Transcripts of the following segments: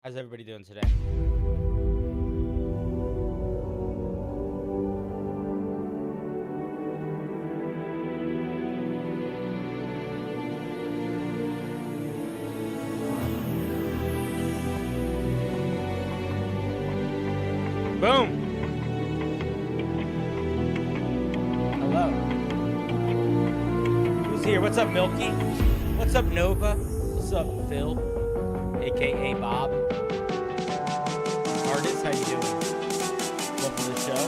How's everybody doing today? Boom. Hello. Who's here? What's up, Milky? What's up, Nova? What's up, Phil? AKA Bob. Artist, how you doing? Welcome to the show.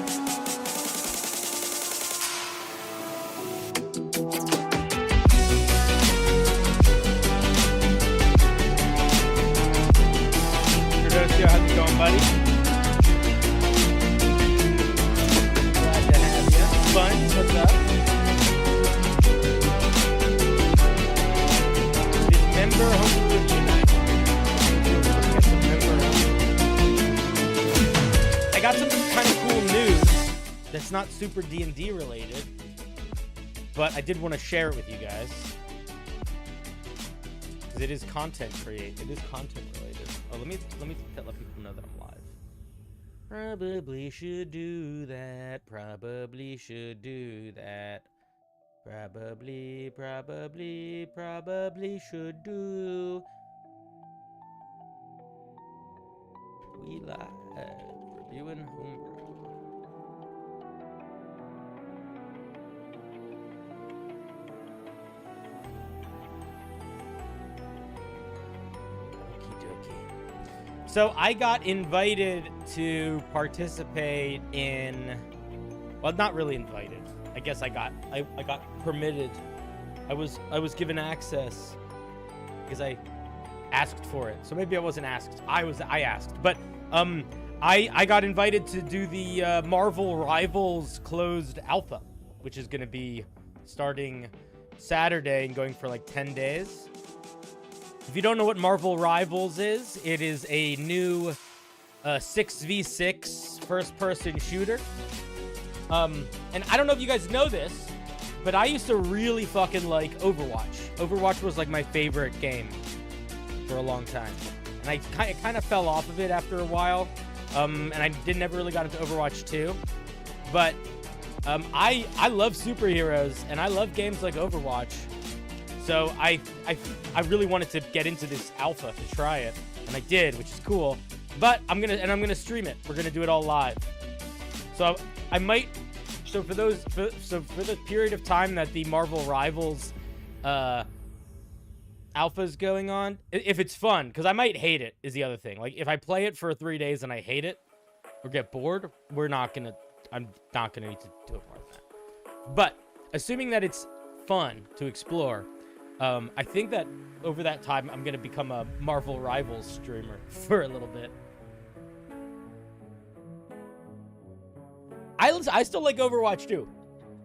Trudeau, how's it going, buddy? Glad to have you. Buns, what's up? Remember Homebrew tonight. I got some kind of cool news that's not super D&D related, but I did want to share it with you guys because it is content related. Oh, let me let people know that I'm live. Probably should do that. Probably should do that. Probably should do. We live reviewing Homebrew. Okie dokie. So I got invited to participate in, well, not really invited. I guess I got permitted. I was given access because I asked for it. So maybe I wasn't asked. I asked. But I got invited to do the Marvel Rivals closed alpha, which is going to be starting Saturday and going for like 10 days. If you don't know what Marvel Rivals is, it is a new 6v6 first-person shooter. And I don't know if you guys know this, but I used to really fucking like Overwatch. Overwatch was like my favorite game for a long time. And I kind of fell off of it after a while. And I never really got into Overwatch 2. But I love superheroes and I love games like Overwatch. So I really wanted to get into this alpha to try it, and I did, which is cool. But I'm gonna stream it. We're gonna do it all live. So I might. So for the period of time that the Marvel Rivals alpha is going on, if it's fun, because I might hate it, is the other thing. Like if I play it for 3 days and I hate it or get bored, I'm not gonna need to do it more than that. But assuming that it's fun to explore, I think that over that time I'm gonna become a Marvel Rivals streamer for a little bit. I still like Overwatch too.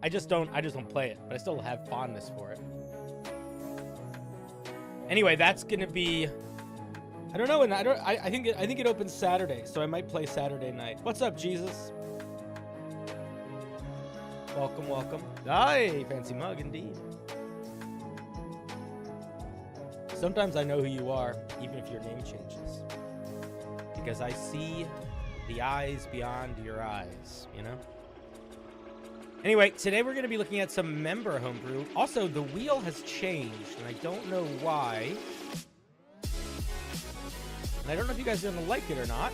I just don't play it, but I still have fondness for it. Anyway, that's gonna be, I don't know, and I think it opens Saturday, so I might play Saturday night. What's up, Jesus? Welcome. Hi, fancy mug indeed. Sometimes I know who you are, even if your name changes, because I see the eyes beyond your eyes, you know? Anyway, today we're going to be looking at some member homebrew. Also, the wheel has changed, and I don't know why. And I don't know if you guys are going to like it or not.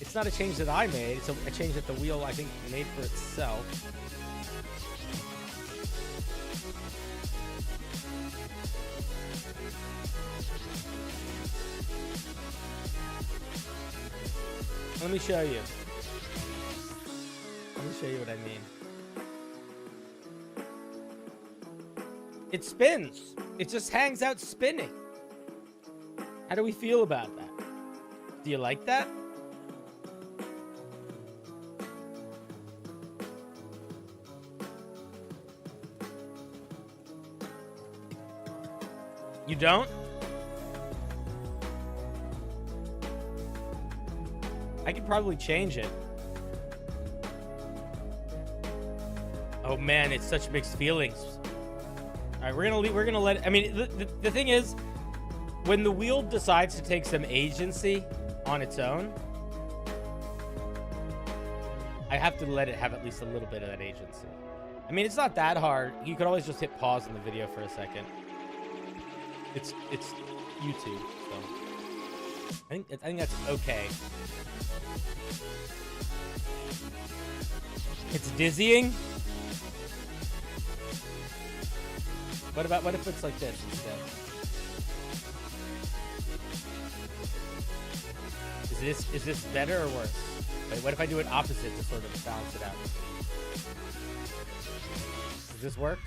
It's not a change that I made. It's a change that the wheel, I think, made for itself. Let me show you. Let me show you what I mean. It spins. It just hangs out spinning. How do we feel about that? Do you like that? You don't? I could probably change it. Oh man, it's such mixed feelings. All right, we're gonna let. I mean, the thing is, when the wheel decides to take some agency on its own, I have to let it have at least a little bit of that agency. I mean, it's not that hard. You could always just hit pause in the video for a second. It's YouTube, so I think that's okay. It's dizzying. What if it's like this instead? Is this better or worse? Wait, what if I do it opposite to sort of balance it out? Does this work?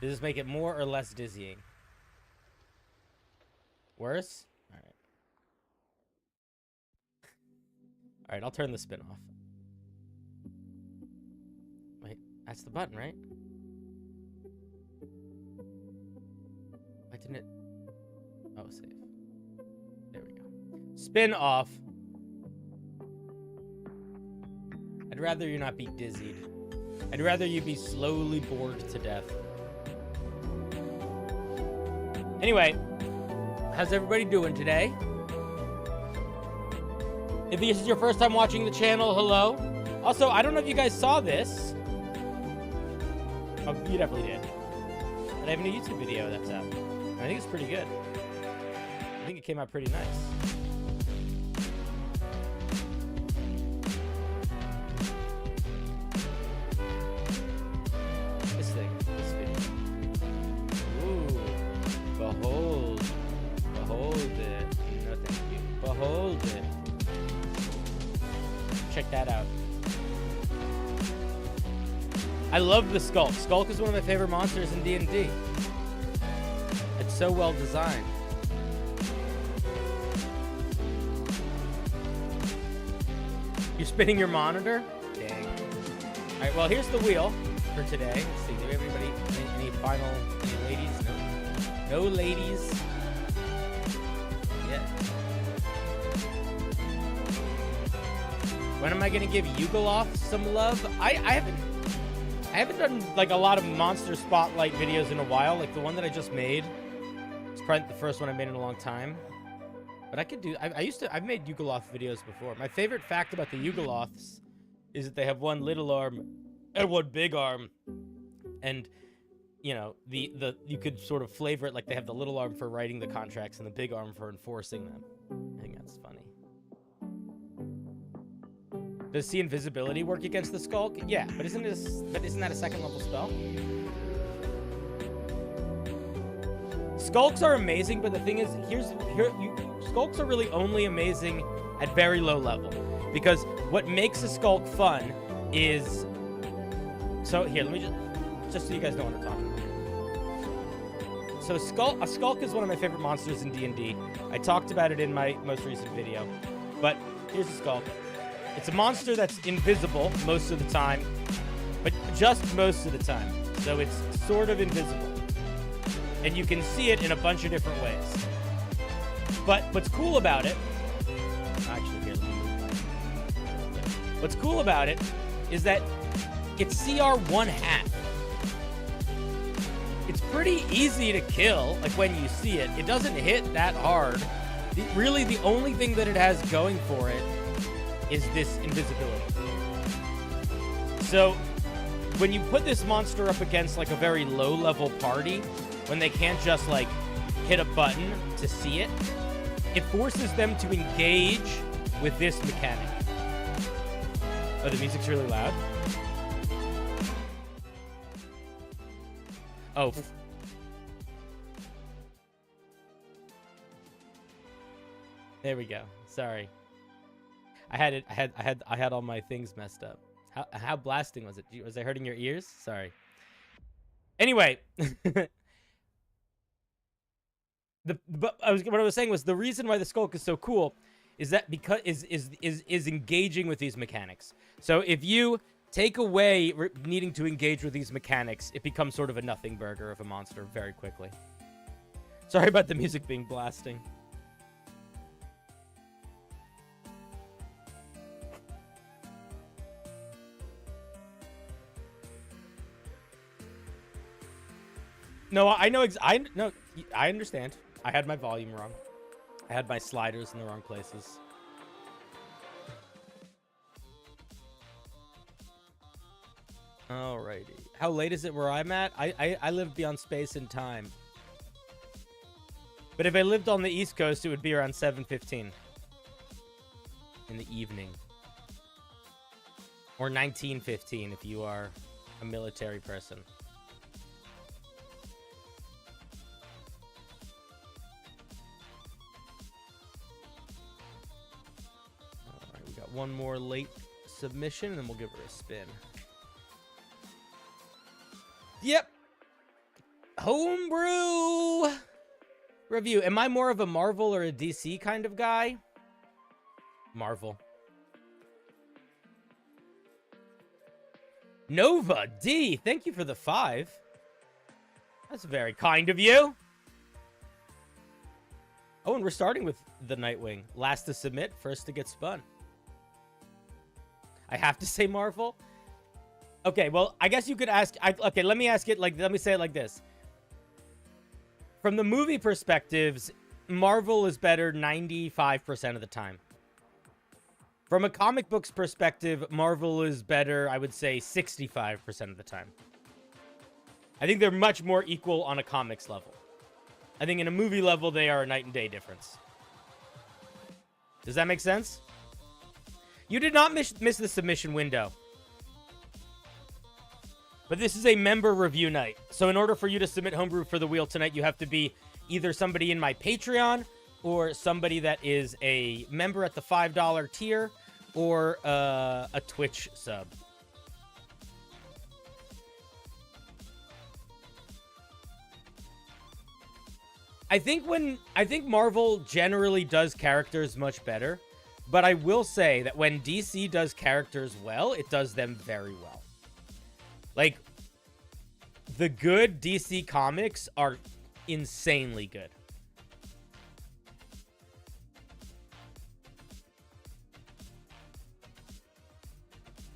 Does this make it more or less dizzying? Worse? All right. All right, I'll turn the spin off. Wait, that's the button, right? Why didn't it? Oh, save. There we go. Spin off. I'd rather you not be dizzied. I'd rather you be slowly bored to death. Anyway, how's everybody doing today? If this is your first time watching the channel, hello. Also, I don't know if you guys saw this. Oh, you definitely did. But I have a new YouTube video that's out. I think it's pretty good. I think it came out pretty nice. This video. Ooh, behold it. No, thank you. Behold it. Check that out. I love the Skulk. Skulk is one of my favorite monsters in D&D. It's so well designed. You're spinning your monitor? Dang. All right, well, here's the wheel for today. Let's see, do we have anybody, any ladies? No ladies. Yeah. When am I gonna give Yugoloth some love? I haven't done like a lot of monster spotlight videos in a while. Like the one that I just made. It's probably the first one I made in a long time. But I could do, I've made Yugoloth videos before. My favorite fact about the Yugoloths is that they have one little arm and one big arm. And, you know, you could sort of flavor it like they have the little arm for writing the contracts and the big arm for enforcing them. I think that's funny. Does see invisibility work against the Skulk? Yeah, but isn't that a second level spell? Skulks are amazing, but the thing is, Skulks are really only amazing at very low level, because what makes a Skulk fun is, so here, let me just so you guys know what I'm talking about. So a Skulk is one of my favorite monsters in D&D. I talked about it in my most recent video, but here's a Skulk. It's a monster that's invisible most of the time, but just most of the time. So it's sort of invisible. And you can see it in a bunch of different ways. But what's cool about it... Actually, here, let me move my... What's cool about it is that it's CR 1/2. It's pretty easy to kill, like when you see it. It doesn't hit that hard. Really, the only thing that it has going for it is this invisibility. So when you put this monster up against like a very low level party, when they can't just like hit a button to see it, it forces them to engage with this mechanic. Oh, the music's really loud. Oh. There we go. Sorry. I had all my things messed up. How blasting was it? Was I hurting your ears? Sorry. Anyway, what I was saying was the reason why the Skulk is so cool is that because is engaging with these mechanics. So if you take away needing to engage with these mechanics, it becomes sort of a nothing burger of a monster very quickly. Sorry about the music being blasting. No, I know. I understand. I had my volume wrong. I had my sliders in the wrong places. Alrighty. How late is it where I'm at? I live beyond space and time. But if I lived on the East Coast, it would be around 7:15 in the evening. Or 19:15 if you are a military person. Alright, we got one more late submission, and then we'll give her a spin. Yep. Homebrew review. Am I more of a Marvel or a DC kind of guy? Marvel. Nova D, thank you for the 5. That's very kind of you. Oh, and we're starting with the Nightwing. Last to submit, first to get spun. I have to say Marvel. Okay, well, I guess you could ask... okay, let me ask it like... Let me say it like this. From the movie perspectives, Marvel is better 95% of the time. From a comic book's perspective, Marvel is better, I would say, 65% of the time. I think they're much more equal on a comics level. I think in a movie level, they are a night and day difference. Does that make sense? You did not miss the submission window. But this is a member review night. So in order for you to submit Homebrew for the wheel tonight, you have to be either somebody in my Patreon or somebody that is a member at the $5 tier or a Twitch sub. I think Marvel generally does characters much better, but I will say that when DC does characters well, it does them very well. Like, the good DC comics are insanely good.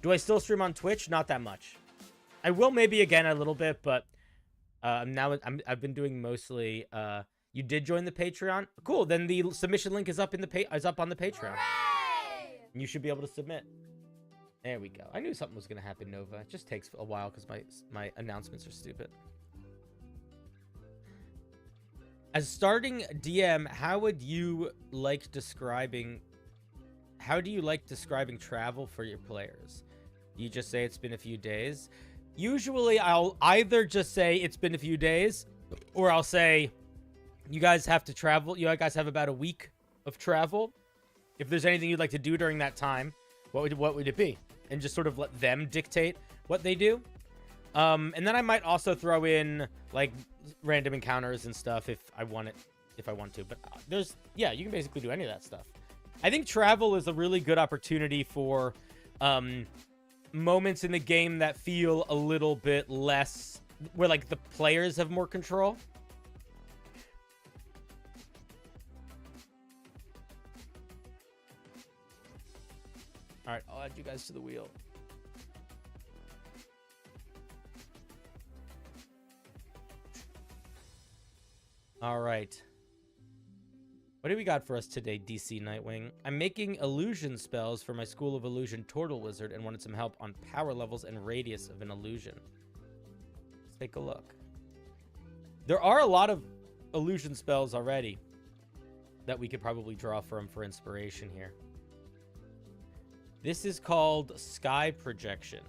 Do I still stream on Twitch? Not that much. I will maybe again a little bit, but I've been doing mostly. You did join the Patreon? Cool. Then the submission link is up on the Patreon. Hooray! You should be able to submit. There we go. I knew something was going to happen, Nova. It just takes a while because my announcements are stupid. As starting DM, how do you like describing travel for your players? You just say it's been a few days. Usually, I'll either just say it's been a few days, or I'll say you guys have to travel. You guys have about a week of travel. If there's anything you'd like to do during that time, what would it be? And just sort of let them dictate what they do. And then I might also throw in like random encounters and stuff if I want to. But you can basically do any of that stuff. I think travel is a really good opportunity for moments in the game that feel a little bit less, where like the players have more control. All right, I'll add you guys to the wheel. All right. What do we got for us today, DC Nightwing? I'm making illusion spells for my School of Illusion Turtle Wizard and wanted some help on power levels and radius of an illusion. Let's take a look. There are a lot of illusion spells already that we could probably draw from for inspiration here. This is called Sky Projection.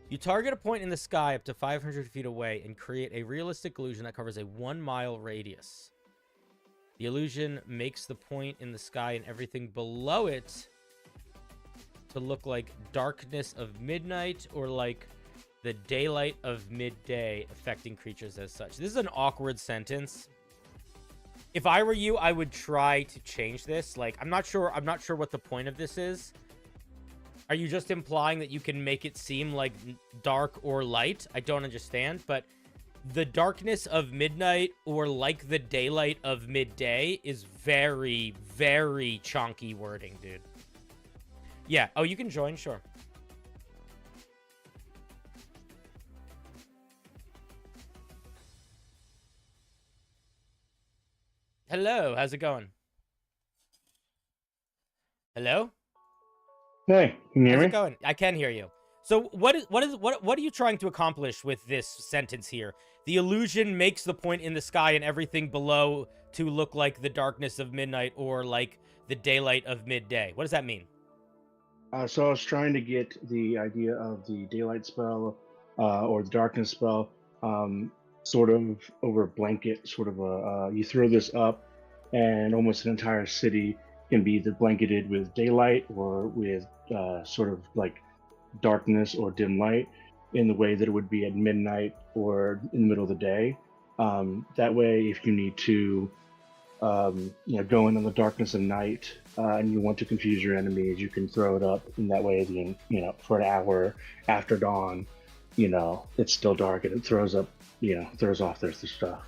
You target a point in the sky up to 500 feet away and create a realistic illusion that covers a 1-mile radius. The illusion makes the point in the sky and everything below it to look like darkness of midnight or like the daylight of midday, affecting creatures as such. This is an awkward sentence. If I were you, I would try to change this. Like, I'm not sure what the point of this is. Are you just implying that you can make it seem like dark or light? I don't understand, but the darkness of midnight or like the daylight of midday is very, very chunky wording, dude. Yeah. Oh, you can join? Sure. Hello, how's it going? Hello? Hey, can you hear How's it me? going? I can hear you. So what are you trying to accomplish with this sentence here? The illusion makes the point in the sky and everything below to look like the darkness of midnight or like the daylight of midday. What does that mean? So I was trying to get the idea of the daylight spell or the darkness spell, um, sort of over a blanket. Sort of you throw this up, and almost an entire city can be either blanketed with daylight or with sort of like darkness or dim light, in the way that it would be at midnight or in the middle of the day. That way, if you need to go in the darkness of night, and you want to confuse your enemies, you can throw it up in that way. For an hour after dawn, it's still dark and it throws off their stuff.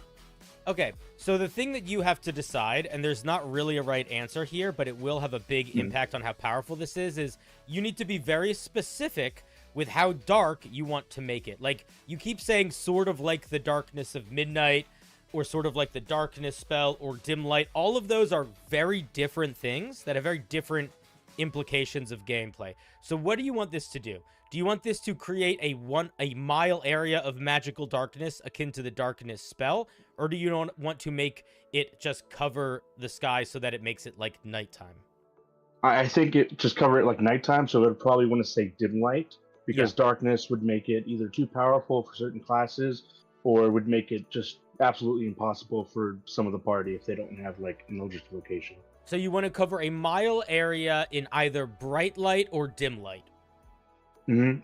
Okay, so the thing that you have to decide, and there's not really a right answer here, but it will have a big Mm. impact on how powerful this is you need to be very specific with how dark you want to make it. Like, you keep saying sort of like the darkness of midnight, or sort of like the darkness spell, or dim light. All of those are very different things that have very different implications of gameplay. So what do you want this to do? Do you want this to create a mile area of magical darkness akin to the darkness spell? Or do you want to make it just cover the sky so that it makes it like nighttime? I think it just cover it like nighttime, so I'd probably want to say dim light, Yeah. because darkness would make it either too powerful for certain classes, or would make it just absolutely impossible for some of the party if they don't have like an eldritch location. So you want to cover a mile area in either bright light or dim light.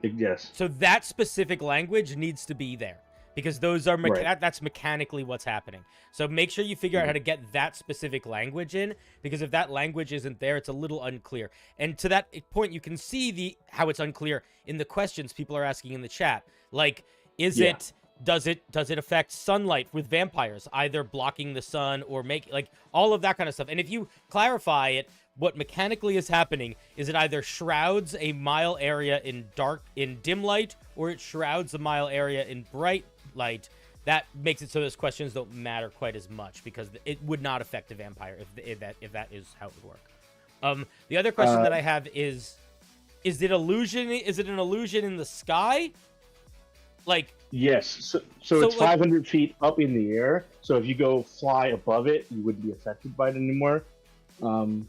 Yes. So that specific language needs to be there because those are Right. that's mechanically what's happening. So make sure you figure out how to get that specific language in, because if that language isn't there, it's a little unclear. And to that point, you can see how it's unclear in the questions people are asking in the chat. Like, Yeah. does it affect sunlight with vampires, either blocking the sun or make like all of that kind of stuff? And if you clarify it, what mechanically is happening is it either shrouds a mile area in dim light, or it shrouds a mile area in bright light. That makes it so those questions don't matter quite as much because it would not affect a vampire if that is how it would work. The other question Uh, that I have is it illusion? Is it an illusion in the sky? Like, yes. So it's like, 500 feet up in the air. So if you go fly above it, you wouldn't be affected by it anymore. Um,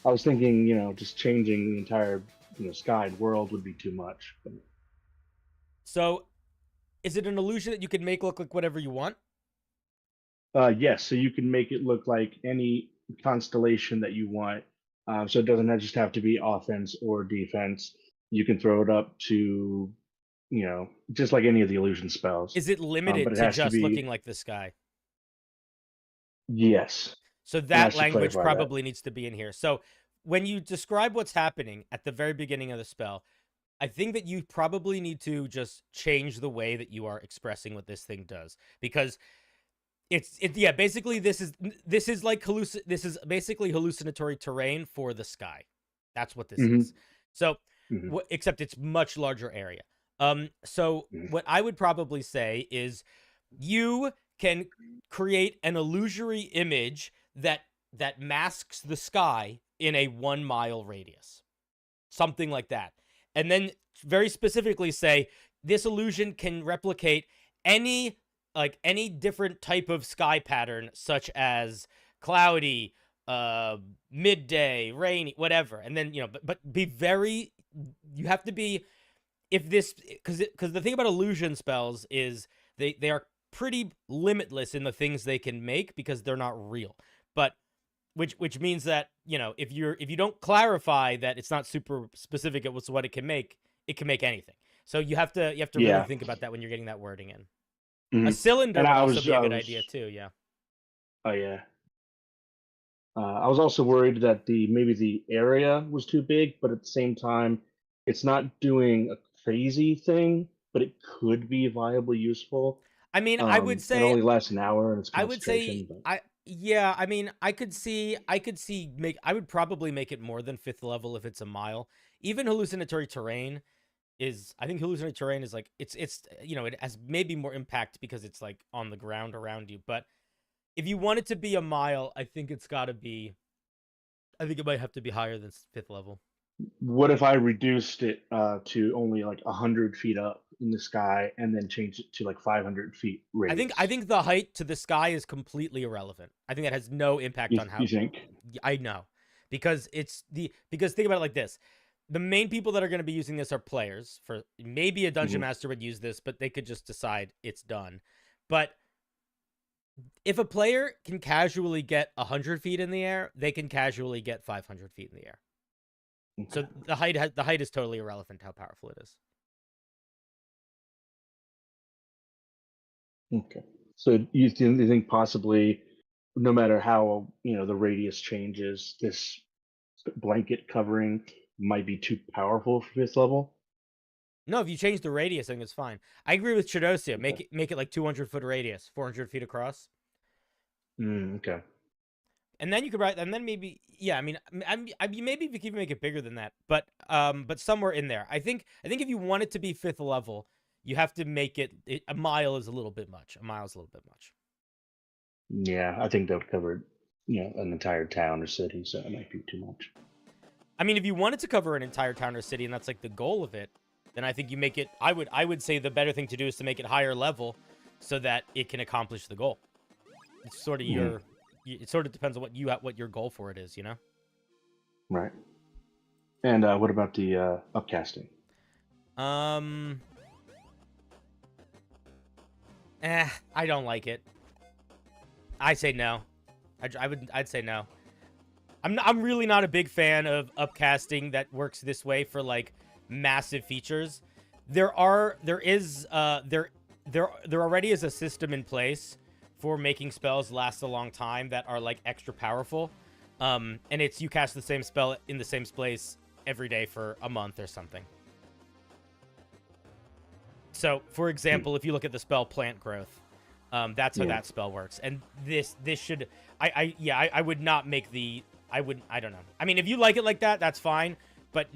I was thinking, just changing the entire, sky and world would be too much. so is it an illusion that you can make look like whatever you want? Yes, so you can make it look like any constellation that you want. So it doesn't just have to be offense or defense. You can throw it up to, just like any of the illusion spells. Is it But limited it to has to just be, looking like the sky? yes. So And I that should language clarify that. probably needs to be in here. So when you describe what's happening at the very beginning of the spell, I think that you probably need to just change the way that you are expressing what this thing does, because yeah, basically this is this is basically hallucinatory terrain for the sky. That's what this hmm is. So hmm except it's much larger area. So hmm what I would probably say is you can create an illusory image that masks the sky in a 1 mile radius, something like that, and then very specifically say this illusion can replicate any any different type of sky pattern, such as cloudy, midday, rainy, whatever. And then but be very, you have to be, if this, because the thing about illusion spells is they are pretty limitless in the things they can make because they're not real. But which means that if you don't clarify that it's not super specific at what it can make, anything. So you have to really Yeah. think about that when you're getting that wording in. A hmm cylinder And would I also was, be a I good was, idea too. Yeah. oh yeah. I was also worried that maybe the area was too big, but at the same time, it's not doing a crazy thing, but it could be viably useful. I mean, It only lasts an hour and it's I would say concentration, but I yeah, I mean, I could see make I would probably make it more than 5th level if it's a mile. Even hallucinatory terrain is, I think hallucinatory terrain is like, it has maybe more impact because it's like on the ground around you, but If you want it to be a mile, I think it's got to be. I think it might have to be higher than 5th level. What if I reduced it to only like 100 feet up in the sky, and then changed it to like 500 feet radius? I think the height to the sky is completely irrelevant. I think that has no impact on how. You think? I know, because because think about it like this: the main people that are going to be using this are players. For maybe a dungeon master would use this, but they could just decide it's done. But if a player can casually get 100 feet in the air, they can casually get 500 feet in the air. Okay. So the height is totally irrelevant to how powerful it is. Okay. So you think possibly, no matter how the radius changes, this blanket covering might be too powerful for 5th level? No, if you change the radius, I think it's fine. I agree with Chidosia. Okay. Make it like 200-foot radius, 400 feet across. Okay. And then you could write, and then maybe, yeah. I mean, maybe we could even make it bigger than that, but somewhere in there. I think if you want it to be 5th level, you have to make it. A mile is a little bit much. A mile is a little bit much. Yeah, I think they'll cover, an entire town or city, so it might be too much. I mean, if you wanted to cover an entire town or city, and that's like the goal of it, then I think you make it. I would say the better thing to do is to make it higher level, so that it can accomplish the goal. It's sort of your. It sort of depends on what your goal for it is, Right. And what about the upcasting? I don't like it. I say no. I'd say no. I'm really not a big fan of upcasting that works this way for like massive features. There already is a system in place for making spells last a long time that are like extra powerful. And it's you cast the same spell in the same place every day for a month or something. So, for example, if you look at the spell Plant Growth, that's how that spell works. And this should, I would not make I don't know. I mean, if you like it like that, that's fine. But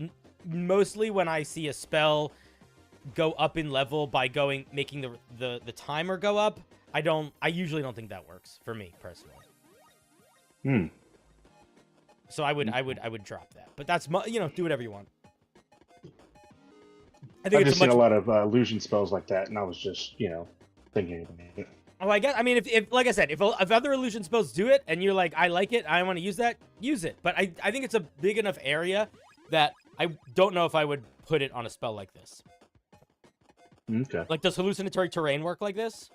mostly when I see a spell go up in level by making the timer go up, I usually don't think that works for me personally. So I would drop that. But that's, do whatever you want. I've just seen a lot of illusion spells like that, and I was just, thinking about it. Oh, I mean, if like I said, if other illusion spells do it, and you're like, I like it, I want to use that, use it. But I think it's a big enough area that I don't know if I would put it on a spell like this. Okay. Like, does hallucinatory terrain work like this?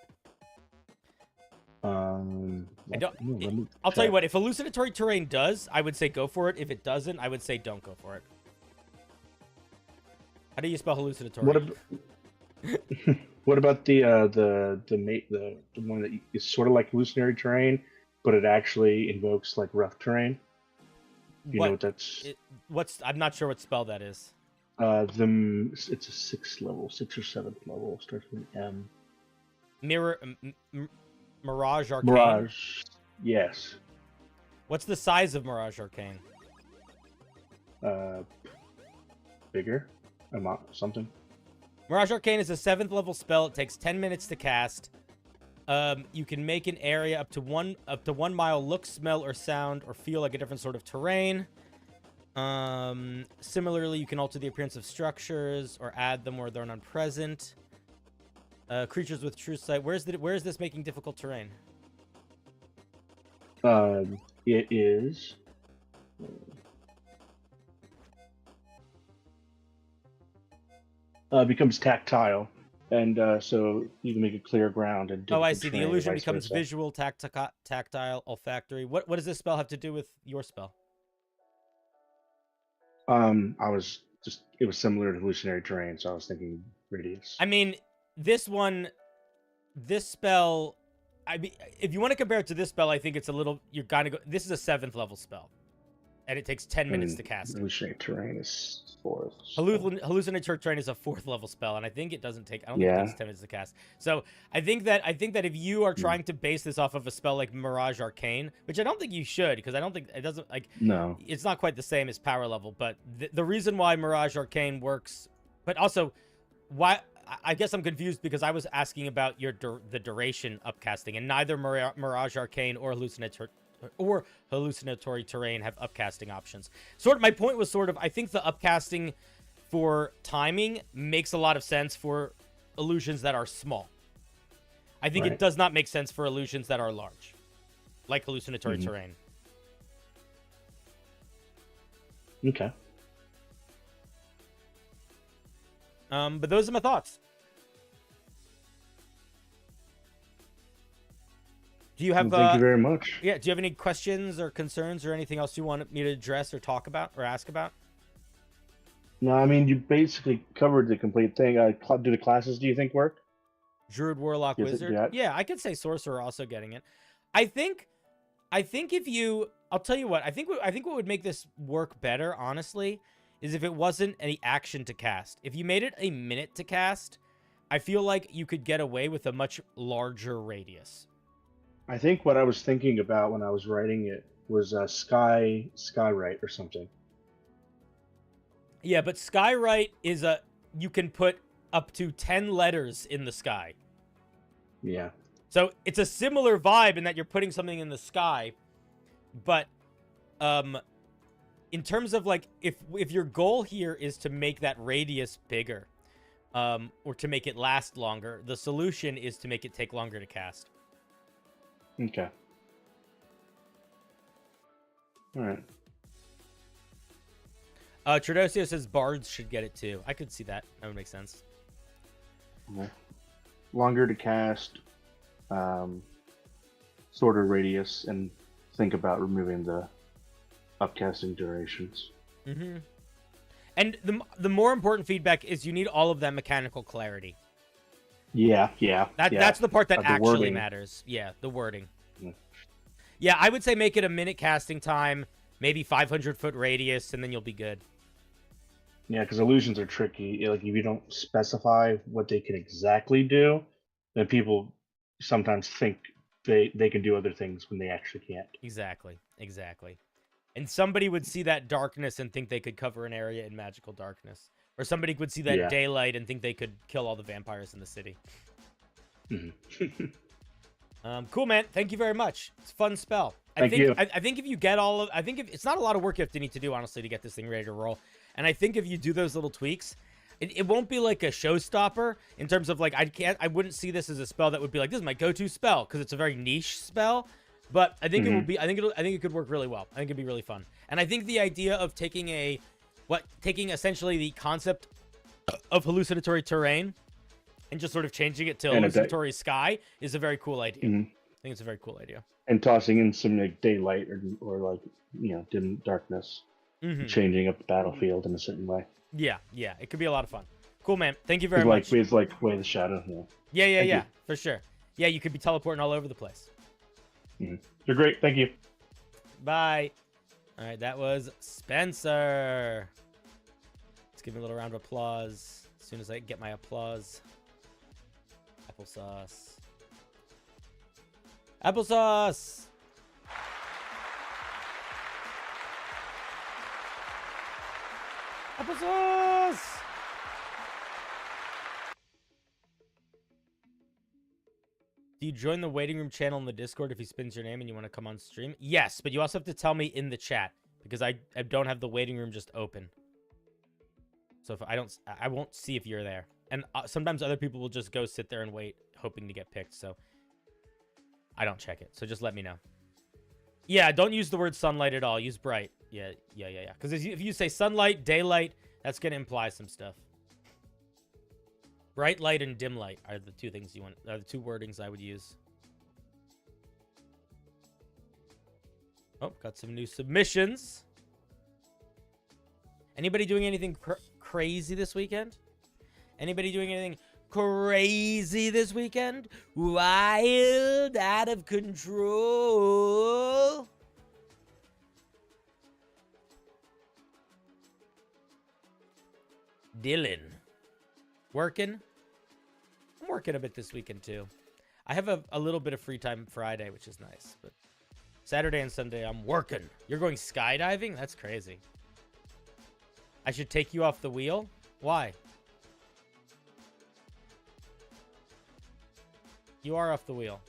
I'll tell you what, if hallucinatory terrain does, I would say go for it. If it doesn't, I would say don't go for it. How do you spell hallucinatory? What about the one that is sort of like hallucinatory terrain, but it actually invokes like rough terrain? You know what that's? I'm not sure what spell that is. It's a 6th level, 6th or 7th level. Starts with M. Mirage Arcane. Mirage, yes. What's the size of Mirage Arcane? Bigger, something. Mirage Arcane is a 7th level spell. It takes 10 minutes to cast. You can make an area up to 1 mile look, smell, or sound, or feel like a different sort of terrain. Similarly, you can alter the appearance of structures or add them where they're not present. Creatures with true sight. Where is this making difficult terrain? It is. Becomes tactile, and so you can make it clear ground and. Oh, I see. The illusion becomes visual, tactile, olfactory. What does this spell have to do with your spell? It was similar to hallucinatory terrain, so I was thinking radius. I mean, this spell, if you want to compare it to this spell, I think it's a little, you're gonna go, this is a 7th level spell, and it takes 10 minutes to cast it. Hallucinatory terrain is 4th. Hallucinatory terrain is a 4th level spell, and I think it doesn't take, I don't think it takes 10 minutes to cast. So I think that if you are trying to base this off of a spell like Mirage Arcane, which I don't think you should, because I don't think, it doesn't, like, no, it's not quite the same as power level, but the reason why Mirage Arcane works, but also, why, I guess I'm confused because I was asking about the duration upcasting, and neither Mirage Arcane or Hallucinatory Terrain have upcasting options. Sort of, my point was sort of, I think the upcasting for timing makes a lot of sense for illusions that are small. I think it does not make sense for illusions that are large, like Hallucinatory Terrain. Okay. But those are my thoughts. Do you have? Thank you very much. Yeah. Do you have any questions or concerns or anything else you want me to address or talk about or ask about? No, I mean, you basically covered the complete thing. Do the classes, do you think, work? Druid, Warlock, Wizard. Yeah, I could say Sorcerer also getting it. I think if you, I'll tell you what. I think what would make this work better, honestly, is if it wasn't any action to cast. If you made it a minute to cast, I feel like you could get away with a much larger radius. I think what I was thinking about when I was writing it was Skywrite or something. Yeah, but Skywrite is you can put up to 10 letters in the sky. Yeah. So it's a similar vibe in that you're putting something in the sky, but in terms of like if your goal here is to make that radius bigger, or to make it last longer, the solution is to make it take longer to cast. Okay. All right. Tradosio says bards should get it too. I could see that. That would make sense. Okay. Longer to cast, shorter radius, and think about removing the upcasting durations. Mm-hmm. And the more important feedback is you need all of that mechanical clarity. Yeah. That's the part that actually wording. matters. Yeah, the wording. Yeah. Yeah, I would say make it a minute casting time, maybe 500-foot radius, and then you'll be good. Yeah, because illusions are tricky. Like, if you don't specify what they can exactly do, then people sometimes think they can do other things when they actually can't. Exactly. And somebody would see that darkness and think they could cover an area in magical darkness. Or somebody would see that daylight and think they could kill all the vampires in the city. Mm-hmm. Cool, man. Thank you very much. It's a fun spell. Thank you. I think if you get all of... I think it's not a lot of work you have to need to do, honestly, to get this thing ready to roll. And I think if you do those little tweaks, it won't be like a showstopper in terms of like, I wouldn't see this as a spell that would be like, this is my go-to spell, because it's a very niche spell. But I think it will be, I think it could work really well. I think it'd be really fun. And I think the idea of taking essentially the concept of hallucinatory terrain and just sort of changing it to hallucinatory sky is a very cool idea. I think it's a very cool idea. And tossing in some like daylight or like, dim darkness, changing up the battlefield in a certain way. Yeah, it could be a lot of fun. Cool, man. Thank you very much. It's like Way of the Shadow. Yeah, for sure. Yeah, you could be teleporting all over the place. You're great. Thank you. Bye. All right, that was Spencer. Let's give him a little round of applause as soon as I get my applause. Applesauce. Applesauce. Applesauce. Do you join the waiting room channel in the Discord if he spins your name and you want to come on stream? Yes, but you also have to tell me in the chat because I don't have the waiting room just open. So if I won't see if you're there. And sometimes other people will just go sit there and wait, hoping to get picked. So I don't check it. So just let me know. Yeah, don't use the word sunlight at all. Use bright. Yeah. Because if you say sunlight, daylight, that's going to imply some stuff. Bright light and dim light are the two things are the two wordings I would use. Oh, got some new submissions. Anybody doing anything crazy this weekend? Anybody doing anything crazy this weekend? Wild, out of control. Dylan. Working? I'm working a bit this weekend too. I have a little bit of free time Friday, which is nice. But Saturday and Sunday, I'm working. You're going skydiving? That's crazy. I should take you off the wheel? Why? You are off the wheel.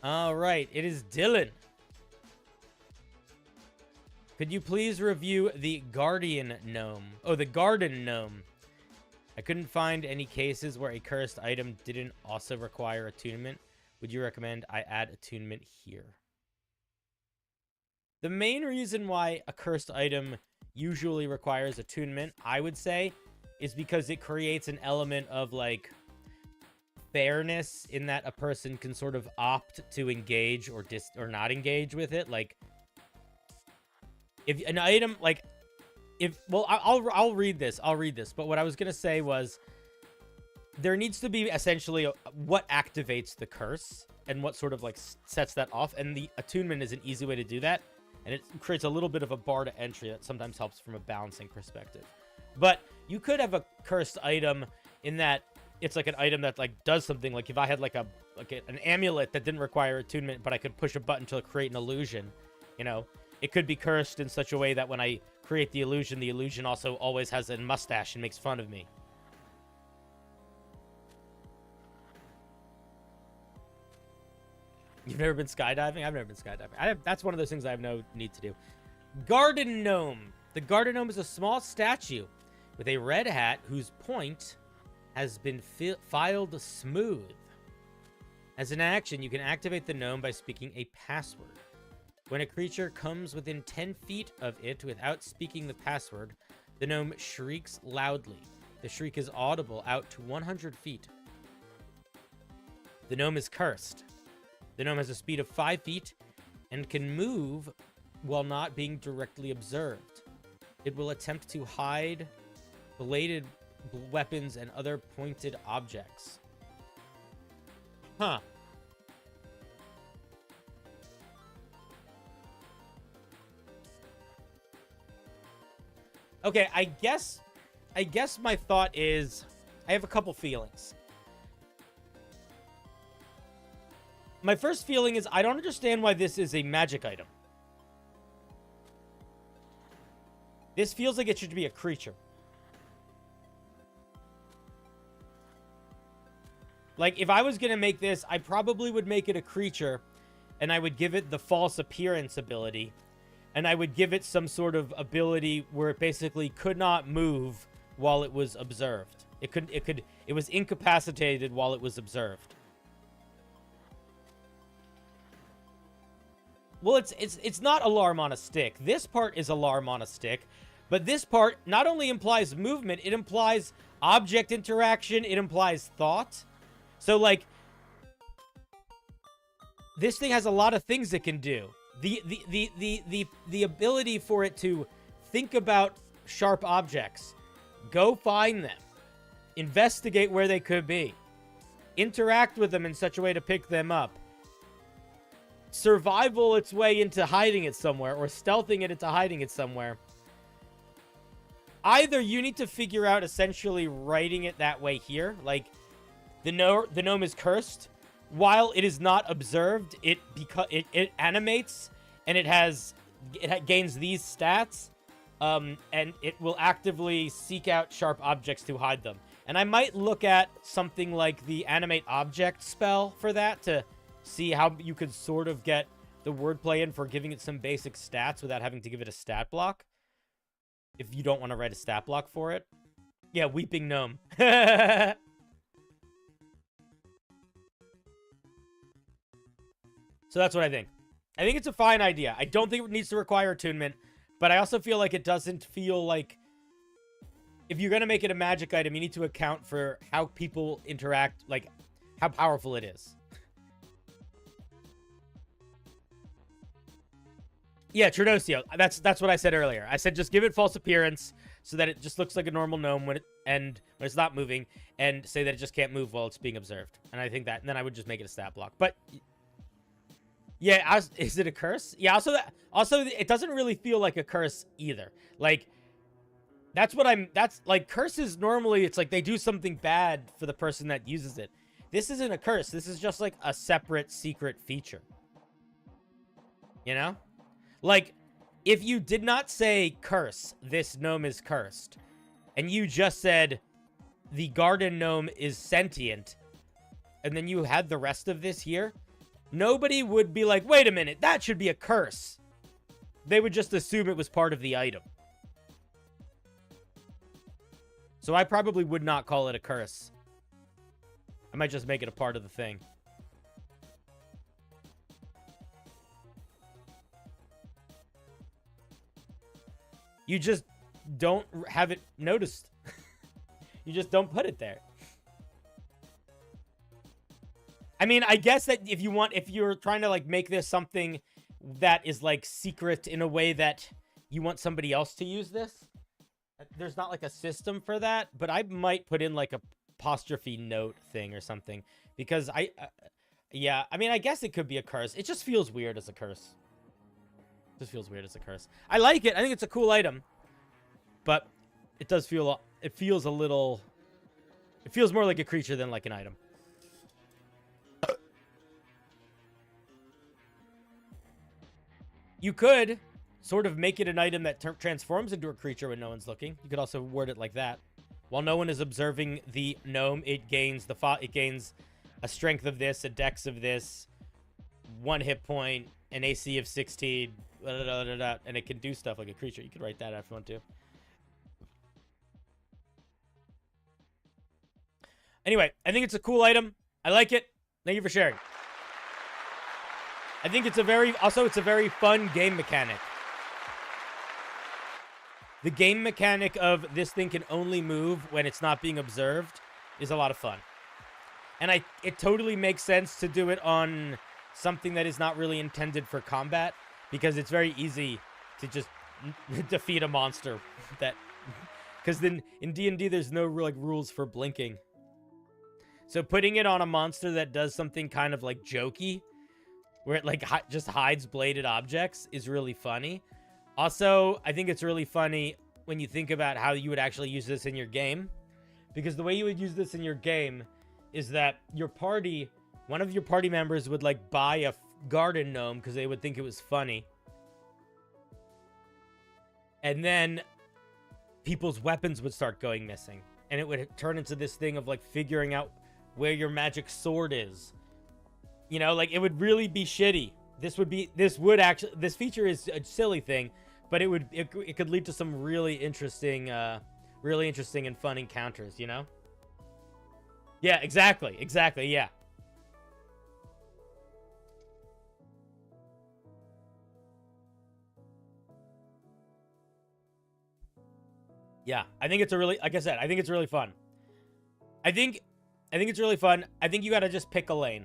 All right, it is Dylan. Could you please review the guardian gnome? Oh, the garden gnome. I couldn't find any cases where a cursed item didn't also require attunement. Would you recommend I add attunement here? The main reason why a cursed item usually requires attunement, I would say, is because it creates an element of, like, fairness in that a person can sort of opt to engage or not engage with it. Like, if an item, like, well, I'll read this. But what I was gonna say was, there needs to be essentially what activates the curse and what sort of, like, sets that off, and the attunement is an easy way to do that, and it creates a little bit of a bar to entry that sometimes helps from a balancing perspective. But you could have a cursed item in that it's like an item that, like, does something. Like, if I had like an amulet that didn't require attunement, but I could push a button to create an illusion, you know, it could be cursed in such a way that when I create the illusion also always has a mustache and makes fun of me. You've never been skydiving? I've never been skydiving. That's one of those things I have no need to do. Garden gnome. The garden gnome is a small statue with a red hat whose point has been filed smooth. As an action, you can activate the gnome by speaking a password. When a creature comes within 10 feet of it without speaking the password, the gnome shrieks loudly. The shriek is audible out to 100 feet. The gnome is cursed. The gnome has a speed of 5 feet and can move while not being directly observed. It will attempt to hide bladed weapons and other pointed objects. Huh. Okay, I guess my thought is, I have a couple feelings. My first feeling is, I don't understand why this is a magic item. This feels like it should be a creature. Like, if I was going to make this, I probably would make it a creature, and I would give it the false appearance ability, and I would give it some sort of ability where it basically could not move while it was observed. It was incapacitated while it was observed. Well, it's not alarm on a stick. This part is alarm on a stick, but this part not only implies movement, it implies object interaction, it implies thought. So, like, this thing has a lot of things it can do. The ability for it to think about sharp objects, go find them, investigate where they could be, interact with them in such a way to pick them up, survival its way into hiding it somewhere, or stealthing it into hiding it somewhere. Either you need to figure out essentially writing it that way here, like, the gnome is cursed. While it is not observed, it animates, and it gains these stats, and it will actively seek out sharp objects to hide them. And I might look at something like the animate object spell for that to see how you could sort of get the wordplay in for giving it some basic stats without having to give it a stat block. If you don't want to write a stat block for it. Yeah, weeping gnome. So that's what I think. I think it's a fine idea. I don't think it needs to require attunement, but I also feel like it doesn't feel like... If you're going to make it a magic item, you need to account for how people interact, like, how powerful it is. Yeah, Trinosio. That's what I said earlier. I said just give it false appearance so that it just looks like a normal gnome when it's not moving, and say that it just can't move while it's being observed. And I think that, and then I would just make it a stat block. But... yeah, is it a curse? Yeah, also, it doesn't really feel like a curse either. Like, that's like, curses normally, it's like they do something bad for the person that uses it. This isn't a curse. This is just, like, a separate secret feature. You know? Like, if you did not say curse, this gnome is cursed, and you just said the garden gnome is sentient, and then you had the rest of this here, nobody would be like, wait a minute, that should be a curse. They would just assume it was part of the item. So I probably would not call it a curse. I might just make it a part of the thing. You just don't have it noticed. You just don't put it there. I mean, I guess that if you're trying to like make this something that is like secret in a way that you want somebody else to use this, there's not like a system for that, but I might put in like a apostrophe note thing or something, because yeah, I mean, I guess it could be a curse. It just feels weird as a curse. It just feels weird as a curse. I like it. I think it's a cool item, but it does feel, it feels more like a creature than like an item. You could sort of make it an item that transforms into a creature when no one's looking. You could also word it like that. While no one is observing the gnome, it gains a strength of this, a dex of this, 1 hit point, an AC of 16, and it can do stuff like a creature. You could write that if you want to. Anyway, I think it's a cool item. I like it. Thank you for sharing. I think it's a very fun game mechanic. The game mechanic of this thing can only move when it's not being observed is a lot of fun. And it totally makes sense to do it on something that is not really intended for combat, because it's very easy to just defeat a monster that, because then in D&D there's no like rules for blinking. So putting it on a monster that does something kind of like jokey, where it like just hides bladed objects, is really funny. Also, I think it's really funny when you think about how you would actually use this in your game, because the way you would use this in your game is that one of your party members would like buy a garden gnome because they would think it was funny. And then people's weapons would start going missing, and it would turn into this thing of like figuring out where your magic sword is. You know, like, it would really be shitty. This feature is a silly thing, but it could lead to some really interesting and fun encounters, you know? Yeah, exactly, yeah. Yeah, I think it's like I said, I think it's really fun. I think it's really fun. I think you gotta just pick a lane.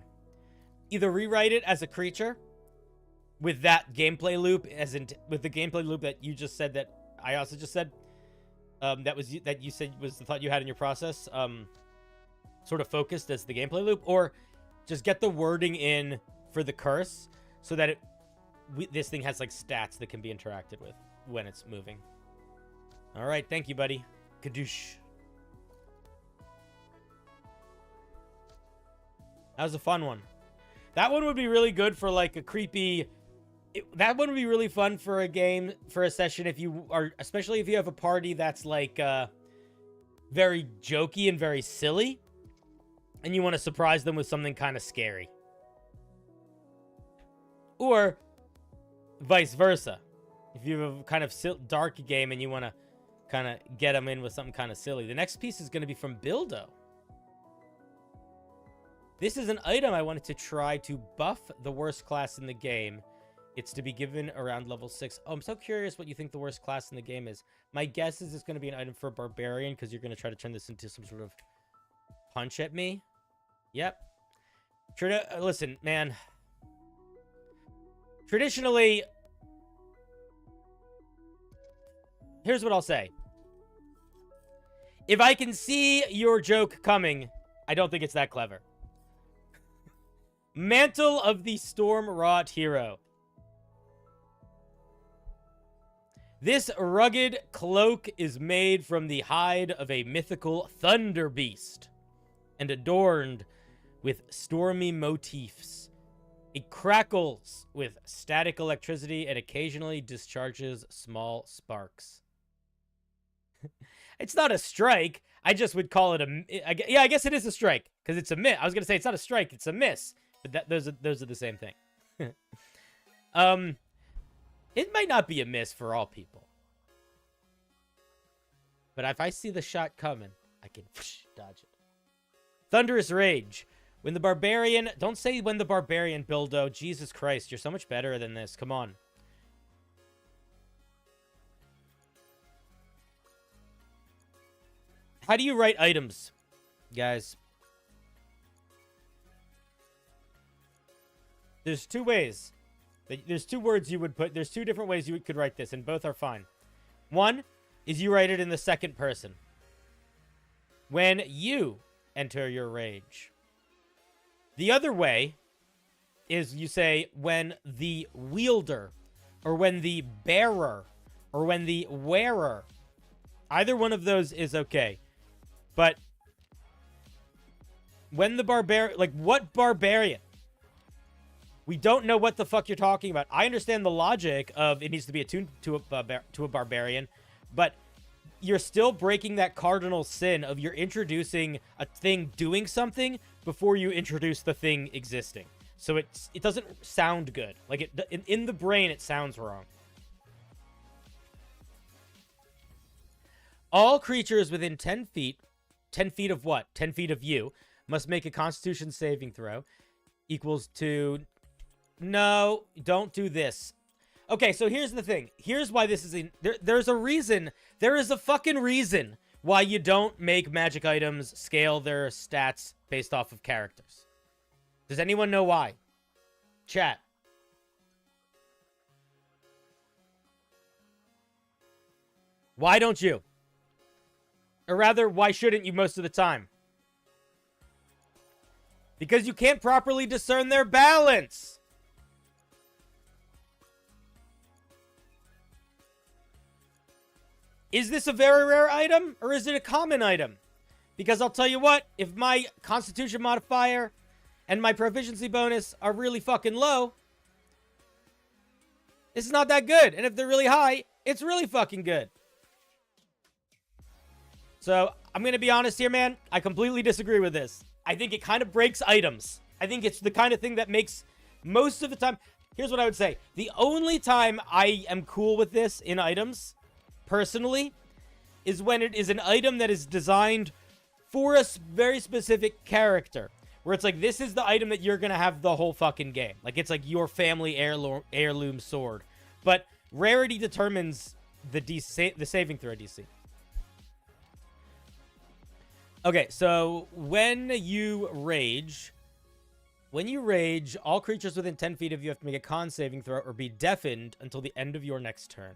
Either rewrite it as a creature with that gameplay loop, with the gameplay loop that you just said, that I also just said, that you said was the thought you had in your process, sort of focused as the gameplay loop, or just get the wording in for the curse so that this thing has like stats that can be interacted with when it's moving. All right, thank you, buddy. Kadoosh. That was a fun one. That one would be really good for like a creepy... that one would be really fun for a game, for a session, especially if you have a party that's like very jokey and very silly, and you want to surprise them with something kind of scary. Or vice versa. If you have a kind of dark game and you want to kind of get them in with something kind of silly. The next piece is going to be from Bildo. This is an item I wanted to try to buff the worst class in the game. It's to be given around level 6. Oh, I'm so curious what you think the worst class in the game is. My guess is it's going to be an item for a barbarian, because you're going to try to turn this into some sort of punch at me. Yep. Listen, man. Traditionally, here's what I'll say. If I can see your joke coming, I don't think it's that clever. Mantle of the Storm-Wrought Hero. This rugged cloak is made from the hide of a mythical thunder beast and adorned with stormy motifs. It crackles with static electricity and occasionally discharges small sparks. It's not a strike. I just would call it yeah, I guess it is a strike because it's a miss. I was gonna say it's not a strike, it's a miss, but those are the same thing. It might not be a miss for all people, but if I see the shot coming, I can dodge it. Thunderous Rage. When the barbarian, don't say when the barbarian, Bildo. Jesus Christ, you're so much better than this. Come on. How do you write items, guys? There's two ways. There's two words you would put. There's two different ways you could write this, and both are fine. One is you write it in the second person. When you enter your rage. The other way is you say when the wielder, or when the bearer, or when the wearer. Either one of those is okay. But when the barbarian, like what barbarian? We don't know what the fuck you're talking about. I understand the logic of it needs to be attuned to a barbarian, but you're still breaking that cardinal sin of you're introducing a thing doing something before you introduce the thing existing. So it doesn't sound good. Like in the brain, it sounds wrong. All creatures within 10 feet, 10 feet of what? 10 feet of you, must make a Constitution saving throw equals to... No, don't do this. Okay, so here's the thing. Here's why this is... There's a reason. There is a fucking reason why you don't make magic items scale their stats based off of characters. Does anyone know why? Chat. Why don't you? Or rather, why shouldn't you most of the time? Because you can't properly discern their balance. Is this a very rare item, or is it a common item? Because I'll tell you what, if my Constitution modifier and my proficiency bonus are really fucking low, this is not that good. And if they're really high, it's really fucking good. So, I'm going to be honest here, man. I completely disagree with this. I think it kind of breaks items. I think it's the kind of thing that makes most of the time... Here's what I would say. The only time I am cool with this in items, personally, is when it is an item that is designed for a very specific character. Where it's like, this is the item that you're going to have the whole fucking game. Like, it's like your family heirloom sword. But rarity determines the saving throw DC. Okay, so when you rage, all creatures within 10 feet of you have to make a con saving throw or be deafened until the end of your next turn.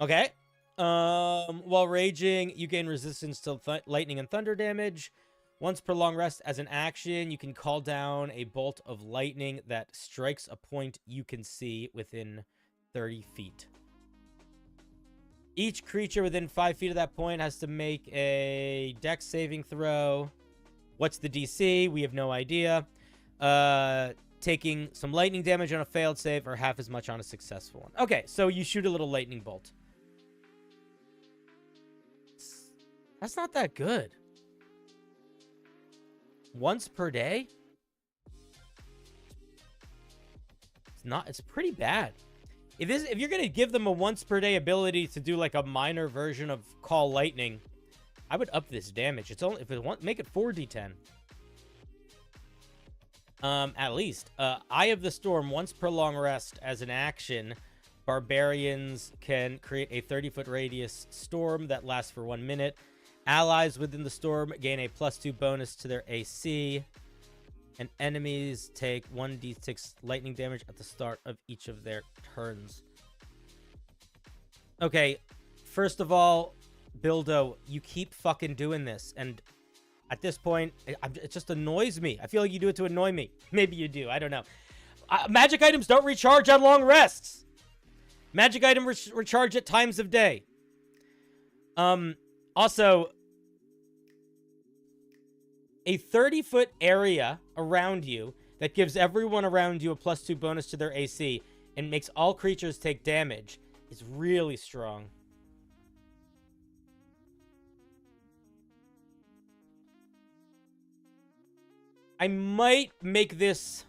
Okay. While raging, you gain resistance to lightning and thunder damage. Once per long rest, as an action, you can call down a bolt of lightning that strikes a point you can see within 30 feet. Each creature within 5 feet of that point has to make a dex saving throw. What's the DC? We have no idea. Taking some lightning damage on a failed save or half as much on a successful one. Okay, so you shoot a little lightning bolt. That's not that good. Once per day? It's pretty bad. If you're going to give them a once per day ability to do like a minor version of Call Lightning, I would up this damage. It's only make it 4d10. At least. Eye of the Storm, once per long rest as an action, barbarians can create a 30-foot radius storm that lasts for 1 minute. Allies within the storm gain a +2 bonus to their AC. And enemies take 1d6 lightning damage at the start of each of their turns. Okay, first of all, Bildo, you keep fucking doing this. And at this point, it just annoys me. I feel like you do it to annoy me. Maybe you do. I don't know. Magic items don't recharge on long rests. Magic items recharge at times of day. Also, a 30-foot area around you that gives everyone around you a +2 bonus to their AC and makes all creatures take damage is really strong. I might make this...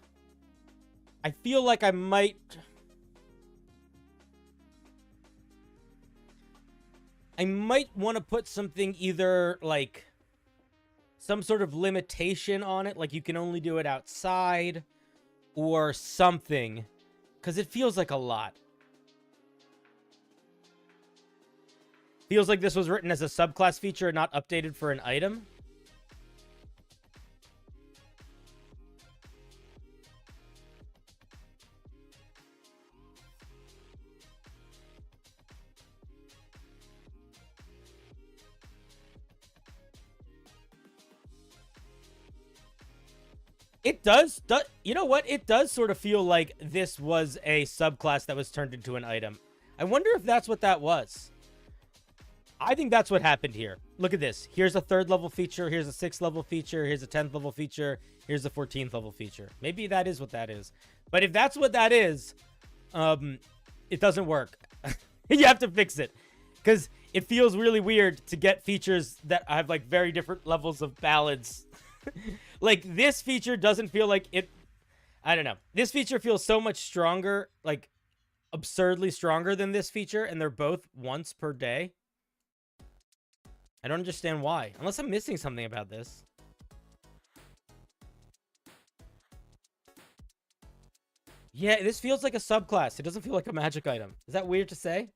I feel like I might... I might want to put something either, like, some sort of limitation on it, like you can only do it outside, or something, because it feels like a lot. Feels like this was written as a subclass feature and not updated for an item. It does, you know what? It does sort of feel like this was a subclass that was turned into an item. I wonder if that's what that was. I think that's what happened here. Look at this. Here's a 3rd level feature. Here's a 6th level feature. Here's a 10th level feature. Here's a 14th level feature. Maybe that is what that is. But if that's what that is, it doesn't work. You have to fix it. Because it feels really weird to get features that have, like, very different levels of balance. Like, this feature doesn't feel like it... I don't know. This feature feels so much stronger, like, absurdly stronger than this feature, and they're both once per day. I don't understand why. Unless I'm missing something about this. Yeah, this feels like a subclass. It doesn't feel like a magic item. Is that weird to say?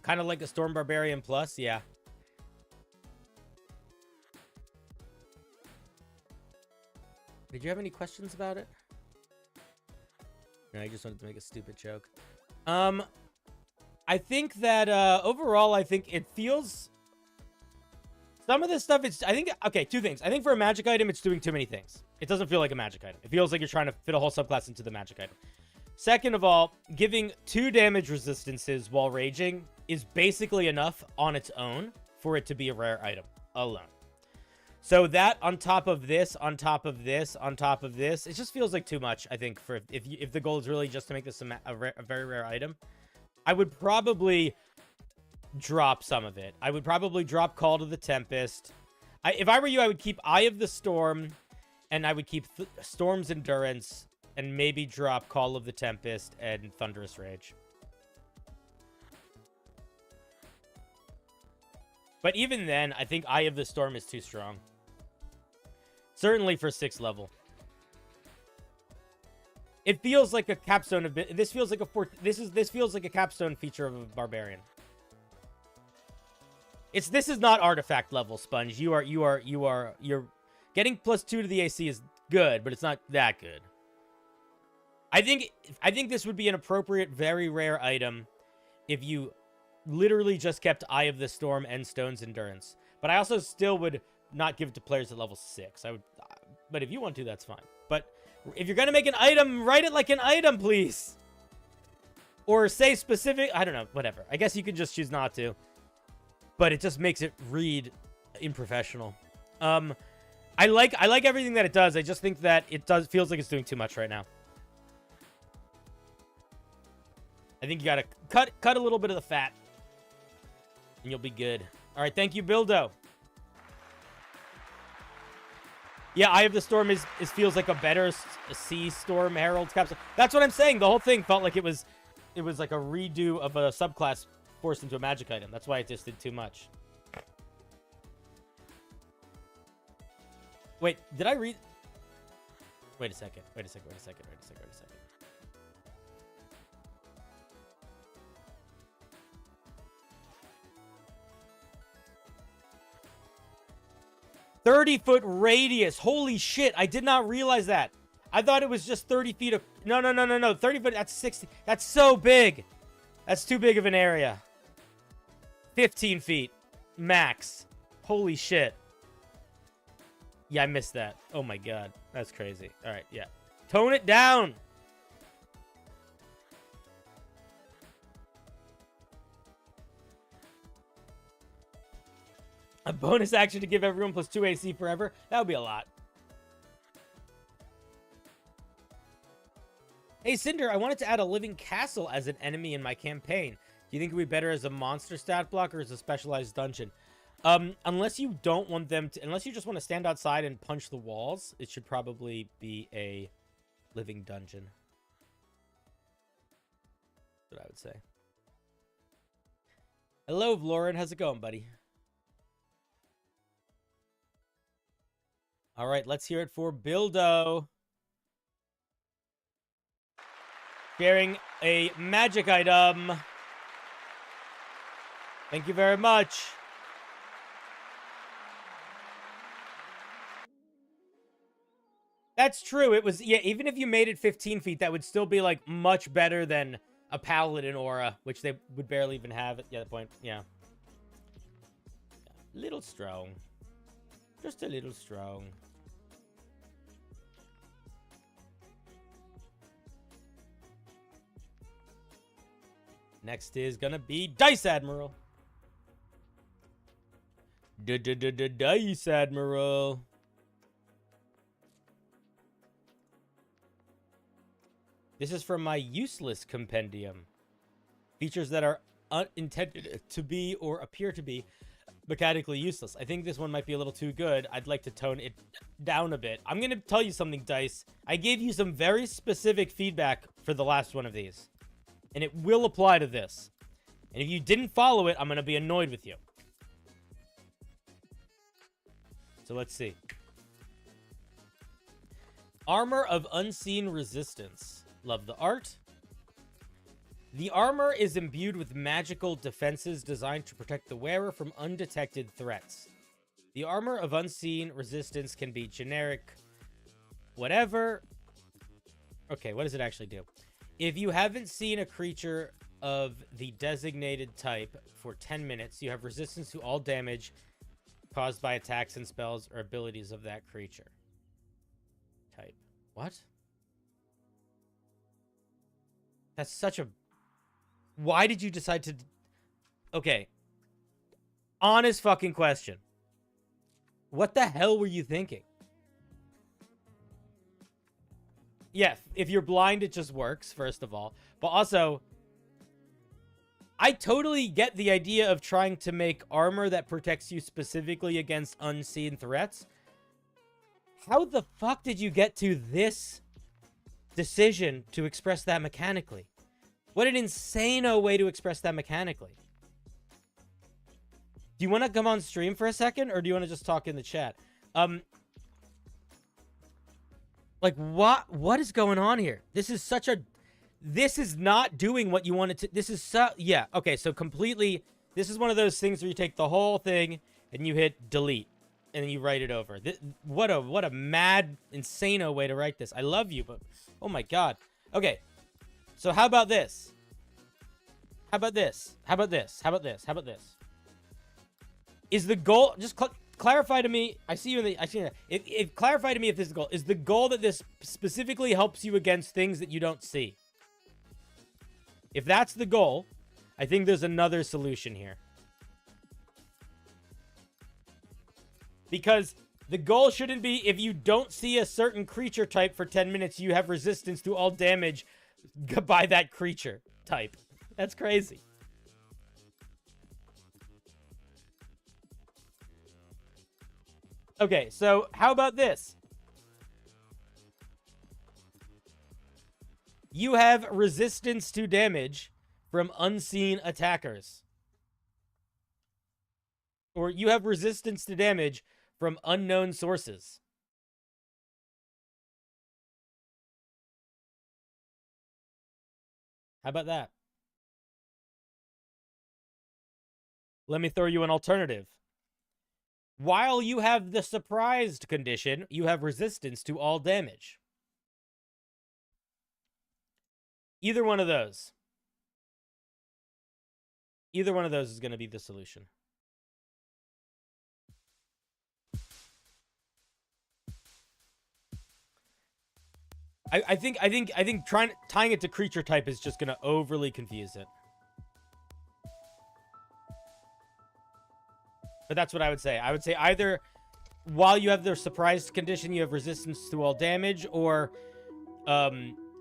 Kind of like a Storm Barbarian Plus, yeah. Did you have any questions about it? No, I just wanted to make a stupid joke. I think that, overall, I think it feels... Some of this stuff, okay, 2 things. I think for a magic item, it's doing too many things. It doesn't feel like a magic item. It feels like you're trying to fit a whole subclass into the magic item. Second of all, giving 2 damage resistances while raging is basically enough on its own for it to be a rare item alone. So that on top of this, on top of this, on top of this, it just feels like too much, I think, for if the goal is really just to make this a very rare item. I would probably drop some of it. I would probably drop Call to the Tempest. If I were you, I would keep Eye of the Storm, and I would keep Storm's Endurance, and maybe drop Call of the Tempest and Thunderous Rage. But even then, I think Eye of the Storm is too strong. Certainly for 6th level. It feels like a capstone of this feels like this feels like a capstone feature of a barbarian. This is not artifact level, Sponge. You're getting +2 to the AC is good, but it's not that good. I think this would be an appropriate, very rare item if you literally just kept Eye of the Storm and Stone's Endurance. But I also still would not give it to players at level 6. But if you want to, that's fine. But if you're gonna make an item, write it like an item, please. Or say specific, I don't know, whatever. I guess you could just choose not to. But it just makes it read unprofessional. I like everything that it does. I just think that it feels like it's doing too much right now. I think you gotta cut a little bit of the fat, and you'll be good. All right, thank you, Bildo. Yeah, Eye of the Storm feels like a better Sea Storm Herald capsule. That's what I'm saying. The whole thing felt like it was like a redo of a subclass forced into a magic item. That's why it just did too much. Wait, did I read? Wait a second. 30-foot radius. Holy shit, I did not realize that. I thought it was just 30 feet of... No. 30 foot, that's 60. That's so big. That's too big of an area. 15 feet. Max. Holy shit. Yeah, I missed that. Oh my god. That's crazy. Alright, yeah. Tone it down! A bonus action to give everyone +2 AC forever? That would be a lot. Hey, Cinder, I wanted to add a living castle as an enemy in my campaign. Do you think it would be better as a monster stat block or as a specialized dungeon? Unless you don't want them to... Unless you just want to stand outside and punch the walls, it should probably be a living dungeon. That's what I would say. Hello, Lauren. How's it going, buddy? All right, let's hear it for Bildo. Sharing a magic item. Thank you very much. That's true. It was, yeah, even if you made it 15 feet, that would still be, like, much better than a paladin aura, which they would barely even have at the other point. Yeah. Little strong. Just a little strong. Next is gonna be Dice Admiral. Dice Admiral. This is from my useless compendium. Features that are unintended to be or appear to be mechanically useless. I think this one might be a little too good. I'd like to tone it down a bit. I'm going to tell you something, Dice. I gave you some very specific feedback for the last one of these. And it will apply to this. And if you didn't follow it, I'm going to be annoyed with you. So let's see. Armor of Unseen Resistance. Love the art. The armor is imbued with magical defenses designed to protect the wearer from undetected threats. The armor of Unseen Resistance can be generic, whatever. Okay, what does it actually do? If you haven't seen a creature of the designated type for 10 minutes, you have resistance to all damage caused by attacks and spells or abilities of that creature. Type. What? That's such a... Why did you decide to... Okay. Honest fucking question. What the hell were you thinking? Yeah, if you're blind, it just works, first of all. But also, I totally get the idea of trying to make armor that protects you specifically against unseen threats. How the fuck did you get to this decision to express that mechanically? What an insane-o way to express that mechanically. Do you want to come on stream for a second, or do you want to just talk in the chat? Like, what is going on here? This is such a... This is not doing what you wanted to... This is so... Yeah, okay, so completely... This is one of those things where you take the whole thing and you hit delete. And then you write it over. What a mad, insane-o way to write this. I love you, but... Oh my god. Okay. So how about this? How about this? How about this? How about this? How about this? Is the goal... Just clarify to me... I see you in the... I see you. Clarify to me if this is the goal. Is the goal that this specifically helps you against things that you don't see? If that's the goal, I think there's another solution here. Because the goal shouldn't be if you don't see a certain creature type for 10 minutes, you have resistance to all damage by that creature type. That's crazy. Okay, so how about this? You have resistance to damage from unseen attackers. Or you have resistance to damage from unknown sources. How about that? Let me throw you an alternative. While you have the surprised condition, you have resistance to all damage. Either one of those. Either one of those is going to be the solution. I think tying it to creature type is just gonna overly confuse it. But that's what I would say. I would say either while you have the surprise condition, you have resistance to all damage, or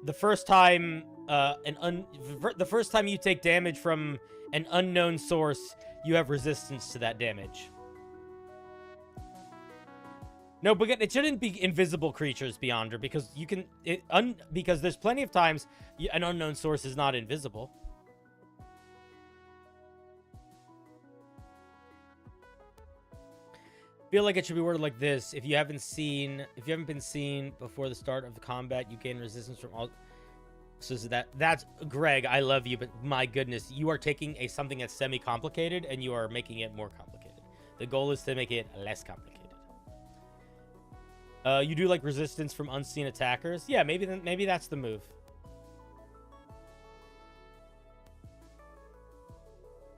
the first time the first time you take damage from an unknown source, you have resistance to that damage. No, but it shouldn't be invisible creatures, Beyonder, because you can because there's plenty of times an unknown source is not invisible. Feel like it should be worded like this: if you haven't been seen before the start of the combat, you gain resistance from all. So that's Greg. I love you, but my goodness, you are taking something that's semi-complicated and you are making it more complicated. The goal is to make it less complicated. You do like resistance from unseen attackers? Yeah, maybe that's the move.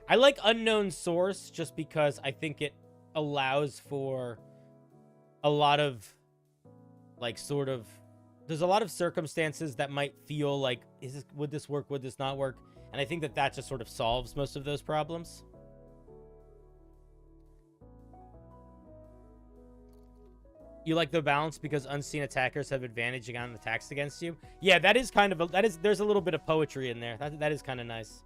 I like unknown source just because I think it allows for a lot of like sort of there's a lot of circumstances that might feel like would this work, would this not work, and I think that just sort of solves most of those problems. You like the balance because unseen attackers have advantage on attacks against you? Yeah, that is kind of there's a little bit of poetry in there. That is kind of nice.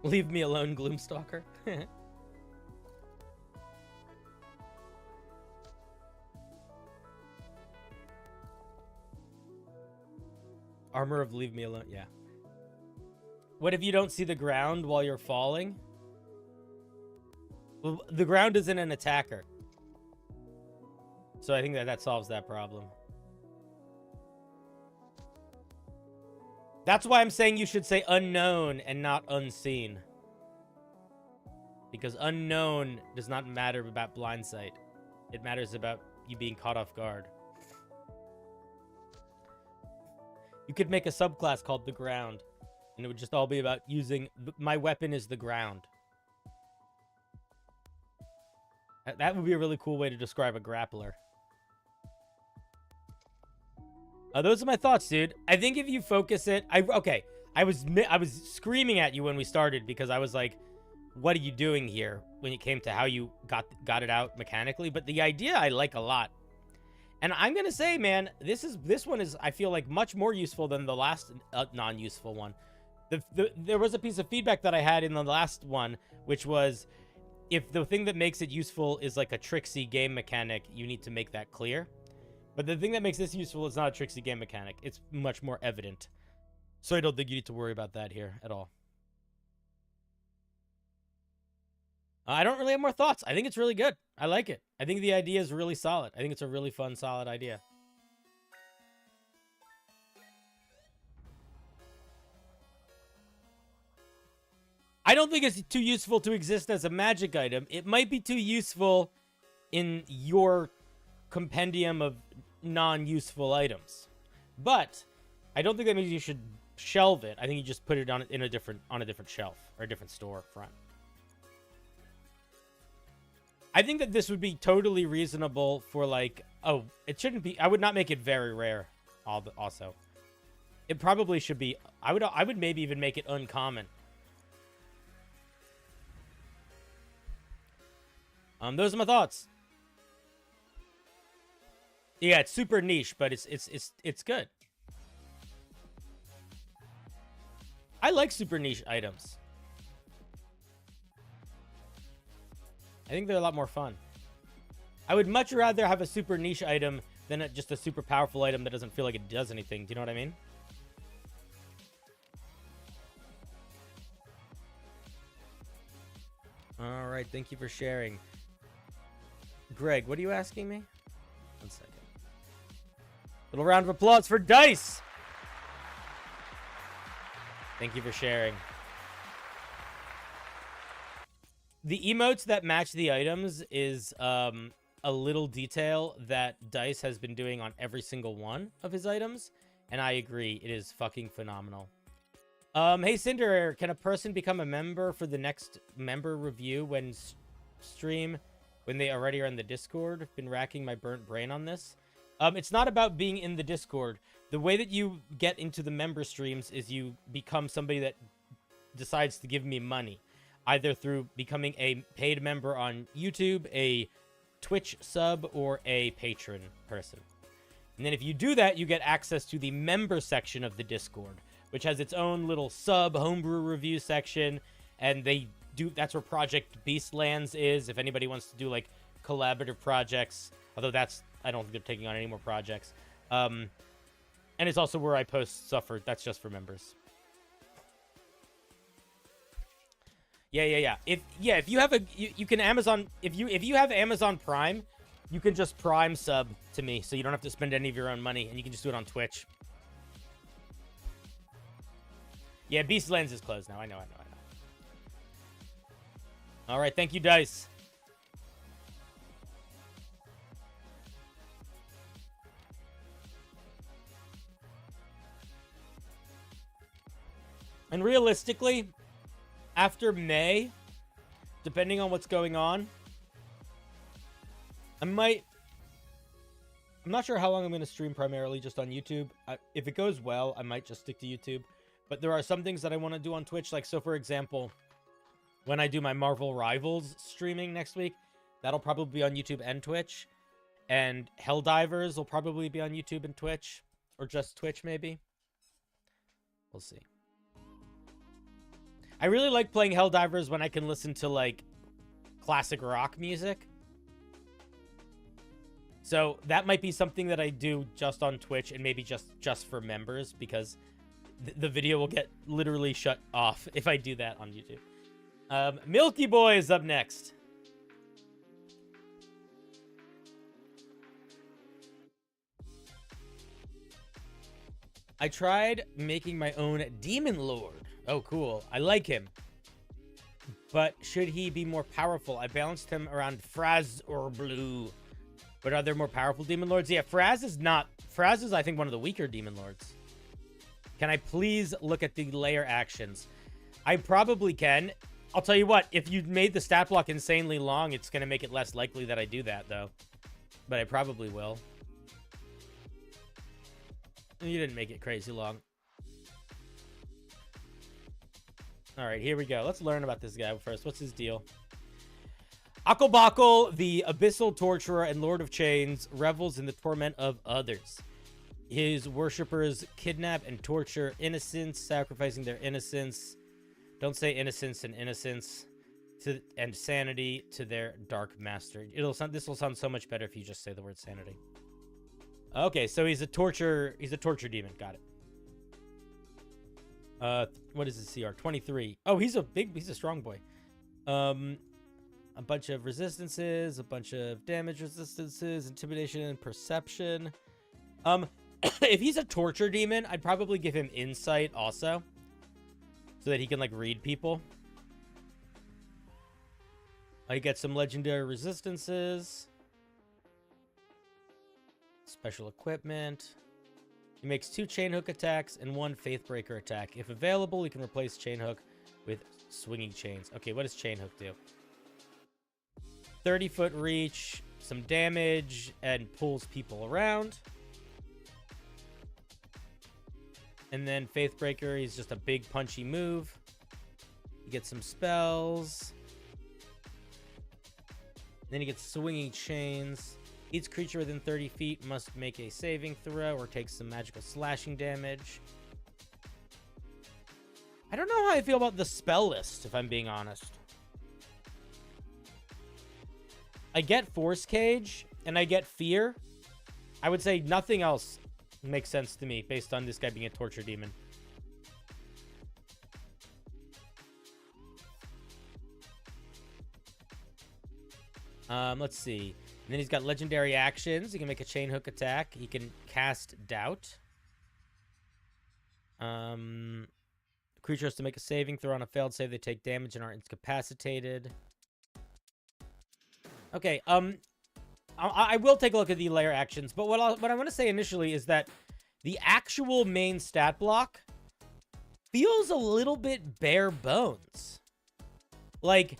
Leave me alone, Gloomstalker. Armor of leave me alone, yeah. What if you don't see the ground while you're falling? Well, the ground isn't an attacker. So I think that solves that problem. That's why I'm saying you should say unknown and not unseen. Because unknown does not matter about blind sight. It matters about you being caught off guard. You could make a subclass called the ground. And it would just all be about using... My weapon is the ground. That would be a really cool way to describe a grappler. Those are my thoughts, dude. I think if you focus it... I was screaming at you when we started because I was like, what are you doing here? When it came to how you got it out mechanically. But the idea I like a lot. And I'm going to say, man, this one is, I feel like, much more useful than the last non-useful one. There was a piece of feedback that I had in the last one, which was, if the thing that makes it useful is like a tricksy game mechanic, you need to make that clear. But the thing that makes this useful is not a tricksy game mechanic. It's much more evident. So I don't think you need to worry about that here at all. I don't really have more thoughts. I think it's really good. I like it. I think the idea is really solid. I think it's a really fun, solid idea. I don't think it's too useful to exist as a magic item. It might be too useful in your compendium of non-useful items. But I don't think that means you should shelve it. I think you just put it on a different shelf or a different store front. I think that this would be totally reasonable for like, oh, it shouldn't be, I would not make it very rare also. It probably should be, I would maybe even make it uncommon. Those are my thoughts. Yeah, it's super niche, but it's good. I like super niche items. I think they're a lot more fun. I would much rather have a super niche item than just a super powerful item that doesn't feel like it does anything. Do you know what I mean? All right, thank you for sharing. Greg, what are you asking me? 1 second. Little round of applause for Dice. Thank you for sharing. The emotes that match the items is a little detail that Dice has been doing on every single one of his items. And I agree, it is fucking phenomenal. Hey, Cinder, can a person become a member for the next member review when stream, when they already are in the Discord? Been racking my burnt brain on this. It's not about being in the Discord. The way that you get into the member streams is you become somebody that decides to give me money. either through becoming a paid member on YouTube, a Twitch sub, or a patron person. And then if you do that, you get access to the member section of the Discord, which has its own little sub homebrew review section. And that's where Project Beastlands is, if anybody wants to do like collaborative projects. Although I don't think they're taking on any more projects. And it's also where I post stuff that's just for members. Yeah. If you have you can Amazon, if you have Amazon Prime, you can just Prime sub to me, so you don't have to spend any of your own money, and you can just do it on Twitch. Yeah, Beastlands is closed now. I know. All right, thank you, Dice. And realistically, after May, depending on what's going on, I'm not sure how long I'm going to stream primarily just on YouTube. If it goes well, I might just stick to YouTube. But there are some things that I want to do on Twitch. Like, so for example, when I do my Marvel Rivals streaming next week, that'll probably be on YouTube and Twitch. And Helldivers will probably be on YouTube and Twitch. Or just Twitch, maybe. We'll see. I really like playing Helldivers when I can listen to, like, classic rock music. So that might be something that I do just on Twitch and maybe just for members, because the video will get literally shut off if I do that on YouTube. Milky Boy is up next. I tried making my own Demon Lord. Oh, cool. I like him. But should he be more powerful? I balanced him around Fraz or Blue. But are there more powerful Demon Lords? Yeah, Fraz is, I think, one of the weaker Demon Lords. Can I please look at the layer actions? I probably can. I'll tell you what, if you made the stat block insanely long, it's going to make it less likely that I do that, though. But I probably will. You didn't make it crazy long. All right, here we go. Let's learn about this guy first. What's his deal? Akobakal, the abyssal torturer and lord of chains, revels in the torment of others. His worshippers kidnap and torture innocents, sacrificing their innocence. Don't say innocence and innocence and sanity to their dark master. This will sound so much better if you just say the word sanity. Okay, so he's a torture demon. Got it. What is his CR? 23. Oh, he's a strong boy. A bunch of resistances, a bunch of damage resistances, intimidation and perception. If he's a torture demon, I'd probably give him insight also, so that he can, like, read people. I get some legendary resistances. Special equipment. He makes 2 chain hook attacks and 1 faith breaker attack. If available, he can replace chain hook with swinging chains. Okay, what does chain hook do? 30-foot reach, some damage, and pulls people around. And then faith breaker, he's just a big punchy move. You get some spells. Then he gets swinging chains. Each creature within 30 feet must make a saving throw or take some magical slashing damage. I don't know how I feel about the spell list, if I'm being honest. I get Force Cage, and I get Fear. I would say nothing else makes sense to me, based on this guy being a torture demon. Let's see. And then he's got legendary actions. He can make a chain hook attack. He can cast Doubt. Creature has to make a saving throw. On a failed save, they take damage and are incapacitated. Okay, I will take a look at the layer actions, but what I want to say initially is that the actual main stat block feels a little bit bare bones. Like,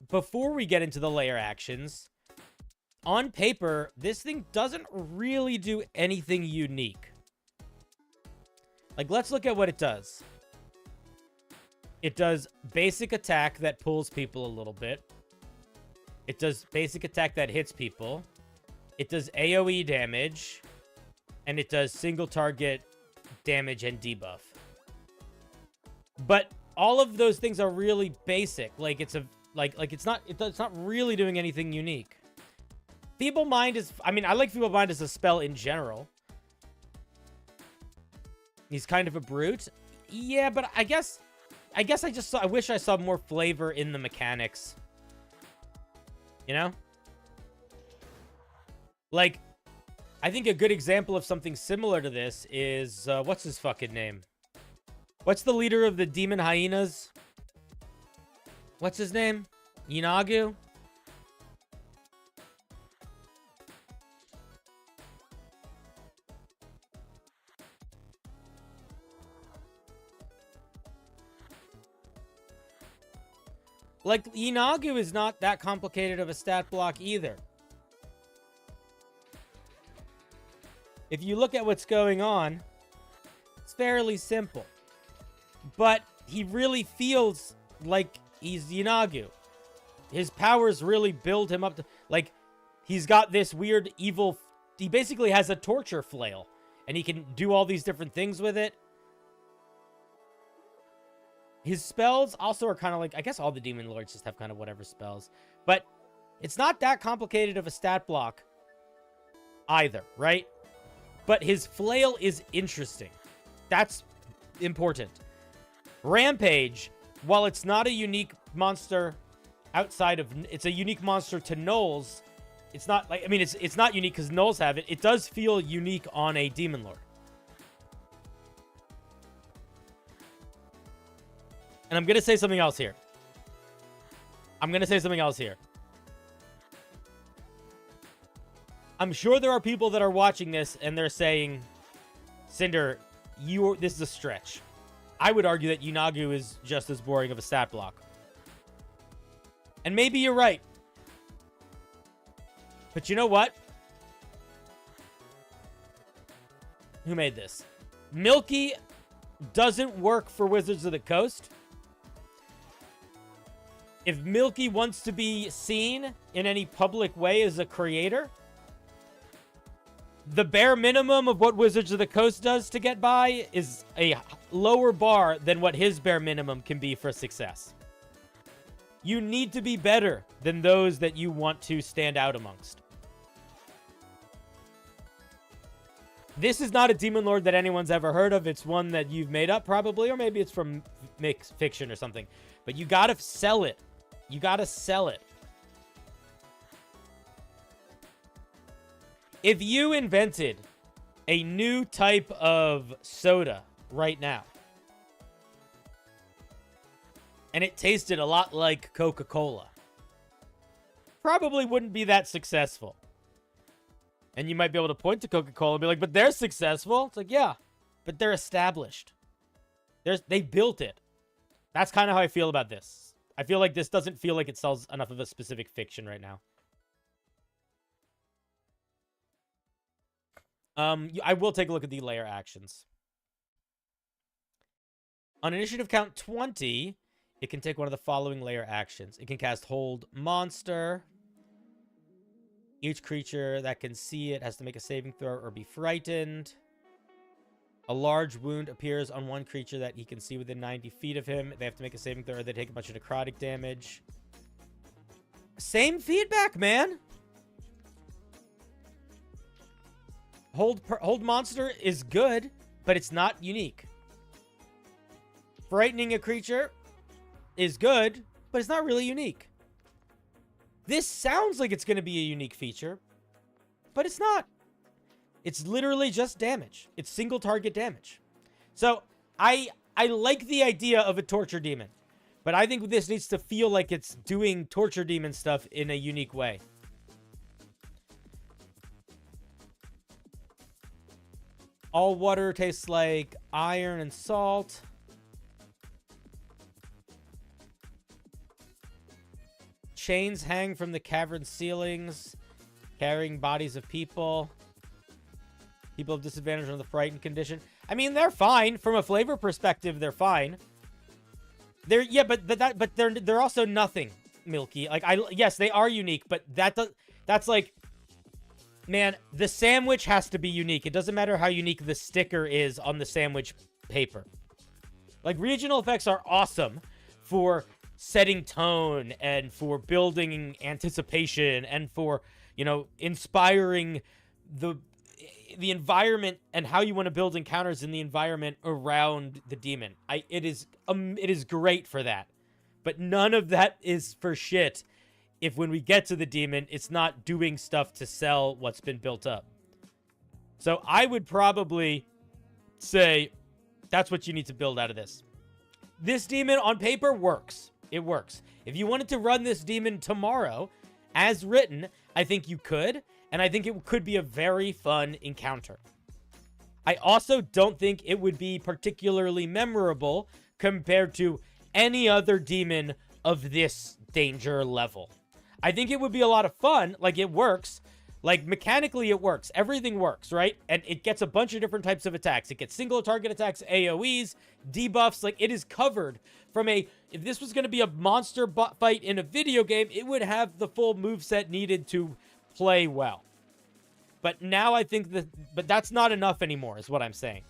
before we get into the layer actions, on paper, this thing doesn't really do anything unique. Like, let's look at what it does. It does basic attack that pulls people a little bit. It does basic attack that hits people. It does AoE damage. And it does single target damage and debuff. But all of those things are really basic. Like it's not really doing anything unique. Feeble Mind is, I mean, I like Feeble Mind as a spell in general. He's kind of a brute. Yeah, but I guess I wish I saw more flavor in the mechanics. You know? Like, I think a good example of something similar to this is, what's his fucking name? What's the leader of the demon hyenas? What's his name? Inagu? Like, Inagu is not that complicated of a stat block either. If you look at what's going on, it's fairly simple. But he really feels like he's Inagu. His powers really build him up to... Like, he's got this weird evil... He basically has a torture flail. And he can do all these different things with it. His spells also are kind of like... I guess all the Demon Lords just have kind of whatever spells. But it's not that complicated of a stat block either, right? But his flail is interesting. That's important. Rampage, while it's not a unique monster outside of... It's a unique monster to gnolls. It's not like... I mean, it's not unique because gnolls have it. It does feel unique on a Demon Lord. And I'm going to say something else here. I'm sure there are people that are watching this and they're saying, Cinder, this is a stretch. I would argue that Inagu is just as boring of a stat block. And maybe you're right. But you know what? Who made this? Milky doesn't work for Wizards of the Coast. If Milky wants to be seen in any public way as a creator, the bare minimum of what Wizards of the Coast does to get by is a lower bar than what his bare minimum can be for success. You need to be better than those that you want to stand out amongst. This is not a Demon Lord that anyone's ever heard of. It's one that you've made up probably, or maybe it's from mixed fiction or something. But you gotta sell it. You gotta sell it. If you invented a new type of soda right now, and it tasted a lot like Coca-Cola, probably wouldn't be that successful. And you might be able to point to Coca-Cola and be like, but they're successful. It's like, yeah, but they're established. They built it. That's kind of how I feel about this. I feel like this doesn't feel like it sells enough of a specific fiction right now. I will take a look at the layer actions. On initiative count 20, it can take one of the following layer actions. It can cast Hold Monster. Each creature that can see it has to make a saving throw or be frightened. A large wound appears on one creature that he can see within 90 feet of him. They have to make a saving throw or they take a bunch of necrotic damage. Same feedback, man. Hold Monster is good, but it's not unique. Frightening a creature is good, but it's not really unique. This sounds like it's going to be a unique feature, but it's not. It's literally just damage. It's single target damage. So I like the idea of a torture demon, but I think this needs to feel like it's doing torture demon stuff in a unique way. All water tastes like iron and salt. Chains hang from the cavern ceilings, carrying bodies of people. People have disadvantage on the frightened condition. I mean, they're fine. From a flavor perspective, they're fine. but they're also nothing, Milky. Like yes, they are unique, but that's like, man, the sandwich has to be unique. It doesn't matter how unique the sticker is on the sandwich paper. Like, regional effects are awesome for setting tone and for building anticipation and for, you know, inspiring the environment and how you want to build encounters in the environment around the demon. It is great for that. But none of that is for shit if when we get to the demon, it's not doing stuff to sell what's been built up. So I would probably say that's what you need to build out of this. This demon on paper works. It works. If you wanted to run this demon tomorrow, as written, I think you could, and I think it could be a very fun encounter. I also don't think it would be particularly memorable compared to any other demon of this danger level. I think it would be a lot of fun. Like, it works. Like, mechanically, it works. Everything works, right? And it gets a bunch of different types of attacks. It gets single target attacks, AoEs, debuffs. Like, it is covered from a... If this was going to be a monster fight in a video game, it would have the full moveset needed to play well. But now I think that... But that's not enough anymore, is what I'm saying.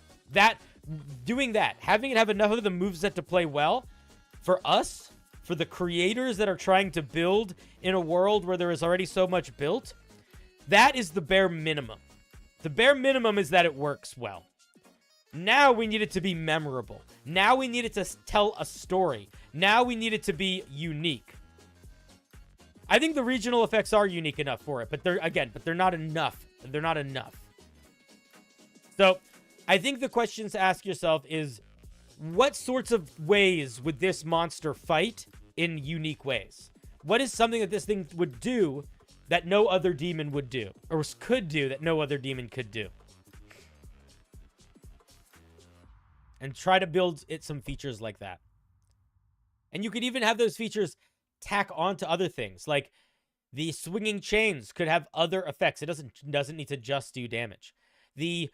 Doing that, having it have enough of the moveset to play well, for us, for the creators that are trying to build in a world where there is already so much built... That is the bare minimum. The bare minimum is that it works well. Now we need it to be memorable. Now we need it to tell a story. Now we need it to be unique. I think the regional effects are unique enough for it, but they're not enough. They're not enough. So, I think the questions to ask yourself is, what sorts of ways would this monster fight in unique ways? What is something that this thing would do that no other demon would do, or could do that no other demon could do? And try to build it some features like that. And you could even have those features tack onto other things, like the swinging chains could have other effects. It doesn't need to just do damage. The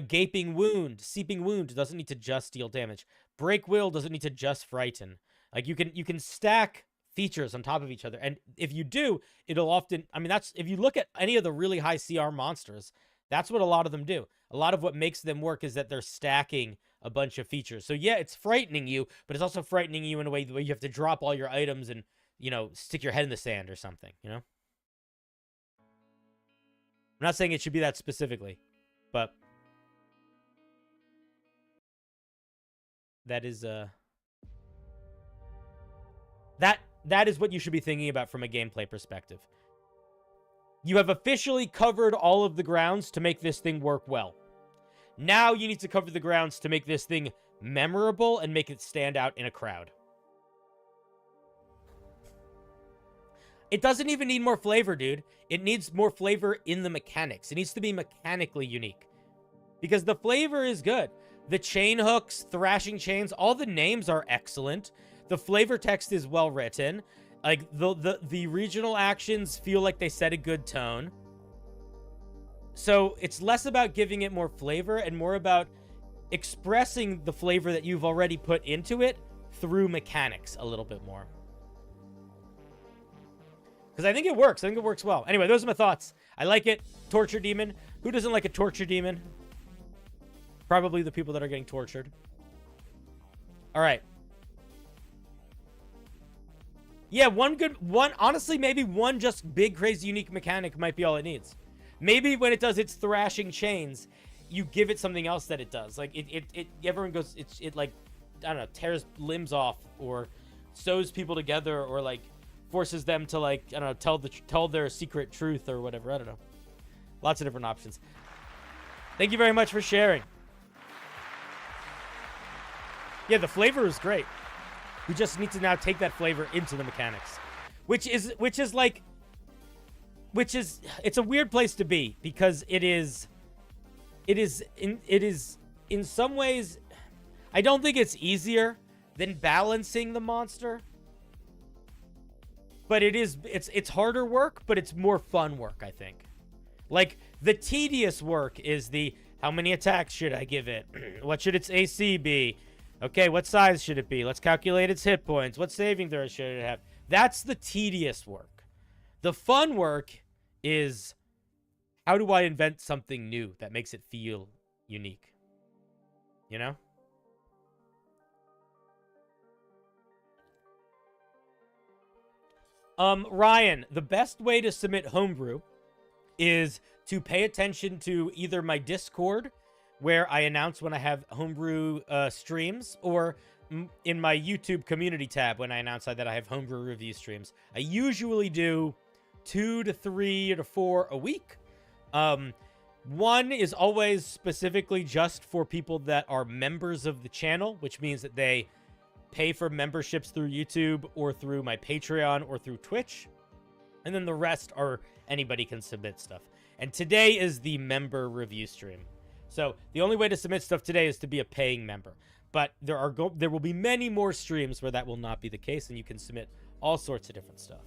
gaping wound, seeping wound doesn't need to just deal damage. Break will doesn't need to just frighten. Like, you can stack features on top of each other, and if you do, it'll often, I mean, that's, if you look at any of the really high CR monsters, that's what a lot of them do. A lot of what makes them work is that they're stacking a bunch of features. So yeah, it's frightening you, but it's also frightening you in a way where you have to drop all your items and, you know, stick your head in the sand or something, you know? I'm not saying it should be that specifically, but that is that is what you should be thinking about from a gameplay perspective. You have officially covered all of the grounds to make this thing work well. Now you need to cover the grounds to make this thing memorable and make it stand out in a crowd. It doesn't even need more flavor, dude. It needs more flavor in the mechanics. It needs to be mechanically unique. Because the flavor is good. The chain hooks, thrashing chains, all the names are excellent. The flavor text is well written. Like, the regional actions feel like they set a good tone. So it's less about giving it more flavor and more about expressing the flavor that you've already put into it through mechanics a little bit more. Because I think it works. I think it works well. Anyway, those are my thoughts. I like it. Torture demon. Who doesn't like a torture demon? Probably the people that are getting tortured. All right. Yeah, honestly, maybe one just big, crazy, unique mechanic might be all it needs. Maybe when it does its thrashing chains, you give it something else that it does. Like, everyone goes, it like, I don't know, tears limbs off, or sews people together, or like, forces them to, like, I don't know, tell their secret truth or whatever. I don't know. Lots of different options. Thank you very much for sharing. Yeah, the flavor is great. We just need to now take that flavor into the mechanics, which is it's a weird place to be, because it is in some ways, I don't think it's easier than balancing the monster, but it's harder work, but it's more fun work, I think. Like, the tedious work is the, how many attacks should I give it? What should its AC be? Okay, what size should it be? Let's calculate its hit points. What saving throw should it have? That's the tedious work. The fun work is, how do I invent something new that makes it feel unique? You know? Ryan, the best way to submit homebrew is to pay attention to either my Discord, where I announce when I have homebrew streams, or in my YouTube community tab when I announce that I have homebrew review streams. I usually do 2 to 3 to 4 a week. One is always specifically just for people that are members of the channel, which means that they pay for memberships through YouTube or through my Patreon or through Twitch. And then the rest are anybody can submit stuff. And today is the member review stream. So the only way to submit stuff today is to be a paying member. But there will be many more streams where that will not be the case, and you can submit all sorts of different stuff.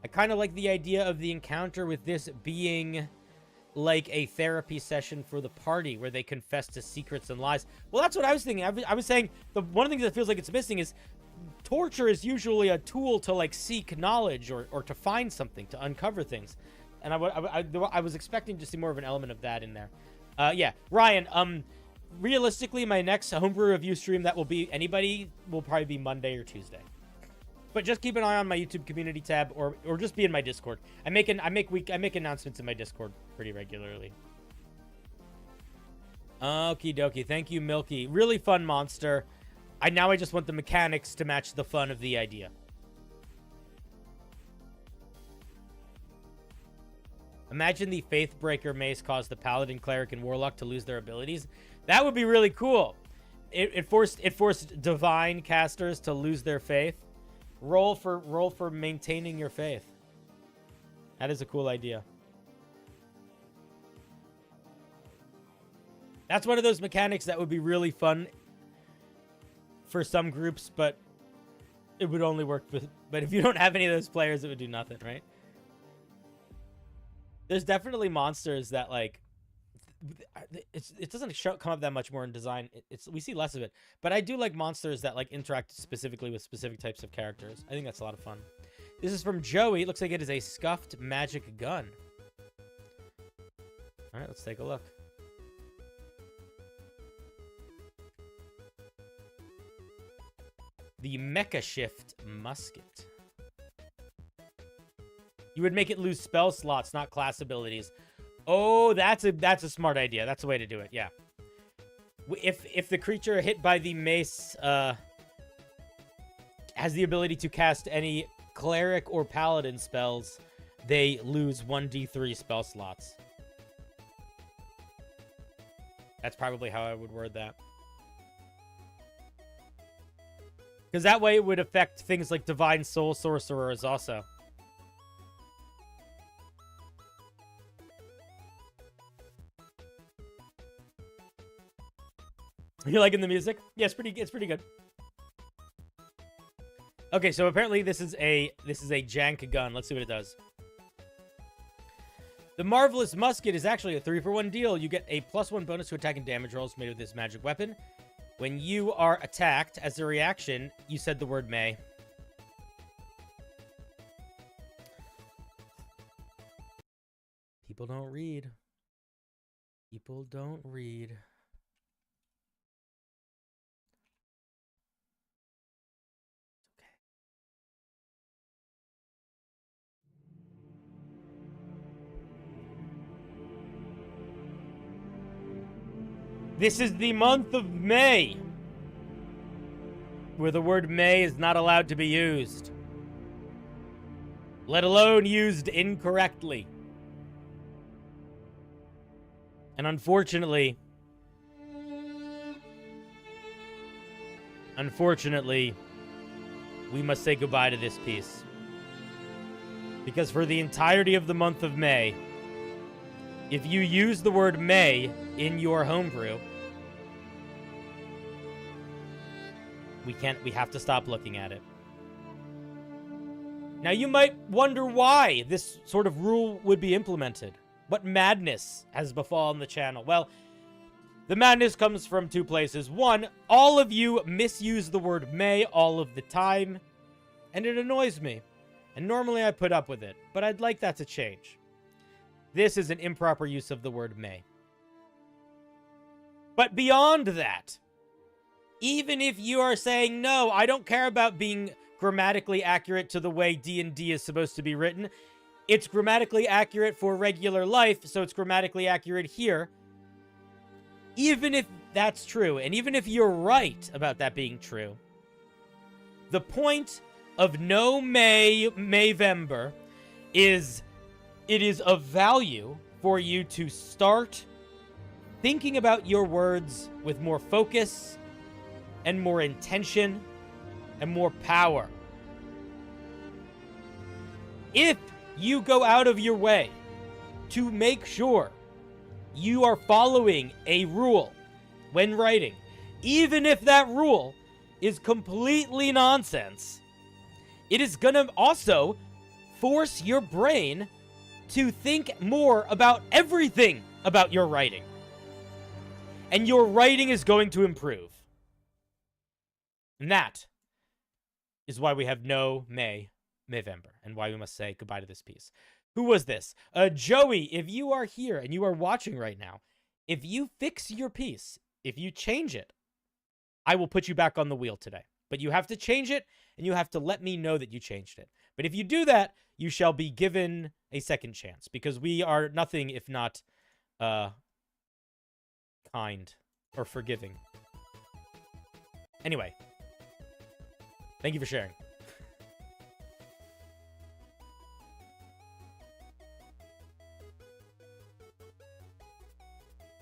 I kind of like the idea of the encounter with this being like a therapy session for the party where they confess to secrets and lies. Well, that's what I was thinking. I was saying one of the things that feels like it's missing is torture is usually a tool to like seek knowledge or to find something, to uncover things. And I was expecting to see more of an element of that in there. Yeah, Ryan, realistically, my next homebrew review stream that will be anybody will probably be Monday or Tuesday. But just keep an eye on my YouTube community tab or just be in my Discord. I make announcements in my Discord pretty regularly. Okie dokie. Thank you, Milky. Really fun monster. I just want the mechanics to match the fun of the idea. Imagine the Faithbreaker mace caused the Paladin, Cleric, and Warlock to lose their abilities. That would be really cool. It forced Divine casters to lose their faith. Roll for maintaining your faith. That is a cool idea. That's one of those mechanics that would be really fun for some groups, but it would only work with... But if you don't have any of those players, it would do nothing, right? There's definitely monsters that, like... It doesn't come up that much more in design. We see less of it. But I do like monsters that, like, interact specifically with specific types of characters. I think that's a lot of fun. This is from Joey. It looks like it is a scuffed magic gun. All right, let's take a look. The Mecca Shift musket. You would make it lose spell slots, not class abilities. Oh, that's a smart idea. That's a way to do it. Yeah. If the creature hit by the mace has the ability to cast any cleric or paladin spells, they lose 1d3 spell slots. That's probably how I would word that. Because that way it would affect things like Divine Soul Sorcerers also. You liking the music? Yeah, it's pretty good. Okay, so apparently this is a jank gun. Let's see what it does. The Marvelous Musket is actually a 3-for-1 deal. You get a +1 bonus to attack and damage rolls made with this magic weapon. When you are attacked, as a reaction, you said the word may. People don't read. People don't read. This is the month of May, where the word may is not allowed to be used, let alone used incorrectly. And unfortunately, we must say goodbye to this piece. Because for the entirety of the month of May, if you use the word may in your homebrew, we have to stop looking at it. Now you might wonder why this sort of rule would be implemented. What madness has befallen the channel? Well, The madness comes from two places. One, all of you misuse the word may all of the time, and it annoys me. And normally I put up with it, but I'd like that to change. This is an improper use of the word may. But beyond that, even if you are saying, no, I don't care about being grammatically accurate to the way D&D is supposed to be written, it's grammatically accurate for regular life, so it's grammatically accurate here. Even if that's true, and even if you're right about that being true, the point of no Mayvember is it is of value for you to start thinking about your words with more focus and more intention and more power. If you go out of your way to make sure you are following a rule when writing, even if that rule is completely nonsense, it is gonna also force your brain to think more about everything about your writing. And your writing is going to improve. And that is why we have no Mayvember, and why we must say goodbye to this piece. Who was this? Joey, if you are here and you are watching right now, if you fix your piece, if you change it, I will put you back on the wheel today. But you have to change it, and you have to let me know that you changed it. But if you do that, you shall be given a second chance, because we are nothing if not kind or forgiving. Anyway, thank you for sharing.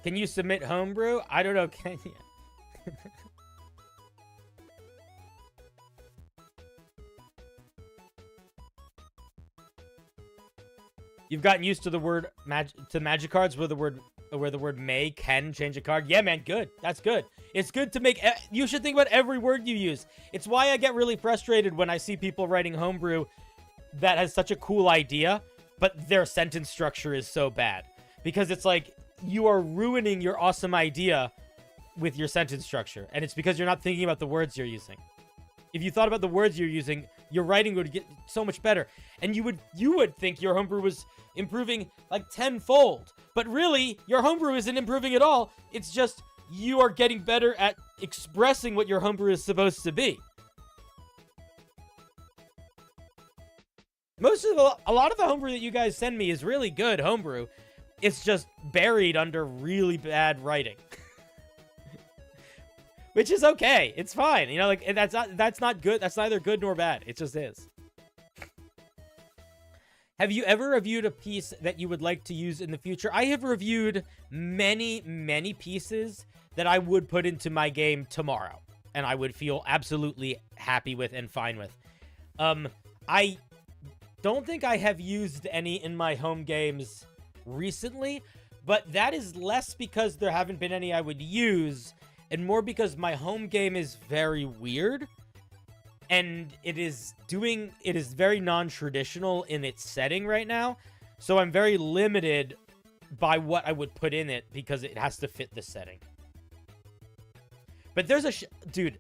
Can you submit homebrew? I don't know, can you? You've gotten used to the word magic cards where the word may can change a card. Yeah, man, good. That's good. It's good to make... You should think about every word you use. It's why I get really frustrated when I see people writing homebrew that has such a cool idea, but their sentence structure is so bad. Because it's like, you are ruining your awesome idea with your sentence structure. And it's because you're not thinking about the words you're using. If you thought about the words you're using, your writing would get so much better. And you would think your homebrew was improving like tenfold. But really, your homebrew isn't improving at all. It's just you are getting better at expressing what your homebrew is supposed to be. A lot of the homebrew that you guys send me is really good homebrew. It's just buried under really bad writing. Which is okay. It's fine. You know, like, that's not good. That's neither good nor bad. It just is. Have you ever reviewed a piece that you would like to use in the future? I have reviewed many, many pieces that I would put into my game tomorrow. And I would feel absolutely happy with and fine with. I don't think I have used any in my home games recently, but that is less because there haven't been any I would use, and more because my home game is very weird, and it is very non-traditional in its setting right now, so I'm very limited by what I would put in it because it has to fit the setting. But there's dude,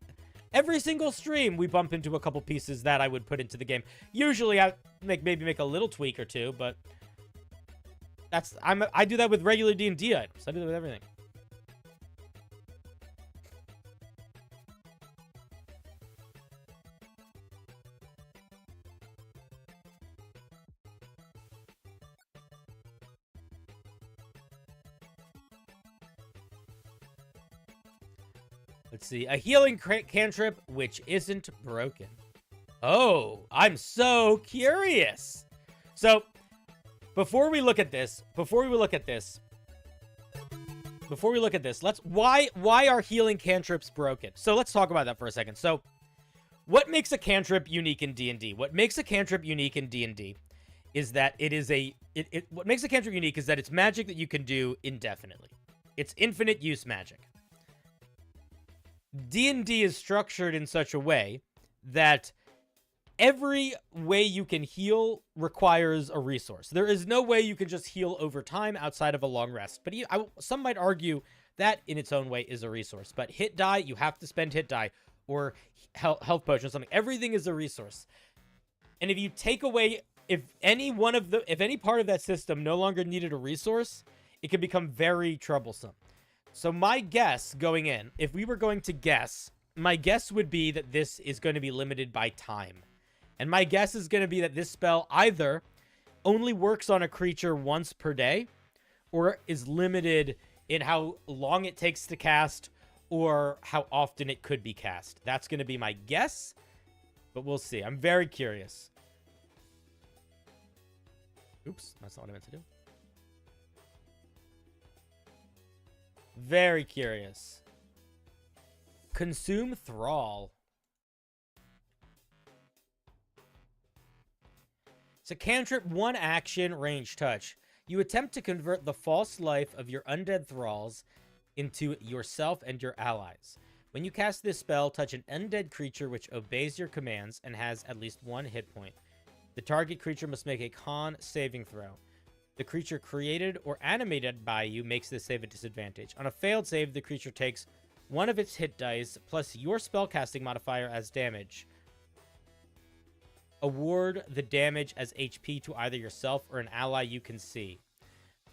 every single stream we bump into a couple pieces that I would put into the game. Usually I maybe make a little tweak or two, but I do that with regular D&D items. I do that with everything. Let's see. A healing cantrip which isn't broken. Oh, I'm so curious. So, before we look at this, why are healing cantrips broken? So let's talk about that for a second. So, what makes a cantrip unique in D&D? What makes a cantrip unique in D&D is that what makes a cantrip unique is that it's magic that you can do indefinitely. It's infinite use magic. D&D is structured in such a way that every way you can heal requires a resource. There is no way you can just heal over time outside of a long rest. But some might argue That, in its own way, is a resource. But hit die, you have to spend hit die. Or health potion or something. Everything is a resource. And if you take away... If any part of that system no longer needed a resource, it could become very troublesome. So my guess going in, if we were going to guess, my guess would be that this is going to be limited by time. And my guess is going to be that this spell either only works on a creature once per day, or is limited in how long it takes to cast, or how often it could be cast. That's going to be my guess, but we'll see. I'm very curious. Oops, that's not what I meant to do. Very curious. Consume Thrall. It's a cantrip, 1 action, range touch. You attempt to convert the false life of your undead thralls into yourself and your allies. When you cast this spell, touch an undead creature which obeys your commands and has at least 1 hit point. The target creature must make a con saving throw. The creature created or animated by you makes this save a disadvantage. On a failed save, the creature takes 1 of its hit dice plus your spellcasting modifier as damage. Award the damage as HP to either yourself or an ally you can see.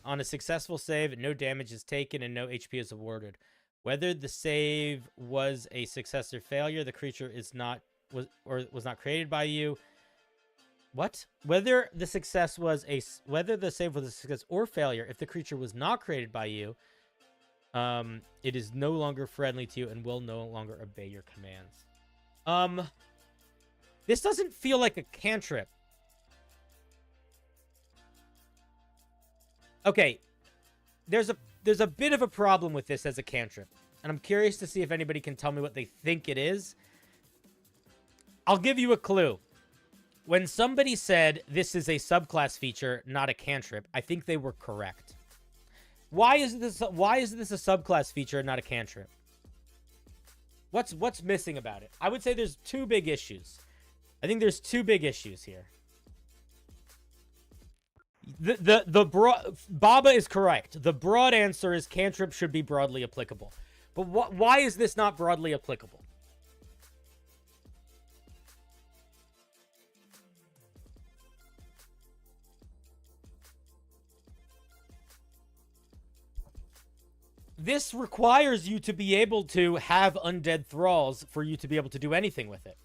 On a successful save, no damage is taken and no HP is awarded. Whether the save was a success or failure, the creature was not created by you. What? Whether the save was a success or failure, if the creature was not created by you, it is no longer friendly to you and will no longer obey your commands. This doesn't feel like a cantrip. Okay, there's a bit of a problem with this as a cantrip, and I'm curious to see if anybody can tell me what they think it is. I'll give you a clue. When somebody said this is a subclass feature, not a cantrip, I think they were correct. Why is this a subclass feature, not a cantrip? What's missing about it? I would say there's 2 big issues. I think there's 2 big issues here. Baba is correct. The broad answer is cantrip should be broadly applicable. But why is this not broadly applicable? This requires you to be able to have undead thralls for you to be able to do anything with it.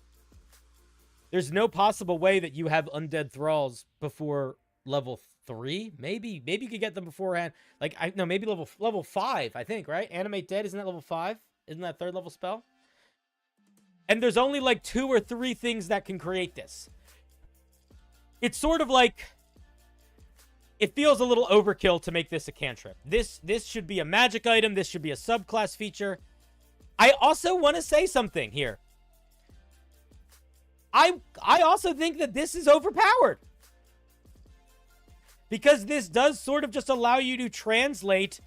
There's no possible way that you have undead thralls before level 3. Maybe you could get them beforehand. Like, maybe level 5, I think, right? Animate Dead, isn't that level 5? Isn't that 3rd level spell? And there's only like 2 or 3 things that can create this. It's sort of like... It feels a little overkill to make this a cantrip. This should be a magic item. This should be a subclass feature. I also want to say something here. I also think that this is overpowered. Because this does sort of just allow you to translate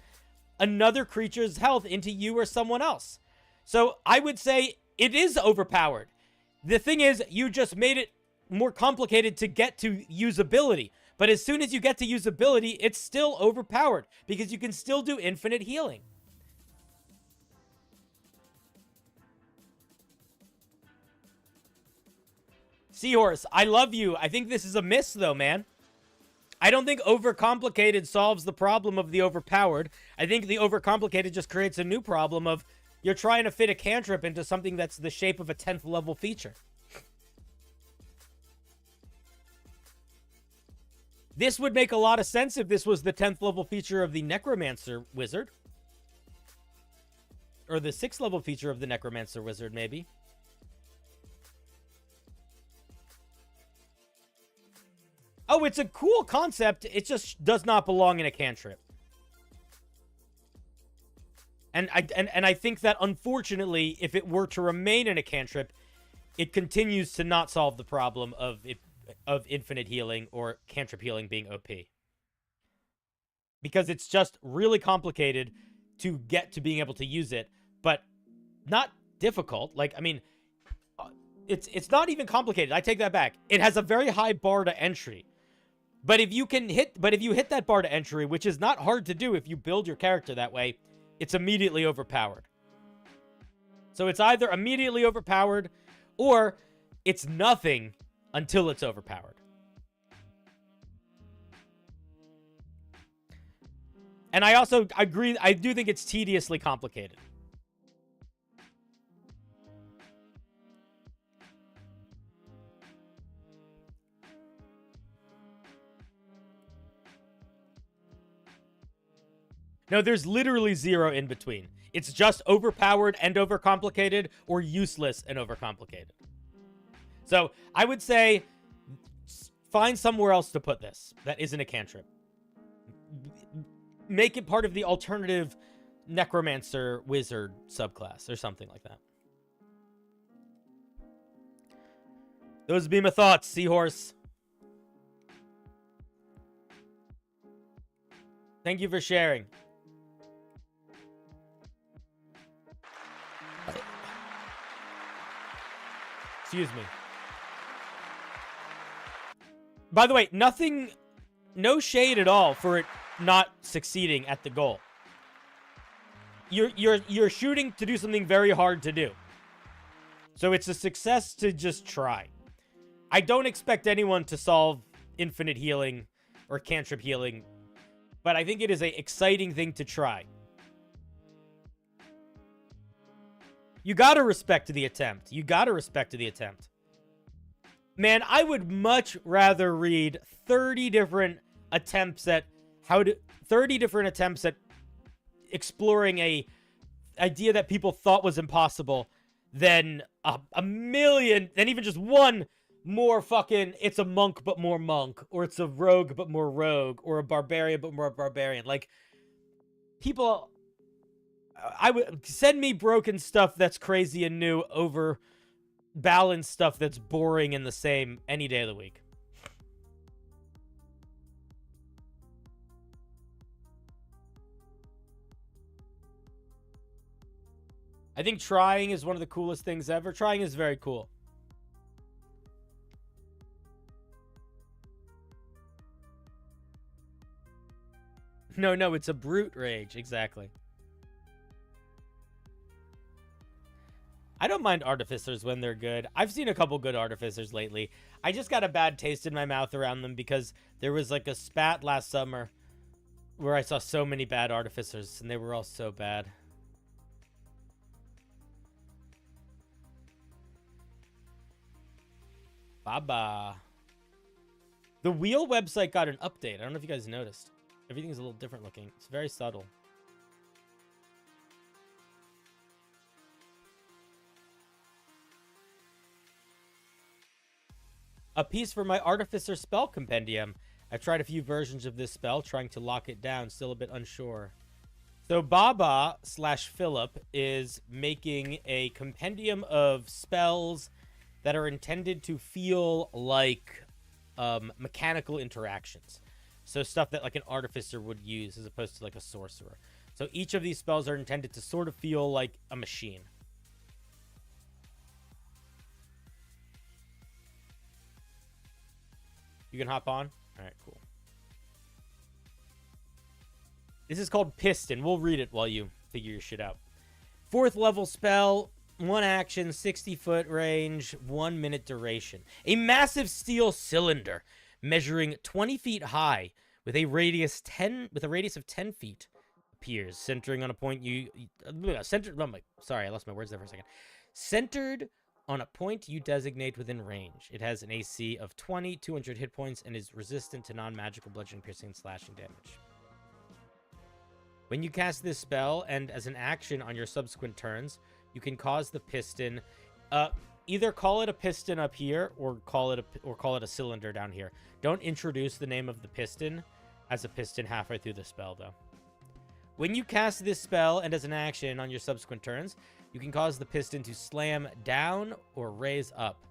another creature's health into you or someone else. So I would say it is overpowered. The thing is, you just made it more complicated to get to usability. But as soon as you get to usability, it's still overpowered because you can still do infinite healing. Seahorse, I love you. I think this is a miss, though, man. I don't think overcomplicated solves the problem of the overpowered. I think the overcomplicated just creates a new problem of you're trying to fit a cantrip into something that's the shape of a 10th level feature. This would make a lot of sense if this was the 10th level feature of the Necromancer Wizard. Or the 6th level feature of the Necromancer Wizard, maybe. Oh, it's a cool concept. It just does not belong in a cantrip. And I think that, unfortunately, if it were to remain in a cantrip, it continues to not solve the problem of infinite healing or cantrip healing being OP. Because it's just really complicated to get to being able to use it, but not difficult. Like, I mean, it's not even complicated. I take that back. It has a very high bar to entry. But if you hit that bar to entry, which is not hard to do if you build your character that way, it's immediately overpowered. So it's either immediately overpowered or it's nothing until it's overpowered. And I also agree, I do think it's tediously complicated. No, there's literally zero in between. It's just overpowered and overcomplicated, or useless and overcomplicated. So I would say find somewhere else to put this that isn't a cantrip. Make it part of the alternative necromancer wizard subclass or something like that. Those be my thoughts, Seahorse. Thank you for sharing. Excuse me. By the way, no shade at all for it not succeeding at the goal. You're shooting to do something very hard to do. So it's a success to just try. I don't expect anyone to solve infinite healing or cantrip healing, but I think it is an exciting thing to try. You gotta respect the attempt. You gotta respect the attempt. Man, I would much rather read 30 different attempts at exploring a idea that people thought was impossible than a million, than even just one more fucking, it's a monk but more monk, or it's a rogue but more rogue, or a barbarian but more barbarian. Like, people, I would send me broken stuff that's crazy and new over balanced stuff that's boring and the same any day of the week. I think trying is one of the coolest things ever. Trying is very cool. No, it's a brute rage. Exactly. I don't mind artificers when they're good. I've seen a couple good artificers lately. I just got a bad taste in my mouth around them because there was like a spat last summer where I saw so many bad artificers and they were all so bad. Baba. The wheel website got an update. I don't know if you guys noticed. Everything's a little different looking. It's very subtle. A piece for my Artificer spell compendium. I've tried a few versions of this spell, trying to lock it down, still a bit unsure. So Baba/Philip is making a compendium of spells that are intended to feel like mechanical interactions. So stuff that like an artificer would use as opposed to like a sorcerer. So each of these spells are intended to sort of feel like a machine. You can hop on? Alright, cool. This is called Piston. We'll read it while you figure your shit out. 4th level spell, 1 action, 60-foot range, 1 minute duration. A massive steel cylinder measuring 20 feet high with a radius of 10 feet appears, centering on a point sorry, I lost my words there for a second. Centered on a point you designate within range. It has an AC of 20, 200 hit points, and is resistant to non-magical bludgeoning, piercing, and slashing damage. When you cast this spell, and as an action on your subsequent turns, you can cause the piston, either call it a piston up here, or call it a cylinder down here. Don't introduce the name of the piston as a piston halfway through the spell, though. When you cast this spell, and as an action on your subsequent turns, you can cause the piston to slam down or raise up,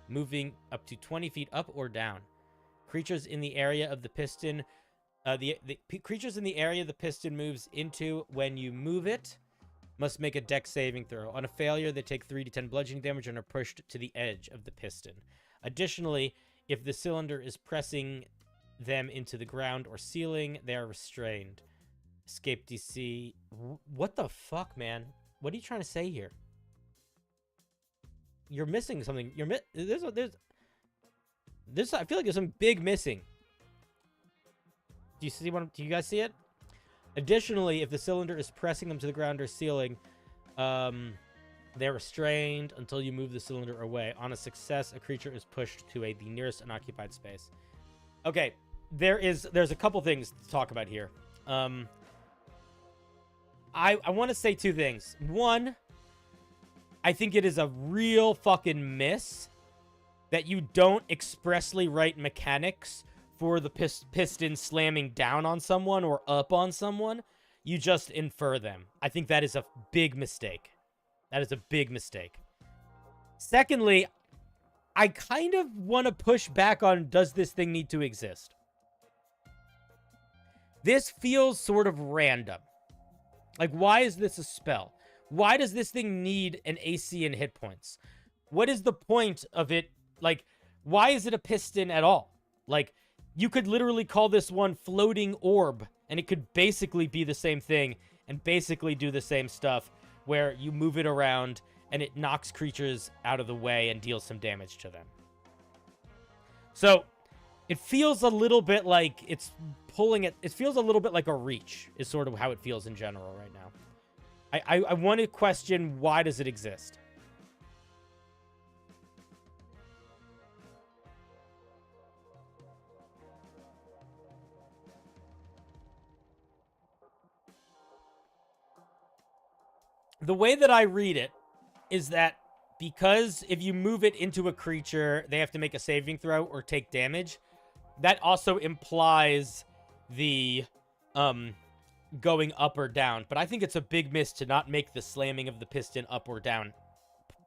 moving up to 20 feet up or down. Creatures in the area of the piston, creatures in the area the piston moves into when you move it must make a dex saving throw. On a failure, they take 3d10 bludgeoning damage and are pushed to the edge of the piston. Additionally, if the cylinder is pressing them into the ground or ceiling, they are restrained. Escape DC. What the fuck, man? What are you trying to say here? You're missing something. There's I feel like there's some big missing. Do you see one? Do you guys see it? Additionally, if the cylinder is pressing them to the ground or ceiling, they're restrained until you move the cylinder away. On a success, a creature is pushed to the nearest unoccupied space. Okay, there's a couple things to talk about here. I want to say two things. One, I think it is a real fucking miss that you don't expressly write mechanics for the piston slamming down on someone or up on someone. You just infer them. I think that is a big mistake. That is a big mistake. Secondly, I kind of want to push back on, does this thing need to exist? This feels sort of random. Like, why is this a spell? Why does this thing need an AC and hit points? What is the point of it? Like, why is it a piston at all? Like, you could literally call this one floating orb, and it could basically be the same thing and basically do the same stuff, where you move it around and it knocks creatures out of the way and deals some damage to them. So it feels a little bit like it's pulling it. It feels a little bit like a reach is sort of how it feels in general right now. I want to question, why does it exist? The way that I read it is that because if you move it into a creature, they have to make a saving throw or take damage. That also implies the going up or down. But I think it's a big miss to not make the slamming of the piston up or down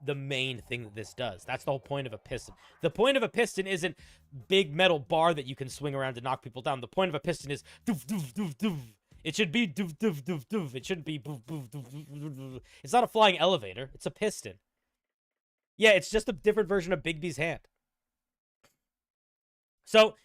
the main thing that this does. That's the whole point of a piston. The point of a piston isn't big metal bar that you can swing around to knock people down. The point of a piston is doof, doof, doof, doof. It should be doof, doof, doof, doof. It shouldn't be boof, boof, doof, doof, doof, doof. It's not a flying elevator. It's a piston. Yeah, it's just a different version of Bigby's hand. So,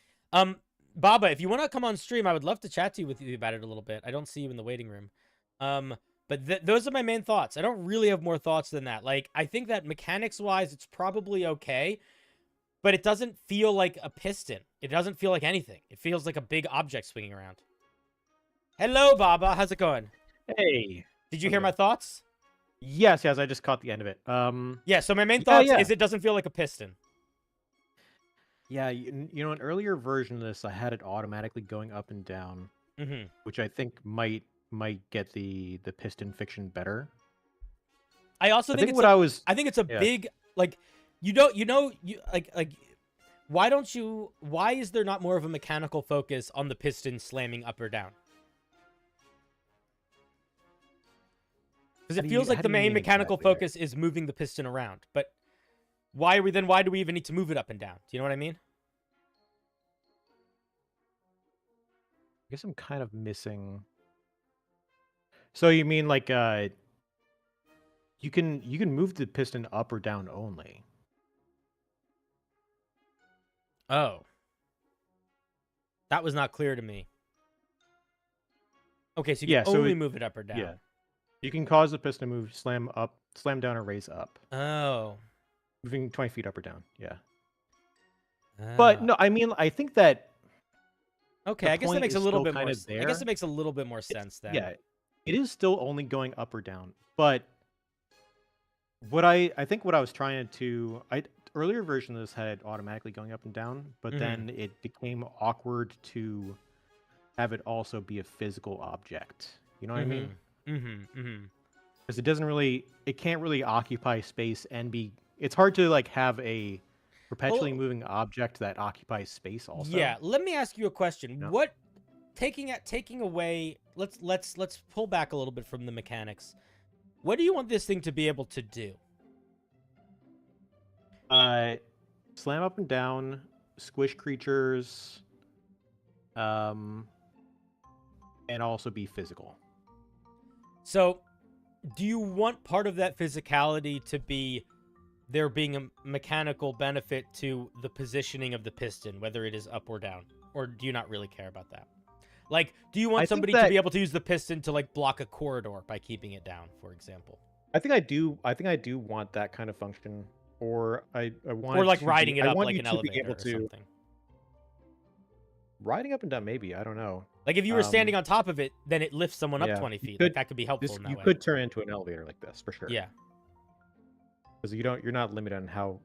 Baba, if you want to come on stream, I would love to chat to you with you about it a little bit. I don't see you in the waiting room. But those are my main thoughts. I don't really have more thoughts than that. Like, I think that mechanics-wise, it's probably okay, but it doesn't feel like a piston. It doesn't feel like anything. It feels like a big object swinging around. Hello, Baba. How's it going? Hey. Did you hear my thoughts? Yes, I just caught the end of it. Yeah, so my main thoughts is it doesn't feel like a piston. Yeah, you know, an earlier version of this, I had it automatically going up and down, which I think might get the piston fiction better. I also think I think it's a big, like, why is there not more of a mechanical focus on the piston slamming up or down? Because it feels like the main mechanical focus is moving the piston around. But why do we even need to move it up and down? Do you know what I mean? I guess I'm kind of missing. So you mean like you can move the piston up or down only? Oh. That was not clear to me. Okay, so you can only move it up or down. Yeah. You can cause the piston to move, slam up, slam down, or raise up. Oh. Moving 20 feet up or down, yeah. But no, I mean, I think that... Okay, I guess that makes a little bit more sense. I guess it makes a little bit more sense then. Yeah, it is still only going up or down. But what I think what I was trying to... earlier version of this had it automatically going up and down, but then it became awkward to have it also be a physical object. You know what I mean? Because it can't really occupy space and be. It's hard to like have a perpetually moving object that occupies space also. Yeah, let me ask you a question. No. What taking away? Let's pull back a little bit from the mechanics. What do you want this thing to be able to do? Slam up and down, squish creatures, and also be physical. So, do you want part of that physicality to be there being a mechanical benefit to the positioning of the piston, whether it is up or down? Or do you not really care about that? Like, do you I want think somebody to that- be able to use the piston to like block a corridor by keeping it down, for example? I think I do want that kind of function, or I want Or it like to riding be, it I up want like you an to be elevator able or to something. riding up and down. Maybe, I don't know. Like if you were standing on top of it, then it lifts someone up Yeah, 20 you feet. could- Like that could be helpful in that You way. could turn it into an elevator like this for sure. Yeah. Because you're not limited on how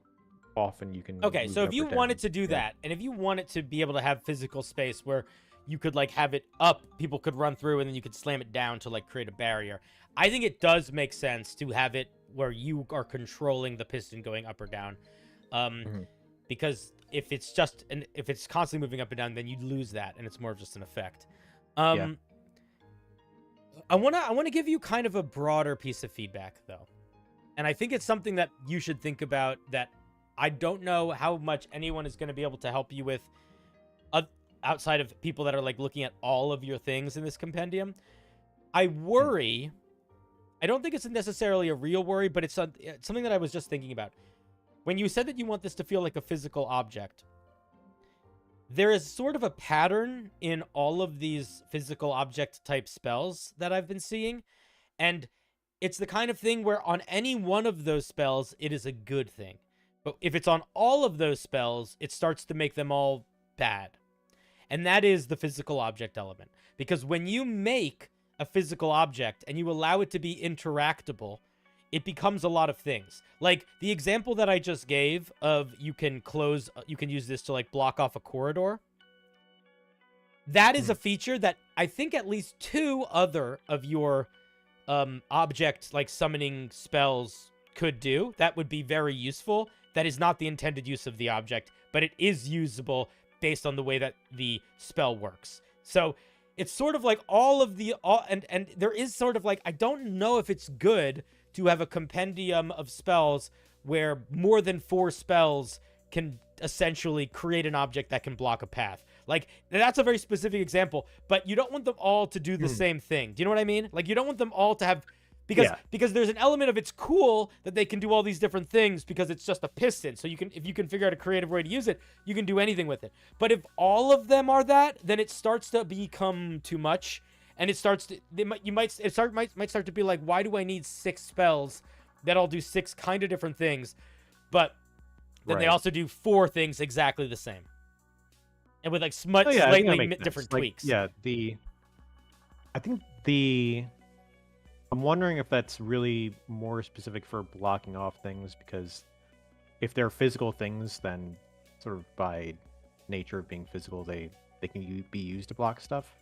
often you can. Okay, move so it if up you or wanted down. to do Yeah. that, and if you wanted to be able to have physical space where you could like have it up, people could run through, and then you could slam it down to like create a barrier. I think it does make sense to have it where you are controlling the piston going up or down, because if it's constantly moving up and down, then you lose that, and it's more of just an effect. Yeah. I wanna give you kind of a broader piece of feedback though, and I think it's something that you should think about. That I don't know how much anyone is going to be able to help you with, outside of people that are like looking at all of your things in this compendium. I worry. I don't think it's necessarily a real worry, but it's something that I was just thinking about. When you said that you want this to feel like a physical object, there is sort of a pattern in all of these physical object type spells that I've been seeing. And it's the kind of thing where on any one of those spells, it is a good thing. But if it's on all of those spells, it starts to make them all bad. And that is the physical object element. Because when you make a physical object and you allow it to be interactable, it becomes a lot of things. Like the example that I just gave of you can use this to like block off a corridor. That is a feature that I think at least 2 other of your object like summoning spells could do. That would be very useful. That is not the intended use of the object, but it is usable based on the way that the spell works. So it's sort of like and there is sort of like, I don't know if it's good to have a compendium of spells where more than 4 spells can essentially create an object that can block a path. Like, that's a very specific example, but you don't want them all to do the same thing. Do you know what I mean? Like, you don't want them all to have... Because there's an element of it's cool that they can do all these different things because it's just a piston. So if you can figure out a creative way to use it, you can do anything with it. But if all of them are that, then it starts to become too much, and it starts to might start to be like, why do I need 6 spells that all do 6 kind of different things, but then they also do 4 things exactly the same, and with like slightly different tweaks. I'm wondering if that's really more specific for blocking off things, because if they're physical things, then sort of by nature of being physical, they can be used to block stuff.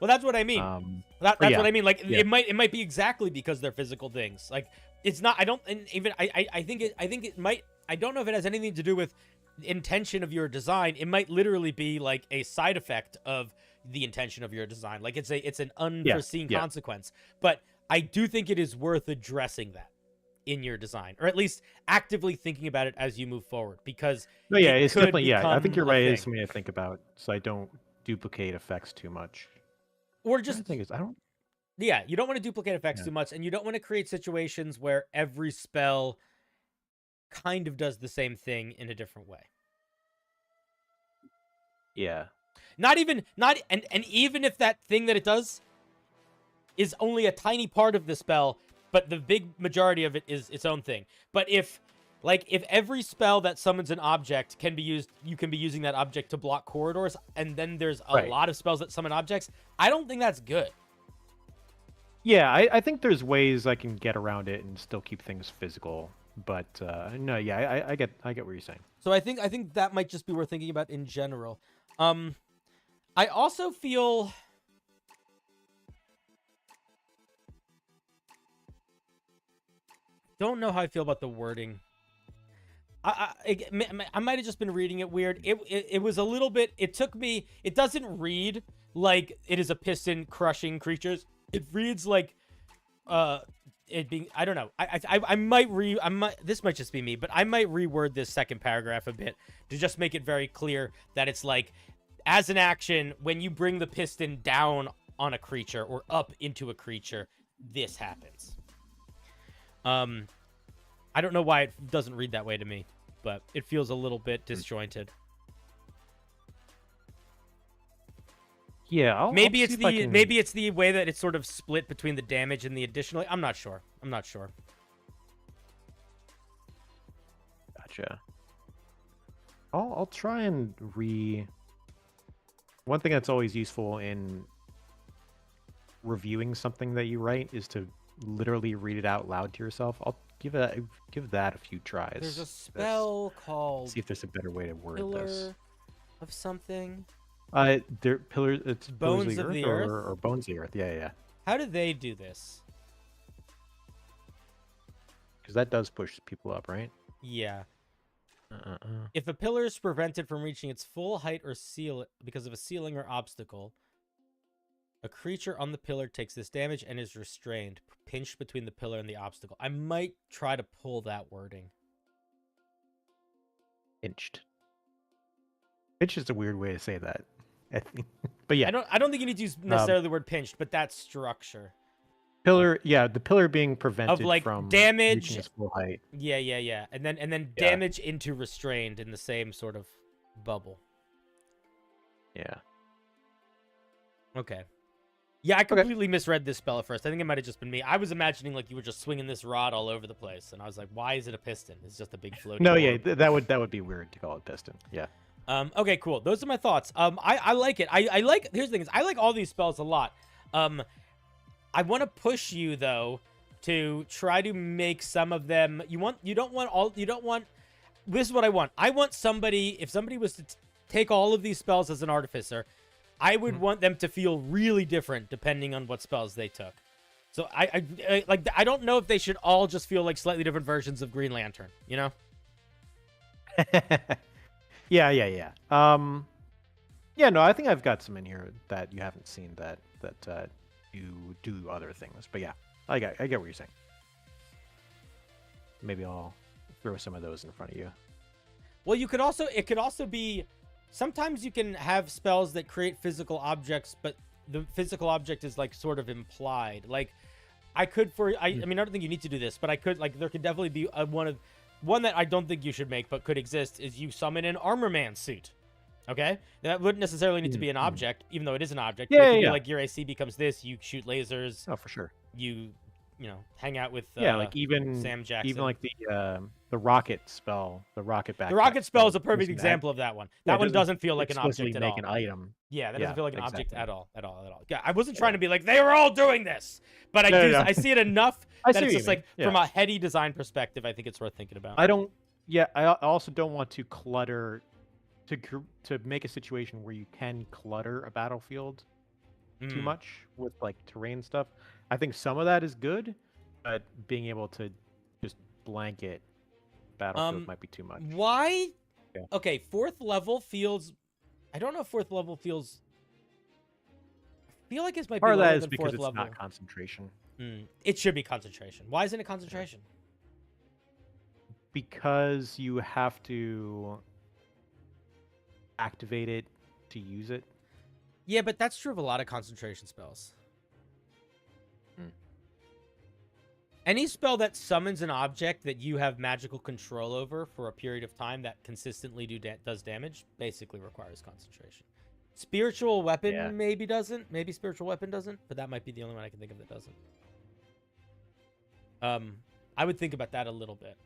Well, that's what I mean. That's what I mean. Like it might be exactly because they're physical things. Like it's not. I don't. And even I think it might. I don't know if it has anything to do with intention of your design. It might literally be like a side effect of the intention of your design. Like it's an unforeseen consequence. But I do think it is worth addressing that in your design, or at least actively thinking about it as you move forward, because it's definitely I think you're right. It's something to think about, so I don't duplicate effects too much. Or just the thing is, you don't want to duplicate effects too much, and you don't want to create situations where every spell kind of does the same thing in a different way. Yeah. And even if that thing that it does is only a tiny part of the spell, but the big majority of it is its own thing. But if every spell that summons an object can be used, you can be using that object to block corridors, and then there's a lot of spells that summon objects, I don't think that's good. Yeah, I think there's ways I can get around it and still keep things physical. But no, yeah, I get what you're saying. So I think that might just be worth thinking about in general. I also feel... don't know how I feel about the wording. I might have just been reading it weird. It was a little bit... it doesn't read like it is a piston crushing creatures. It reads like it being... I don't know. I might this might just be me, but I might reword this second paragraph a bit to just make it very clear that it's like, as an action, when you bring the piston down on a creature or up into a creature, this happens. I don't know why it doesn't read that way to me, but it feels a little bit disjointed. Yeah, I'll Maybe see it's if I the can- maybe it's the way that it's sort of split between the damage and the additional. I'm not sure. Gotcha. I'll try and One thing that's always useful in reviewing something that you write is to literally read it out loud to yourself. I'll give that a few tries. There's a spell called See if there's a better way to word Pillar this. of something. Pillars. It's Bones Pillars of the or, Earth? or Bones of the Earth. Yeah. How do they do this? Because that does push people up, right? Yeah. If a pillar is prevented from reaching its full height or seal because of a ceiling or obstacle, a creature on the pillar takes this damage and is restrained, pinched between the pillar and the obstacle. I might try to pull that wording. Pinched. Pinched is a weird way to say that. I think. But yeah. I don't think you need to use necessarily the word pinched, but that structure. Pillar, yeah, the pillar being prevented Of, like, from damage. reaching its full height. Yeah. And then Yeah. damage into restrained in the same sort of bubble. Yeah. Okay. Yeah, I completely misread this spell at first. I think it might have just been me. I was imagining like you were just swinging this rod all over the place, and I was like, "Why is it a piston? It's just a big floating." No, orb. yeah, that would be weird to call it piston. Yeah. Okay, cool. Those are my thoughts. I like it. I like. Here's the thing: is I like all these spells a lot. I want to push you though to try to make some of them. You don't want. This is what I want. I want somebody. If somebody was to take all of these spells as an artificer, I would want them to feel really different depending on what spells they took. So I don't know if they should all just feel like slightly different versions of Green Lantern. You know? Yeah. Yeah, no, I think I've got some in here that you haven't seen that you do other things. But yeah, I get what you're saying. Maybe I'll throw some of those in front of you. Well, it could also be, sometimes you can have spells that create physical objects, but the physical object is like sort of implied. Like I mean, I don't think you need to do this, but I could, like, there could definitely be one that I don't think you should make, but could exist, is you summon an armor man suit. Okay? That wouldn't necessarily need to be an object, even though it is an object. Yeah. Like your AC becomes this, you shoot lasers. Oh, for sure. You hang out with like even Sam Jackson. Even like the rocket spell, the rocket backpack. The rocket spell is a perfect using example of that one. That one doesn't feel like an object at all. Make an item. Yeah, that doesn't feel like an object at all. Yeah, I wasn't Yeah. trying to be like, they were all doing this, but I see it enough that it's just like, from a heady design perspective, I think it's worth thinking about. I also don't want to clutter, to make a situation where you can clutter a battlefield too much with like terrain stuff. I think some of that is good, but being able to just blanket battlefield might be too much. Why? Yeah. Okay, fourth level feels. I don't know if fourth level feels. I feel like this might Part be of lower that is than because fourth it's level. not concentration. It should be concentration. Why isn't it concentration? Because you have to activate it to use it. Yeah, but that's true of a lot of concentration spells. Any spell that summons an object that you have magical control over for a period of time that consistently does damage basically requires concentration. Spiritual weapon maybe doesn't. Maybe spiritual weapon doesn't, but that might be the only one I can think of that doesn't. I would think about that a little bit.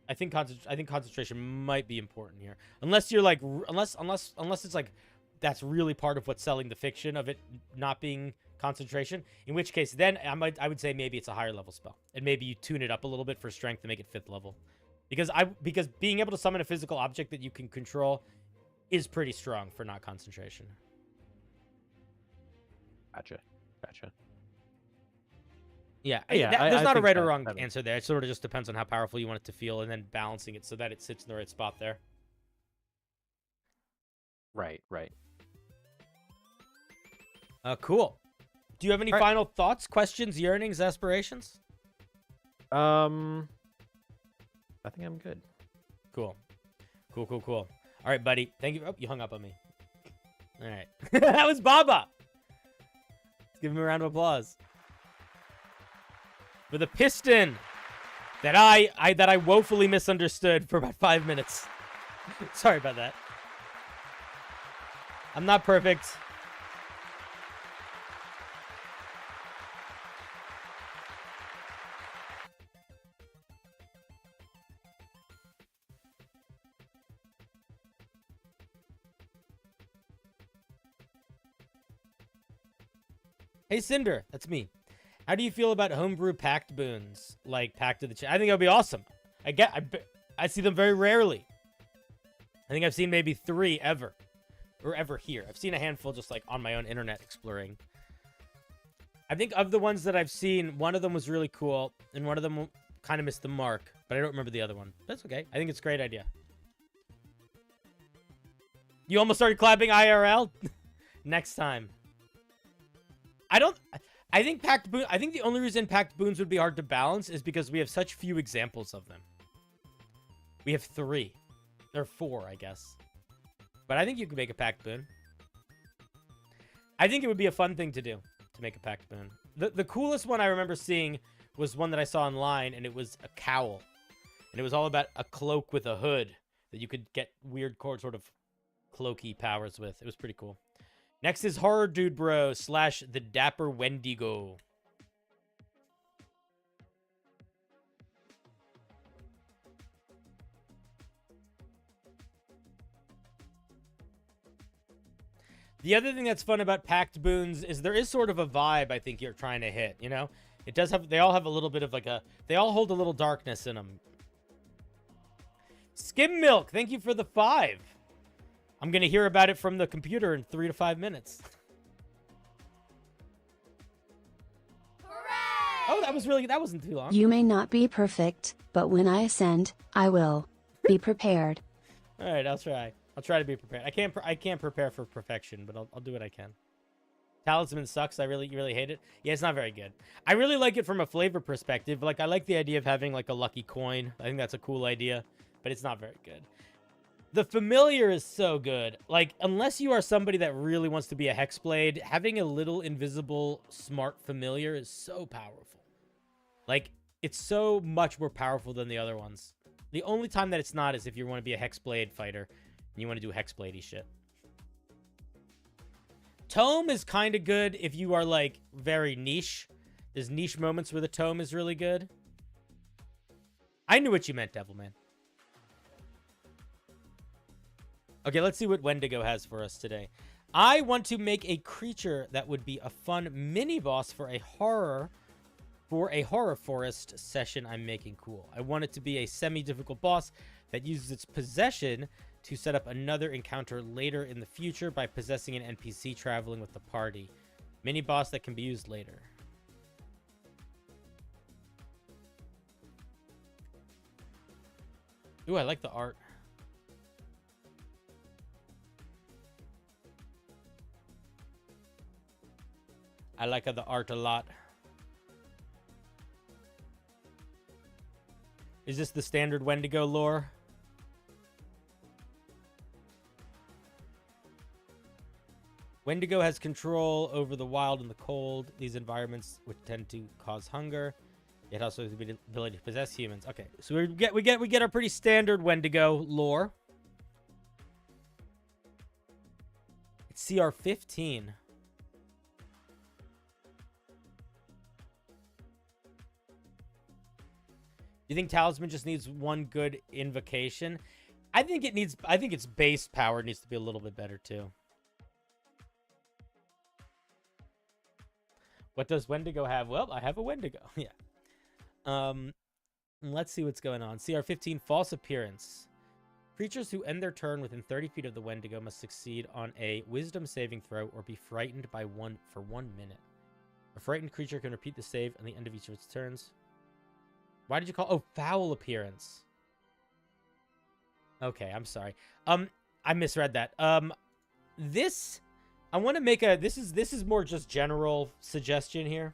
I think concentration might be important here, unless you're like unless it's like that's really part of what's selling the fiction of it not being concentration. In which case, then I would say maybe it's a higher level spell, and maybe you tune it up a little bit for strength to make it 5th level, because being able to summon a physical object that you can control is pretty strong for not concentration. Gotcha. Yeah, yeah. There's not a right or that wrong answer there. It sort of just depends on how powerful you want it to feel, and then balancing it so that it sits in the right spot there. Right. Cool. Do you have any final thoughts, questions, yearnings, aspirations? I think I'm good. Cool. All right, buddy. Thank you. Oh, you hung up on me. All right. That was Baba. Let's give him a round of applause. For the piston that I woefully misunderstood for about 5 minutes. Sorry about that. I'm not perfect. Hey, Cinder, that's me. How do you feel about homebrew packed boons? Like Pact of the I think that would be awesome. I see them very rarely. I think I've seen maybe 3 ever. Or ever here. I've seen a handful just like on my own internet exploring. I think of the ones that I've seen, one of them was really cool, and one of them kind of missed the mark, but I don't remember the other one. That's okay. I think it's a great idea. You almost started clapping IRL? Next time. I think the only reason packed boons would be hard to balance is because we have such few examples of them. We have 3. Or 4, I guess. But I think you could make a packed boon. I think it would be a fun thing to do, to make a packed boon. The coolest one I remember seeing was one that I saw online, and it was a cowl. And it was all about a cloak with a hood that you could get weird sort of cloaky powers with. It was pretty cool. Next is Horror Dude Bro / the Dapper Wendigo. The other thing that's fun about packed boons is there is sort of a vibe I think you're trying to hit, you know? It does have, they all have a little bit of like they all hold a little darkness in them. Skim Milk, thank you for the 5. I'm going to hear about it from the computer in 3 to 5 minutes. Hooray! Oh, that wasn't too long. You may not be perfect, but when I ascend, I will. Be prepared. All right, I'll try. I'll try to be prepared. I can't prepare for perfection, but I'll do what I can. Talisman sucks. You really hate it. Yeah, it's not very good. I really like it from a flavor perspective. Like, I like the idea of having like a lucky coin. I think that's a cool idea, but it's not very good. The familiar is so good. Like, unless you are somebody that really wants to be a hexblade, having a little invisible smart familiar is so powerful. Like, it's so much more powerful than the other ones. The only time that it's not is if you want to be a hexblade fighter. You want to do hexbladey shit. Tome is kind of good if you are, like, very niche. There's niche moments where the tome is really good. I knew what you meant, Devilman. Okay, let's see what Wendigo has for us today. I want to make a creature that would be a fun mini-boss for a horror forest session I'm making cool. I want it to be a semi-difficult boss that uses its possession to set up another encounter later in the future by possessing an NPC traveling with the party. Mini boss that can be used later. Ooh, I like the art. I like the art a lot. Is this the standard Wendigo lore? Wendigo has control over the wild and the cold. These environments would tend to cause hunger. It also has the ability to possess humans. Okay, so we get our pretty standard Wendigo lore. It's CR 15. You think Talisman just needs one good invocation? I think its base power needs to be a little bit better too. What does Wendigo have? Well, I have a Wendigo. Yeah. Let's see what's going on. CR 15, false appearance. Creatures who end their turn within 30 feet of the Wendigo must succeed on a wisdom saving throw or be frightened by for 1 minute. A frightened creature can repeat the save at the end of each of its turns. Why did you call? Oh, foul appearance. Okay, I'm sorry. I misread that. This, I want to make a, this is more just general suggestion here.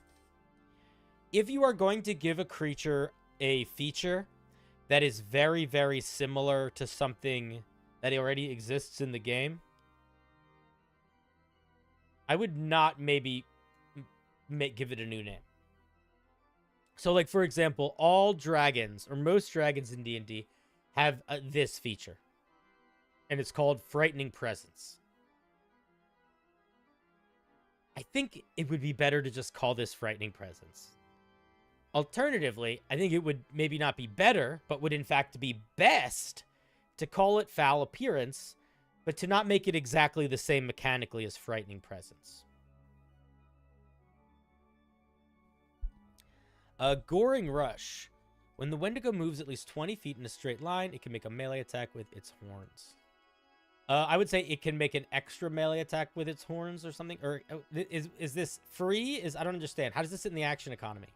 If you are going to give a creature a feature that is very, very similar to something that already exists in the game, I would not maybe give it a new name. So, like, for example, all dragons, or most dragons in D&D, have this feature. And it's called Frightening Presence. I think it would be better to just call this Frightening Presence. Alternatively, I think it would maybe not be better, but would in fact be best to call it Foul Appearance, but to not make it exactly the same mechanically as Frightening Presence. Goring Rush. When the Wendigo moves at least 20 feet in a straight line, it can make a melee attack with its horns. I would say it can make an extra melee attack with its horns or something. Or is this free? I don't understand. How does this sit in the action economy?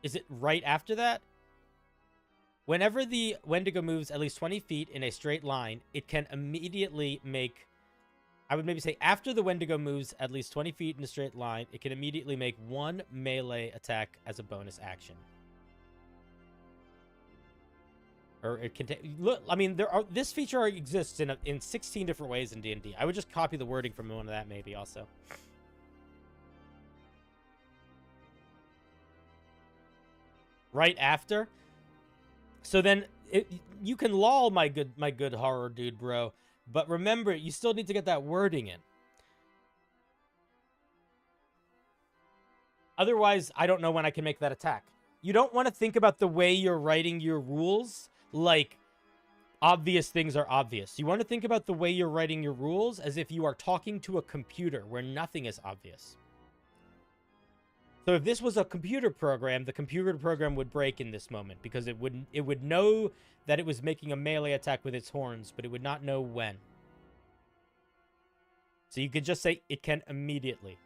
Is it right after that? Whenever the Wendigo moves at least 20 feet in a straight line, it can immediately make... I would maybe say after the Wendigo moves at least 20 feet in a straight line, it can immediately make one melee attack as a bonus action. Or it can look. I mean, this feature exists in 16 different ways in D&D. I would just copy the wording from one of that maybe also. Right after. So then you can lol my good horror dude, bro. But remember, you still need to get that wording in. Otherwise, I don't know when I can make that attack. You don't want to think about the way you're writing your rules like obvious things are obvious. You want to think about the way you're writing your rules as if you are talking to a computer where nothing is obvious. So if this was a computer program, the computer program would break in this moment because it would know that it was making a melee attack with its horns, but it would not know when. So you could just say it can immediately.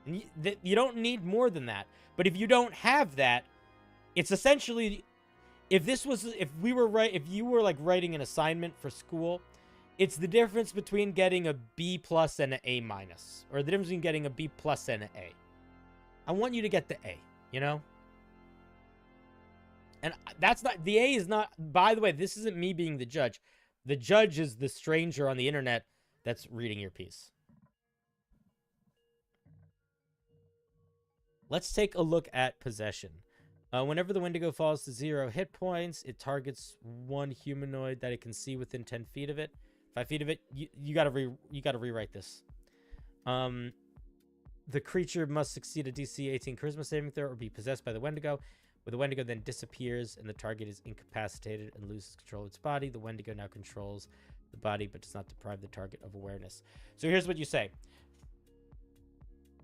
And you don't need more than that. But if you don't have that, it's essentially if you were like writing an assignment for school, it's the difference between getting a B+ and an A-, or the difference between getting a B+ and an A. I want you to get the A, you know? And that's not, the A is not, by the way, this isn't me being the judge. The judge is the stranger on the internet that's reading your piece. Let's take a look at possession. Whenever the Wendigo falls to 0 hit points, it targets one humanoid that it can see within 10 feet of it. 5 feet of it. You gotta rewrite this. The creature must succeed a DC 18 Charisma saving throw or be possessed by the Wendigo. When the Wendigo then disappears and the target is incapacitated and loses control of its body, the Wendigo now controls the body but does not deprive the target of awareness. So here's what you say.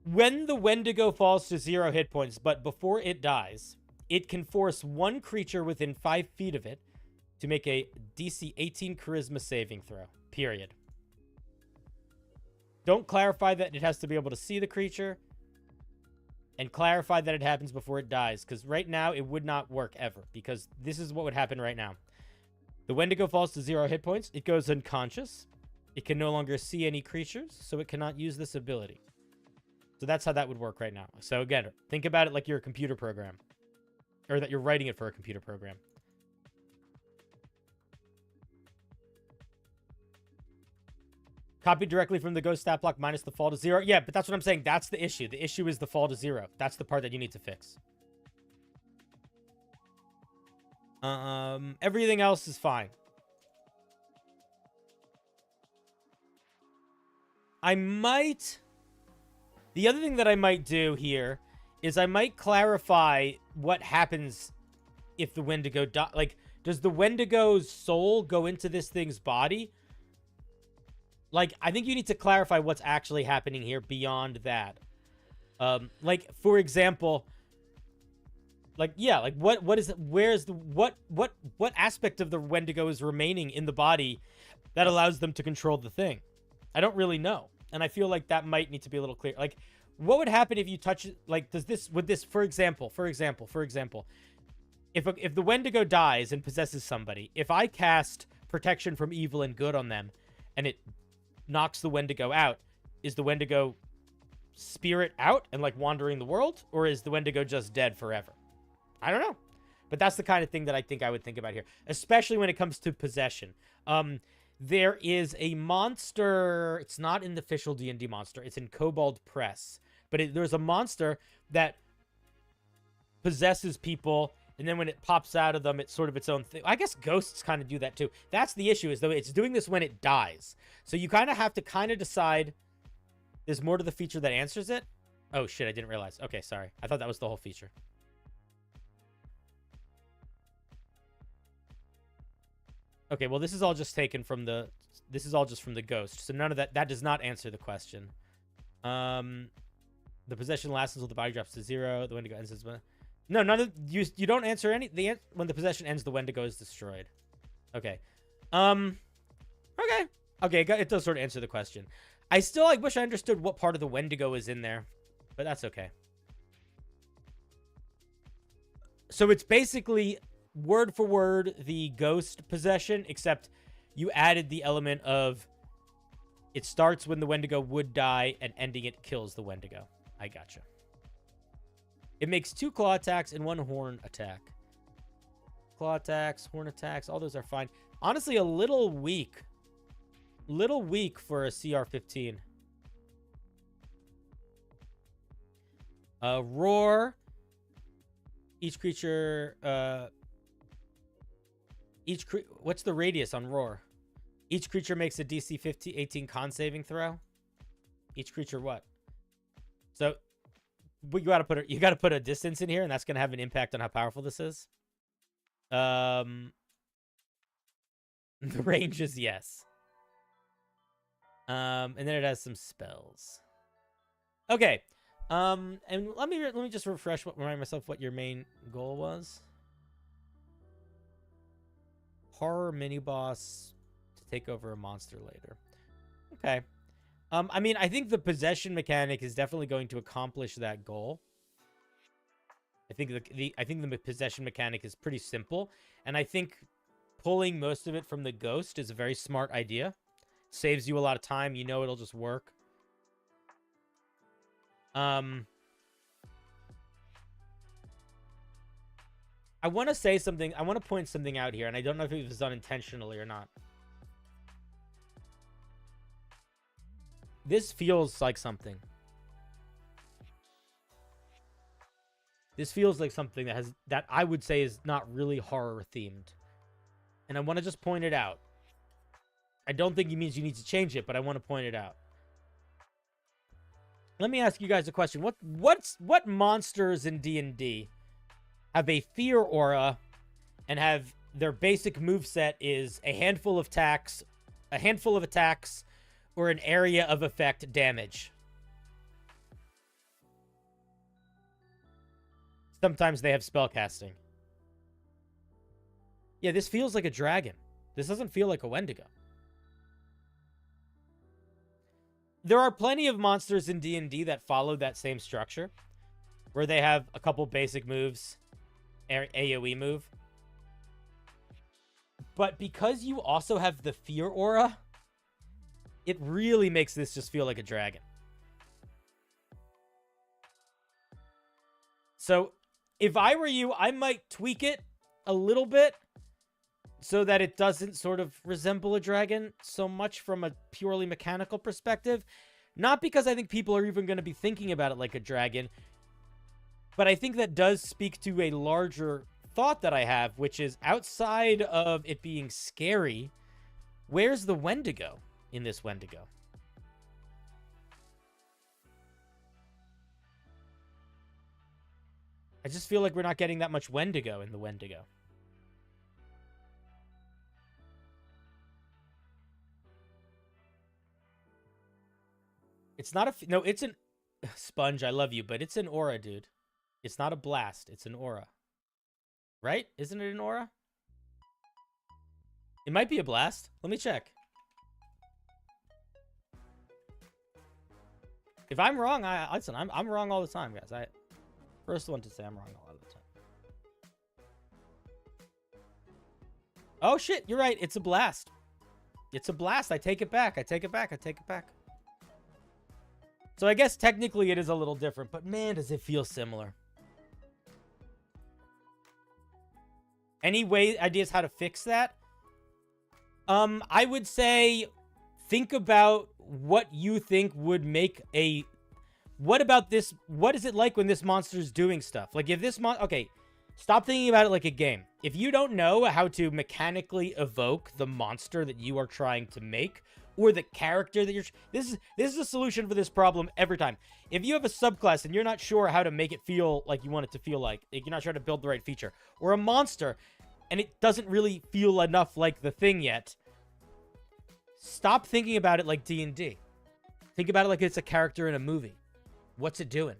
When the Wendigo falls to 0 hit points, but before it dies, it can force one creature within 5 feet of it to make a DC 18 Charisma saving throw. Period. Don't clarify that it has to be able to see the creature. And clarify that it happens before it dies. Because right now, it would not work ever. Because this is what would happen right now. The Wendigo falls to 0 hit points. It goes unconscious. It can no longer see any creatures. So it cannot use this ability. So that's how that would work right now. So again, think about it like you're a computer program. Or that you're writing it for a computer program. Copied directly from the ghost stat block minus the fall to 0. Yeah, but that's what I'm saying. That's the issue. The issue is the fall to 0. That's the part that you need to fix. Everything else is fine. The other thing that I might do here is I might clarify what happens if the Wendigo like, does the Wendigo's soul go into this thing's body? Like, I think you need to clarify what's actually happening here beyond that. Like, for example, like, yeah, like, what is it? Where's the, what aspect of the Wendigo is remaining in the body that allows them to control the thing? I don't really know. And I feel like that might need to be a little clear. Like, what would happen if you touch it? Like, would this, for example, if the Wendigo dies and possesses somebody, if I cast protection from evil and good on them, and it knocks the Wendigo out, is the Wendigo spirit out and like wandering the world, or is the Wendigo just dead forever? I don't know, but that's the kind of thing that I think I would think about here, especially when it comes to possession. There is a monster. It's not in the official D&D monster. It's in Kobold Press, but there's a monster that possesses people. And then when it pops out of them, it's sort of its own thing. I guess ghosts kind of do that too. That's the issue, is though it's doing this when it dies. So you kind of have to kind of decide, there's more to the feature that answers it. Oh shit, I didn't realize. Okay, sorry. I thought that was the whole feature. Okay, well, this is all just taken from the This is all just from the ghost. So none of that does not answer the question. The possession lasts until the body drops to 0. The Wendigo ends. No, none of you don't answer any. When the possession ends, the Wendigo is destroyed. Okay. Okay. It does sort of answer the question. I still wish I understood what part of the Wendigo is in there, but that's okay. So it's basically word for word the ghost possession, except you added the element of it starts when the Wendigo would die and ending it kills the Wendigo. I gotcha. It makes 2 claw attacks and 1 horn attack. Claw attacks, horn attacks, all those are fine. Honestly, a little weak. Little weak for a CR-15. Roar. Each creature, what's the radius on roar? Each creature makes a DC 18 con saving throw. Each creature what? So you gotta put a distance in here, and that's gonna have an impact on how powerful this is. The range is yes. And then it has some spells. Okay. And let me just remind myself what your main goal was. Horror mini boss to take over a monster later. Okay. I mean, I think the possession mechanic is definitely going to accomplish that goal. I think the possession mechanic is pretty simple, and I think pulling most of it from the ghost is a very smart idea. Saves you a lot of time. You know it'll just work. I want to say something. I want to point something out here, and I don't know if it was done intentionally or not. This feels like something. This feels like something that I would say is not really horror themed. And I want to just point it out. I don't think it means you need to change it, but I want to point it out. Let me ask you guys a question. What monsters in D&D have a fear aura and have their basic moveset is a handful of attacks, or an area of effect damage? Sometimes they have spellcasting. Yeah, this feels like a dragon. This doesn't feel like a Wendigo. There are plenty of monsters in D&D that follow that same structure, where they have a couple basic moves, AoE move. But because you also have the fear aura, it really makes this just feel like a dragon. So if I were you, I might tweak it a little bit so that it doesn't sort of resemble a dragon so much from a purely mechanical perspective. Not because I think people are even going to be thinking about it like a dragon, but I think that does speak to a larger thought that I have, which is outside of it being scary, where's the Wendigo in this Wendigo? I just feel like we're not getting that much Wendigo in the Wendigo. It's not a... No, it's an... Sponge, I love you, but it's an aura, dude. It's not a blast. It's an aura. Right? Isn't it an aura? It might be a blast. Let me check. If I'm wrong, listen, I'm wrong all the time, guys. First one to say I'm wrong a lot of the time. Oh, shit. You're right. It's a blast. It's a blast. I take it back. I take it back. I take it back. So I guess technically it is a little different, but man, does it feel similar. Any ideas how to fix that? I would say think about what you think would make a... What about this? What is it like when this monster's doing stuff? Like if this okay, stop thinking about it like a game. If you don't know how to mechanically evoke the monster that you are trying to make, or the character that you're... This is a solution for this problem every time. If you have a subclass and you're not sure how to make it feel like you want it to feel like you're not sure how to build the right feature, or a monster, and it doesn't really feel enough like the thing yet, stop thinking about it like D&D. Think about it like it's a character in a movie. What's it doing?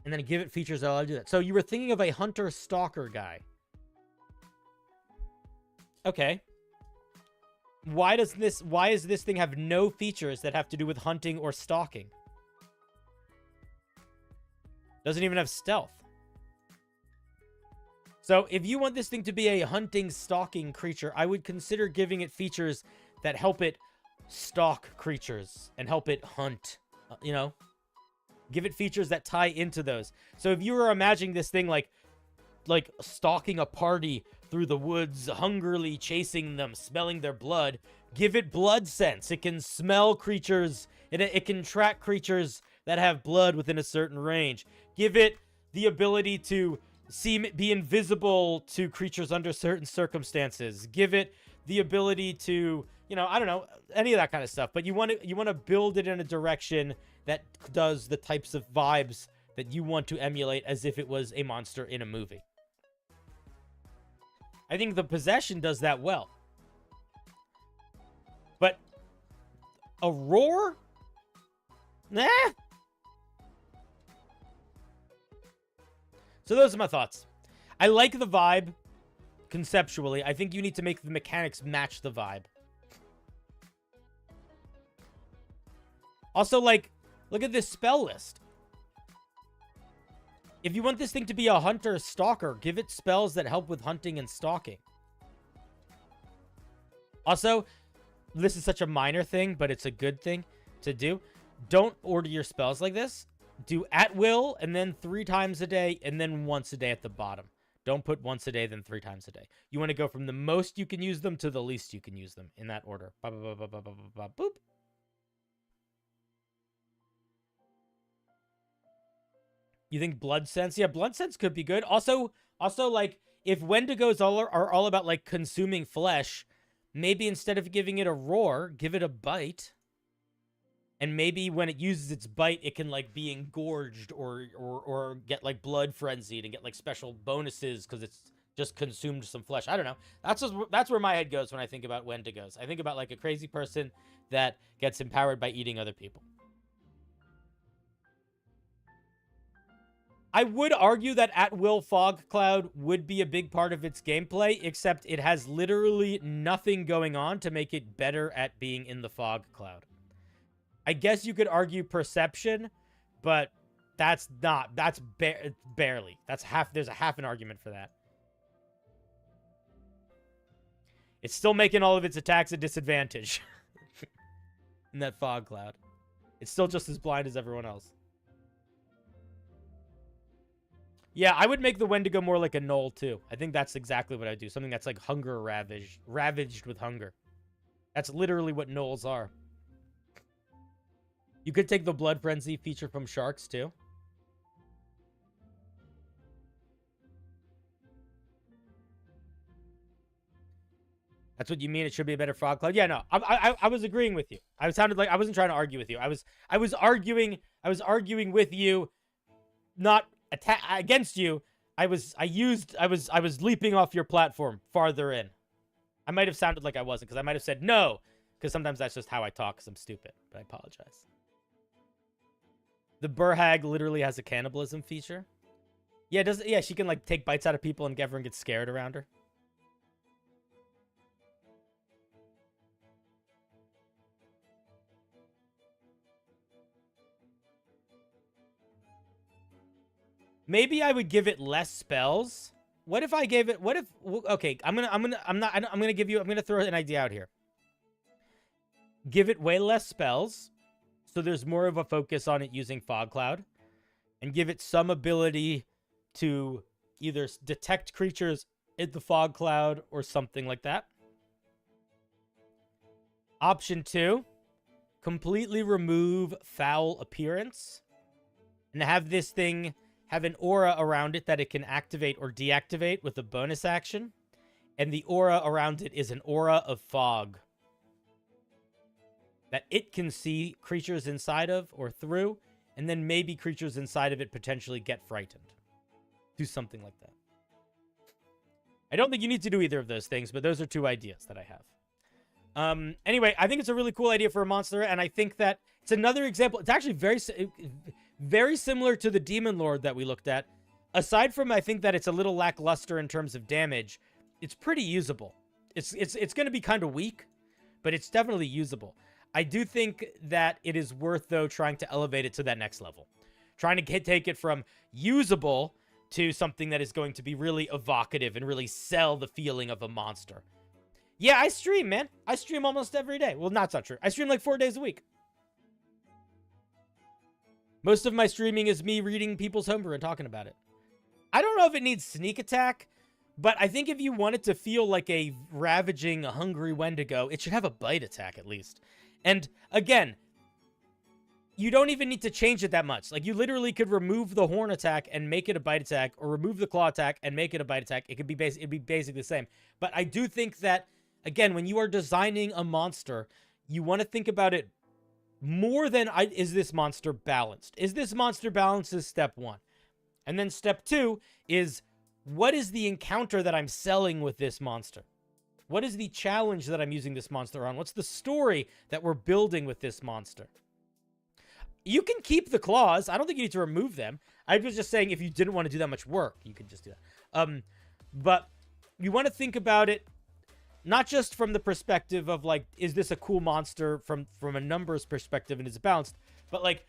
And then give it features that allow you to do that. So you were thinking of a hunter-stalker guy. Okay. Why does this thing have no features that have to do with hunting or stalking? Doesn't even have stealth. So if you want this thing to be a hunting, stalking creature, I would consider giving it features that help it stalk creatures and help it hunt, you know? Give it features that tie into those. So if you were imagining this thing like stalking a party through the woods, hungrily chasing them, smelling their blood, give it blood sense. It can smell creatures, it can track creatures that have blood within a certain range. Give it the ability to be invisible to creatures under certain circumstances. Give it the ability to, you know, I don't know, any of that kind of stuff. But you want to build it in a direction that does the types of vibes that you want to emulate as if it was a monster in a movie. I think the possession does that well. But a roar? Nah. So those are my thoughts. I like the vibe conceptually. I think you need to make the mechanics match the vibe. Also, like, look at this spell list. If you want this thing to be a hunter-stalker, give it spells that help with hunting and stalking. Also, this is such a minor thing, but it's a good thing to do. Don't order your spells like this. Do at will, and then 3 times a day, and then once a day at the bottom. Don't put once a day, then 3 times a day. You want to go from the most you can use them to the least you can use them, in that order. Boop. You think blood sense? Yeah, blood sense could be good. Also, like, if wendigos are all about, like, consuming flesh, maybe instead of giving it a roar, give it a bite. And maybe when it uses its bite, it can, like, be engorged or get, like, blood frenzied and get, like, special bonuses because it's just consumed some flesh. I don't know. That's where my head goes when I think about wendigos. I think about, like, a crazy person that gets empowered by eating other people. I would argue that at-will fog cloud would be a big part of its gameplay, except it has literally nothing going on to make it better at being in the fog cloud. I guess you could argue perception, but that's barely. There's a half an argument for that. It's still making all of its attacks a disadvantage in that fog cloud. It's still just as blind as everyone else. Yeah, I would make the Wendigo more like a gnoll, too. I think that's exactly what I do. Something that's like hunger ravaged with hunger. That's literally what gnolls are. You could take the blood frenzy feature from sharks, too. That's what you mean? It should be a better frog cloud? Yeah, no. I was agreeing with you. I sounded like I wasn't trying to argue with you. I was arguing with you, not against you. I was leaping off your platform farther in. I might have sounded like I wasn't, because I might have said no, because sometimes that's just how I talk, because I'm stupid. But I apologize. The Burhag literally has a cannibalism feature. Yeah, she can, like, take bites out of people and everyone gets scared around her. Maybe I would give it less spells. What if I gave it, okay, I'm gonna throw an idea out here. Give it way less spells, so there's more of a focus on it using Fog Cloud, and give it some ability to either detect creatures in the Fog Cloud or something like that. Option 2, completely remove foul appearance, and have this thing have an aura around it that it can activate or deactivate with a bonus action. And the aura around it is an aura of fog that it can see creatures inside of or through, and then maybe creatures inside of it potentially get frightened. Do something like that. I don't think you need to do either of those things, but those are two ideas that I have. Anyway, I think it's a really cool idea for a monster, and I think that it's another example. It's actually very similar to the Demon Lord that we looked at. Aside from, I think that it's a little lackluster in terms of damage, it's pretty usable. It's going to be kind of weak, but it's definitely usable. I do think that it is worth, though, trying to elevate it to that next level. Trying to take it from usable to something that is going to be really evocative and really sell the feeling of a monster. Yeah, I stream, man. I stream almost every day. Well, that's not true. I stream like 4 days a week. Most of my streaming is me reading people's homebrew and talking about it. I don't know if it needs sneak attack, but I think if you want it to feel like a ravaging, hungry wendigo, it should have a bite attack at least. And again, you don't even need to change it that much. Like, you literally could remove the horn attack and make it a bite attack, or remove the claw attack and make it a bite attack. It'd be basically the same. But I do think that, again, when you are designing a monster, you want to think about it more than, is this monster balanced? Is this monster balanced is step one. And then step two is, what is the encounter that I'm selling with this monster? What is the challenge that I'm using this monster on? What's the story that we're building with this monster? You can keep the claws. I don't think you need to remove them. I was just saying if you didn't want to do that much work, you could just do that. But you want to think about it not just from the perspective of, like, is this a cool monster from a numbers perspective and is it balanced, but, like,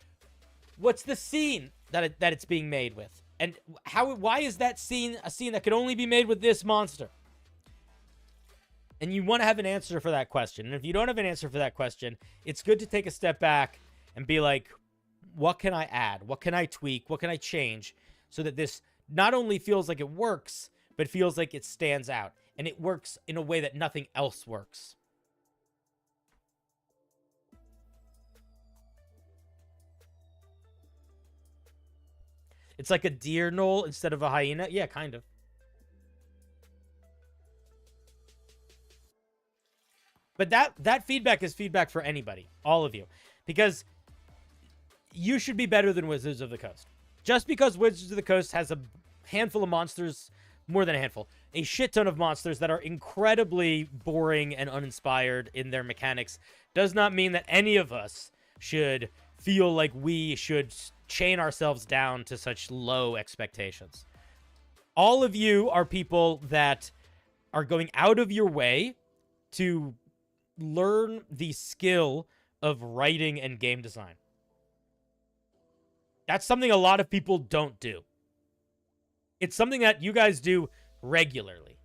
what's the scene that it's being made with? And why is that scene a scene that could only be made with this monster? And you want to have an answer for that question. And if you don't have an answer for that question, it's good to take a step back and be like, what can I add? What can I tweak? What can I change so that this not only feels like it works, but feels like it stands out and it works in a way that nothing else works? It's like a deer knoll instead of a hyena. Yeah, kind of. But that feedback is feedback for anybody, all of you, because you should be better than Wizards of the Coast. Just because Wizards of the Coast has a handful of monsters, more than a handful, a shit ton of monsters that are incredibly boring and uninspired in their mechanics, does not mean that any of us should feel like we should chain ourselves down to such low expectations. All of you are people that are going out of your way to learn the skill of writing and game design. That's something a lot of people don't do. It's something that you guys do regularly.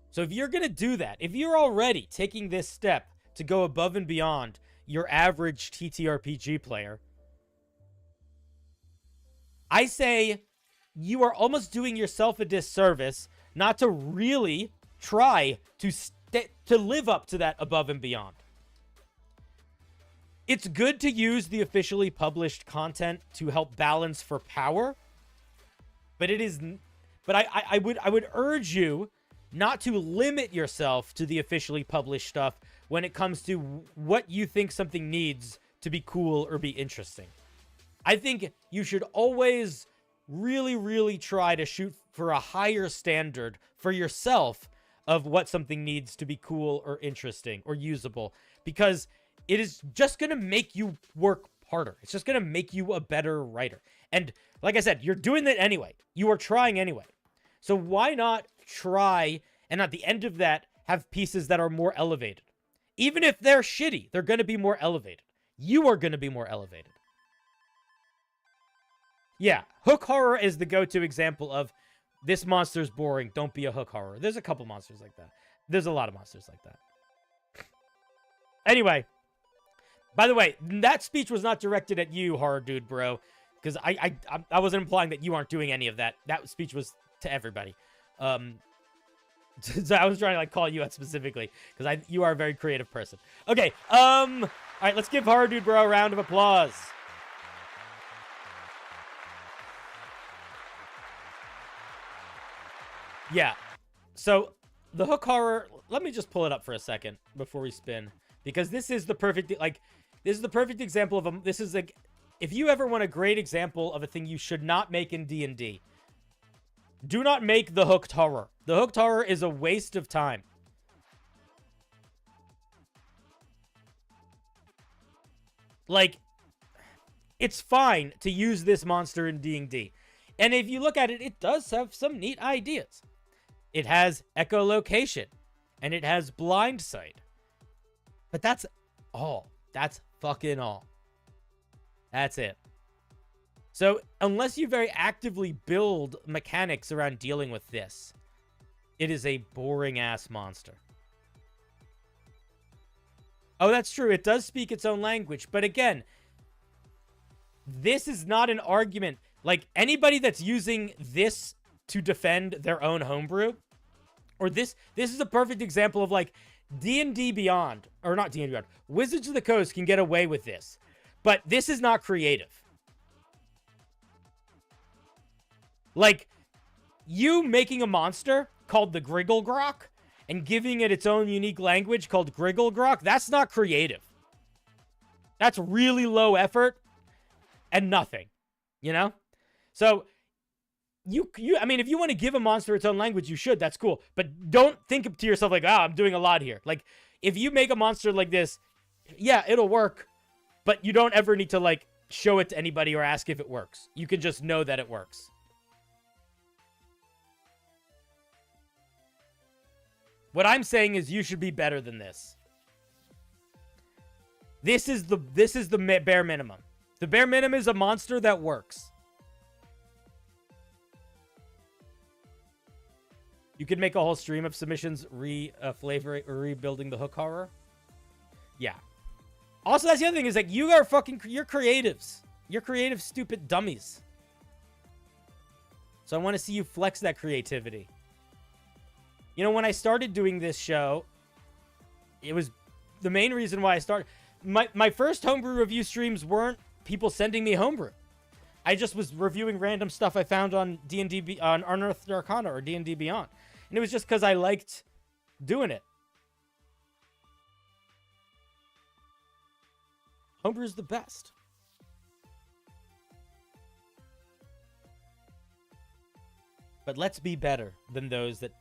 So if you're going to do that, if you're already taking this step to go above and beyond your average TTRPG player, I say you are almost doing yourself a disservice not to really try to live up to that above and beyond. It's good to use the officially published content to help balance for power, but I would urge you not to limit yourself to the officially published stuff when it comes to what you think something needs to be cool or be interesting. I think you should always really, really try to shoot for a higher standard for yourself of what something needs to be cool or interesting or usable, because it is just going to make you work harder. It's just going to make you a better writer. And like I said, you're doing that anyway. You are trying anyway. So why not try and at the end of that have pieces that are more elevated? Even if they're shitty, they're going to be more elevated. You are going to be more elevated. Yeah, hook horror is the go-to example of this monster's boring, don't be a hook horror. There's a couple monsters like that. There's a lot of monsters like that. Anyway, by the way, that speech was not directed at you, horror dude, bro, because I wasn't implying that you aren't doing any of that. That speech was to everybody. So I was trying to like call you out specifically because you are a very creative person. Okay, all right, let's give horror dude, bro, a round of applause. Yeah, so the hook horror, let me just pull it up for a second before we spin, because this is the perfect, this is the perfect example of this is like, if you ever want a great example of a thing you should not make in D&D, Do not make the hooked horror. The hooked horror is a waste of time. Like, it's fine to use this monster in D&D. And if you look at it, it does have some neat ideas. It has echolocation, and it has blind sight. But that's all. That's fucking all. That's it. So, unless you very actively build mechanics around dealing with this, it is a boring-ass monster. Oh, that's true. It does speak its own language. But again, this is not an argument. Like, anybody that's using this to defend their own homebrew, or this is a perfect example of, like, D&D Beyond, or not D&D Beyond, Wizards of the Coast can get away with this. But this is not creative. Like, you making a monster called the Griggle-Grok and giving it its own unique language called Griggle-Grok, that's not creative. That's really low effort and nothing, you know? So, I mean, if you want to give a monster its own language, you should. That's cool. But don't think to yourself like, I'm doing a lot here. Like, if you make a monster like this, yeah, it'll work. But you don't ever need to, like, show it to anybody or ask if it works. You can just know that it works. What I'm saying is you should be better than this. This is the bare minimum. The bare minimum is a monster that works. You could make a whole stream of submissions rebuilding the hook horror. Yeah. Also, that's the other thing is like you're creatives. You're creative, stupid dummies. So I want to see you flex that creativity. You know, when I started doing this show, it was the main reason why I started. My first homebrew review streams weren't people sending me homebrew. I just was reviewing random stuff I found on D&D, on Unearthed Arcana or D&D Beyond. And it was just because I liked doing it. Homebrew's the best. But let's be better than those that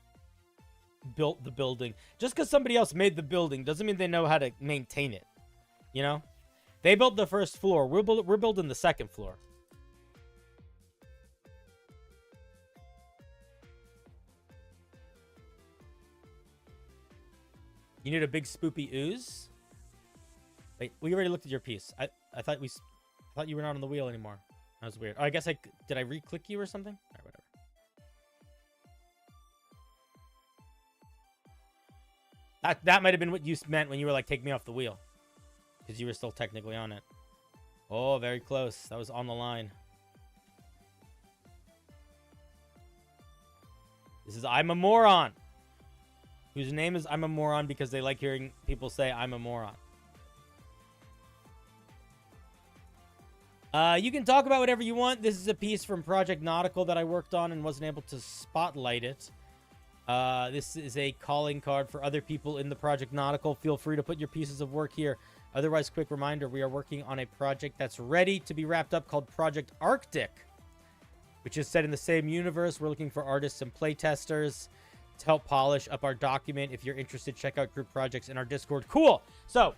built the building. Just because somebody else made the building doesn't mean they know how to maintain it. You know? They built the first floor. We're building the second floor. You need a big spoopy ooze? Wait, we already looked at your piece. I thought you were not on the wheel anymore. That was weird. Oh, I guess did I re-click you or something? All right, whatever. That might have been what you meant when you were like, take me off the wheel. Because you were still technically on it. Oh, very close. That was on the line. This is I'm a Moron. Whose name is I'm a Moron because they like hearing people say I'm a moron. You can talk about whatever you want. This is a piece from Project Nautical that I worked on and wasn't able to spotlight it. This is a calling card for other people in the Project Nautical. Feel free to put your pieces of work here. Otherwise, quick reminder, we are working on a project that's ready to be wrapped up called Project Arctic, which is set in the same universe. We're looking for artists and playtesters to help polish up our document. If you're interested, check out group projects in our Discord. Cool. So,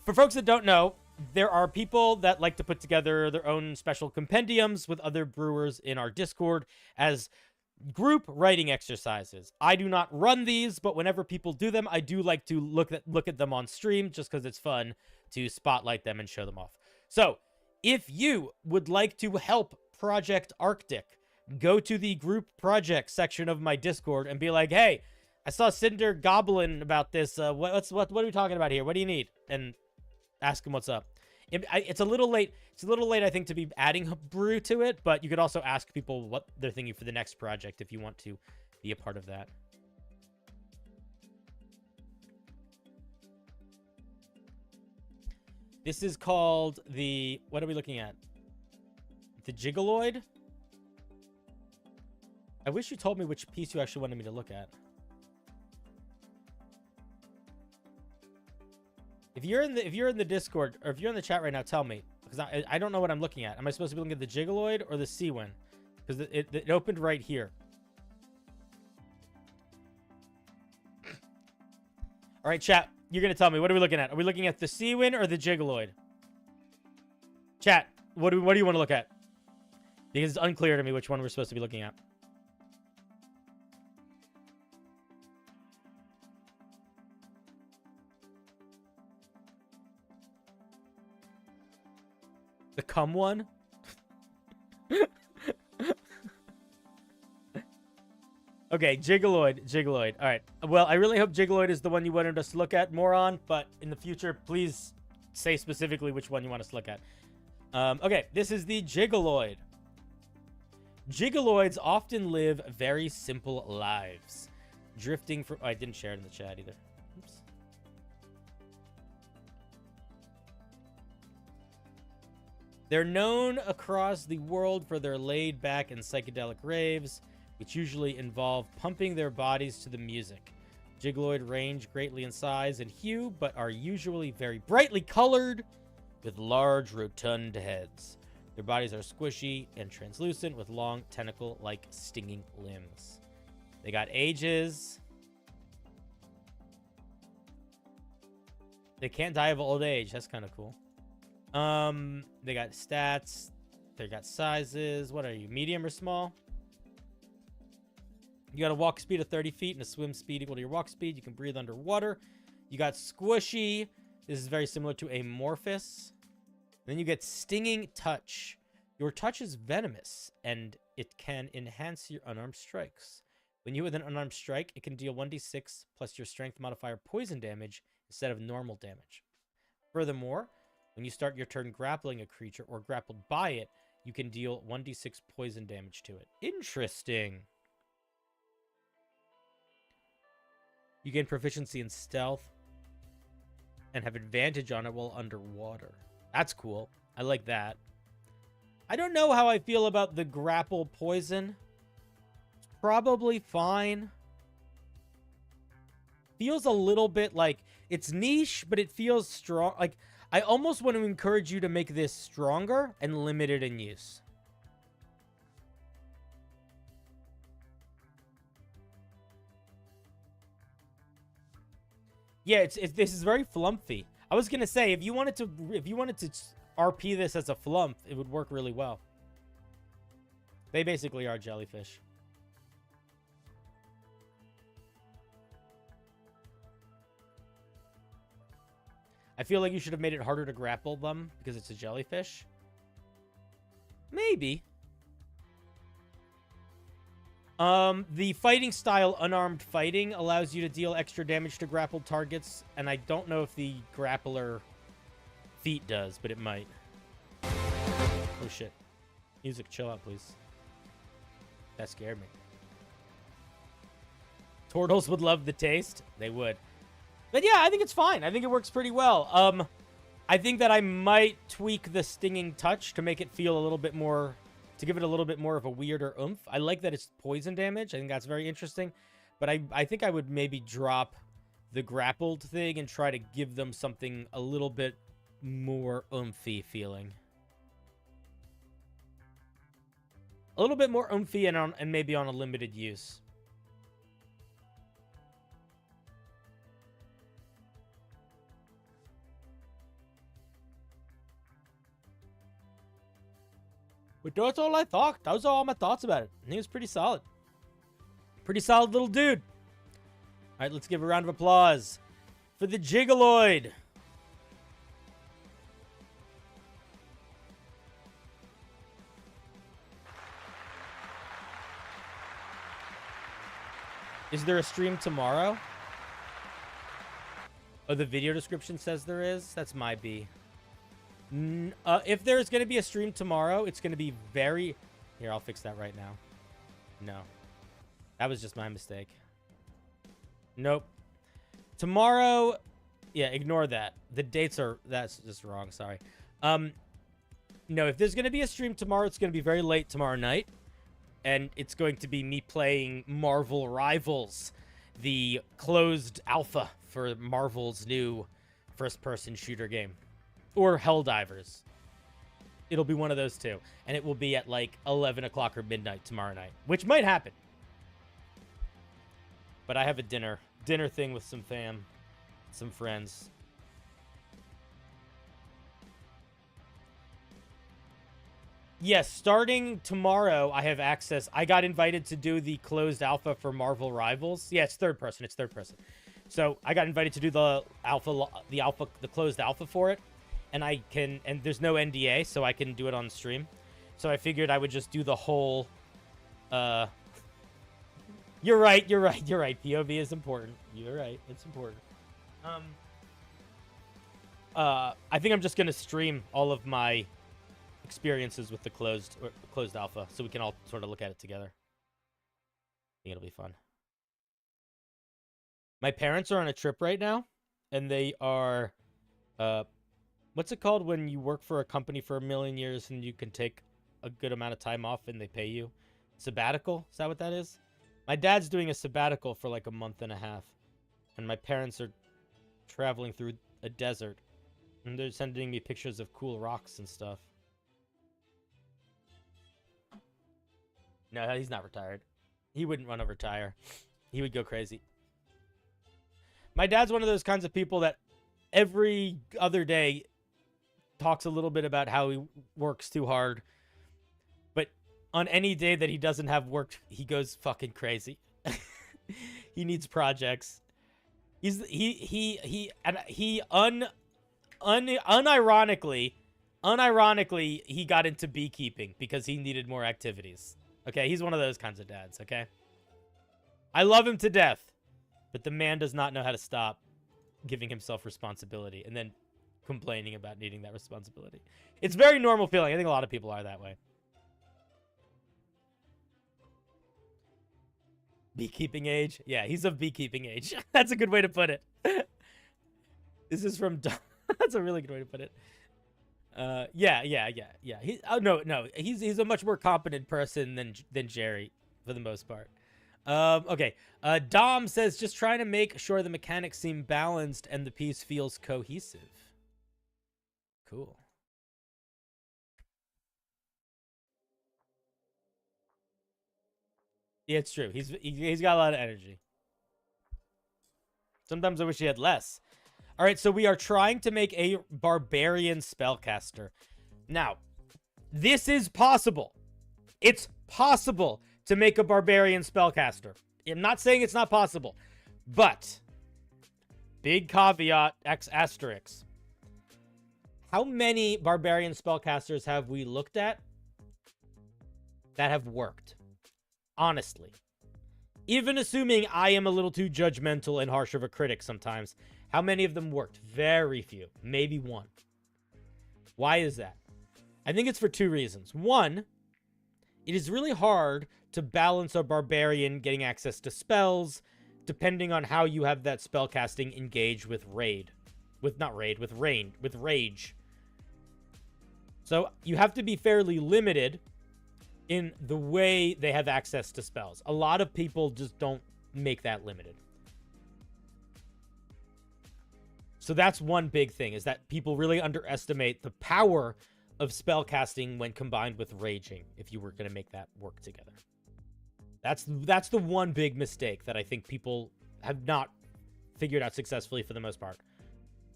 for folks that don't know, there are people that like to put together their own special compendiums with other brewers in our Discord as group writing exercises. I do not run these, but whenever people do them, I do like to look at them on stream just because it's fun to spotlight them and show them off. So, if you would like to help Project Arctic, go to the group project section of my Discord and be like, hey, I saw Cinder gobbling about this. What are we talking about here? What do you need? And ask him what's up. It's a little late. It's a little late, I think, to be adding brew to it, but you could also ask people what they're thinking for the next project if you want to be a part of that. This is called the, what are we looking at? The Jiggaloid? I wish you told me which piece you actually wanted me to look at. If you're in the Discord, or if you're in the chat right now, tell me. Because I don't know what I'm looking at. Am I supposed to be looking at the Jiggaloid or the Seawin? Because it opened right here. All right, chat. You're going to tell me. What are we looking at? Are we looking at the Seawin or the Jiggaloid? Chat, what do you want to look at? Because it's unclear to me which one we're supposed to be looking at. The cum one? Okay, Jiggaloid. All right. Well, I really hope Jiggaloid is the one you wanted us to look at more on, but in the future, please say specifically which one you want us to look at. Okay, this is the Jiggaloid. Jiggaloids often live very simple lives, drifting from... Oh, I didn't share it in the chat either. Oops. They're known across the world for their laid-back and psychedelic raves, which usually involve pumping their bodies to the music. Jiggaloid range greatly in size and hue, but are usually very brightly colored with large rotund heads. Their bodies are squishy and translucent with long tentacle-like stinging limbs. They got ages. They can't die of old age. That's kind of cool. They got stats. They got sizes. What are you, medium or small? You got a walk speed of 30 feet and a swim speed equal to your walk speed. You can breathe underwater. You got squishy. This is very similar to amorphous. Then you get stinging touch. Your touch is venomous, and it can enhance your unarmed strikes. When you hit with an unarmed strike, it can deal 1d6 plus your strength modifier poison damage instead of normal damage. Furthermore, when you start your turn grappling a creature or grappled by it, you can deal 1d6 poison damage to it. Interesting. You gain proficiency in stealth and have advantage on it while underwater. That's cool. I like that. I don't know how I feel about the grapple poison. It's probably fine. Feels a little bit like it's niche, but it feels strong. Like, I almost want to encourage you to make this stronger and limited in use. Yeah, this is very flumpy. I was gonna say if you wanted to RP this as a flump, it would work really well. They basically are jellyfish. I feel like you should have made it harder to grapple them because it's a jellyfish. Maybe. The fighting style unarmed fighting allows you to deal extra damage to grappled targets, and I don't know if the grappler feat does, but it might. Oh shit. Music, chill out, please. That scared me. Turtles would love the taste. They would. But yeah, I think it's fine. I think it works pretty well. I think that I might tweak the stinging touch to make it feel a little bit more... to give it a little bit more of a weirder oomph. I like that it's poison damage. I think that's very interesting. But I think I would maybe drop the grappled thing and try to give them something a little bit more oomphy feeling. A little bit more oomphy and maybe on a limited use. But that's all I thought. Those are all my thoughts about it. And he was pretty solid. Pretty solid little dude. All right, let's give a round of applause for the Jiggaloid. Is there a stream tomorrow? Oh, the video description says there is? That's my B. If there's going to be a stream tomorrow, it's going to be very... Here, I'll fix that right now. No. That was just my mistake. Nope. Tomorrow... Yeah, ignore that. The dates are... That's just wrong, sorry. No, if there's going to be a stream tomorrow, it's going to be very late tomorrow night. And it's going to be me playing Marvel Rivals, the closed alpha for Marvel's new first-person shooter game. Or Helldivers. It'll be one of those two. And it will be at like 11 o'clock or midnight tomorrow night. Which might happen. But I have a dinner thing with some fam. some friends. Yes, starting tomorrow, I have access. I got invited to do the closed alpha for Marvel Rivals. Yeah, it's third person. It's third person. So I got invited to do the closed alpha for it, and and there's no NDA, so I can do it on stream. So I figured I would just do the whole. You're right. POV is important. You're right. It's important. I think I'm just gonna stream all of my experiences with the closed alpha, so we can all sort of look at it together. I think it'll be fun. My parents are on a trip right now, and they are, what's it called when you work for a company for 1,000,000 years and you can take a good amount of time off and they pay you? Sabbatical? Is that what that is? My dad's doing a sabbatical for like a month and a half, and my parents are traveling through a desert, and they're sending me pictures of cool rocks and stuff. No, he's not retired. He wouldn't want to retire. He would go crazy. My dad's one of those kinds of people that every other day talks a little bit about how he works too hard. But on any day that he doesn't have work, he goes fucking crazy. He needs projects. Unironically, he got into beekeeping because he needed more activities. Okay, he's one of those kinds of dads, okay? I love him to death, but the man does not know how to stop giving himself responsibility and then complaining about needing that responsibility. It's a very normal feeling. I think a lot of people are that way. Beekeeping age? Yeah, he's of beekeeping age. That's a good way to put it. This is from... That's a really good way to put it. Yeah. He's a much more competent person than Jerry, for the most part. Okay. Dom says, just trying to make sure the mechanics seem balanced and the piece feels cohesive. Cool. Yeah, it's true. He's got a lot of energy. Sometimes I wish he had less. All right, so we are trying to make a barbarian spellcaster. Now, this is possible. It's possible to make a barbarian spellcaster. I'm not saying it's not possible, but big caveat, asterisk. How many barbarian spellcasters have we looked at that have worked? Honestly. Even assuming I am a little too judgmental and harsh of a critic sometimes, how many of them worked? Very few. Maybe one. Why is that? I think it's for two reasons. One, it is really hard to balance a barbarian getting access to spells, depending on how you have that spellcasting engage with rage. So you have to be fairly limited in the way they have access to spells. A lot of people just don't make that limited. So that's one big thing, is that people really underestimate the power of spellcasting when combined with raging, if you were going to make that work together. That's the one big mistake that I think people have not figured out successfully for the most part.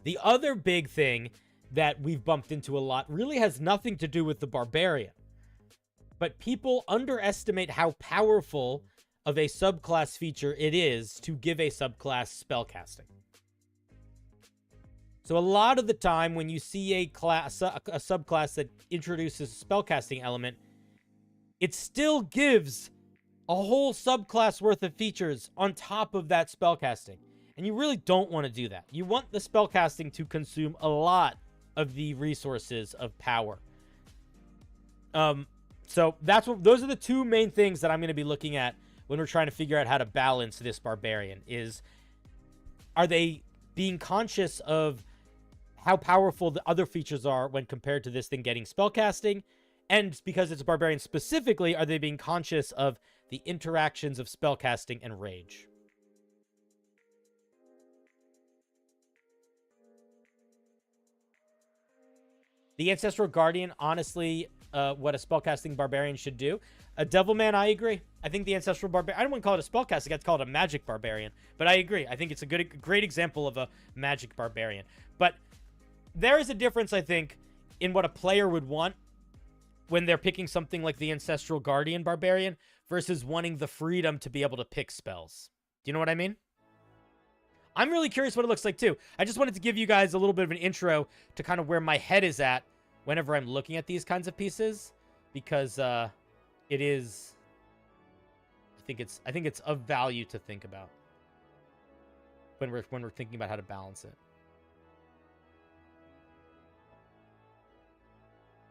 The other big thing that we've bumped into a lot really has nothing to do with the barbarian. But people underestimate how powerful of a subclass feature it is to give a subclass spellcasting. So a lot of the time when you see a subclass that introduces a spellcasting element, it still gives a whole subclass worth of features on top of that spellcasting. And you really don't want to do that. You want the spellcasting to consume a lot of the resources of power. So those are the two main things that I'm going to be looking at when we're trying to figure out how to balance this barbarian. Are they being conscious of how powerful the other features are when compared to this thing getting spellcasting? And because it's a barbarian specifically, are they being conscious of the interactions of spellcasting and rage? The Ancestral Guardian, honestly, what a spellcasting barbarian should do. A Devilman, I agree. I think the ancestral barbarian, I don't want to call it a spellcasting, I'd call it a magic barbarian. But I agree. I think it's a great example of a magic barbarian. But there is a difference, I think, in what a player would want when they're picking something like the ancestral guardian barbarian versus wanting the freedom to be able to pick spells. Do you know what I mean? I'm really curious what it looks like too. I just wanted to give you guys a little bit of an intro to kind of where my head is at whenever I'm looking at these kinds of pieces, because it is, I think it's of value to think about when we're thinking about how to balance it.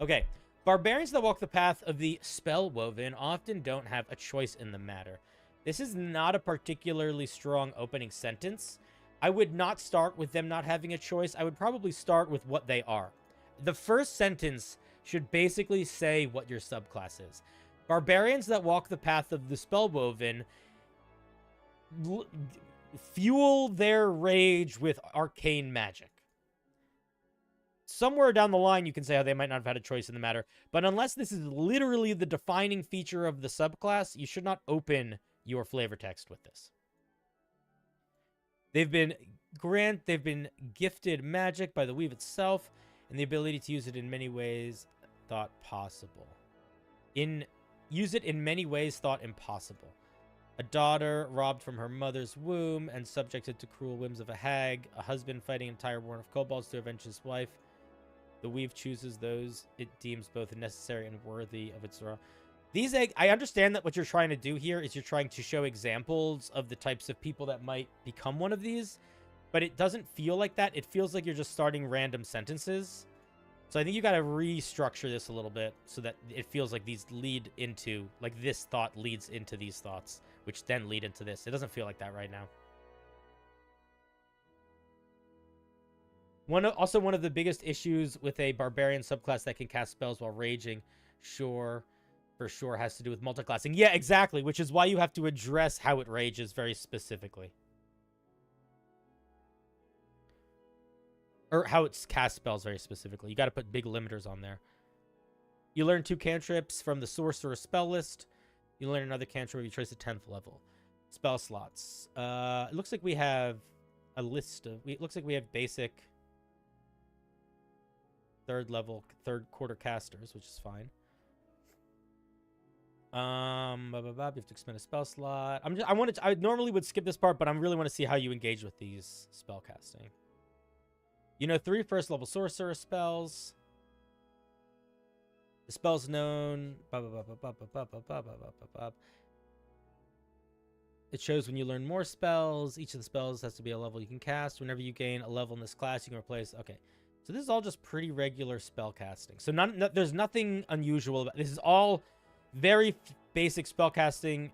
Okay, barbarians that walk the path of the spell woven often don't have a choice in the matter. This is not a particularly strong opening sentence. I would not start with them not having a choice. I would probably start with what they are. The first sentence should basically say what your subclass is. Barbarians that walk the path of the spellwoven fuel their rage with arcane magic. Somewhere down the line, you can say how they might not have had a choice in the matter. But unless this is literally the defining feature of the subclass, you should not open your flavor text with this. They've been gifted magic by the weave itself, and the ability to use it in many ways thought possible. Use it in many ways thought impossible. A daughter robbed from her mother's womb and subjected to cruel whims of a hag. A husband fighting an entire war of kobolds to avenge his wife. The weave chooses those it deems both necessary and worthy of its raw. I understand that what you're trying to do here is you're trying to show examples of the types of people that might become one of these, but it doesn't feel like that. It feels like you're just starting random sentences. So I think you got to restructure this a little bit so that it feels like these lead into, like this thought leads into these thoughts, which then lead into this. It doesn't feel like that right now. Also, one of the biggest issues with a barbarian subclass that can cast spells while raging, for sure has to do with multiclassing. Yeah, exactly, which is why you have to address how it rages very specifically. Or how it's cast spells very specifically. You got to put big limiters on there. You learn 2 cantrips from the sorcerer spell list. You learn another cantrip if you trace the 10th level. Spell slots. It looks like we have a list of... It looks like we have basic... third quarter casters, which is fine. You have to expend a spell slot. I normally would skip this part, but I really want to see how you engage with these spell casting. You know 3 first level sorcerer spells. The spells known. It shows when you learn more spells. Each of the spells has to be a level you can cast. Whenever you gain a level in this class, you can replace. Okay. So this is all just pretty regular spell casting. So there's nothing unusual about this. Is all very basic spell casting.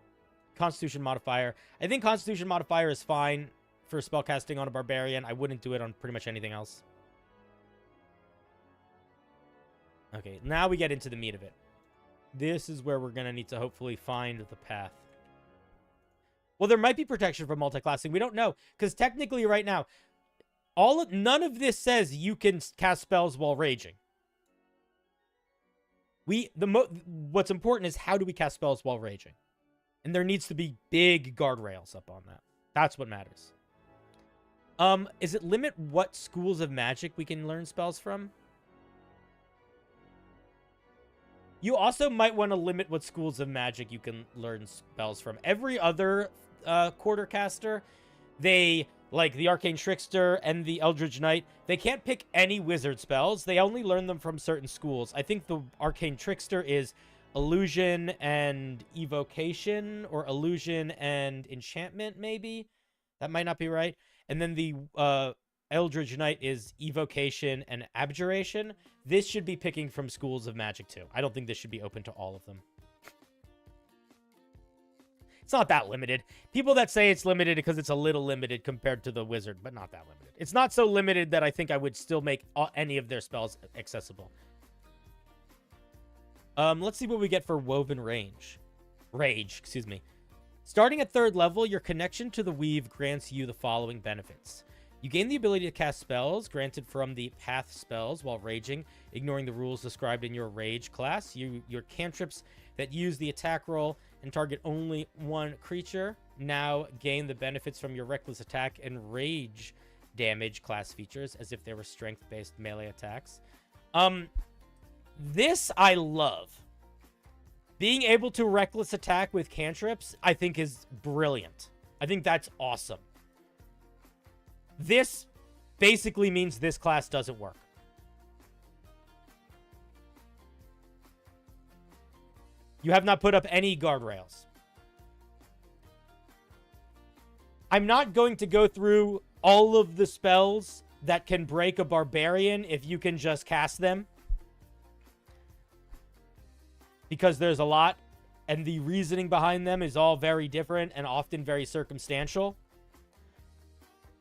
Constitution modifier. I think Constitution modifier is fine for spell casting on a barbarian. I wouldn't do it on pretty much anything else. Okay, now we get into the meat of it. This is where we're going to need to hopefully find the path. Well, there might be protection from multiclassing. We don't know. Because technically right now, none of this says you can cast spells while raging. What's important is how do we cast spells while raging? And there needs to be big guardrails up on that. That's what matters. Is it limit what schools of magic we can learn spells from? You also might want to limit what schools of magic you can learn spells from. Every other quarter caster, like the Arcane Trickster and the Eldritch Knight, they can't pick any wizard spells. They only learn them from certain schools. I think the Arcane Trickster is Illusion and Evocation, or Illusion and Enchantment, maybe? That might not be right. And then the Eldritch Knight is Evocation and Abjuration. This should be picking from schools of magic, too. I don't think this should be open to all of them. It's not that limited. People that say it's limited because it's a little limited compared to the wizard, but not that limited. It's not so limited that I think I would still make any of their spells accessible. Let's see what we get for Woven Rage, excuse me. Starting at 3rd level, your connection to the weave grants you the following benefits. You gain the ability to cast spells granted from the path spells while raging, ignoring the rules described in your rage class. Your cantrips that use the attack roll and target only one creature now gain the benefits from your reckless attack and rage damage class features as if they were strength-based melee attacks. This I love. Being able to reckless attack with cantrips, I think, is brilliant. I think that's awesome. This basically means this class doesn't work. You have not put up any guardrails. I'm not going to go through all of the spells that can break a barbarian if you can just cast them, because there's a lot, and the reasoning behind them is all very different and often very circumstantial.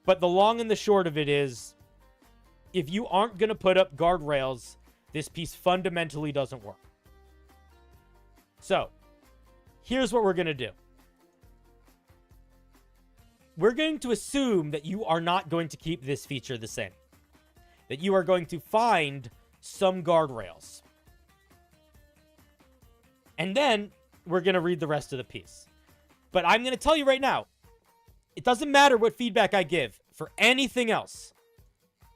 But the long and the short of it is, if you aren't going to put up guardrails, this piece fundamentally doesn't work. So, here's what we're going to do. We're going to assume that you are not going to keep this feature the same. That you are going to find some guardrails. And then, we're going to read the rest of the piece. But I'm going to tell you right now, it doesn't matter what feedback I give for anything else.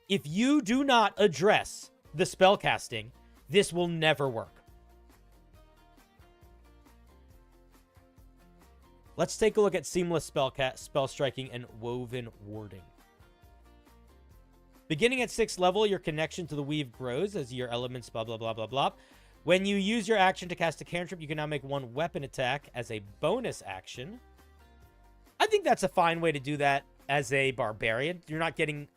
If you do not address the spellcasting, this will never work. Let's take a look at seamless spell striking and woven warding. Beginning at 6th level, your connection to the weave grows as your elements blah blah blah blah blah. When you use your action to cast a cantrip, you can now make one weapon attack as a bonus action. I think that's a fine way to do that as a barbarian. You're not getting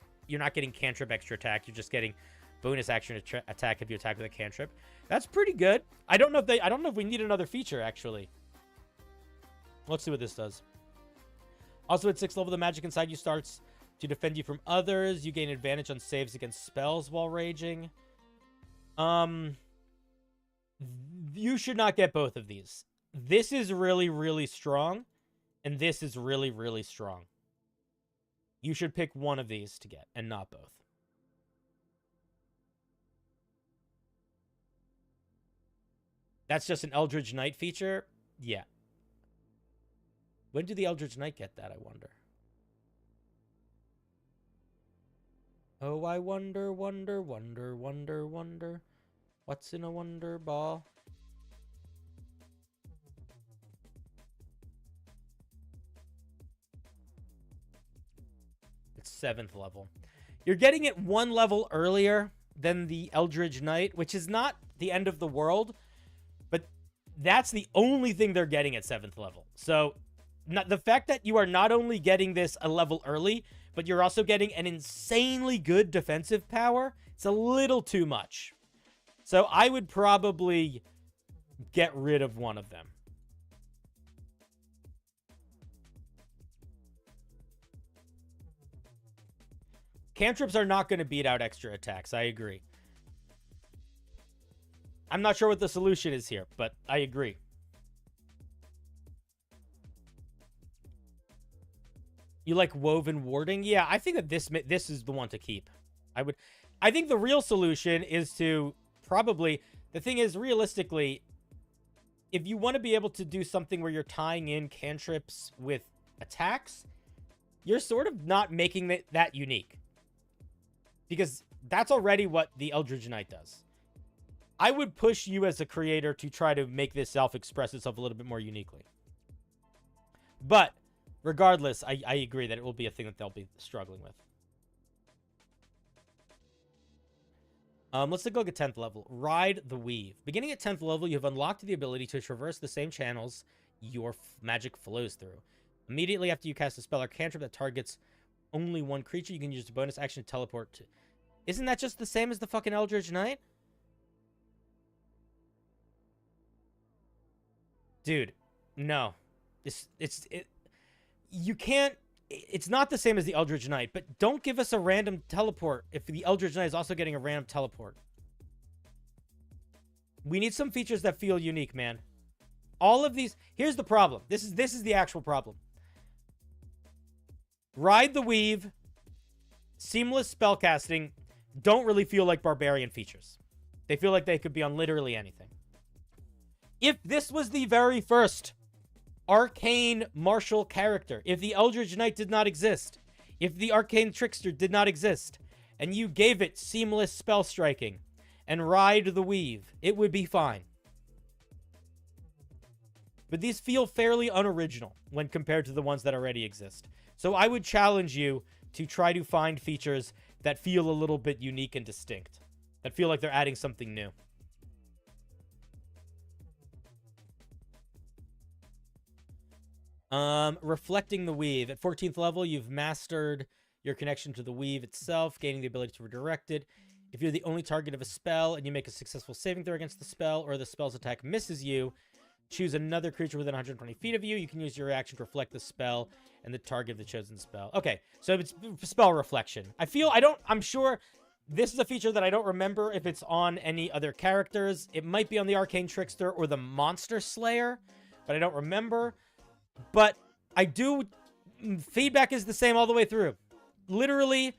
cantrip extra attack. You're just getting bonus action attack if you attack with a cantrip. That's pretty good. I don't know if we need another feature actually. Let's see what this does. Also at 6th level, the magic inside you starts to defend you from others. You gain advantage on saves against spells while raging. You should not get both of these. This is really, really strong. And this is really, really strong. You should pick one of these to get, and not both. That's just an Eldritch Knight feature? Yeah. When do the Eldritch Knight get that, I wonder? Oh, I wonder, wonder, wonder, wonder, wonder. What's in a wonder ball? It's 7th level. You're getting it 1 level earlier than the Eldritch Knight, which is not the end of the world, but that's the only thing they're getting at 7th level. So the fact that you are not only getting this a level early, but you're also getting an insanely good defensive power, it's a little too much. So I would probably get rid of one of them. Cantrips are not going to beat out extra attacks. I agree. I'm not sure what the solution is here, but I agree. You like woven warding? Yeah, I think that this is the one to keep. I think the real solution is to probably... The thing is, realistically, if you want to be able to do something where you're tying in cantrips with attacks, you're sort of not making it that unique. Because that's already what the Eldritch Knight does. I would push you as a creator to try to make this self-express itself a little bit more uniquely. But, regardless, I agree that it will be a thing that they'll be struggling with. Let's take a look at 10th level. Ride the Weave. Beginning at 10th level, you have unlocked the ability to traverse the same channels your magic flows through. Immediately after you cast a spell or cantrip that targets only one creature, you can use a bonus action to teleport to... Isn't that just the same as the fucking Eldritch Knight? Dude, no. You can't... It's not the same as the Eldritch Knight, but don't give us a random teleport if the Eldritch Knight is also getting a random teleport. We need some features that feel unique, man. All of these... Here's the problem. This is the actual problem. Ride the Weave seamless spellcasting don't really feel like barbarian features. They feel like they could be on literally anything. If this was the very first arcane martial character, if the Eldritch Knight did not exist, if the arcane trickster did not exist, and you gave it seamless spell striking and ride the weave, it would be fine. But these feel fairly unoriginal when compared to the ones that already exist. So I would challenge you to try to find features that feel a little bit unique and distinct, that feel like they're adding something new. Reflecting the weave. At 14th level, you've mastered your connection to the weave itself, gaining the ability to redirect it. If you're the only target of a spell and you make a successful saving throw against the spell, or the spell's attack misses you, choose another creature within 120 feet of you. You can use your reaction to reflect the spell and the target of the chosen spell. Okay, so it's spell reflection. I'm sure this is a feature that I don't remember if it's on any other characters. It might be on the Arcane Trickster or the Monster Slayer, but I don't remember. But I do... Feedback is the same all the way through. Literally,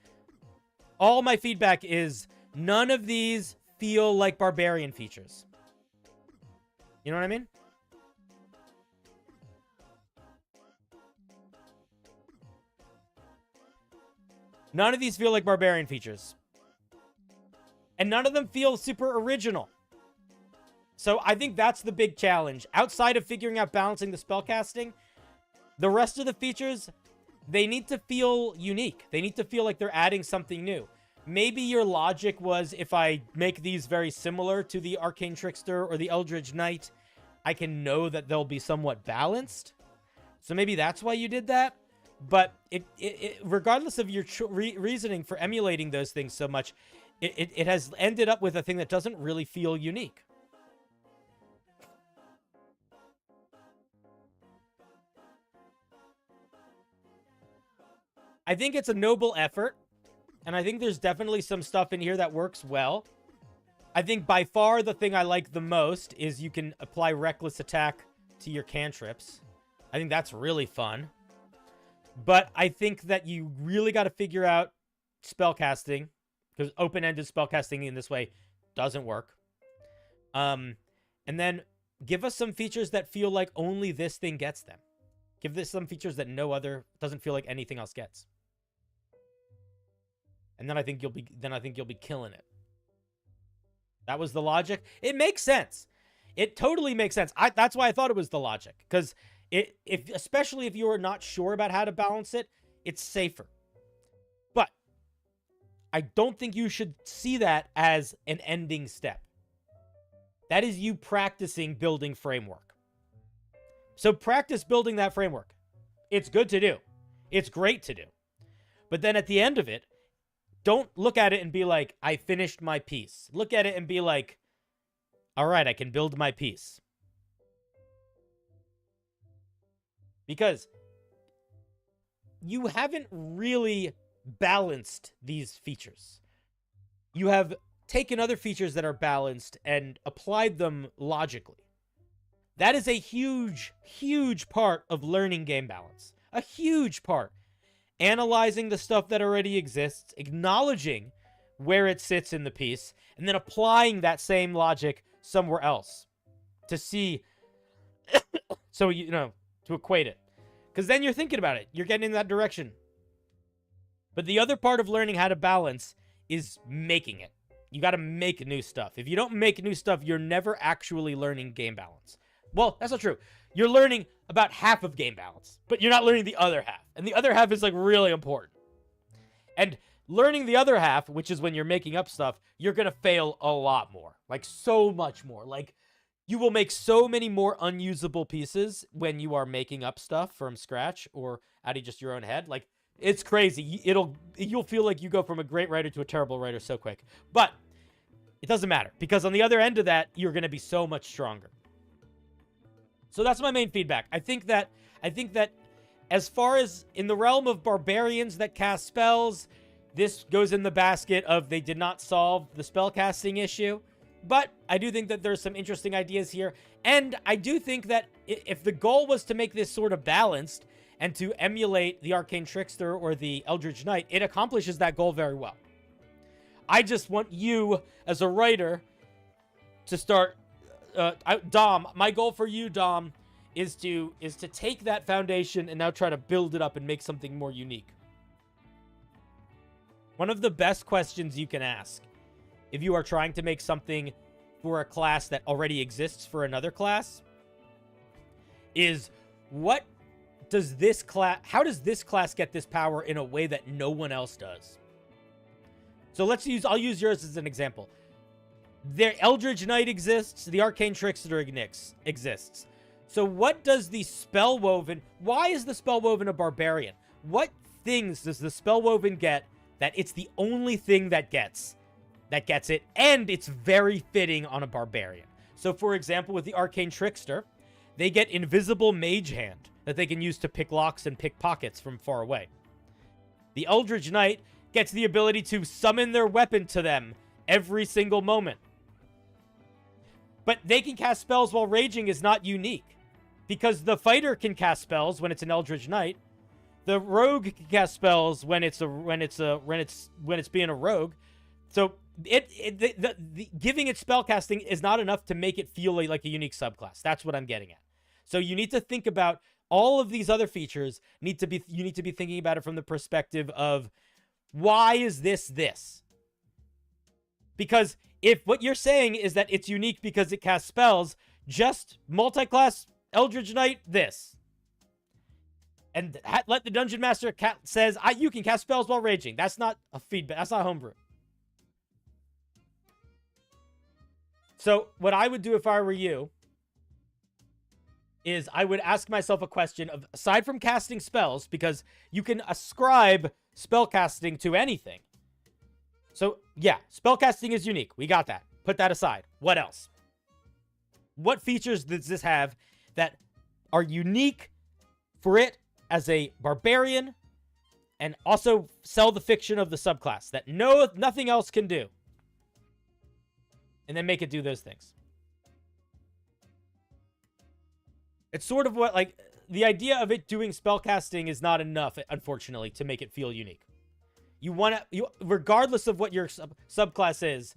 all my feedback is none of these feel like barbarian features. You know what I mean? None of these feel like barbarian features. And none of them feel super original. So I think that's the big challenge. Outside of figuring out balancing the spellcasting, the rest of the features, they need to feel unique. They need to feel like they're adding something new. Maybe your logic was, if I make these very similar to the Arcane Trickster or the Eldritch Knight, I can know that they'll be somewhat balanced. So maybe that's why you did that. But regardless of your reasoning for emulating those things so much, it has ended up with a thing that doesn't really feel unique. I think it's a noble effort, and I think there's definitely some stuff in here that works well. I think by far the thing I like the most is you can apply reckless attack to your cantrips. I think that's really fun. But I think that you really got to figure out spellcasting, because open-ended spellcasting in this way doesn't work. And then give us some features that feel like only this thing gets them. Give this some features that no other, doesn't feel like anything else gets. And then I think you'll be killing it. That was the logic. It makes sense. It totally makes sense. That's why I thought it was the logic, because especially if you are not sure about how to balance it, it's safer. But I don't think you should see that as an ending step. That is you practicing building framework. So practice building that framework. It's good to do. It's great to do. But then at the end of it, don't look at it and be like, I finished my piece. Look at it and be like, all right, I can build my piece. Because you haven't really balanced these features. You have taken other features that are balanced and applied them logically. That is a huge, huge part of learning game balance. A huge part. Analyzing the stuff that already exists, acknowledging where it sits in the piece, and then applying that same logic somewhere else to see, so, to equate it. Because then you're thinking about it. You're getting in that direction. But the other part of learning how to balance is making it. You got to make new stuff. If you don't make new stuff, you're never actually learning game balance. Well, that's not true. You're learning about half of game balance, but you're not learning the other half. And the other half is, like, really important. And learning the other half, which is when you're making up stuff, you're going to fail a lot more. Like, so much more. Like, you will make so many more unusable pieces when you are making up stuff from scratch or out of just your own head. Like, it's crazy. You'll feel like you go from a great writer to a terrible writer so quick. But it doesn't matter, because on the other end of that, you're going to be so much stronger. So that's my main feedback. I think that as far as in the realm of barbarians that cast spells, this goes in the basket of they did not solve the spellcasting issue. But I do think that there's some interesting ideas here. And I do think that if the goal was to make this sort of balanced and to emulate the Arcane Trickster or the Eldritch Knight, it accomplishes that goal very well. I just want you, as a writer, to start... Dom, my goal for you, Dom, is to take that foundation and now try to build it up and make something more unique. One of the best questions you can ask if you are trying to make something for a class that already exists for another class is, what does this class, how does this class get this power in a way that no one else does? So I'll use yours as an example. The Eldritch Knight exists, the Arcane Trickster exists. So what does the Spellwoven, why is the Spellwoven a barbarian? What things does the Spellwoven get that it's the only thing that gets it, and it's very fitting on a barbarian? So for example, with the Arcane Trickster, they get Invisible Mage Hand that they can use to pick locks and pick pockets from far away. The Eldritch Knight gets the ability to summon their weapon to them every single moment. But they can cast spells while raging is not unique, because the fighter can cast spells when it's an Eldritch Knight. The rogue can cast spells when it's being a rogue. So giving it spellcasting is not enough to make it feel like a unique subclass. That's what I'm getting at. So you need to think about all of these other features. You need to be thinking about it from the perspective of, why is this? Because if what you're saying is that it's unique because it casts spells, just multi-class Eldritch Knight this. And let the Dungeon Master says, you can cast spells while raging. That's not a feedback. That's not homebrew. So what I would do if I were you is I would ask myself a question of, aside from casting spells, because you can ascribe spellcasting to anything. So yeah, spellcasting is unique. We got that. Put that aside. What else? What features does this have that are unique for it as a barbarian, and also sell the fiction of the subclass that nothing else can do? And then make it do those things. It's sort of what, like, the idea of it doing spellcasting is not enough, unfortunately, to make it feel unique. You want to, regardless of what your subclass is,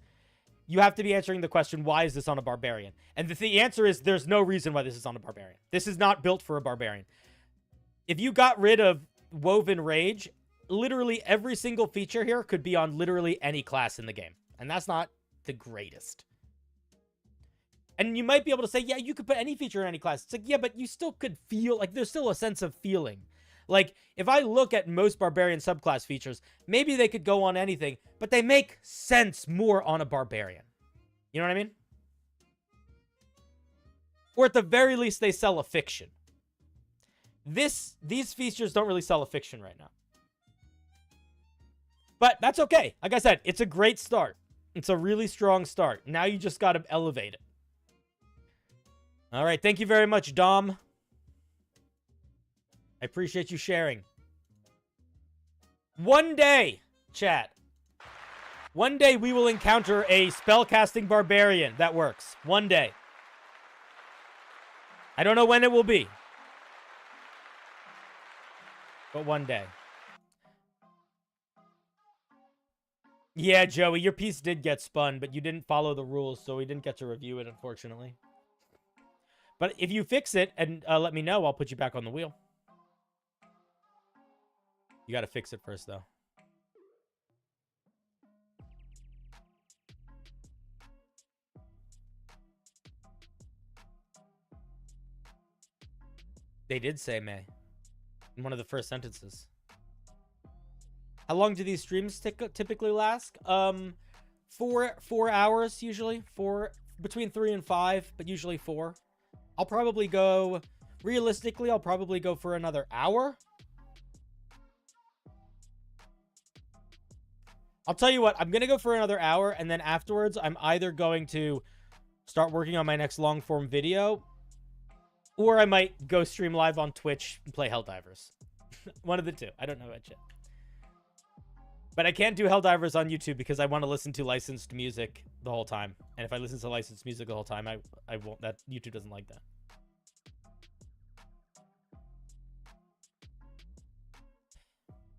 you have to be answering the question, why is this on a barbarian? And the answer is, there's no reason why this is on a barbarian. This is not built for a barbarian. If you got rid of Woven Rage, literally every single feature here could be on literally any class in the game. And that's not the greatest. And you might be able to say, yeah, you could put any feature in any class. It's like, yeah, but you still could feel, like, there's still a sense of feeling. Like, if I look at most barbarian subclass features, maybe they could go on anything, but they make sense more on a barbarian. You know what I mean? Or at the very least, they sell a fiction. These features don't really sell a fiction right now. But that's okay. Like I said, it's a great start. It's a really strong start. Now you just got to elevate it. All right, thank you very much, Dom. I appreciate you sharing. One day, chat. One day we will encounter a spellcasting barbarian that works. One day. I don't know when it will be. But one day. Yeah, Joey, your piece did get spun, but you didn't follow the rules, so we didn't get to review it, unfortunately. But if you fix it and let me know, I'll put you back on the wheel. You got to fix it first, though. They did say May in one of the first sentences. How long do these streams typically last? 4 hours usually. Between 3 and 5, but usually 4. I'll probably go, realistically, I'll probably go for another hour. I'll tell you what, I'm going to go for another hour, and then afterwards, I'm either going to start working on my next long-form video, or I might go stream live on Twitch and play Helldivers. One of the two. I don't know about yet. But I can't do Helldivers on YouTube because I want to listen to licensed music the whole time. And if I listen to licensed music the whole time, I won't. That YouTube doesn't like that.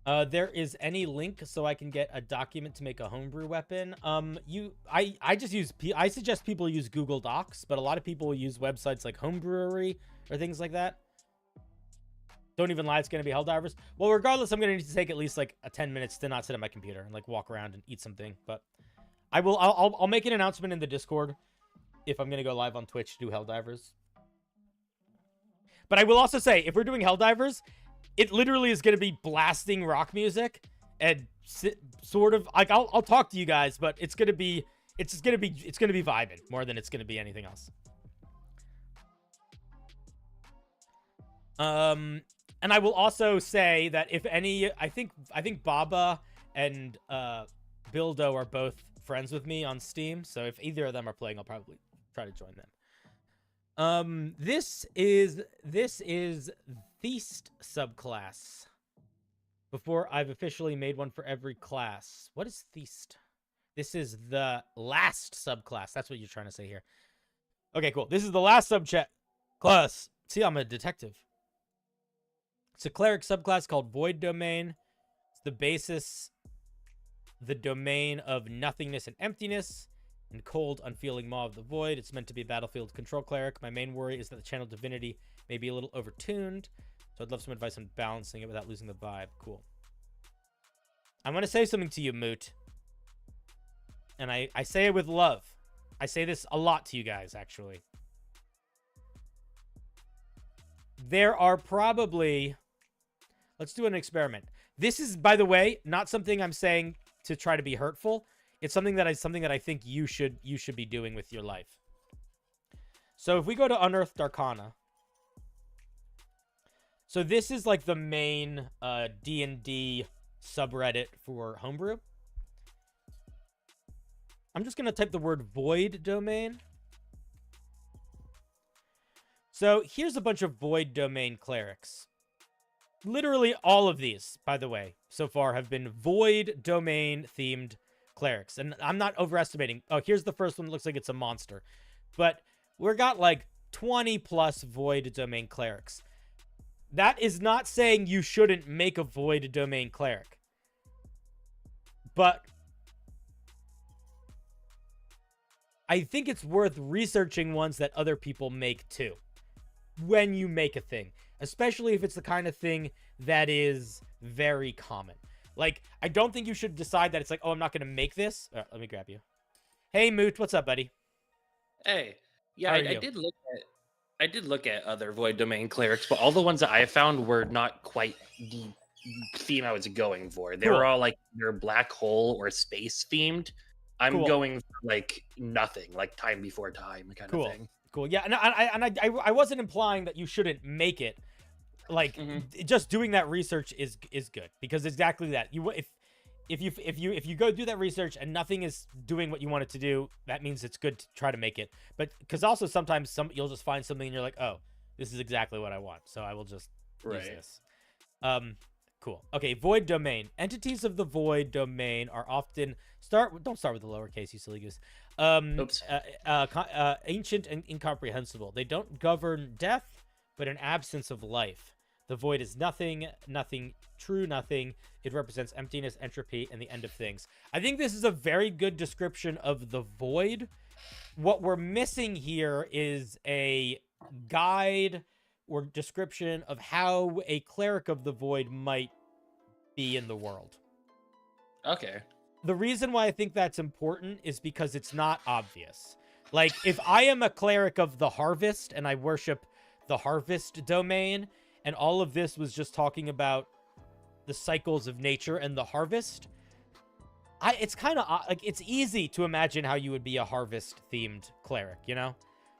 There is any link so I can get a document to make a homebrew weapon. I suggest people use Google Docs, but a lot of people use websites like Homebrewery or things like that. Don't even lie, it's going to be Helldivers. Well, regardless, I'm going to need to take at least like a 10 minutes to not sit at my computer and like walk around and eat something. But I'll make an announcement in the Discord if I'm going to go live on Twitch to do Helldivers. But I will also say, if we're doing Helldivers, it literally is going to be blasting rock music and sort of like I'll talk to you guys, but it's going to be vibing more than it's going to be anything else. And I will also say that if any, I think Baba and Bildo are both friends with me on Steam, so if either of them are playing, I'll probably try to join them. This is Theist subclass. Before I've officially made one for every class. What is Theist? This is the last subclass. That's what you're trying to say here. Okay, cool. This is the last subclass. See, I'm a detective. It's a cleric subclass called Void Domain. It's the basis, the domain of nothingness and emptiness, and cold, unfeeling maw of the void. It's meant to be a battlefield control cleric. My main worry is that the channel divinity may be a little overtuned, so I'd love some advice on balancing it without losing the vibe. Cool. I'm going to say something to you, Moot. And I say it with love. I say this a lot to you guys, actually. There are probably... Let's do an experiment. This is, by the way, not something I'm saying to try to be hurtful. It's something that I think you should be doing with your life. So if we go to Unearthed Arcana. So this is like the main D&D subreddit for Homebrew. I'm just going to type the word Void Domain. So here's a bunch of Void Domain clerics. Literally all of these, by the way, so far have been Void Domain themed clerics. And I'm not overestimating. Oh, here's the first one. It looks like it's a monster. But we've got like 20 plus Void Domain clerics. That is not saying you shouldn't make a Void Domain cleric. But I think it's worth researching ones that other people make too. When you make a thing. Especially if it's the kind of thing that is very common. Like, I don't think you should decide that it's like, oh, I'm not going to make this. Let me grab you. Hey, Moot, what's up, buddy? Hey. Yeah, I did look at other Void Domain clerics, but all the ones that I found were not quite the theme I was going for. They were all like they're black hole or space themed. I'm going for like nothing, like time before time kind of thing. Cool. Yeah, and I wasn't implying that you shouldn't make it. Like, just doing that research is good, because exactly that. If you go do that research and nothing is doing what you want it to do, that means it's good to try to make it. But because also sometimes you'll just find something and you're like, oh, this is exactly what I want, so I will just use this. Cool. Okay, Void Domain. Entities of the Void Domain are often don't start with the lowercase, you silly goose. Ancient and incomprehensible. They don't govern death, but an absence of life. The void is nothing, nothing, true nothing. It represents emptiness, entropy, and the end of things. I think this is a very good description of the void. What we're missing here is a guide or description of how a cleric of the void might be in the world. Okay. The reason why I think that's important is because it's not obvious. Like, if I am a cleric of the harvest and I worship the harvest domain, and all of this was just talking about the cycles of nature and the harvest, it's kind of like, it's easy to imagine how you would be a harvest themed cleric, you know?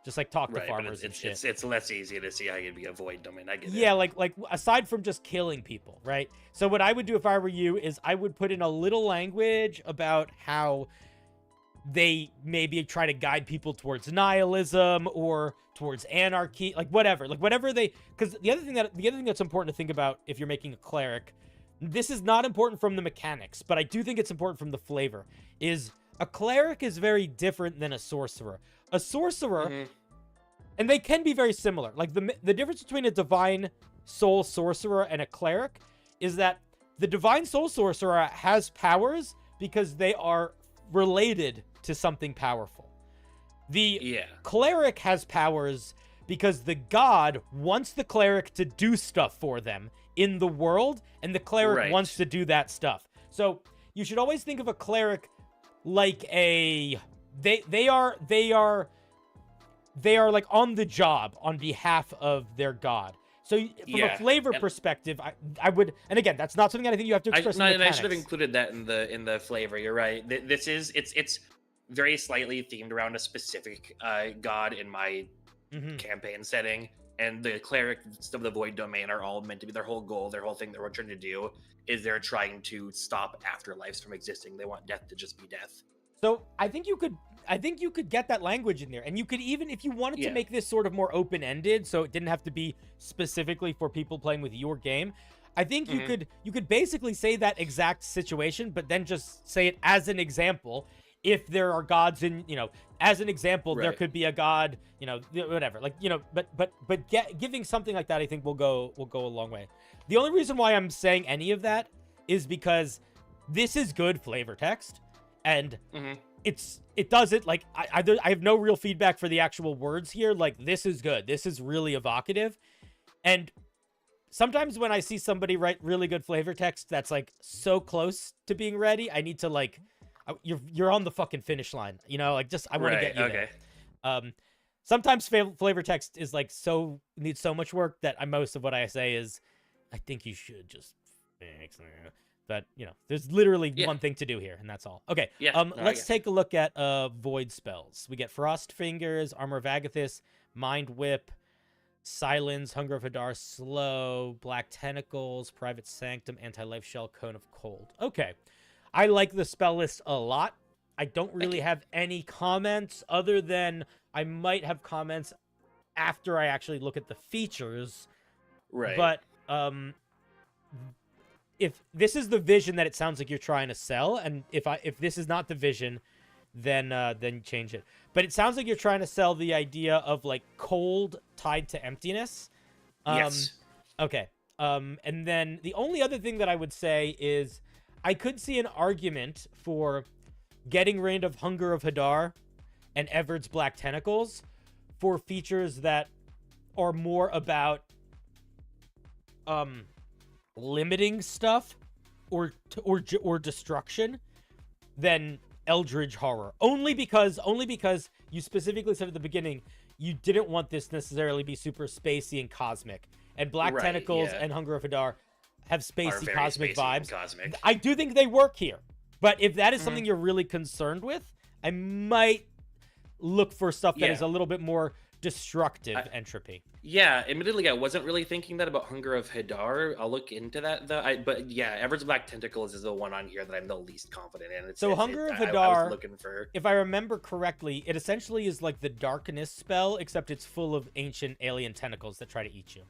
Just like talk to farmers and shit. It's less easy to see how you'd be a void domain. I get it. Yeah, like aside from just killing people, right? So what I would do if I were you is I would put in a little language about how they maybe try to guide people towards nihilism or towards anarchy, like whatever they, because the other thing that's important to think about if you're making a cleric, this is not important from the mechanics, but I do think it's important from the flavor, is a cleric is very different than a sorcerer. A sorcerer, and they can be very similar. Like the difference between a divine soul sorcerer and a cleric is that the Divine Soul Sorcerer has powers because they are related to something powerful. The cleric has powers because the god wants the cleric to do stuff for them in the world, and the cleric wants to do that stuff. So you should always think of a cleric like a they are like on the job on behalf of their god. So from a flavor perspective, I would, and again, that's not something I think you have to express in mechanics. I should have included that in the flavor. You're right. It's very slightly themed around a specific god in my campaign setting, and the clerics of the void domain are all meant to be their whole goal, their whole thing they're trying to do is they're trying to stop afterlives from existing. They want death to just be death. So I think you could get that language in there, and you could even, if you wanted to make this sort of more open-ended, so it didn't have to be specifically for people playing with your game. I think you could basically say that exact situation, but then just say it as an example. If there are gods in, as an example, there could be a god, whatever, like, but giving something like that, I think will go a long way. The only reason why I'm saying any of that is because this is good flavor text, and it does it like I have no real feedback for the actual words here. Like, this is good. This is really evocative. And sometimes when I see somebody write really good flavor text that's like so close to being ready, I need to like, you're on the fucking finish line, like just, I want to get you there. Sometimes flavor text is like needs so much work that most of what I say is, I think you should just fix it. But, there's literally one thing to do here, and that's all. Okay, let's take a look at void spells. We get Frost Fingers, Armor of Agathis, Mind Whip, Silence, Hunger of Hadar, Slow, Black Tentacles, Private Sanctum, Anti-Life Shell, Cone of Cold. Okay, I like the spell list a lot. I don't really have any comments other than I might have comments after I actually look at the features. Right. But, if this is the vision that it sounds like you're trying to sell, and if this is not the vision, then change it. But it sounds like you're trying to sell the idea of like cold tied to emptiness. Yes. Okay. And then the only other thing that I would say is I could see an argument for getting rid of Hunger of Hadar and Everard's Black Tentacles for features that are more about limiting stuff or destruction than Eldritch Horror. Only because you specifically said at the beginning you didn't want this necessarily be super spacey and cosmic. And Black Tentacles and Hunger of Hadar have spacey cosmic vibes. I do think they work here. But if that is something you're really concerned with, I might look for stuff that is a little bit more destructive entropy. Yeah, admittedly, I wasn't really thinking that about Hunger of Hadar. I'll look into that, though. But yeah, Ever's Black Tentacles is the one on here that I'm the least confident in. Hunger of Hadar, I was looking for... if I remember correctly, it essentially is like the Darkness spell, except it's full of ancient alien tentacles that try to eat you.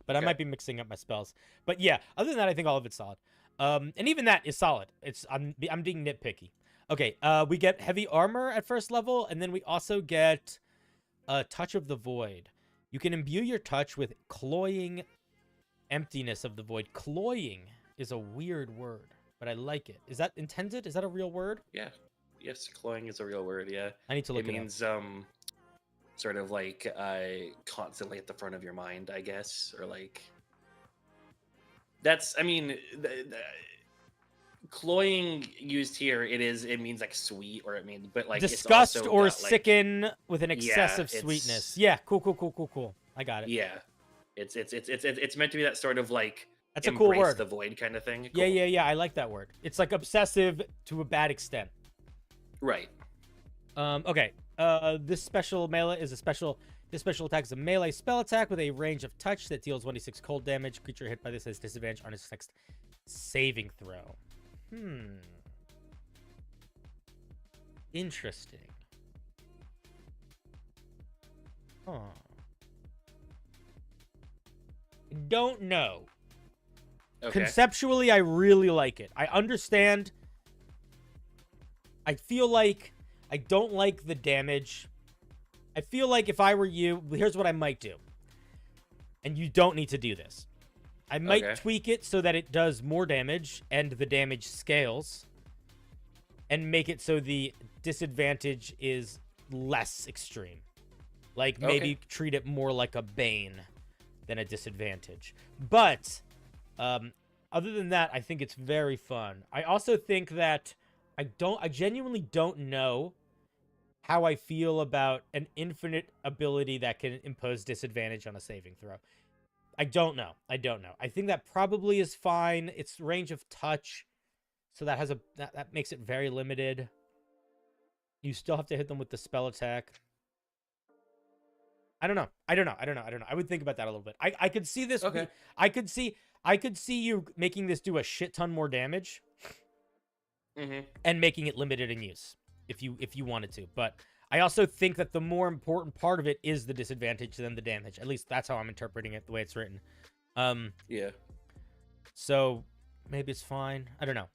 But I might be mixing up my spells. But yeah, other than that, I think all of it's solid. And even that is solid. I'm being nitpicky. Okay, we get heavy armor at first level, and then we also get Touch of the Void. You can imbue your touch with cloying emptiness of the void. Cloying is a weird word, but I like it. Is that intended? Is that a real word? Yeah. Yes, cloying is a real word, yeah. I need to look it means, sort of like constantly at the front of your mind, I guess, or like... That's, I mean... cloying used here, it means like sweet, or it means, but like disgust it's also or got, sicken with an excessive sweetness. Yeah, cool. I got it. Yeah, it's meant to be that sort of like that's a cool word, the void kind of thing. Cool. Yeah. I like that word. It's like obsessive to a bad extent. Right. Okay. This special melee is a special. This special attack is a melee spell attack with a range of touch that deals 1d6 cold damage. Creature hit by this has disadvantage on its next saving throw. Interesting. Huh. Don't know. Okay. Conceptually, I really like it. I understand. I feel like I don't like the damage. I feel like if I were you, here's what I might do. And you don't need to do this. I might tweak it so that it does more damage and the damage scales, and make it so the disadvantage is less extreme. Like, maybe treat it more like a bane than a disadvantage. But other than that, I think it's very fun. I also think that I genuinely don't know how I feel about an infinite ability that can impose disadvantage on a saving throw. I don't know. I think that probably is fine. It's range of touch, so that has that makes it very limited. You still have to hit them with the spell attack. I don't know. I would think about that a little bit. I could see this. Okay. I could see you making this do a shit ton more damage, and making it limited in use if you wanted to. But I also think that the more important part of it is the disadvantage than the damage. At least that's how I'm interpreting it, the way it's written. Yeah. So maybe it's fine. I don't know.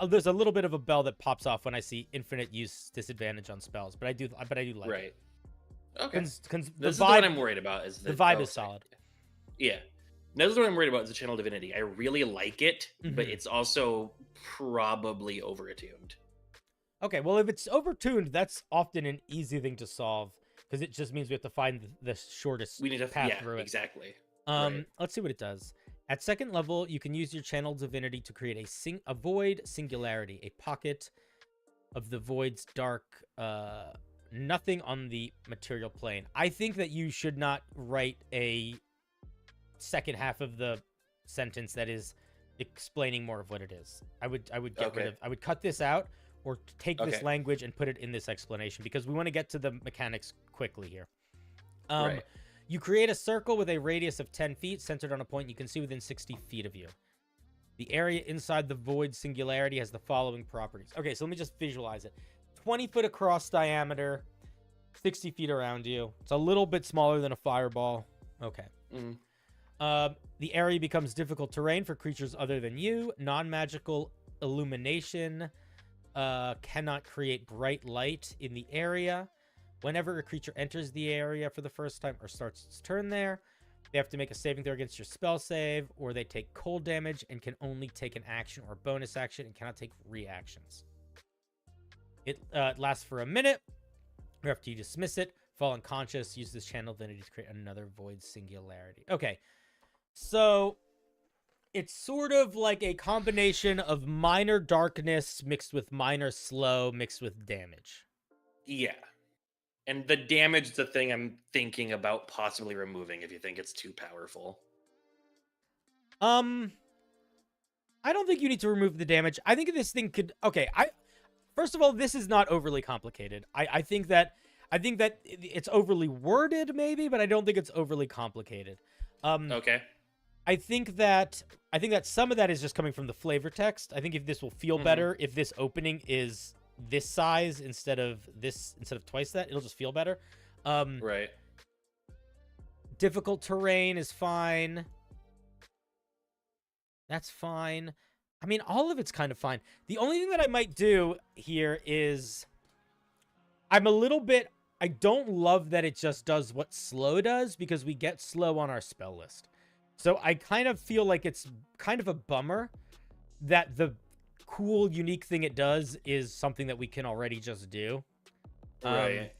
There's a little bit of a bell that pops off when I see infinite use disadvantage on spells, but I do like it. Right. Okay. This is the one I'm worried about. Is the vibe is solid. Yeah. This is what I'm worried about. Is the channel divinity. I really like it, but it's also probably over-attuned. Okay, well, if it's overtuned, that's often an easy thing to solve, because it just means we have to find the shortest path through it. Exactly. Let's see what it does. At second level, you can use your channel divinity to create a void singularity, a pocket of the void's dark, nothing on the material plane. I think that you should not write a second half of the sentence that is explaining more of what it is. I would get rid of. I would cut this out. Or take this language and put it in this explanation, because we want to get to the mechanics quickly here. You create a circle with a radius of 10 feet centered on a point you can see within 60 feet of you. The area inside the void singularity has the following properties. Okay, so let me just visualize it. 20 foot across diameter, 60 feet around you. It's a little bit smaller than a fireball. Okay. The area becomes difficult terrain for creatures other than you. Non-magical illumination cannot create bright light in the area. Whenever a creature enters the area for the first time or starts its turn there, they have to make a saving throw against your spell save, or they take cold damage and can only take an action or bonus action and cannot take reactions. It lasts for a minute. After you dismiss it, fall unconscious, use this channel divinity to create another void singularity. Okay, so it's sort of like a combination of minor darkness mixed with minor slow mixed with damage. Yeah. And the damage is the thing I'm thinking about possibly removing if you think it's too powerful. I don't think you need to remove the damage. I think this thing could... Okay, first of all, this is not overly complicated. I think that it's overly worded, maybe, but I don't think it's overly complicated. Okay. I think that some of that is just coming from the flavor text. I think if this will feel better, if this opening is this size instead of twice that, it'll just feel better. Right. Difficult terrain is fine. That's fine. I mean, all of it's kind of fine. The only thing that I might do here is I don't love that it just does what slow does, because we get slow on our spell list. So I kind of feel like it's kind of a bummer that the cool, unique thing it does is something that we can already just do. Right.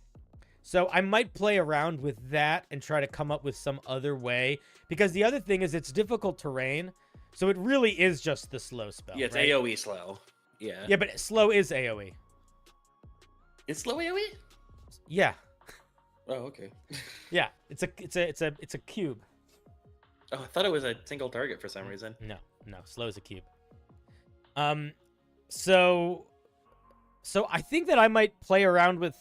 So I might play around with that and try to come up with some other way. Because the other thing is it's difficult terrain. So it really is just the slow spell. Yeah, it's right? AoE slow. Yeah. Yeah, but slow is AoE. Is slow AoE? Yeah. Oh, okay. Yeah, it's a cube. Oh, I thought it was a single target for some reason. No, slow is a cube. So I think that I might play around with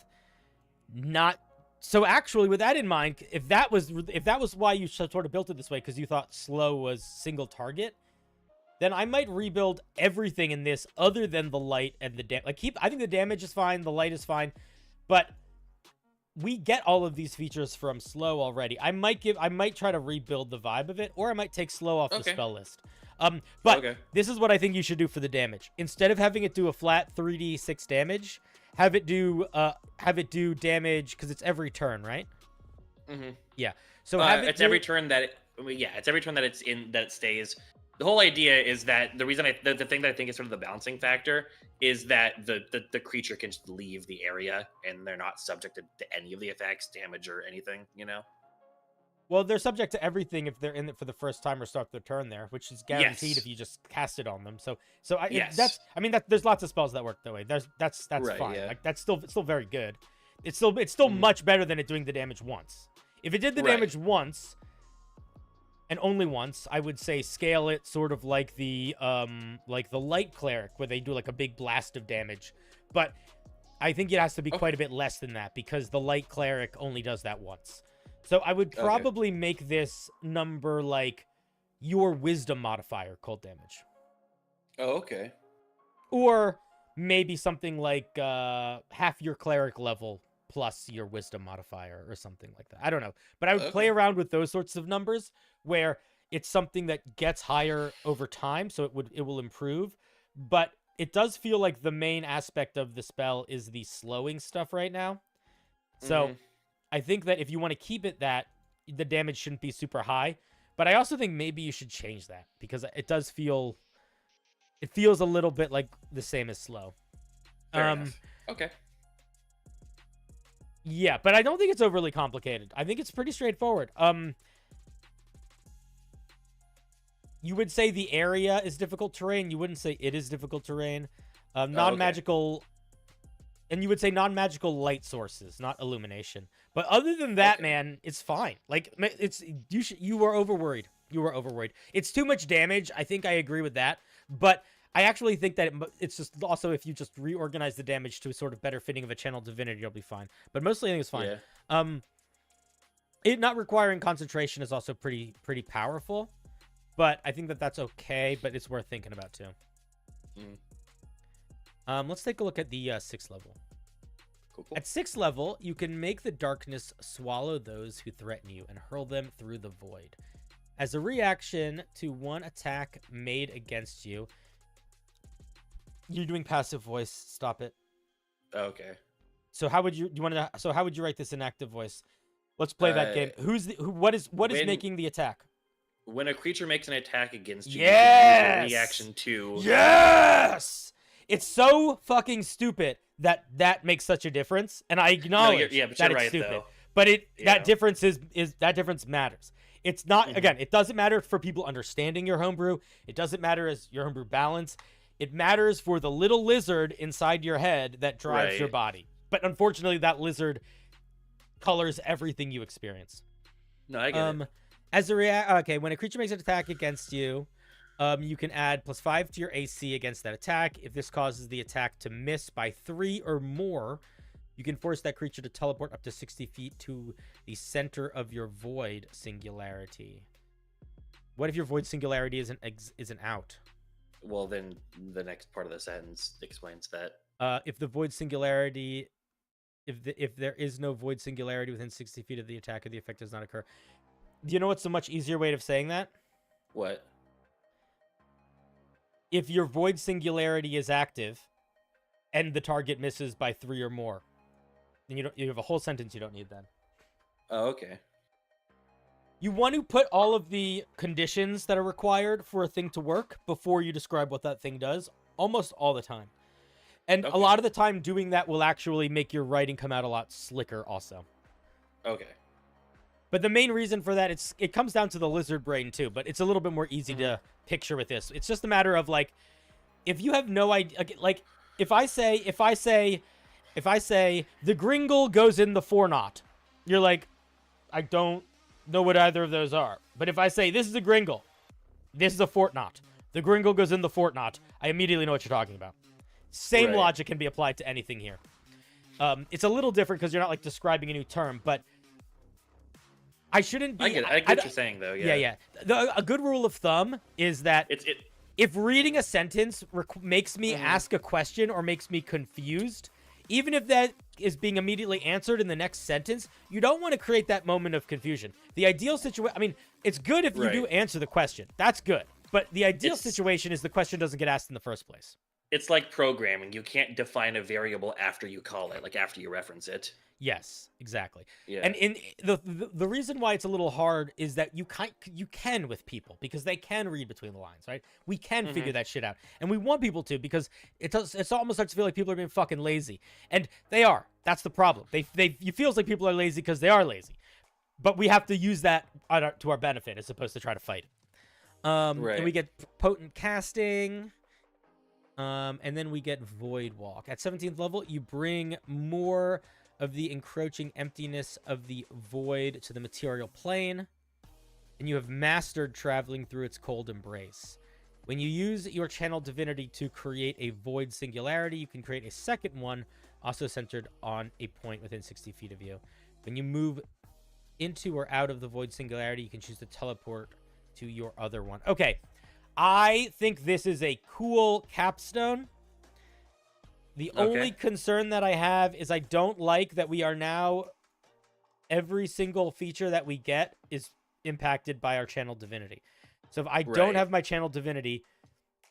not. So actually, with that in mind, if that was why you sort of built it this way, because you thought slow was single target, then I might rebuild everything in this other than the light and the damage. I think the damage is fine, the light is fine, but we get all of these features from slow already. I might try to rebuild the vibe of it, or I might take slow off the spell list. But this is what I think you should do for the damage. Instead of having it do a flat 3d6 damage, have it do damage, because it's every turn, right? Mm-hmm. Yeah. So it's every turn that yeah, it's every turn that it stays. The whole idea is that the reason the thing that I think is sort of the balancing factor is that the creature can just leave the area and they're not subjected to any of the effects, damage, or anything. Well, they're subject to everything if they're in it for the first time or start their turn there, which is guaranteed Yes. if you just cast it on them. So Yes. there's lots of spells that work that way. That's Right, fine. yeah. Like it's still very good. It's still much better than it doing the damage once. If it did the damage once and only once, I would say scale it sort of like the light cleric where they do like a big blast of damage. But I think it has to be quite a bit less than that because the light cleric only does that once. So I would probably make this number like your wisdom modifier cold damage. Oh, okay. Or maybe something like half your cleric level plus your wisdom modifier or something like that. I don't know. But I would play around with those sorts of numbers where it's something that gets higher over time, so it will improve. But it does feel like the main aspect of the spell is the slowing stuff right now. So I think that if you want to keep it that, the damage shouldn't be super high. But I also think maybe you should change that because it does feel... It feels a little bit like the same as slow. Fair enough. Okay. Yeah, but I don't think it's overly complicated. I think it's pretty straightforward. You would say the area is difficult terrain. You wouldn't say it is difficult terrain. Non-magical... And you would say non-magical light sources, not illumination. But other than that, man, it's fine. Like, you were overworried. You were overworried. It's too much damage. I think I agree with that. But I actually think that it's just also if you just reorganize the damage to a sort of better fitting of a channeled divinity, you'll be fine. But mostly I think it's fine. Yeah. It not requiring concentration is also pretty powerful. But I think that that's okay, but it's worth thinking about too. Let's take a look at the 6th level. Cool. At 6th level, you can make the darkness swallow those who threaten you and hurl them through the void. As a reaction to one attack made against you, you're doing passive voice. Stop it. Okay. So how would you how would you write this in active voice? Let's play that game. What is making the attack? When a creature makes an attack against you, yes! you can use a reaction to. Yes! It's so fucking stupid that makes such a difference, and I acknowledge but that you're it's right, stupid. though. But that difference that difference matters. It's not again. It doesn't matter for people understanding your homebrew. It doesn't matter as your homebrew balance. It matters for the little lizard inside your head that drives your body. But unfortunately, that lizard colors everything you experience. No, I get it. As a when a creature makes an attack against you, you can add +5 to your AC against that attack. If this causes the attack to miss by 3 or more, you can force that creature to teleport up to 60 feet to the center of your void singularity. What if your void singularity isn't out? Well, then the next part of the sentence explains that. If the void singularity, if there is no void singularity within 60 feet of the attack, or the effect does not occur. Do you know what's a much easier way of saying that? What? If your void singularity is active, and the target misses by 3 or more, then you have a whole sentence you don't need then. Oh, okay. You want to put all of the conditions that are required for a thing to work before you describe what that thing does, almost all the time. And a lot of the time doing that will actually make your writing come out a lot slicker also. Okay. But the main reason for that, it comes down to the lizard brain too, but it's a little bit more easy to picture with this. It's just a matter of like, if you have no idea, like if I say the gringle goes in the foreknot, you're like, I don't know what either of those are. But if I say this is a gringle, this is a fortknot, the gringle goes in the fortknot, I immediately know what you're talking about. Same logic can be applied to anything here. It's a little different because you're not like describing a new term, but I shouldn't be. I get what you're saying though. Yeah. A good rule of thumb is that if reading a sentence makes me ask a question or makes me confused, even if that is being immediately answered in the next sentence, you don't want to create that moment of confusion. The ideal situation, I mean, it's good if you do answer the question. That's good. But the ideal situation is the question doesn't get asked in the first place. It's like programming. You can't define a variable after you call it, like after you reference it. Yes, exactly. Yeah. And in the reason why it's a little hard is that you can with people because they can read between the lines, right? We can figure that shit out, and we want people to because it's almost starts to feel like people are being fucking lazy, and they are. That's the problem. You feels like people are lazy because they are lazy, but we have to use that to our benefit as opposed to try to fight it. Right. And we get potent casting. And then we get Void Walk. At 17th level, you bring more of the encroaching emptiness of the void to the material plane, and you have mastered traveling through its cold embrace. When you use your channel divinity to create a void singularity, you can create a second one, also centered on a point within 60 feet of you. When you move into or out of the void singularity, you can choose to teleport to your other one. Okay. I think this is a cool capstone. The only concern that I have is I don't like that we are now... Every single feature that we get is impacted by our channel divinity. So if I don't have my channel divinity,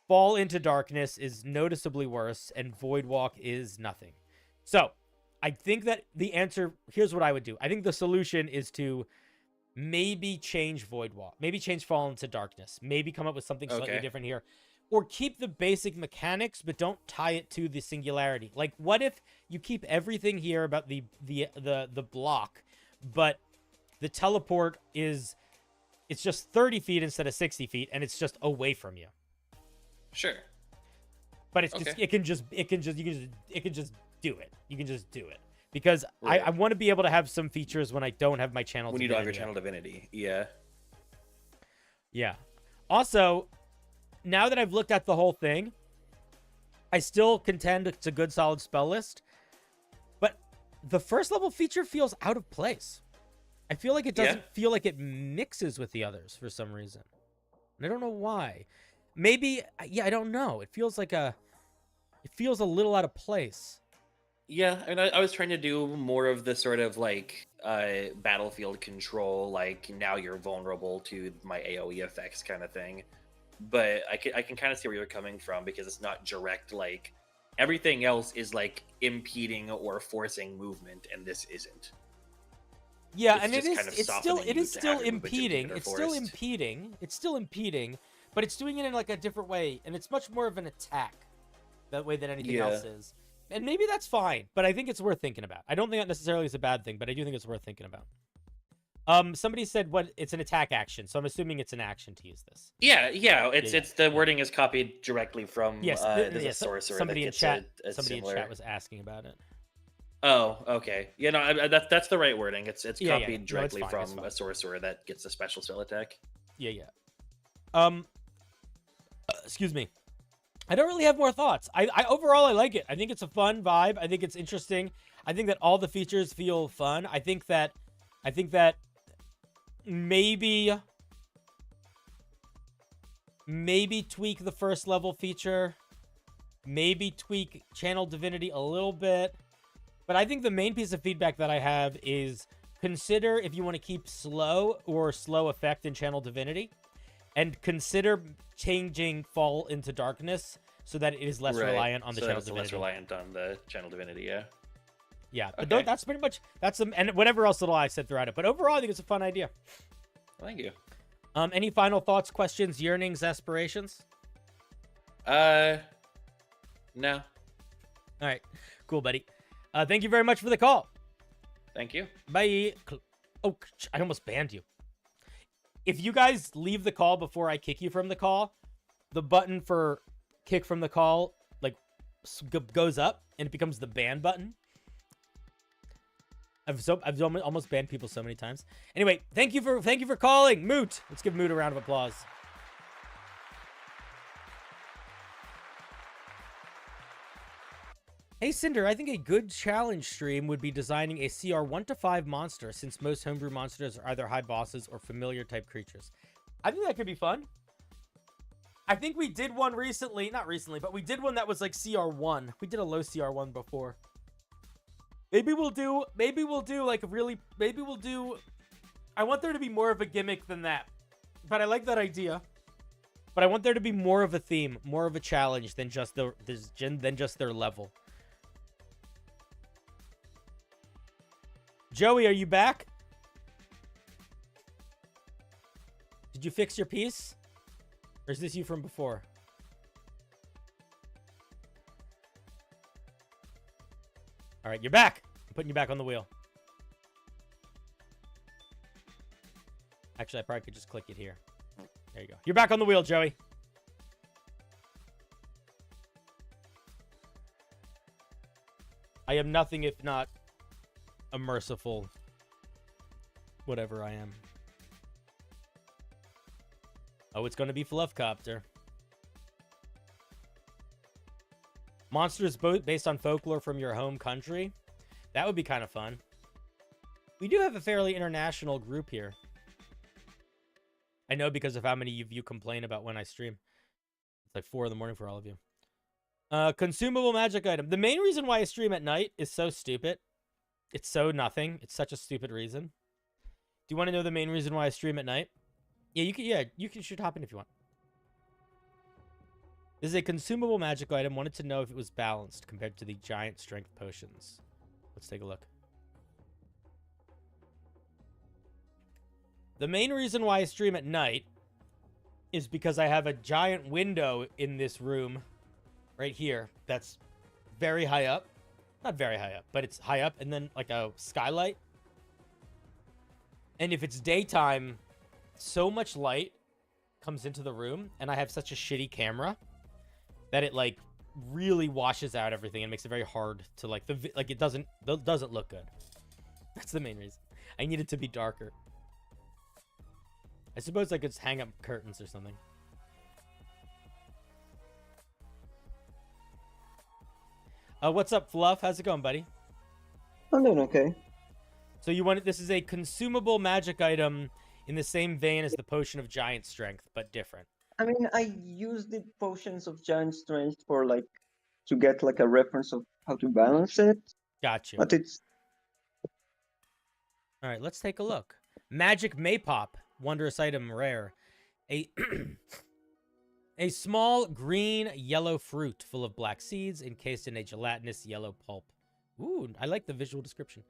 Fall into Darkness is noticeably worse, and Void Walk is nothing. So I think that the answer... Here's what I would do. I think the solution is to... maybe change Void Walk. Maybe change Fall into Darkness. Maybe come up with something slightly different here. Or keep the basic mechanics, but don't tie it to the singularity. Like, what if you keep everything here about the block, but the teleport is... It's just 30 feet instead of 60 feet, and it's just away from you. Sure. But it's just... You can just do it. You can just do it. Because I want to be able to have some features when I don't have my channel divinity. When you don't have your channel divinity, yeah. Yeah. Also, now that I've looked at the whole thing, I still contend it's a good solid spell list. But the first level feature feels out of place. I feel like it doesn't feel like it mixes with the others for some reason. And I don't know why. Maybe, I don't know. It feels like it feels a little out of place. Yeah, I mean, I was trying to do more of the sort of like battlefield control, like now you're vulnerable to my AoE effects kind of thing. But I can kind of see where you're coming from because it's not direct. Like everything else is like impeding or forcing movement, and this isn't. Yeah, it's and it is still impeding. It's still impeding, but it's doing it in like a different way, and it's much more of an attack that way than anything else is. And maybe that's fine, but I think it's worth thinking about. I don't think that necessarily is a bad thing, but I do think it's worth thinking about. Somebody said it's an attack action, so I'm assuming it's an action to use this. Yeah. It's the wording is copied directly from the sorcerer. Somebody in chat was asking about it. Oh, okay. Yeah, no, that's the right wording. It's copied directly from a sorcerer that gets a special spell attack. Yeah. Excuse me. I don't really have more thoughts. I overall I like it. I think it's a fun vibe. I think it's interesting. I think that all the features feel fun. I think that maybe tweak the first level feature. Maybe tweak channel divinity a little bit. But I think the main piece of feedback that I have is consider if you want to keep slow or slow effect in channel divinity. And consider changing Fall into Darkness so that it is less reliant on the channel divinity. Less reliant on the channel divinity, yeah. Yeah, but that's pretty much and whatever else little I said throughout it. But overall, I think it's a fun idea. Thank you. Any final thoughts, questions, yearnings, aspirations? No. All right, cool, buddy. Thank you very much for the call. Thank you. Bye. Oh, I almost banned you. If you guys leave the call before I kick you from the call, the button for kick from the call like goes up and it becomes the ban button. I've almost banned people so many times. Anyway, thank you for calling, Moot. Let's give Moot a round of applause. Hey Cinder, I think a good challenge stream would be designing a CR 1 to 5 monster, since most homebrew monsters are either high bosses or familiar type creatures. I think that could be fun. I think we did one recently, not recently, but we did one that was like CR1. We did a low CR1 before. Maybe we'll do like a really, I want there to be more of a gimmick than that. But I like that idea. But I want there to be more of a theme, more of a challenge than just their level. Joey, are you back? Did you fix your piece? Or is this you from before? All right, you're back. I'm putting you back on the wheel. Actually, I probably could just click it here. There you go. You're back on the wheel, Joey. I am nothing if not a merciful whatever I am. Oh, it's going to be Fluffcopter. Monsters based on folklore from your home country. That would be kind of fun. We do have a fairly international group here. I know because of how many of you complain about when I stream. It's like 4 in the morning for all of you. Consumable magic item. The main reason why I stream at night is so stupid. It's so nothing. It's such a stupid reason. Do you want to know the main reason why I stream at night? Yeah, you should hop in if you want. This is a consumable magic item. Wanted to know if it was balanced compared to the giant strength potions. Let's take a look. The main reason why I stream at night is because I have a giant window in this room right here that's very high up. Not very high up, but it's high up, and then like a skylight. And if it's daytime, so much light comes into the room, and I have such a shitty camera that it like really washes out everything and makes it very hard to like it doesn't look good. That's the main reason. I need it to be darker. I suppose I could just hang up curtains or something. What's up, Fluff? How's it going, buddy? I'm doing okay. So you wanted this is a consumable magic item in the same vein as the potion of giant strength, but different. I mean, I used the potions of giant strength for like to get like a reference of how to balance it. Gotcha. But it's all right. Let's take a look. Magic Maypop, wondrous item, rare. A small green yellow fruit full of black seeds encased in a gelatinous yellow pulp. Ooh, I like the visual description.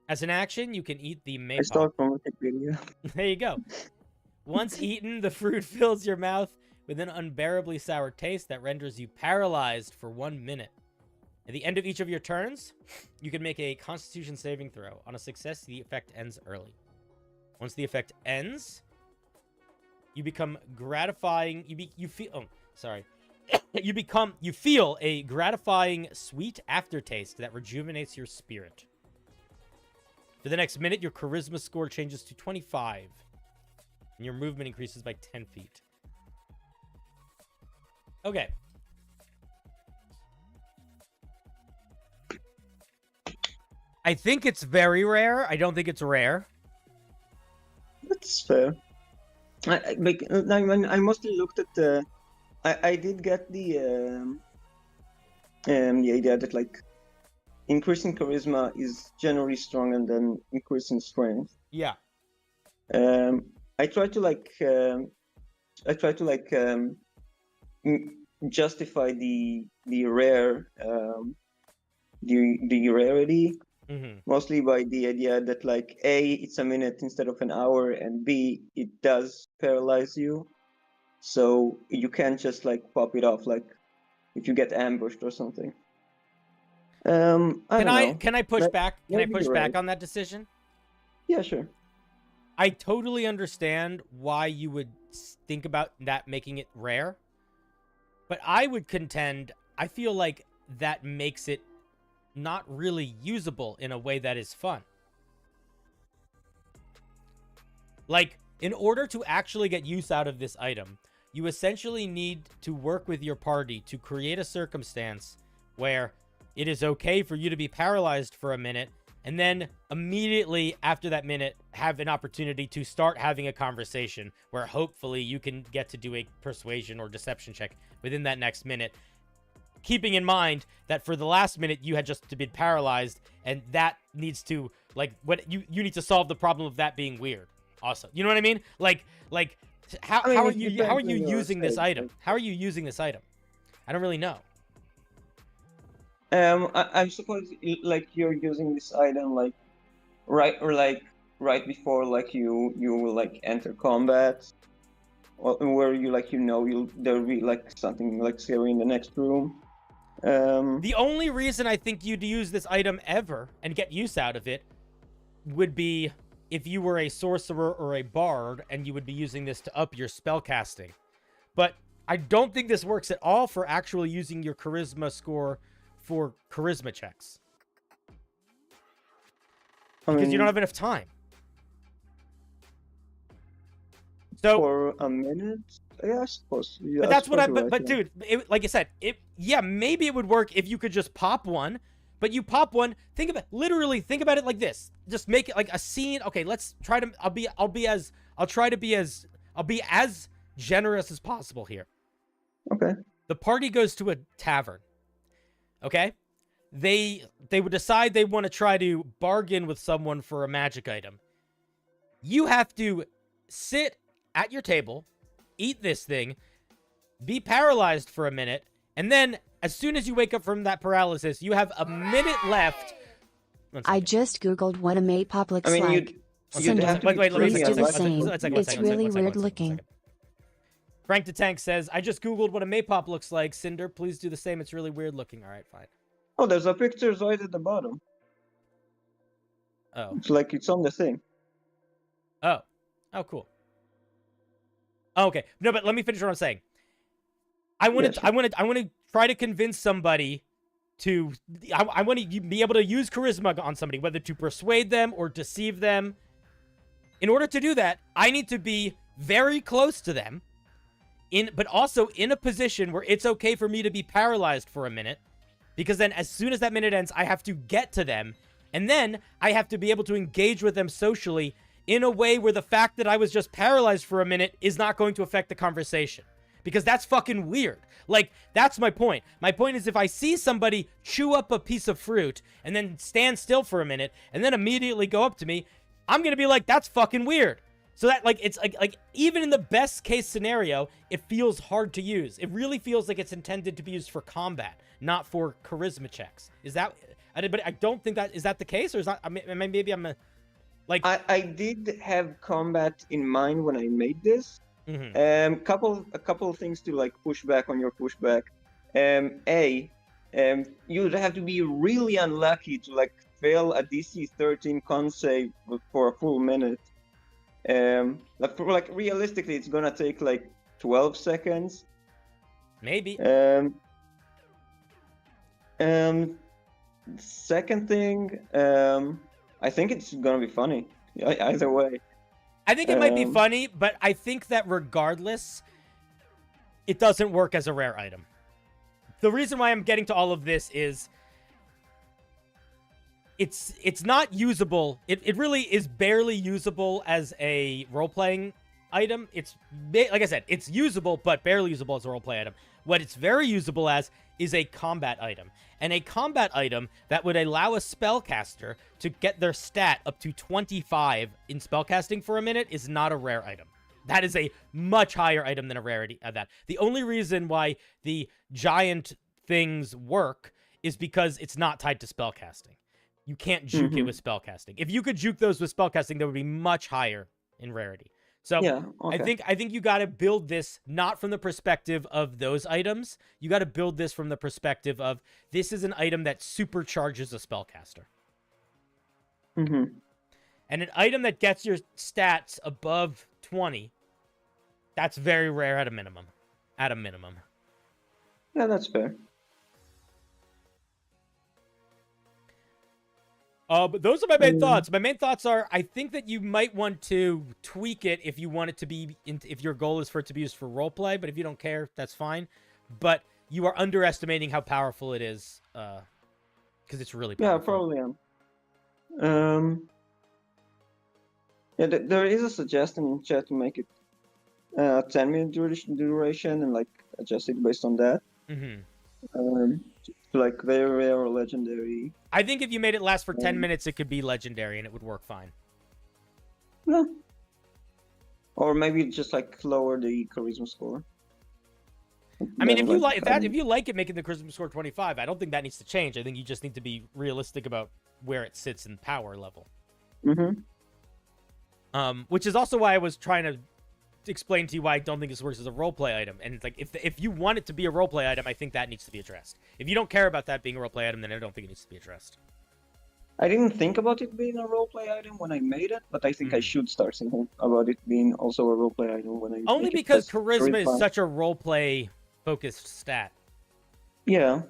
As an action, you can eat the Maypop. I stole from Wikipedia. There you go. Once eaten, the fruit fills your mouth with an unbearably sour taste that renders you paralyzed for 1 minute. At the end of each of your turns, you can make a Constitution saving throw. On a success, the effect ends early. Once the effect ends, you become gratifying. You feel a gratifying sweet aftertaste that rejuvenates your spirit. For the next minute, your charisma score changes to 25. And your movement increases by 10 feet. Okay. I think it's very rare. I don't think it's rare. That's fair. I mostly looked at the. I did get the idea that like increasing charisma is generally stronger than increasing strength. Yeah. I try to justify the rare the rarity mostly by the idea that like A, it's a minute instead of an hour, and B, it does paralyze you, so you can't just like pop it off like if you get ambushed or something. Can I push back? Can I push back right on that decision? Yeah, sure. I totally understand why you would think about that making it rare. But I would contend, I feel like that makes it not really usable in a way that is fun. Like, in order to actually get use out of this item, you essentially need to work with your party to create a circumstance where it is okay for you to be paralyzed for a minute, and then immediately after that minute, have an opportunity to start having a conversation where hopefully you can get to do a persuasion or deception check within that next minute. Keeping in mind that for the last minute, you had just been paralyzed, and that needs to, like, what you need to solve the problem of that being weird. Also, you know what I mean? How are you using this item? How are you using this item? I don't really know. I suppose like you're using this item like right before like you will like enter combat, where you like there'll be like something like scary in the next room. The only reason I think you'd use this item ever and get use out of it would be if you were a sorcerer or a bard and you would be using this to up your spell casting. But I don't think this works at all for actually using your charisma score for charisma checks. Because you don't have enough time. So for a minute, yeah, I suppose. Yeah, but that's what I. right, But dude, like I said, yeah, maybe it would work if you could just pop one. But you pop one. Think about it like this. Just make it like a scene. Okay, let's try to. I'll be as generous as possible here. Okay. The party goes to a tavern. Okay, they would decide they want to try to bargain with someone for a magic item. You have to sit at your table, eat this thing, be paralyzed for a minute, and then as soon as you wake up from that paralysis, you have a minute left. I just googled what a maypop looks like. you'd have to Wait, please do the One same. second. It's really weird looking. Frank the Tank says, I just googled what a maypop looks like. Cinder, please do the same. It's really weird looking. All right, fine. Oh, there's a picture right at the bottom. Oh. It's like it's on the thing. Oh, cool. Oh, okay. No, but let me finish what I'm saying. I want to try to convince somebody to. I want to be able to use charisma on somebody, whether to persuade them or deceive them. In order to do that, I need to be very close to them, but also in a position where it's okay for me to be paralyzed for a minute, because then as soon as that minute ends, I have to get to them, and then I have to be able to engage with them socially in a way where the fact that I was just paralyzed for a minute is not going to affect the conversation. Because that's fucking weird. Like, that's my point. My point is if I see somebody chew up a piece of fruit and then stand still for a minute and then immediately go up to me, I'm going to be like, that's fucking weird. So that, like, it's like even in the best case scenario, it feels hard to use. It really feels like it's intended to be used for combat, not for charisma checks. Is that, but I don't think is that the case? Or is that, maybe I'm a, like. I did have combat in mind when I made this. A couple of things to like push back on your pushback. You'd have to be really unlucky to like fail a DC 13 con save for a full minute. Like realistically, it's gonna take like 12 seconds. Maybe. Second thing, I think it's gonna be funny. Either way. I think it might be funny, but I think that regardless, it doesn't work as a rare item. The reason why I'm getting to all of this is it's not usable. It really is barely usable as a role-playing item. It's, like I said, it's usable, but barely usable as a role-play item. What it's very usable as is a combat item. And a combat item that would allow a spellcaster to get their stat up to 25 in spellcasting for a minute is not a rare item. That is a much higher item than a rarity of that. The only reason why the giant things work is because it's not tied to spellcasting. You can't juke it with spellcasting. If you could juke those with spellcasting, that would be much higher in rarity. So yeah, okay. I think you got to build this not from the perspective of those items. You got to build this from the perspective of this is an item that supercharges a spellcaster. And an item that gets your stats above 20, that's very rare at a minimum. At a minimum. Yeah, that's fair. But those are my main thoughts. My main thoughts are, I think that you might want to tweak it if you want it to be, if your goal is for it to be used for roleplay, but if you don't care, that's fine. But you are underestimating how powerful it is, because it's really powerful. Yeah, probably am. Yeah, there is a suggestion in chat to make it 10-minute duration and like adjust it based on that. Like very rare or legendary. I think if you made it last for 10 minutes, it could be legendary and it would work fine. Yeah. Or maybe just like lower the charisma score. I mean, if you like that, if you like it making the charisma score 25, I don't think that needs to change. I think you just need to be realistic about where it sits in power level. Which is also why I was trying to explain to you why I don't think this works as a roleplay item. And it's like, if you want it to be a roleplay item, I think that needs to be addressed. If you don't care about that being a roleplay item, then I don't think it needs to be addressed. I didn't think about it being a roleplay item when I made it, but I think I should start thinking about it being also a roleplay item when I only make because it, charisma is such a roleplay focused stat. Yeah,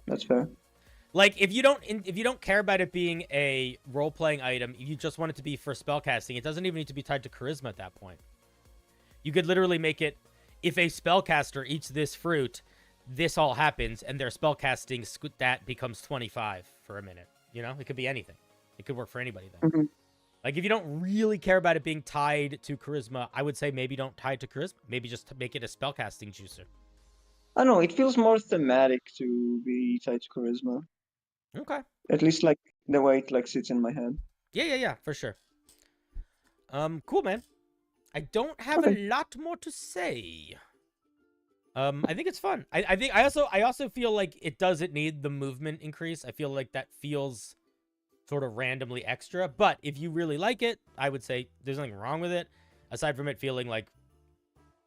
that's fair. Like if you don't care about it being a role-playing item, you just want it to be for spellcasting, it doesn't even need to be tied to charisma at that point. You could literally make it, if a spellcaster eats this fruit, this all happens, and their spellcasting stat becomes 25 for a minute. You know, it could be anything. It could work for anybody then. Like if you don't really care about it being tied to charisma, I would say maybe don't tie it to charisma. Maybe just make it a spellcasting juicer. I don't know, it feels more thematic to be tied to charisma. Okay. At least like the way it like sits in my head. Yeah, for sure. Cool, man. I don't have a lot more to say. I think it's fun. I also feel like it doesn't need the movement increase. I feel like that feels sort of randomly extra. But if you really like it, I would say there's nothing wrong with it, aside from it feeling like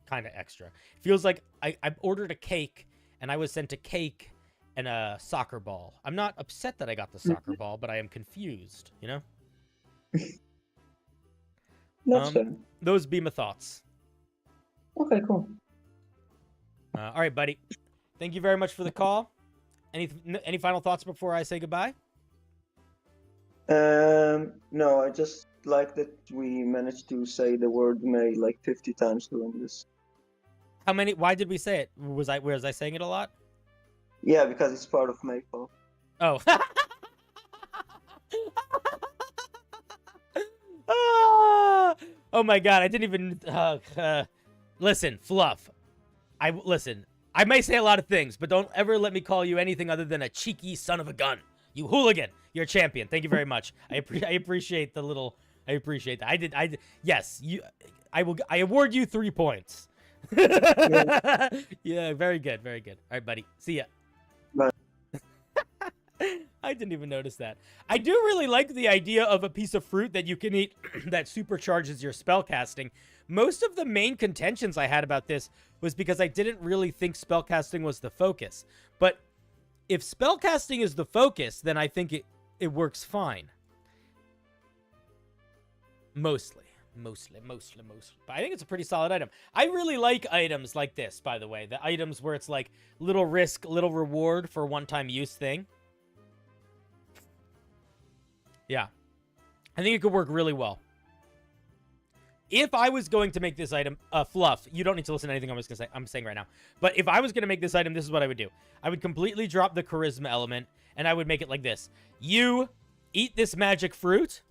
kind of extra. It feels like I ordered a cake and I was sent a cake and a soccer ball. I'm not upset that I got the soccer ball, but I am confused, you know? That's fair. Those be my thoughts. Okay, cool. All right, buddy. Thank you very much for the call. Any final thoughts before I say goodbye? No, I just like that we managed to say the word "may" like 50 times doing this. How many? Why did we say it? Was I saying it a lot? Yeah, because it's part of Maypole. Oh. Oh my god, I didn't even listen, Fluff. Listen. I may say a lot of things, but don't ever let me call you anything other than a cheeky son of a gun. You hooligan. You're a champion. Thank you very much. I appreciate the little. I appreciate that. Yes, you. I award you 3 points. Yeah, very good. Very good. All right, buddy. See ya. Bye. I didn't even notice that. I do really like the idea of a piece of fruit that you can eat that supercharges your spellcasting. Most of the main contentions I had about this was because I didn't really think spellcasting was the focus. But if spellcasting is the focus, then I think it works fine. Mostly. But I think it's a pretty solid item. I really like items like this, by the way. The items where it's like little risk, little reward for one-time use thing. Yeah. I think it could work really well. If I was going to make this item, Fluff, you don't need to listen to anything I'm saying right now. But if I was going to make this item, this is what I would do. I would completely drop the charisma element, and I would make it like this. You eat this magic fruit.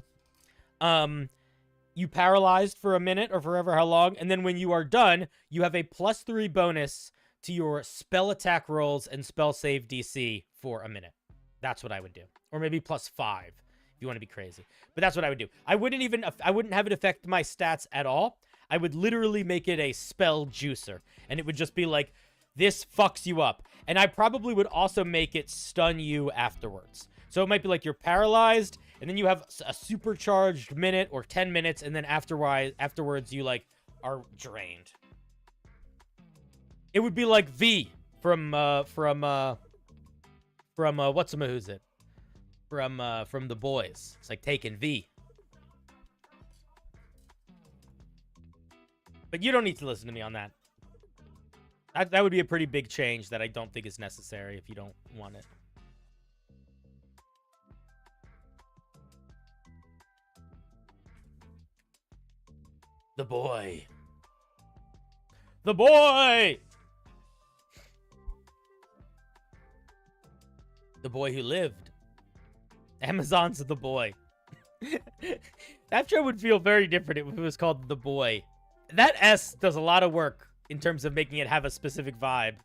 You paralyzed for a minute or forever how long, and then when you are done, you have a +3 bonus to your spell attack rolls and spell save DC for a minute. That's what I would do. Or maybe +5 if you want to be crazy. But that's what I would do. I wouldn't have it affect my stats at all. I would literally make it a spell juicer, and it would just be like, this fucks you up. And I probably would also make it stun you afterwards. So it might be like you're paralyzed, and then you have a supercharged minute or 10 minutes, and then afterwards you like are drained. It would be like V from what's-a-who's it? From The Boys. It's like taking V. But you don't need to listen to me on that. That would be a pretty big change that I don't think is necessary if you don't want it. The boy. The boy! The boy who lived. Amazon's The Boy. That show would feel very different if it was called The Boy. That S does a lot of work in terms of making it have a specific vibe.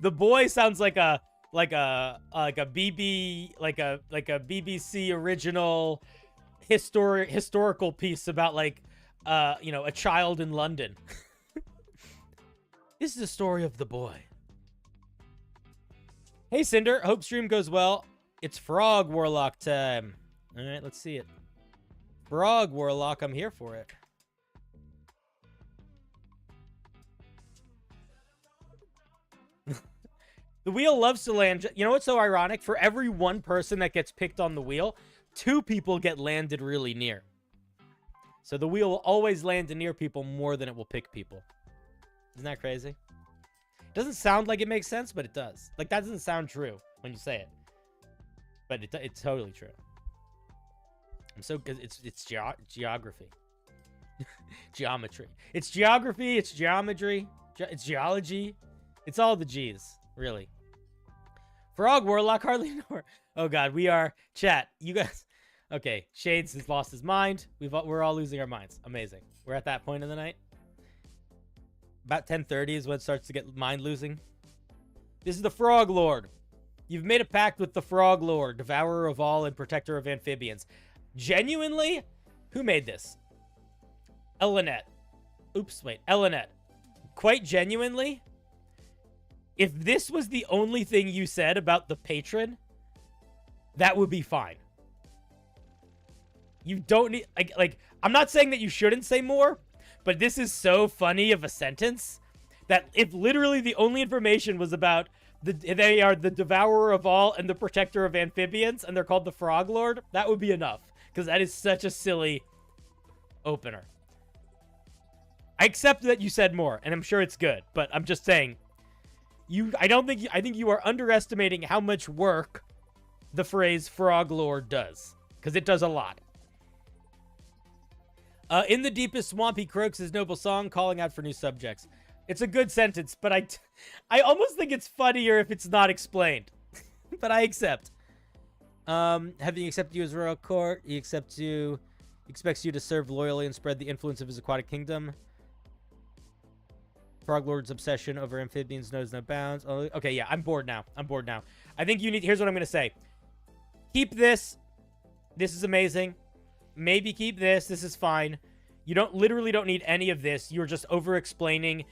The Boy sounds like a BBC original historical piece about like a child in London. This is the story of The Boy. Hey Cinder, hope stream goes well. It's Frog Warlock time. All right, let's see it. Frog Warlock, I'm here for it. The wheel loves to land. You know what's so ironic? For every one person that gets picked on the wheel, 2 people get landed really near. So the wheel will always land near people more than it will pick people. Isn't that crazy? It doesn't sound like it makes sense, but it does. Like, that doesn't sound true when you say it. But it's totally true. I'm so good. It's geography. Geometry. It's geography. It's geometry. It's geology. It's all the G's, really. Frog Warlock hardly know. Oh God, we are chat. You guys. Okay, Shades has lost his mind. We're all losing our minds. Amazing. We're at that point of the night. About 10:30 is when it starts to get mind losing. This is the Frog Lord. You've made a pact with the Frog Lord, devourer of all and protector of amphibians. Genuinely, who made this? Elinette. Oops, wait, Elinette. Quite genuinely, if this was the only thing you said about the patron, that would be fine. You don't need, like, I'm not saying that you shouldn't say more, but this is so funny of a sentence that if literally the only information was about they are the devourer of all and the protector of amphibians, and they're called the Frog Lord, that would be enough. Because that is such a silly opener. I accept that you said more, and I'm sure it's good, but I'm just saying, I think you are underestimating how much work the phrase Frog Lord does. Because it does a lot. In the deepest swamp, he croaks his noble song, calling out for new subjects. It's a good sentence, but I almost think it's funnier if it's not explained. But I accept. Having accepted you as royal court, he expects you to serve loyally and spread the influence of his aquatic kingdom. Frog Lord's obsession over amphibians knows no bounds. Oh, okay, yeah, I'm bored now. I think you need... Here's what I'm going to say. Keep this. This is amazing. Maybe keep this. This is fine. You literally don't need any of this. You're just over-explaining.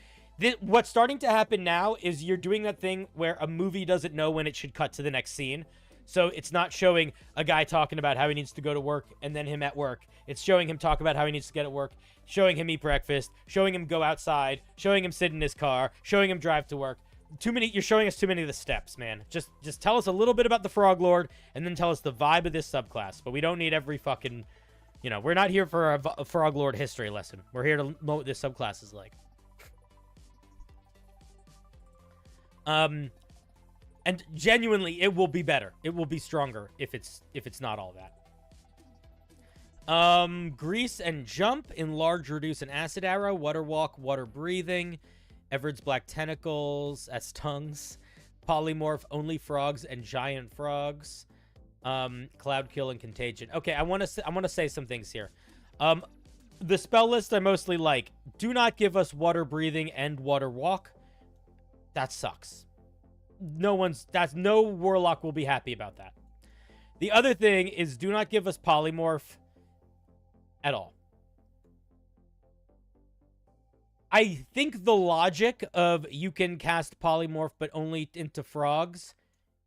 What's starting to happen now is you're doing that thing where a movie doesn't know when it should cut to the next scene. So it's not showing a guy talking about how he needs to go to work and then him at work. It's showing him talk about how he needs to get at work, showing him eat breakfast, showing him go outside, showing him sit in his car, showing him drive to work. You're showing us too many of the steps, man. Just tell us a little bit about the Frog Lord and then tell us the vibe of this subclass. But we don't need every fucking, we're not here for a Frog Lord history lesson. We're here to know what this subclass is like. And genuinely, it will be better. It will be stronger if it's not all that. Grease and jump, enlarge, reduce, and acid arrow, water walk, water breathing, Everard's black tentacles as tongues, polymorph, only frogs and giant frogs, cloud kill and contagion. Okay, I want to say some things here. The spell list I mostly like. Do not give us water breathing and water walk. That sucks. No warlock will be happy about that. The other thing is do not give us polymorph at all. I think the logic of you can cast polymorph but only into frogs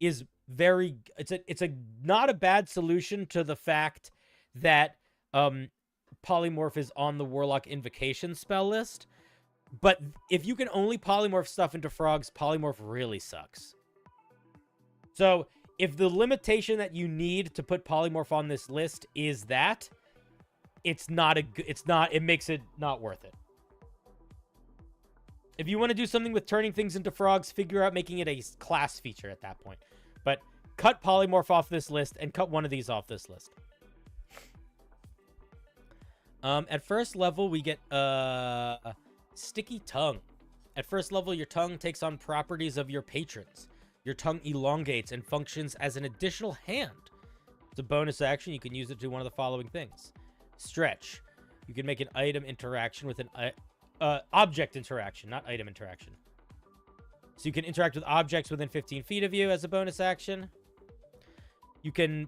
is it's not a bad solution to the fact that polymorph is on the warlock invocation spell list. But if you can only polymorph stuff into frogs, polymorph really sucks. So if the limitation that you need to put polymorph on this list is that, it makes it not worth it. If you want to do something with turning things into frogs, figure out making it a class feature at that point. But cut polymorph off this list and cut one of these off this list. At first level, we get sticky tongue. At first level, your tongue takes on properties of your patrons. Your tongue elongates and functions as an additional hand. It's a bonus action. You can use it to do one of the following things. Stretch. You can make an item interaction with an object interaction, not item interaction. So you can interact with objects within 15 feet of you as a bonus action. You can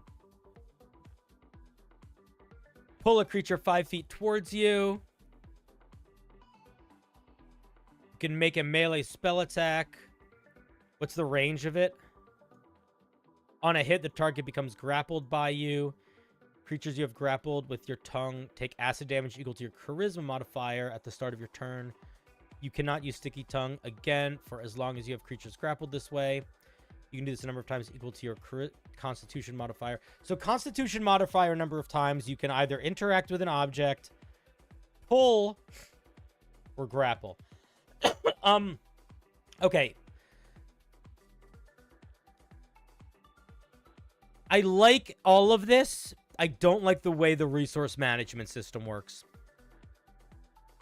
pull a creature 5 feet towards you. You can make a melee spell attack. What's the range of it? On a hit, the target becomes grappled by you. Creatures you have grappled with your tongue take acid damage equal to your charisma modifier at the start of your turn. You cannot use sticky tongue again for as long as you have creatures grappled this way. You can do this a number of times equal to your constitution modifier. So constitution modifier number of times you can either interact with an object, pull, or grapple. Okay. I like all of this. I don't like the way the resource management system works.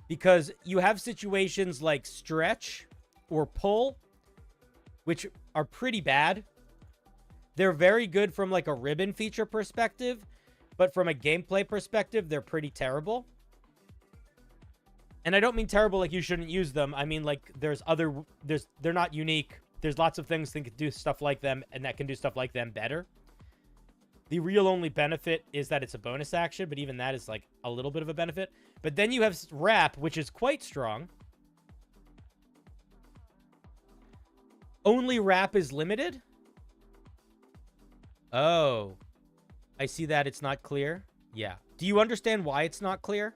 Because you have situations like stretch or pull, which are pretty bad. They're very good from like a ribbon feature perspective, but from a gameplay perspective, they're pretty terrible. And I don't mean terrible like you shouldn't use them. I mean like they're not unique. There's lots of things that can do stuff like them and that can do stuff like them better. The real only benefit is that it's a bonus action, but even that is like a little bit of a benefit. But then you have Wrap, which is quite strong. Only Wrap is limited? Oh. I see that it's not clear. Yeah. Do you understand why it's not clear?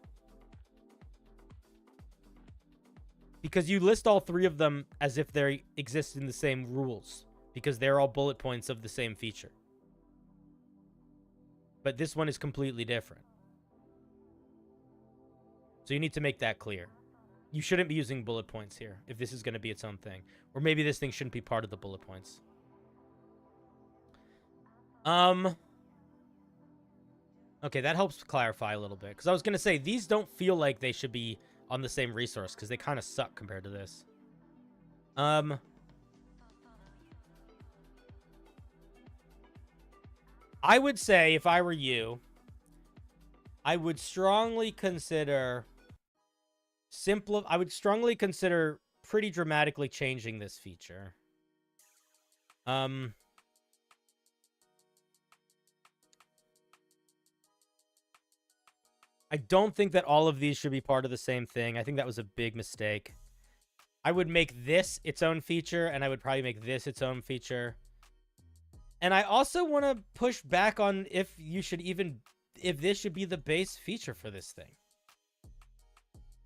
Because you list all three of them as if they exist in the same rules. Because they're all bullet points of the same feature. But this one is completely different. So you need to make that clear. You shouldn't be using bullet points here if this is going to be its own thing. Or maybe this thing shouldn't be part of the bullet points. Okay, that helps clarify a little bit. Because I was going to say, these don't feel like they should be on the same resource. Because they kind of suck compared to this. I would say, if I were you, I would strongly consider pretty dramatically changing this feature. I don't think that all of these should be part of the same thing. I think that was a big mistake. I would make this its own feature, and I would probably make this its own feature. And I also want to push back on if this should be the base feature for this thing.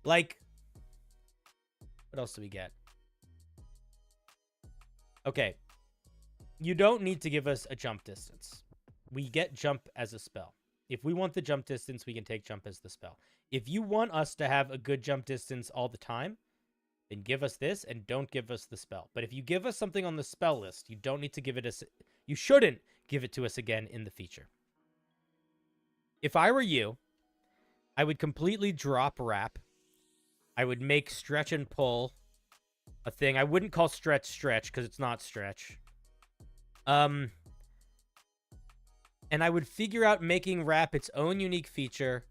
Like, what else do we get? Okay. You don't need to give us a jump distance. We get jump as a spell. If we want the jump distance, we can take jump as the spell. If you want us to have a good jump distance all the time, then give us this and don't give us the spell. But if you give us something on the spell list, you don't need to give it us. You shouldn't give it to us again in the feature. If I were you, I would completely drop Wrap. I would make stretch and pull a thing. I wouldn't call stretch because it's not stretch. And I would figure out making Wrap its own unique feature.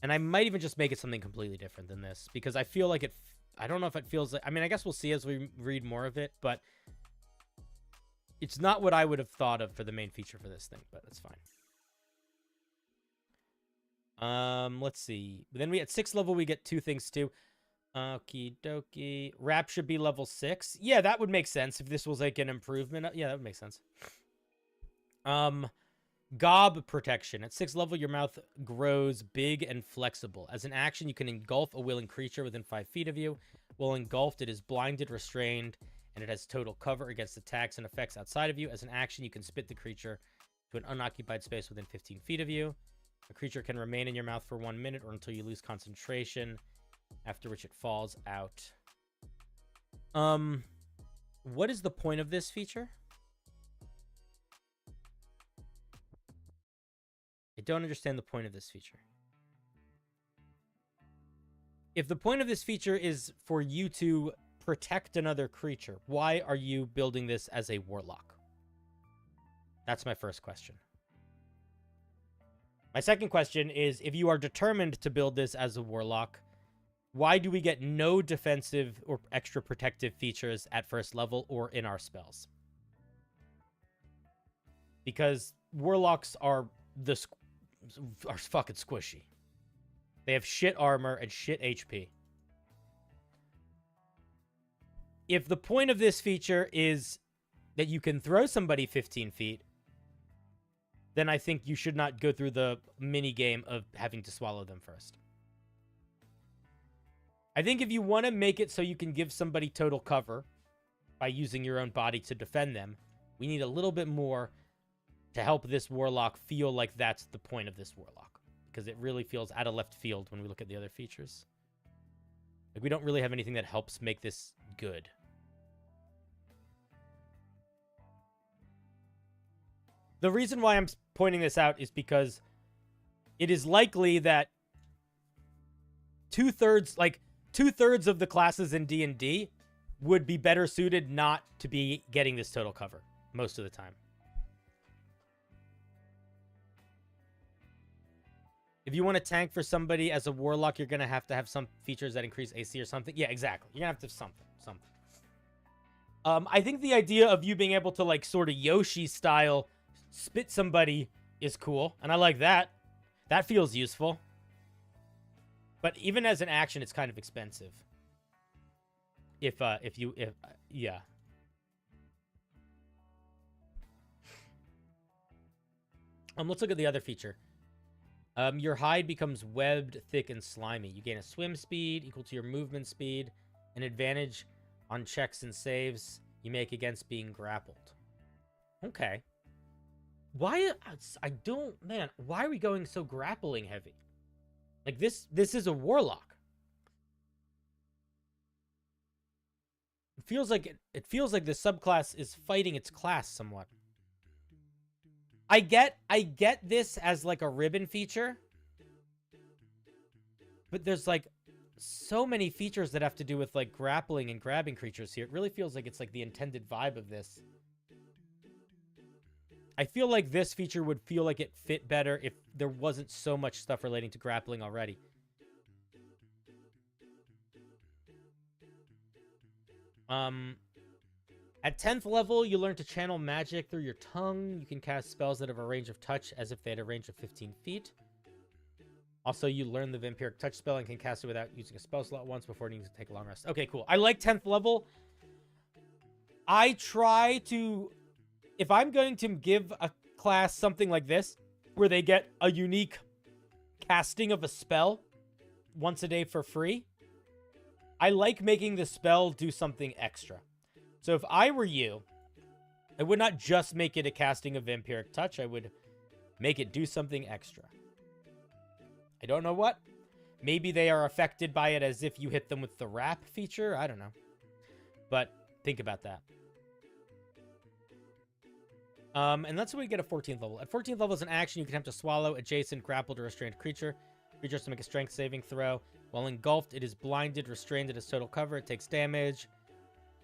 And I might even just make it something completely different than this. Because I feel like I don't know if it feels like... I mean, I guess we'll see as we read more of it. But it's not what I would have thought of for the main feature for this thing. But that's fine. Let's see. Then at 6th level, we get 2 things too. Okie dokie. Wrap should be level 6. Yeah, that would make sense if this was like an improvement. Yeah, that would make sense. Gob protection. At 6th level, your mouth grows big and flexible. As an action, you can engulf a willing creature within 5 feet of you. While engulfed, it is blinded, restrained, and it has total cover against attacks and effects outside of you. As an action, you can spit the creature to an unoccupied space within 15 feet of you. A creature can remain in your mouth for 1 minute or until you lose concentration, after which it falls out. What is the point of this feature? I don't understand the point of this feature. If the point of this feature is for you to protect another creature, why are you building this as a warlock? That's my first question. My second question is, if you are determined to build this as a warlock, why do we get no defensive or extra protective features at 1st level or in our spells? Because warlocks are fucking squishy. They have shit armor and shit HP. If the point of this feature is that you can throw somebody 15 feet, then I think you should not go through the mini game of having to swallow them first. I think if you want to make it so you can give somebody total cover by using your own body to defend them, we need a little bit more to help this warlock feel like that's the point of this warlock. Because it really feels out of left field when we look at the other features. Like, we don't really have anything that helps make this good. The reason why I'm pointing this out is because it is likely that two-thirds of the classes in D&D would be better suited not to be getting this total cover most of the time. If you want to tank for somebody as a warlock, you're going to have some features that increase AC or something. Yeah, exactly. You're going to have to have something. I think the idea of you being able to, like, sort of Yoshi style spit somebody is cool, and I like that. That feels useful. But even as an action, it's kind of expensive. Yeah. Let's look at the other feature. Your hide becomes webbed, thick, and slimy. You gain a swim speed equal to your movement speed, an advantage on checks and saves you make against being grappled. Okay. Why are we going so grappling heavy? Like, this is a warlock. It feels like the subclass is fighting its class somewhat. I get this as like a ribbon feature, but there's like so many features that have to do with like grappling and grabbing creatures here. It really feels like it's like the intended vibe of this. I feel like this feature would feel like it fit better if there wasn't so much stuff relating to grappling already. At 10th level, you learn to channel magic through your tongue. You can cast spells that have a range of touch as if they had a range of 15 feet. Also, you learn the vampiric touch spell and can cast it without using a spell slot once before needing to take a long rest. Okay, cool. I like 10th level. I try to... If I'm going to give a class something like this, where they get a unique casting of a spell once a day for free, I like making the spell do something extra. So if I were you, I would not just make it a casting of vampiric touch. I would make it do something extra. I don't know what. Maybe they are affected by it as if you hit them with the wrap feature. I don't know. But think about that. And that's when we get a 14th level. At 14th level, as an action, you can attempt to swallow adjacent, grappled, or restrained creature. Creature has to make a strength saving throw. While engulfed, it is blinded, restrained, it has total cover. It takes damage.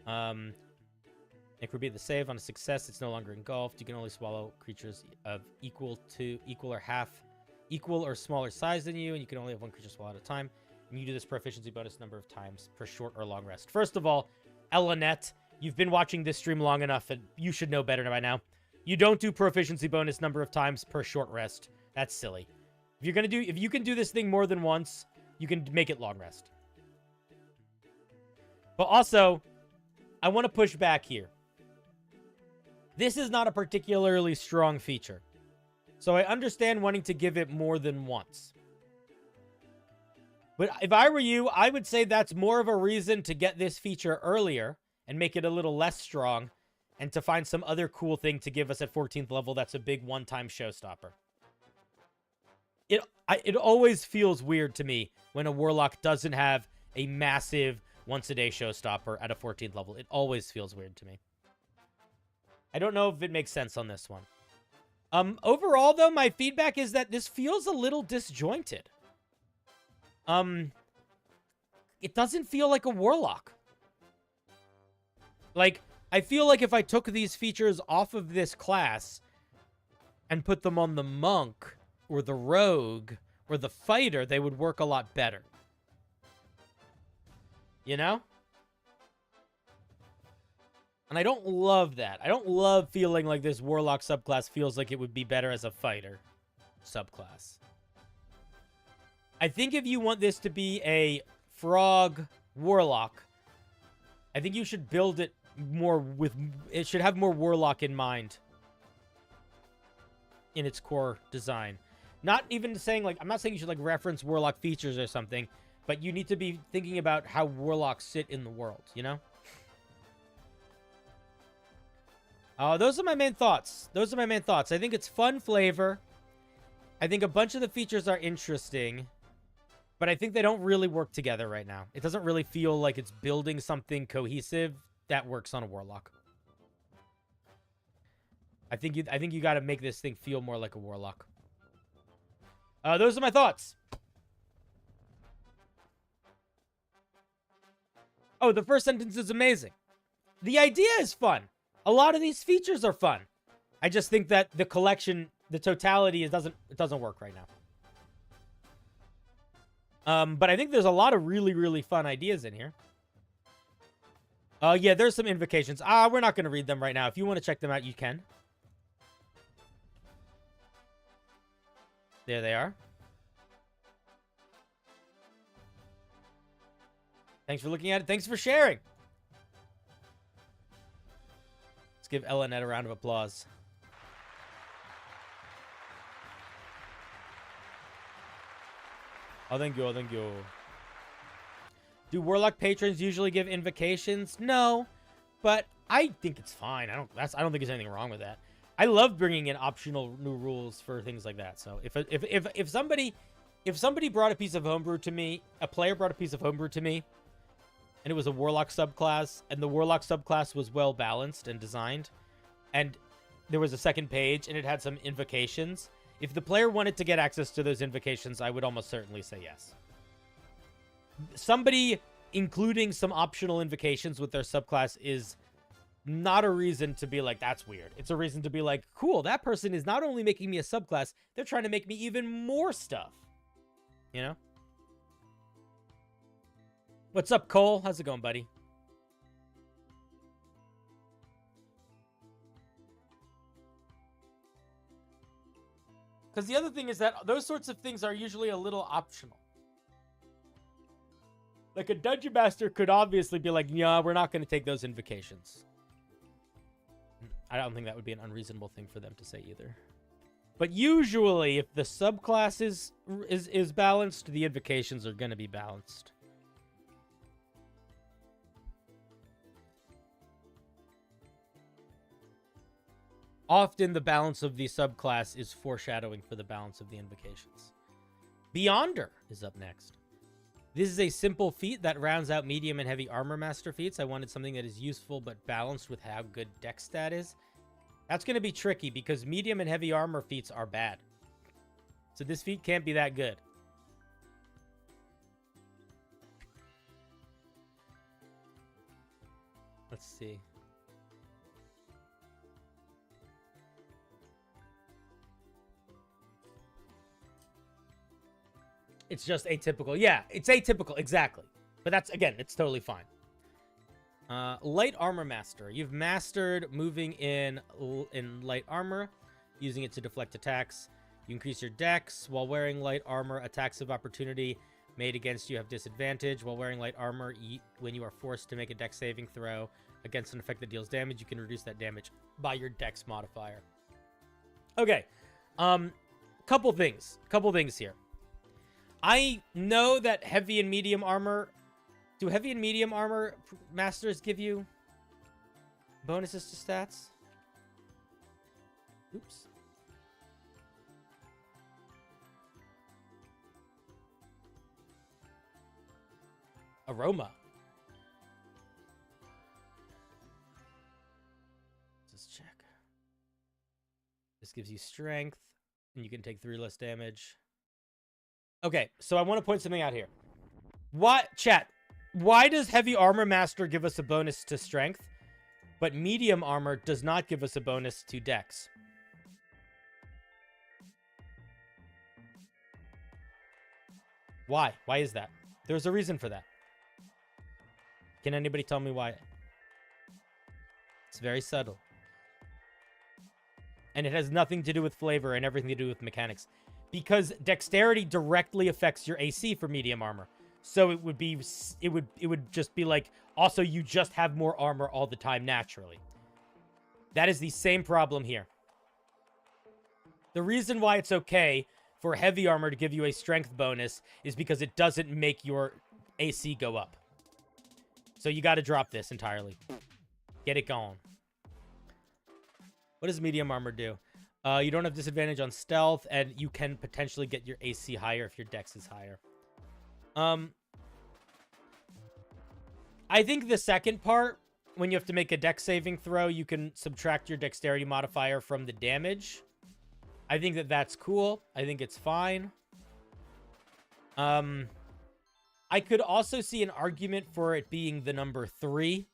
It could be the save. On a success, it's no longer engulfed. You can only swallow creatures of equal or smaller size than you, and you can only have one creature swallow at a time. And you do this proficiency bonus number of times per short or long rest. First of all, Elanette, you've been watching this stream long enough, and you should know better by now. You don't do proficiency bonus number of times per short rest. That's silly. If you can do this thing more than once, you can make it long rest. But also, I want to push back here. This is not a particularly strong feature. So I understand wanting to give it more than once. But if I were you, I would say that's more of a reason to get this feature earlier and make it a little less strong, and to find some other cool thing to give us at 14th level that's a big one-time showstopper. It always feels weird to me when a warlock doesn't have a massive once-a-day showstopper at a 14th level. It always feels weird to me. I don't know if it makes sense on this one. Overall, though, my feedback is that this feels a little disjointed. It doesn't feel like a warlock. Like, I feel like if I took these features off of this class and put them on the monk or the rogue or the fighter, they would work a lot better. You know? And I don't love that. I don't love feeling like this warlock subclass feels like it would be better as a fighter subclass. I think if you want this to be a frog warlock, I think you should build it more with... It should have more warlock in mind. in its core design. Not even saying, like, I'm not saying you should, like, reference warlock features or something, but you need to be thinking about how warlocks sit in the world, you know? Those are my main thoughts. Those are my main thoughts. I think it's fun flavor. I think a bunch of the features are interesting, but I think they don't really work together right now. It doesn't really feel like it's building something cohesive that works on a warlock. I think you got to make this thing feel more like a warlock. Those are my thoughts. Oh, the first sentence is amazing. The idea is fun. A lot of these features are fun. I just think that the collection, the totality, it doesn't work right now. But I think there's a lot of really, really fun ideas in here. Yeah, there's some invocations. We're not going to read them right now. If you want to check them out, you can. There they are. Thanks for looking at it. Thanks for sharing. Let's give Elenette a round of applause. Oh, thank you. Oh, thank you. Do Warlock patrons usually give invocations? No, but I think it's fine. I don't think there's anything wrong with that. I love bringing in optional new rules for things like that. So if somebody brought a piece of homebrew to me, a player brought a piece of homebrew to me, and it was a Warlock subclass, and the Warlock subclass was well balanced and designed, and there was a second page, and it had some invocations. If the player wanted to get access to those invocations, I would almost certainly say yes. Somebody including some optional invocations with their subclass is not a reason to be like, that's weird. It's a reason to be like, cool, that person is not only making me a subclass, they're trying to make me even more stuff. You know? What's up, Cole? How's it going, buddy? Because the other thing is that those sorts of things are usually a little optional. Like, a Dungeon Master could obviously be like, yeah, we're not going to take those invocations. I don't think that would be an unreasonable thing for them to say either. But usually, if the subclass is balanced, the invocations are going to be balanced. Often, the balance of the subclass is foreshadowing for the balance of the invocations. Beyonder is up next. This is a simple feat that rounds out medium and heavy armor master feats. I wanted something that is useful but balanced with how good dex stat is. That's going to be tricky because medium and heavy armor feats are bad. So this feat can't be that good. Let's see. It's just atypical. Yeah, it's atypical, exactly. But that's, again, it's totally fine. Light Armor Master. You've mastered moving in light armor, using it to deflect attacks. You increase your dex. While wearing light armor, attacks of opportunity made against you have disadvantage. While wearing light armor, when you are forced to make a dex saving throw against an effect that deals damage, you can reduce that damage by your dex modifier. Okay. Couple things here. I know that heavy and medium armor... Do heavy and medium armor masters give you bonuses to stats? Oops. Aroma. Just check. This gives you strength, and you can take 3 less damage. Okay, so I want to point something out here. What, chat? Why does Heavy Armor Master give us a bonus to Strength, but Medium Armor does not give us a bonus to Dex? Why? Why is that? There's a reason for that. Can anybody tell me why? It's very subtle. And it has nothing to do with flavor and everything to do with mechanics. Because Dexterity directly affects your AC for Medium Armor. So it would just be like, also you just have more armor all the time naturally. That is the same problem here. The reason why it's okay for heavy armor to give you a strength bonus is because it doesn't make your AC go up. So you got to drop this entirely. Get it going. What does medium armor do? You don't have disadvantage on stealth, and you can potentially get your AC higher if your dex is higher. I think the second part, when you have to make a dex saving throw, you can subtract your dexterity modifier from the damage. I think that that's cool. I think it's fine. I could also see an argument for it being the number 3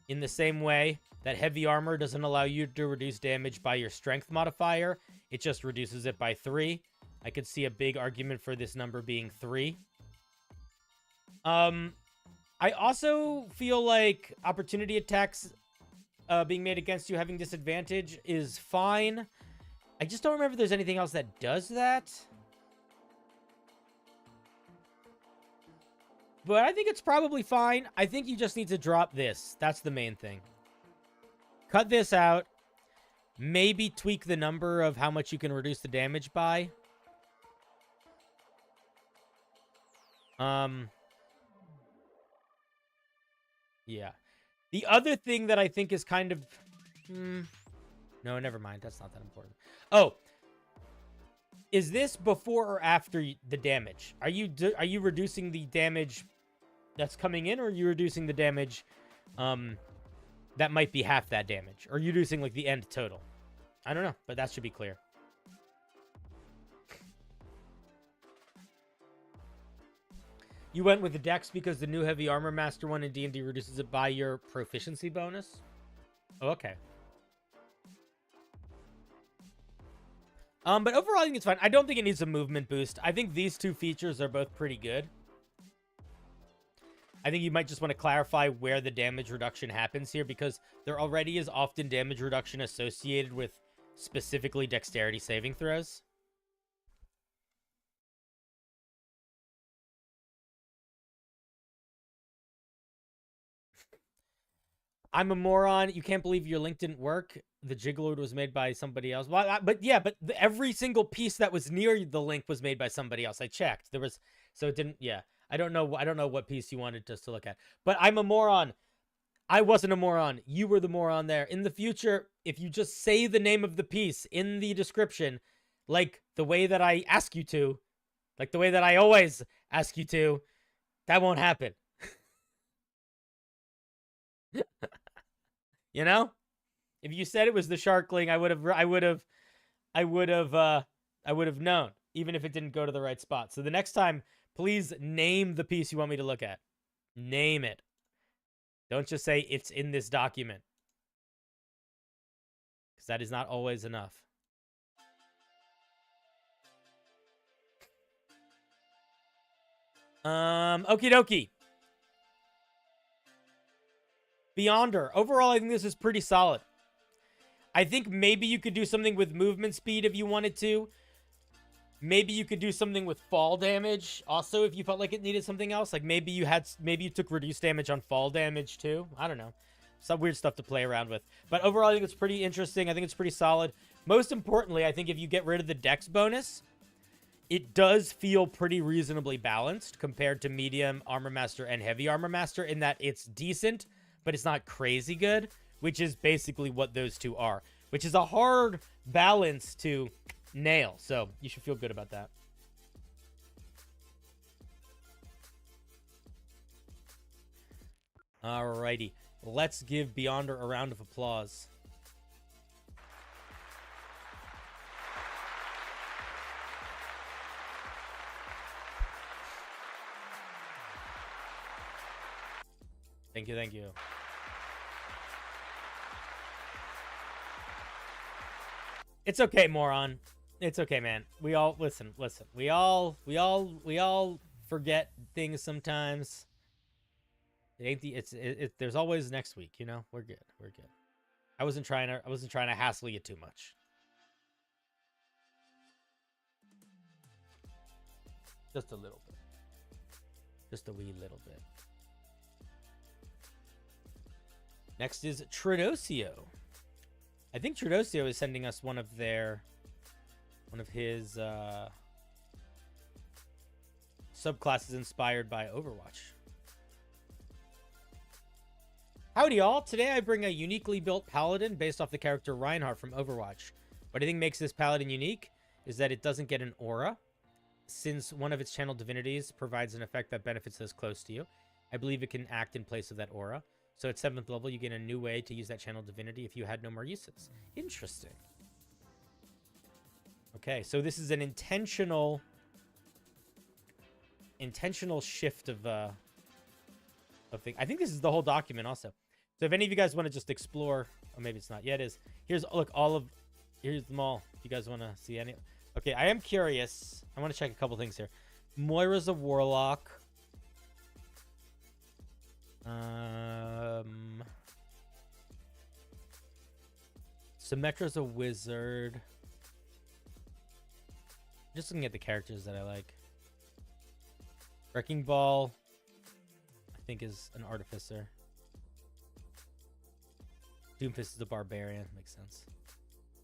in the same way that heavy armor doesn't allow you to reduce damage by your strength modifier. It just reduces it by 3. I could see a big argument for this number being 3. I also feel like opportunity attacks being made against you having disadvantage is fine. I just don't remember if there's anything else that does that. But I think it's probably fine. I think you just need to drop this. That's the main thing. Cut this out. Maybe tweak the number of how much you can reduce the damage by. Yeah. The other thing that I think is kind of... No, never mind. That's not that important. Oh. Is this before or after the damage? Are you reducing the damage that's coming in, or are you reducing the damage that might be half that damage? Or are you reducing, like, the end total? I don't know, but that should be clear. You went with the dex because the new heavy armor master one in D&D reduces it by your proficiency bonus? Oh, okay. But overall, I think it's fine. I don't think it needs a movement boost. I think these two features are both pretty good. I think you might just want to clarify where the damage reduction happens here, because there already is often damage reduction associated with specifically dexterity saving throws. I'm a moron. You can't believe your link didn't work. The jiggalo was made by somebody else. Well, but yeah, but every single piece that was near the link was made by somebody else. I checked. There was, so it didn't. Yeah, I don't know what piece you wanted us to look at. But I'm a moron. I wasn't a moron. You were the moron there. In the future, if you just say the name of the piece in the description, like the way that I ask you to, like the way that I always ask you to, that won't happen. You know, if you said it was the sharkling, I would have known, even if it didn't go to the right spot. So the next time, please name the piece you want me to look at. Name it. Don't just say it's in this document, because that is not always enough. Okie dokie. Beyonder. Overall, I think this is pretty solid. I think maybe you could do something with movement speed if you wanted to. Maybe you could do something with fall damage also if you felt like it needed something else. Like maybe you took reduced damage on fall damage too. I don't know. Some weird stuff to play around with. But overall, I think it's pretty interesting. I think it's pretty solid. Most importantly, I think if you get rid of the dex bonus, it does feel pretty reasonably balanced compared to medium armor master and heavy armor master, in that it's decent, but it's not crazy good, which is basically what those two are, which is a hard balance to nail. So you should feel good about that. Alrighty. Let's give Beyonder a round of applause. Thank you, thank you. It's okay, moron. It's okay, man. We all listen. We all forget things sometimes. It ain't the there's always next week, you know? We're good. We're good. I wasn't trying to hassle you too much. Just a little bit. Just a wee little bit. Next is Tridosio. I think Tridosio is sending us one of their One of his subclasses inspired by Overwatch. Howdy, y'all. Today I bring a uniquely built paladin based off the character Reinhardt from Overwatch. What I think makes this paladin unique is that it doesn't get an aura, since one of its channeled divinities provides an effect that benefits those close to you. I believe it can act in place of that aura. So at 7th level, you get a new way to use that channeled divinity if you had no more uses. Interesting. Okay, so this is an intentional shift of thing. I think this is the whole document also. So if any of you guys want to just explore, or maybe it's not. Yeah, it is. Here's here's them all. If you guys want to see any. Okay, I am curious. I want to check a couple things here. Moira's a warlock. Symmetra's a wizard. Just looking at the characters that I like. Wrecking Ball, I think, is an artificer. Doomfist is a barbarian. Makes sense.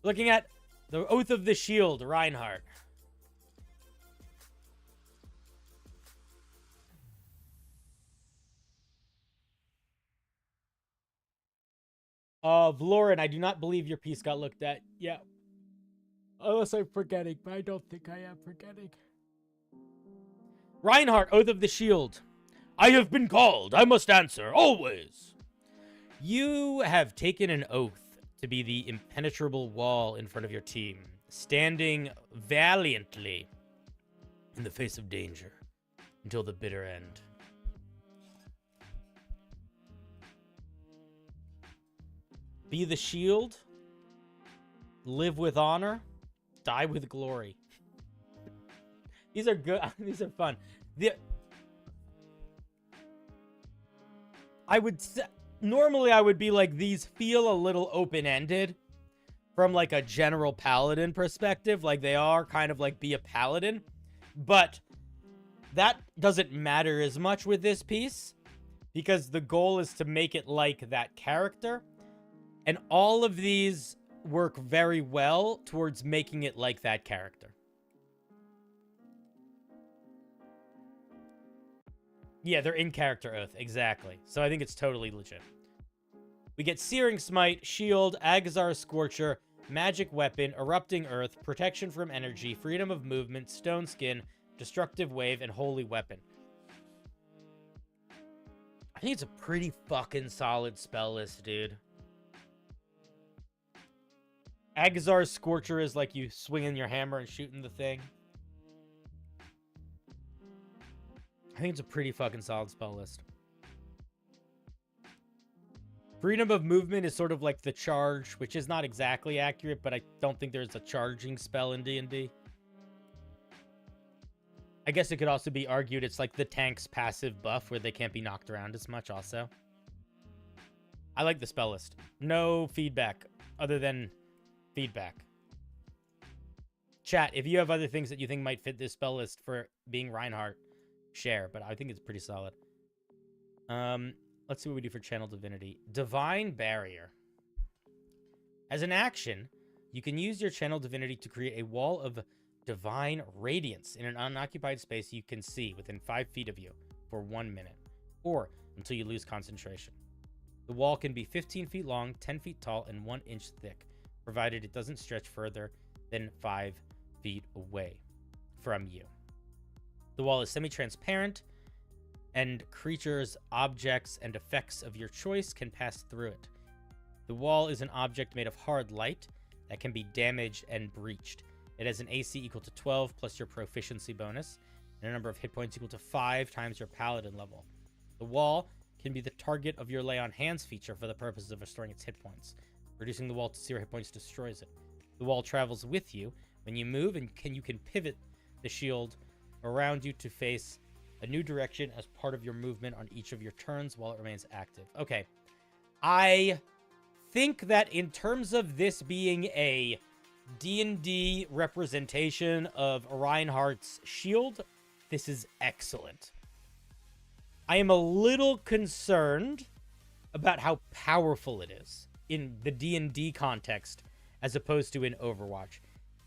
Looking at the Oath of the Shield, Reinhardt. Vlorin, I do not believe your piece got looked at. Yeah. Unless I'm forgetting, but I don't think I am forgetting. Reinhardt, Oath of the Shield. I have been called. I must answer, always. You have taken an oath to be the impenetrable wall in front of your team, standing valiantly in the face of danger until the bitter end. Be the shield, live with honor, die with glory. These are good. These are fun. Normally I would be like, these feel a little open-ended from like a general paladin perspective. Like they are kind of like be a paladin, but that doesn't matter as much with this piece because the goal is to make it like that character. And all of these work very well towards making it like that character. Yeah, they're in character oath, exactly. So I think it's totally legit. We get Searing Smite, Shield, Agazar Scorcher, Magic Weapon, Erupting Earth, Protection from Energy, Freedom of Movement, Stone Skin, Destructive Wave, and Holy Weapon. I think it's a pretty fucking solid spell list, dude. Agazar's Scorcher is like you swinging your hammer and shooting the thing. I think it's a pretty fucking solid spell list. Freedom of Movement is sort of like the charge, which is not exactly accurate, but I don't think there's a charging spell in D&D. I guess it could also be argued it's like the tank's passive buff where they can't be knocked around as much also. I like the spell list. No feedback other than feedback. Chat, if you have other things that you think might fit this spell list for being Reinhardt, share, but I think it's pretty solid. Let's see what we do for Channel Divinity. Divine Barrier. As an action, you can use your Channel Divinity to create a wall of divine radiance in an unoccupied space you can see within 5 feet of you for 1 minute, or until you lose concentration. The wall can be 15 feet long, 10 feet tall, and 1 inch thick, provided it doesn't stretch further than 5 feet away from you. The wall is semi-transparent, and creatures, objects, and effects of your choice can pass through it. The wall is an object made of hard light that can be damaged and breached. It has an AC equal to 12 plus your proficiency bonus, and a number of hit points equal to 5 times your paladin level. The wall can be the target of your lay on hands feature for the purposes of restoring its hit points. Reducing the wall to 0 hit points destroys it. The wall travels with you when you move, and you can pivot the shield around you to face a new direction as part of your movement on each of your turns while it remains active. Okay. I think that in terms of this being a D&D representation of Reinhardt's shield, this is excellent. I am a little concerned about how powerful it is in the D&D context as opposed to in Overwatch.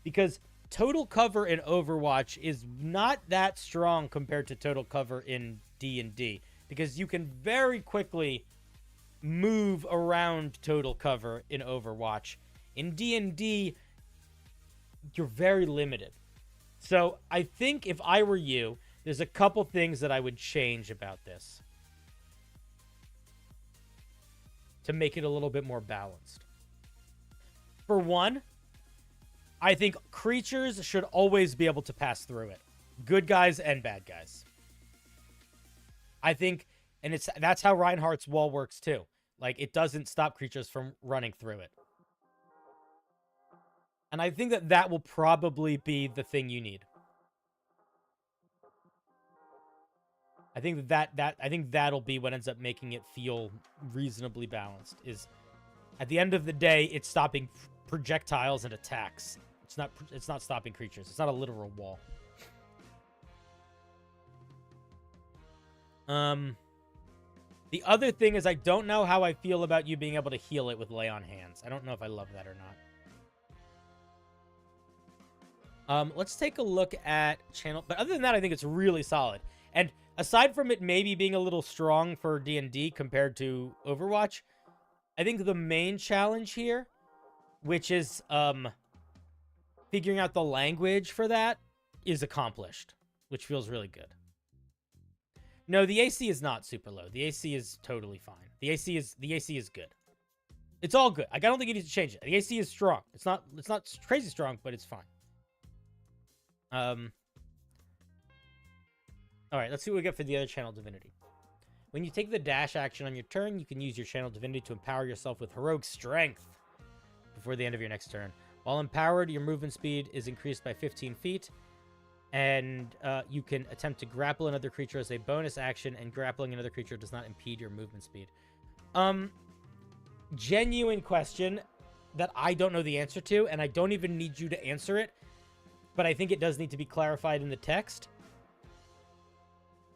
Because total cover in Overwatch is not that strong compared to total cover in D&D, because you can very quickly move around total cover in Overwatch. In D&D, you're very limited. So I think if I were you, there's a couple things that I would change about this to make it a little bit more balanced. For one, I think creatures should always be able to pass through it. Good guys and bad guys. I think, and that's how Reinhardt's wall works too. Like, it doesn't stop creatures from running through it. And I think that will probably be the thing you need. I think I think that'll be what ends up making it feel reasonably balanced. Is at the end of the day, it's stopping projectiles and attacks. It's not stopping creatures. It's not a literal wall. The other thing is, I don't know how I feel about you being able to heal it with lay on hands. I don't know if I love that or not. Let's take a look at channel. But other than that, I think it's really solid. And aside from it maybe being a little strong for D&D compared to Overwatch, I think the main challenge here, which is figuring out the language for that, is accomplished, which feels really good. No, the AC is not super low. The AC is totally fine. The AC is good. It's all good. I don't think you need to change it. The AC is strong. It's not crazy strong, but it's fine. All right, let's see what we get for the other channel divinity. When you take the dash action on your turn, you can use your channel divinity to empower yourself with heroic strength before the end of your next turn. While empowered, your movement speed is increased by 15 feet, and you can attempt to grapple another creature as a bonus action, and grappling another creature does not impede your movement speed. Genuine question that I don't know the answer to, and I don't even need you to answer it, but I think it does need to be clarified in the text.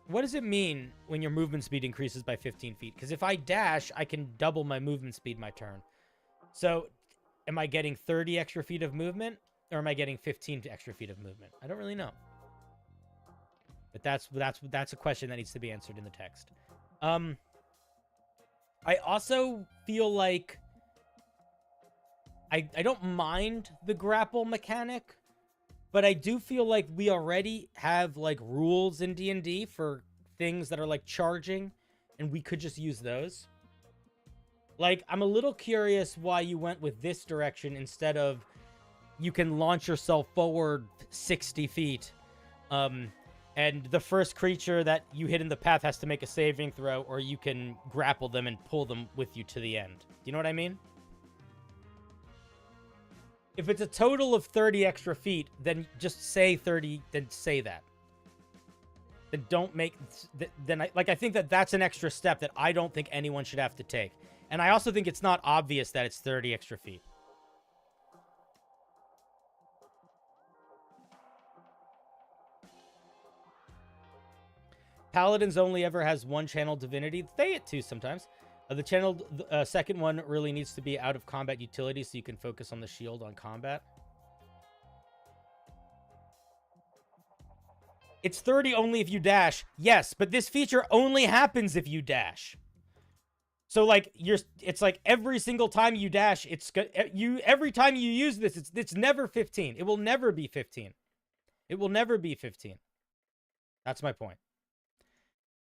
What does it mean when your movement speed increases by 15 feet? Because if I dash, I can double my movement speed my turn. So, am I getting 30 extra feet of movement, or am I getting 15 extra feet of movement? I don't really know. But that's a question that needs to be answered in the text. I also feel like I don't mind the grapple mechanic, but I do feel like we already have, like, rules in D&D for things that are, like, charging, and we could just use those. Like, I'm a little curious why you went with this direction instead of you can launch yourself forward 60 feet, and the first creature that you hit in the path has to make a saving throw, or you can grapple them and pull them with you to the end. Do you know what I mean? If it's a total of 30 extra feet, then just say 30, then say that. Then don't make... I think that's an extra step that I don't think anyone should have to take. And I also think it's not obvious that it's 30 extra feet. Paladins only ever has one channel divinity. They it too sometimes. The channel second one really needs to be out of combat utility so you can focus on the shield on combat. It's 30 only if you dash. Yes, but this feature only happens if you dash. So, like, it's like every single time you dash, every time you use this, it's never 15. It will never be 15. It will never be 15. That's my point.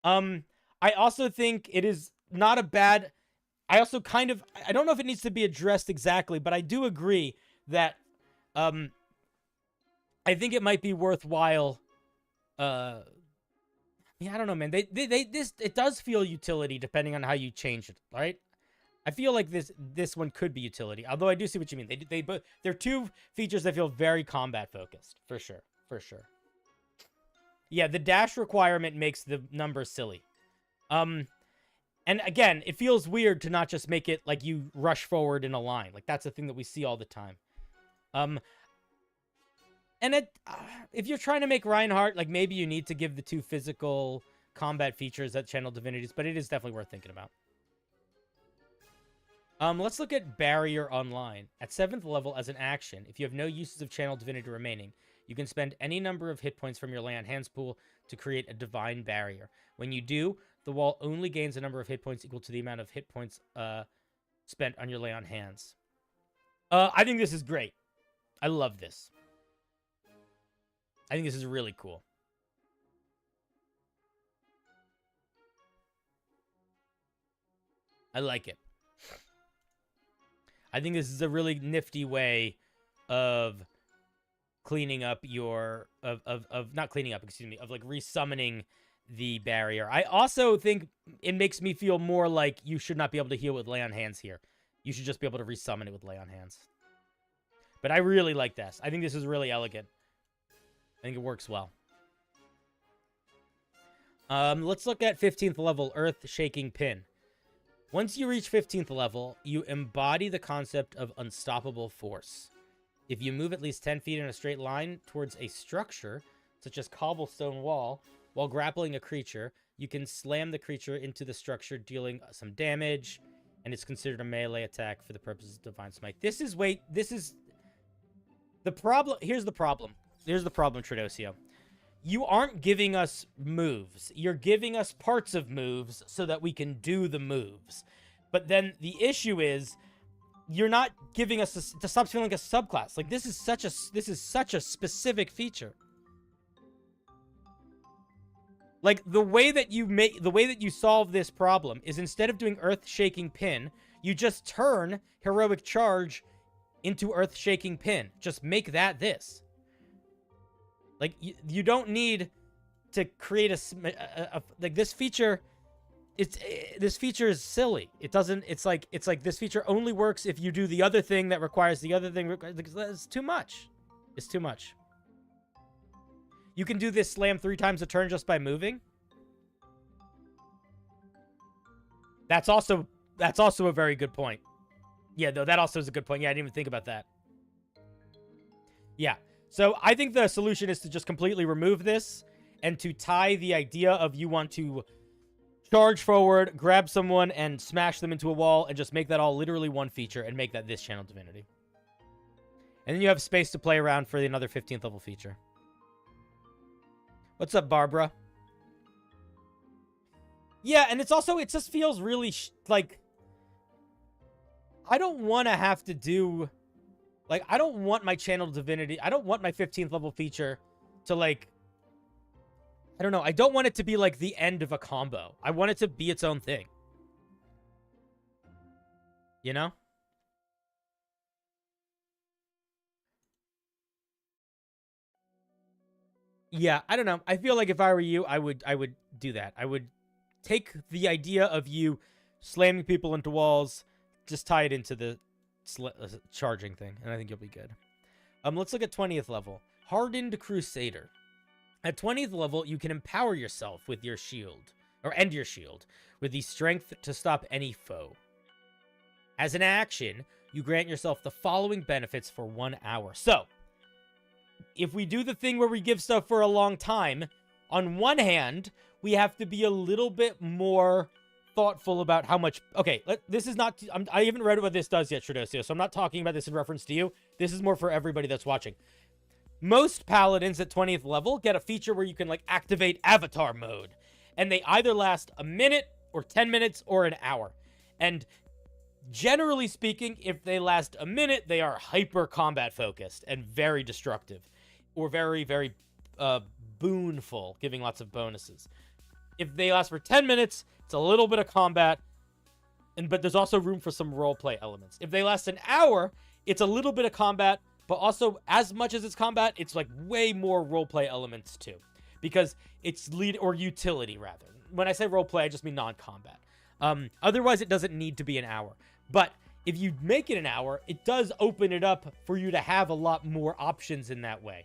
I also think it is not a bad... I also kind of... I don't know if it needs to be addressed exactly, but I do agree that I think it might be worthwhile... yeah, I don't know, man. It does feel utility depending on how you change it, right? I feel like this one could be utility, although I do see what you mean. They're two features that feel very combat focused, for sure, for sure. Yeah, the dash requirement makes the number silly. And again, it feels weird to not just make it like you rush forward in a line. Like, that's a thing that we see all the time. And if you're trying to make Reinhardt, like, maybe you need to give the two physical combat features that channel divinities, but it is definitely worth thinking about. Let's look at Barrier Online. At 7th level, as an action, if you have no uses of Channel Divinity remaining, you can spend any number of hit points from your lay on hands pool to create a divine barrier. When you do, the wall only gains a number of hit points equal to the amount of hit points spent on your lay on hands. I think this is great. I love this. I think this is really cool. I like it. I think this is a really nifty way of cleaning up your... not cleaning up, excuse me. Of, like, resummoning the barrier. I also think it makes me feel more like you should not be able to heal with lay on hands here. You should just be able to resummon it with lay on hands. But I really like this. I think this is really elegant. I think it works well. Let's look at 15th level, Earth Shaking Pin. Once you reach 15th level, you embody the concept of unstoppable force. If you move at least 10 feet in a straight line towards a structure, such as cobblestone wall, while grappling a creature, you can slam the creature into the structure, dealing some damage, and it's considered a melee attack for the purposes of Divine Smite. This is the problem. Here's the problem. Here's the problem, Tradosio. You aren't giving us moves. You're giving us parts of moves so that we can do the moves. But then the issue is you're not giving us to stop feeling like a subclass. Like this is such a specific feature. Like the way that you solve this problem is instead of doing Earth-Shaking Pin, you just turn Heroic Charge into Earth-Shaking Pin. Just make that this. Like, you don't need to create like, this feature, this feature is silly. It doesn't, it's like this feature only works if you do the other thing that requires the other thing. It's too much. It's too much. You can do this slam 3 times a turn just by moving. That's also a very good point. Yeah, though, that also is a good point. Yeah, I didn't even think about that. Yeah. So I think the solution is to just completely remove this and to tie the idea of you want to charge forward, grab someone, and smash them into a wall, and just make that all literally one feature and make that this Channel Divinity. And then you have space to play around for another 15th level feature. What's up, Barbara? Yeah, and it's also, it just feels really, like, I don't want to have to do, like, I don't want my Channel Divinity, I don't want my 15th level feature to, like, I don't know, I don't want it to be, like, the end of a combo. I want it to be its own thing. You know? Yeah, I don't know. I feel like if I were you, I would do that. I would take the idea of you slamming people into walls, just tie it into the charging thing, and I think you'll be good. Let's look at 20th level. Hardened Crusader. At 20th level, you can empower yourself with your shield, and your shield, with the strength to stop any foe. As an action, you grant yourself the following benefits for 1 hour. So, if we do the thing where we give stuff for a long time, on one hand, we have to be a little bit more thoughtful about how much... Okay, this is not... I haven't read what this does yet, Tradosio, so I'm not talking about this in reference to you. This is more for everybody that's watching. Most paladins at 20th level get a feature where you can, like, activate avatar mode. And they either last a minute, or 10 minutes, or an hour. And generally speaking, if they last a minute, they are hyper combat focused and very destructive. Or very, very boonful, giving lots of bonuses. If they last for 10 minutes, it's a little bit of combat, but there's also room for some roleplay elements. If they last an hour, it's a little bit of combat, but also as much as it's combat, it's like way more roleplay elements too. Because it's or utility rather. When I say roleplay, I just mean non-combat. Otherwise, it doesn't need to be an hour. But if you make it an hour, it does open it up for you to have a lot more options in that way.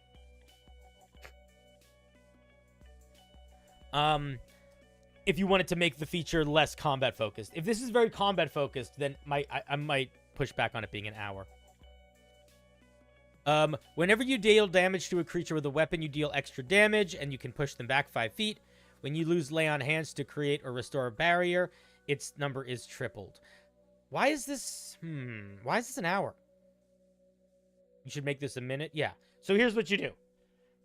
If you wanted to make the feature less combat focused. If this is very combat focused, then I might push back on it being an hour. Whenever you deal damage to a creature with a weapon, you deal extra damage, and you can push them back 5 feet. When you lose lay on hands to create or restore a barrier, its number is tripled. Why is this... Why is this an hour? You should make this a minute. Yeah. So here's what you do.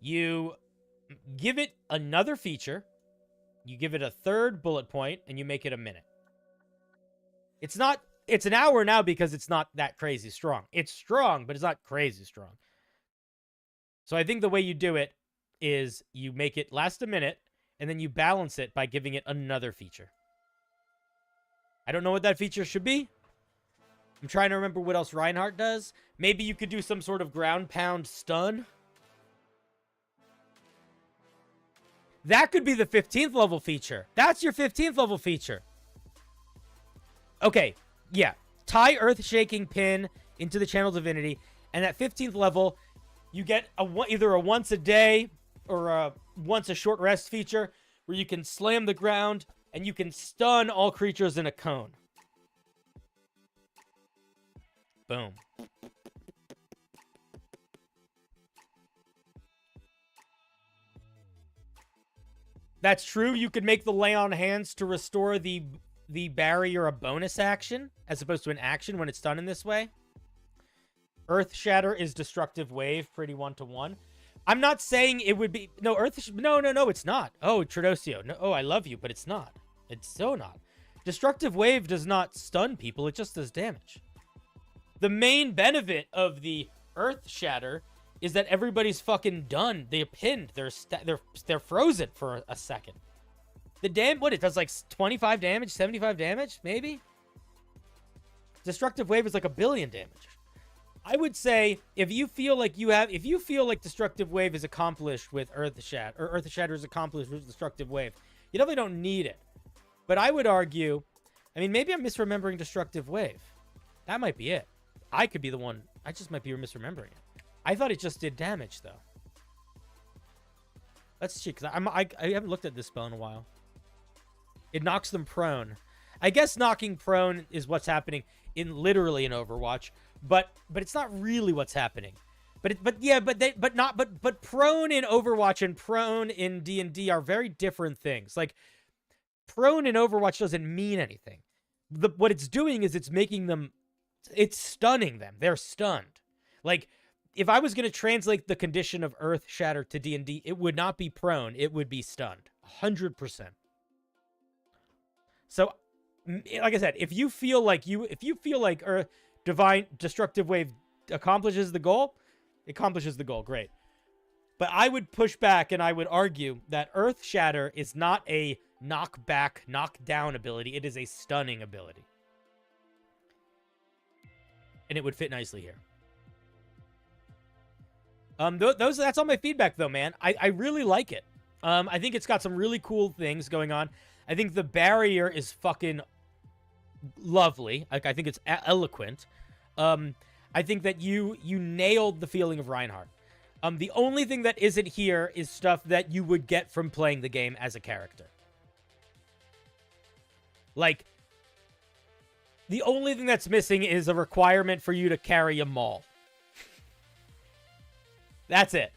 You give it another feature. You give it a third bullet point, and you make it a minute. It's not... It's an hour now because it's not that crazy strong. It's strong, but it's not crazy strong. So I think the way you do it is you make it last a minute, and then you balance it by giving it another feature. I don't know what that feature should be. I'm trying to remember what else Reinhardt does. Maybe you could do some sort of ground pound stun. That could be the 15th level feature. That's your 15th level feature. Okay, yeah. Tie earth-shaking pin into the channel divinity, and at 15th level, you get either a once a day or a once a short rest feature where you can slam the ground and you can stun all creatures in a cone. Boom. That's true. You could make the lay on hands to restore the barrier a bonus action as opposed to an action when it's done in this way. Earth Shatter is Destructive Wave, pretty 1-to-1. I'm not saying it would be... No, no, it's not. Oh, Tradosio. No, oh, I love you, but it's not. It's so not. Destructive Wave does not stun people. It just does damage. The main benefit of the Earth Shatter is that everybody's fucking done. They're pinned. They're frozen for a second. What, it does like 25 damage, 75 damage, maybe? Destructive Wave is like 1 billion damage. I would say if you feel like Destructive Wave is accomplished with Earth Shatter, or Earth Shatter is accomplished with Destructive Wave, you definitely don't need it. But I would argue, I mean, maybe I'm misremembering Destructive Wave. That might be it. I could be the one. I just might be misremembering it. I thought it just did damage, though. Let's see, because I haven't looked at this spell in a while. It knocks them prone. I guess knocking prone is what's happening literally in Overwatch, but it's not really what's happening. But prone in Overwatch and prone in D&D are very different things. Like, prone in Overwatch doesn't mean anything. What it's doing is it's stunning them. They're stunned. Like, if I was going to translate the condition of Earth Shatter to D&D, it would not be prone. It would be stunned. 100%. So, like I said, if you feel like Divine Destructive Wave accomplishes the goal, it accomplishes the goal. Great. But I would push back and I would argue that Earth Shatter is not a knockback, knockdown ability. It is a stunning ability. And it would fit nicely here. That's all my feedback, though, man. I really like it. I think it's got some really cool things going on. I think the barrier is fucking lovely. Like, I think it's eloquent. I think that you nailed the feeling of Reinhardt. The only thing that isn't here is stuff that you would get from playing the game as a character. Like, the only thing that's missing is a requirement for you to carry a maul. That's it.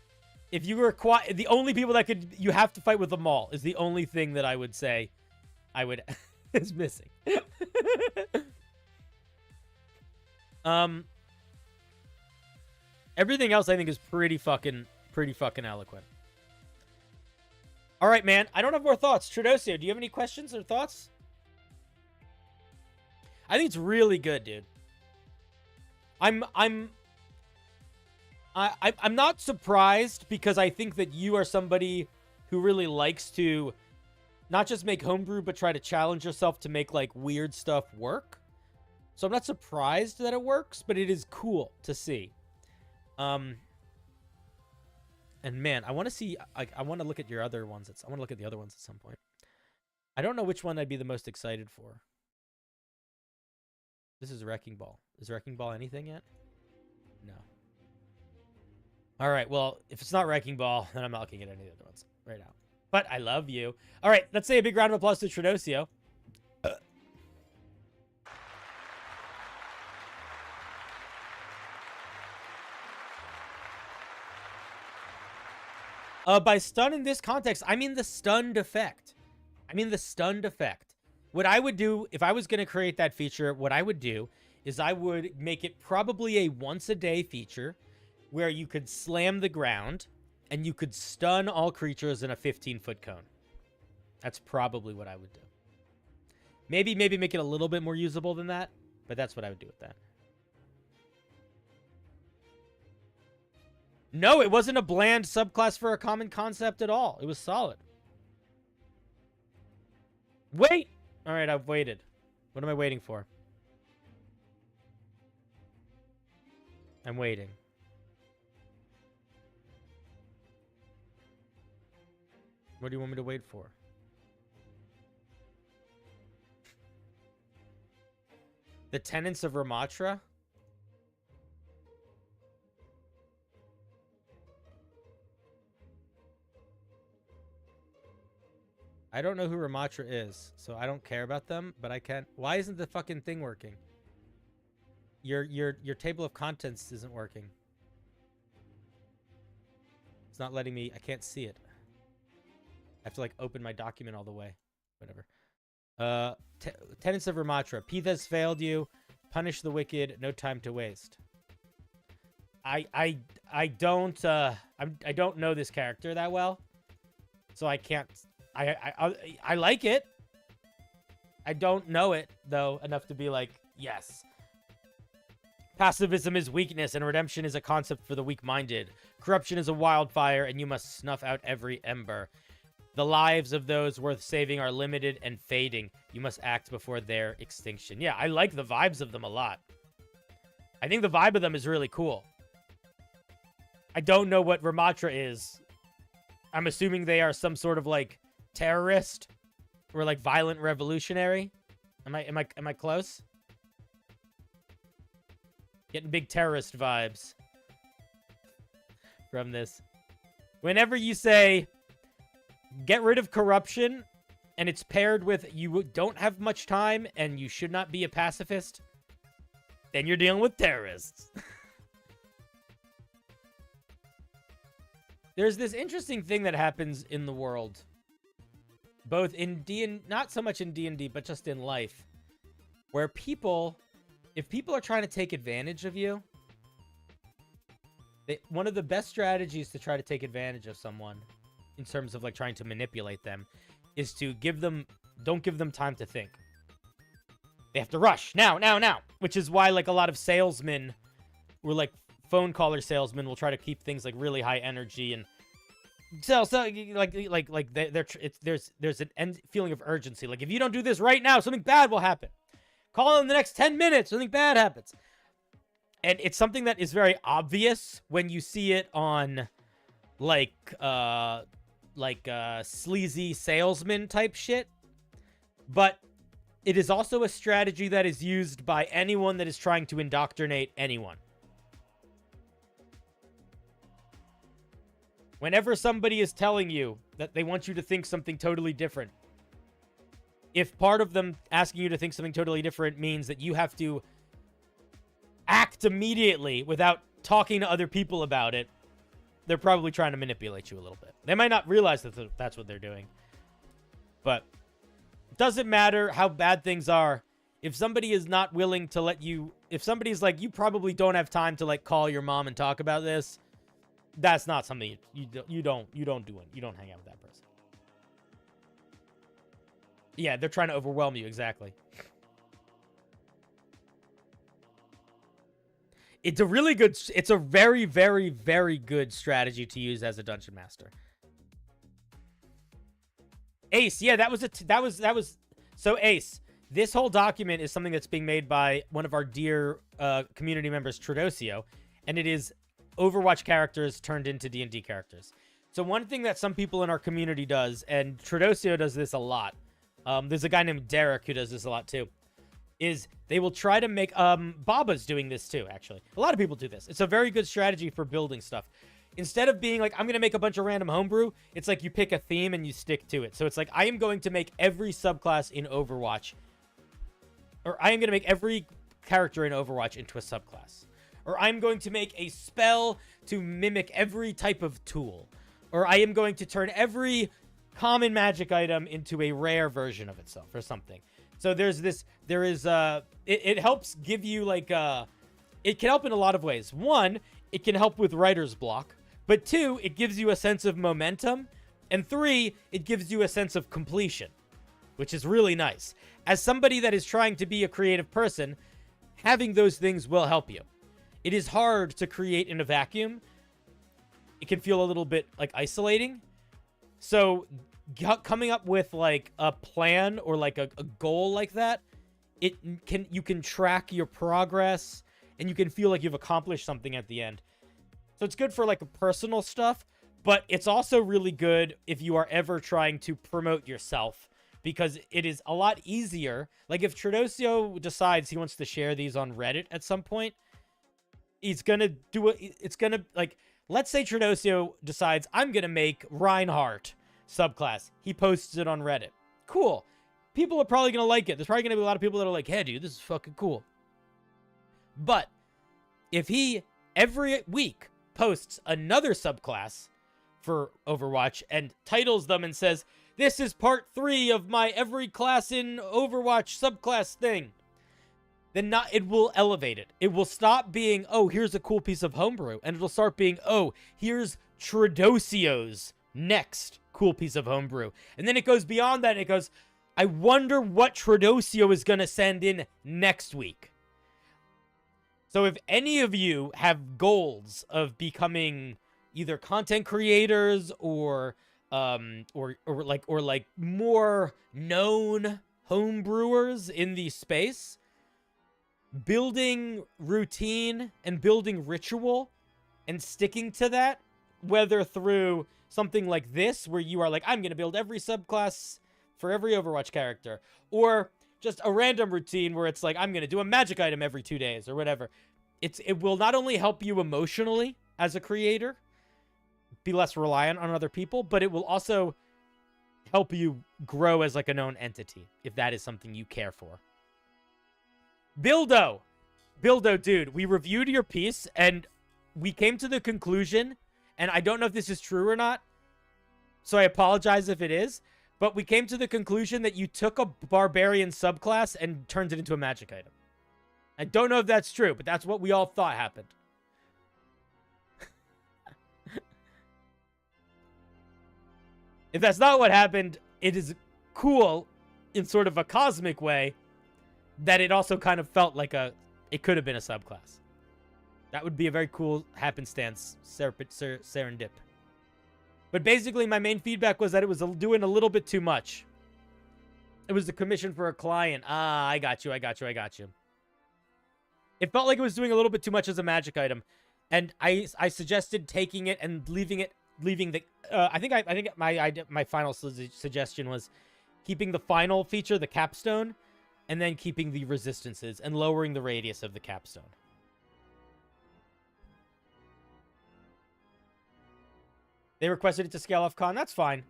If you require, the only people that you have to fight with a maul is the only thing that I would say is missing. Everything else I think is pretty fucking eloquent. All right, man. I don't have more thoughts. Tradosio, do you have any questions or thoughts? I think it's really good, dude. I'm not surprised because I think that you are somebody who really likes to not just make homebrew, but try to challenge yourself to make, like, weird stuff work. So I'm not surprised that it works, but it is cool to see. And man, I want to see, I want to look at your other ones. I want to look at the other ones at some point. I don't know which one I'd be the most excited for. This is Wrecking Ball. Is Wrecking Ball anything yet? No. All right, well, if it's not Wrecking Ball, then I'm not looking at any of the other ones right now. But I love you. All right, let's say a big round of applause to Tradosio. By stun in this context, I mean the stunned effect. What I would do if I was going to create that feature, what I would do is I would make it probably a once a day feature where you could slam the ground and you could stun all creatures in a 15-foot cone. That's probably what I would do. Maybe make it a little bit more usable than that, but that's what I would do with that. No, it wasn't a bland subclass for a common concept at all. It was solid. Wait! All right, I've waited. What am I waiting for? I'm waiting. What do you want me to wait for? The Tenants of Ramatra? I don't know who Ramatra is, so I don't care about them, but I can. Why isn't the fucking thing working? Your table of contents isn't working. It's not letting me. I can't see it. I have to like open my document all the way. Whatever. Tenants of Ramatra. Peath has failed you. Punish the wicked. No time to waste. I don't know this character that well, so I can't. I like it. I don't know it though enough to be like, yes. Pacifism is weakness, and redemption is a concept for the weak-minded. Corruption is a wildfire, and you must snuff out every ember. The lives of those worth saving are limited and fading. You must act before their extinction. Yeah, I like the vibes of them a lot. I think the vibe of them is really cool. I don't know what Ramatra is. I'm assuming they are some sort of like terrorist or like violent revolutionary. Am I close? Getting big terrorist vibes from this. Whenever you say get rid of corruption and it's paired with you don't have much time and you should not be a pacifist, then you're dealing with terrorists. There's this interesting thing that happens in the world, both in not so much in D&D, but just in life, where if people are trying to take advantage of you, one of the best strategies to try to take advantage of someone in terms of like trying to manipulate them is to don't give them time to think. They have to rush now, which is why like a lot of salesmen were like phone caller salesmen will try to keep things like really high energy and sell like there's an feeling of urgency. Like if you don't do this right now, something bad will happen. Call in the next 10 minutes, something bad happens. And it's something that is very obvious when you see it on like sleazy salesman type shit. But it is also a strategy that is used by anyone that is trying to indoctrinate anyone. Whenever somebody is telling you that they want you to think something totally different, if part of them asking you to think something totally different means that you have to act immediately without talking to other people about it, they're probably trying to manipulate you a little bit. They might not realize that that's what they're doing. But it doesn't matter how bad things are. If somebody is not willing to let you... If somebody's like, you probably don't have time to like call your mom and talk about this, that's not something you don't do it. You don't hang out with that person. Yeah, they're trying to overwhelm you, exactly. It's a very, very, very good strategy to use as a dungeon master. Ace, yeah, so Ace, this whole document is something that's being made by one of our dear community members, Tradosio, and it is Overwatch characters turned into D&D characters. So one thing that some people in our community does, and Tradosio does this a lot, there's a guy named Derek who does this a lot too, is they will try to make... Baba's doing this too, actually. A lot of people do this. It's a very good strategy for building stuff. Instead of being like, I'm going to make a bunch of random homebrew, it's like you pick a theme and you stick to it. So it's like, I am going to make every subclass in Overwatch, or I am going to make every character in Overwatch into a subclass. Or I'm going to make a spell to mimic every type of tool. Or I am going to turn every common magic item into a rare version of itself or something. So it helps give you like it can help in a lot of ways. One, it can help with writer's block, but two, it gives you a sense of momentum, and three, it gives you a sense of completion, which is really nice. As somebody that is trying to be a creative person, having those things will help you. It is hard to create in a vacuum. It can feel a little bit like isolating. So coming up with like a plan or like a goal like that, you can track your progress and you can feel like you've accomplished something at the end. So it's good for like personal stuff, but it's also really good if you are ever trying to promote yourself, because it is a lot easier. Like if Tradosio decides he wants to share these on Reddit at some point, he's gonna do it. It's gonna, like, let's say Tradosio decides I'm gonna make Reinhardt subclass. He posts it on Reddit. Cool. People are probably gonna like it. There's probably gonna be a lot of people that are like, hey dude, this is fucking cool. But if he every week posts another subclass for Overwatch and titles them and says, this is part 3 of my every class in Overwatch subclass thing, then it will elevate it. It will stop being, oh, here's a cool piece of homebrew, and it'll start being, oh, here's Tradosio's next cool piece of homebrew. And then it goes beyond that, and it goes, I wonder what Tradosio is going to send in next week. So if any of you have goals of becoming either content creators or like more known homebrewers in the space, building routine and building ritual and sticking to that, whether through something like this where you are like, I'm going to build every subclass for every Overwatch character, or just a random routine where it's like, I'm going to do a magic item every 2 days or whatever. It will not only help you emotionally as a creator, be less reliant on other people, but it will also help you grow as like a known entity, if that is something you care for. Bildo, dude, we reviewed your piece and we came to the conclusion, and I don't know if this is true or not, so I apologize if it is, but we came to the conclusion that you took a barbarian subclass and turned it into a magic item. I don't know if that's true, but that's what we all thought happened. If that's not what happened, it is cool in sort of a cosmic way that it also kind of felt like it could have been a subclass. That would be a very cool happenstance serendip. But basically, my main feedback was that it was doing a little bit too much. It was the commission for a client. Ah, I got you. It felt like it was doing a little bit too much as a magic item. And I suggested taking it and leaving the I think my final suggestion was keeping the final feature, the capstone, and then keeping the resistances and lowering the radius of the capstone. They requested it to scale off con. That's fine.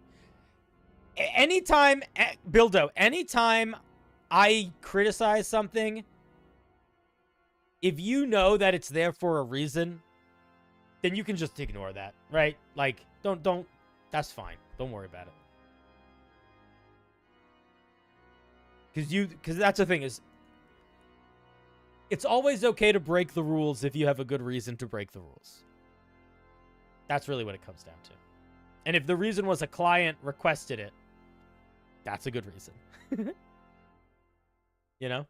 Anytime, Bildo, anytime I criticize something, if you know that it's there for a reason, then you can just ignore that, right? Like, don't, that's fine. Don't worry about it. Because that's the thing is, it's always okay to break the rules if you have a good reason to break the rules. That's really what it comes down to. And if the reason was a client requested it, that's a good reason. You know?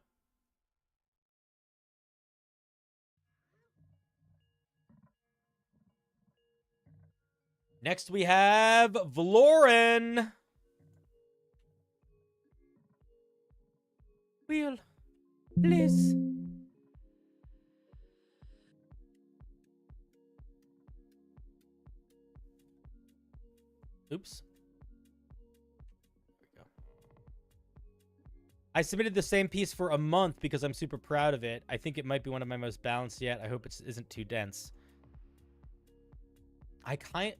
Next we have Valoran. Will, please. Oops. There we go. I submitted the same piece for a month because I'm super proud of it. I think it might be one of my most balanced yet. I hope it isn't too dense. I kind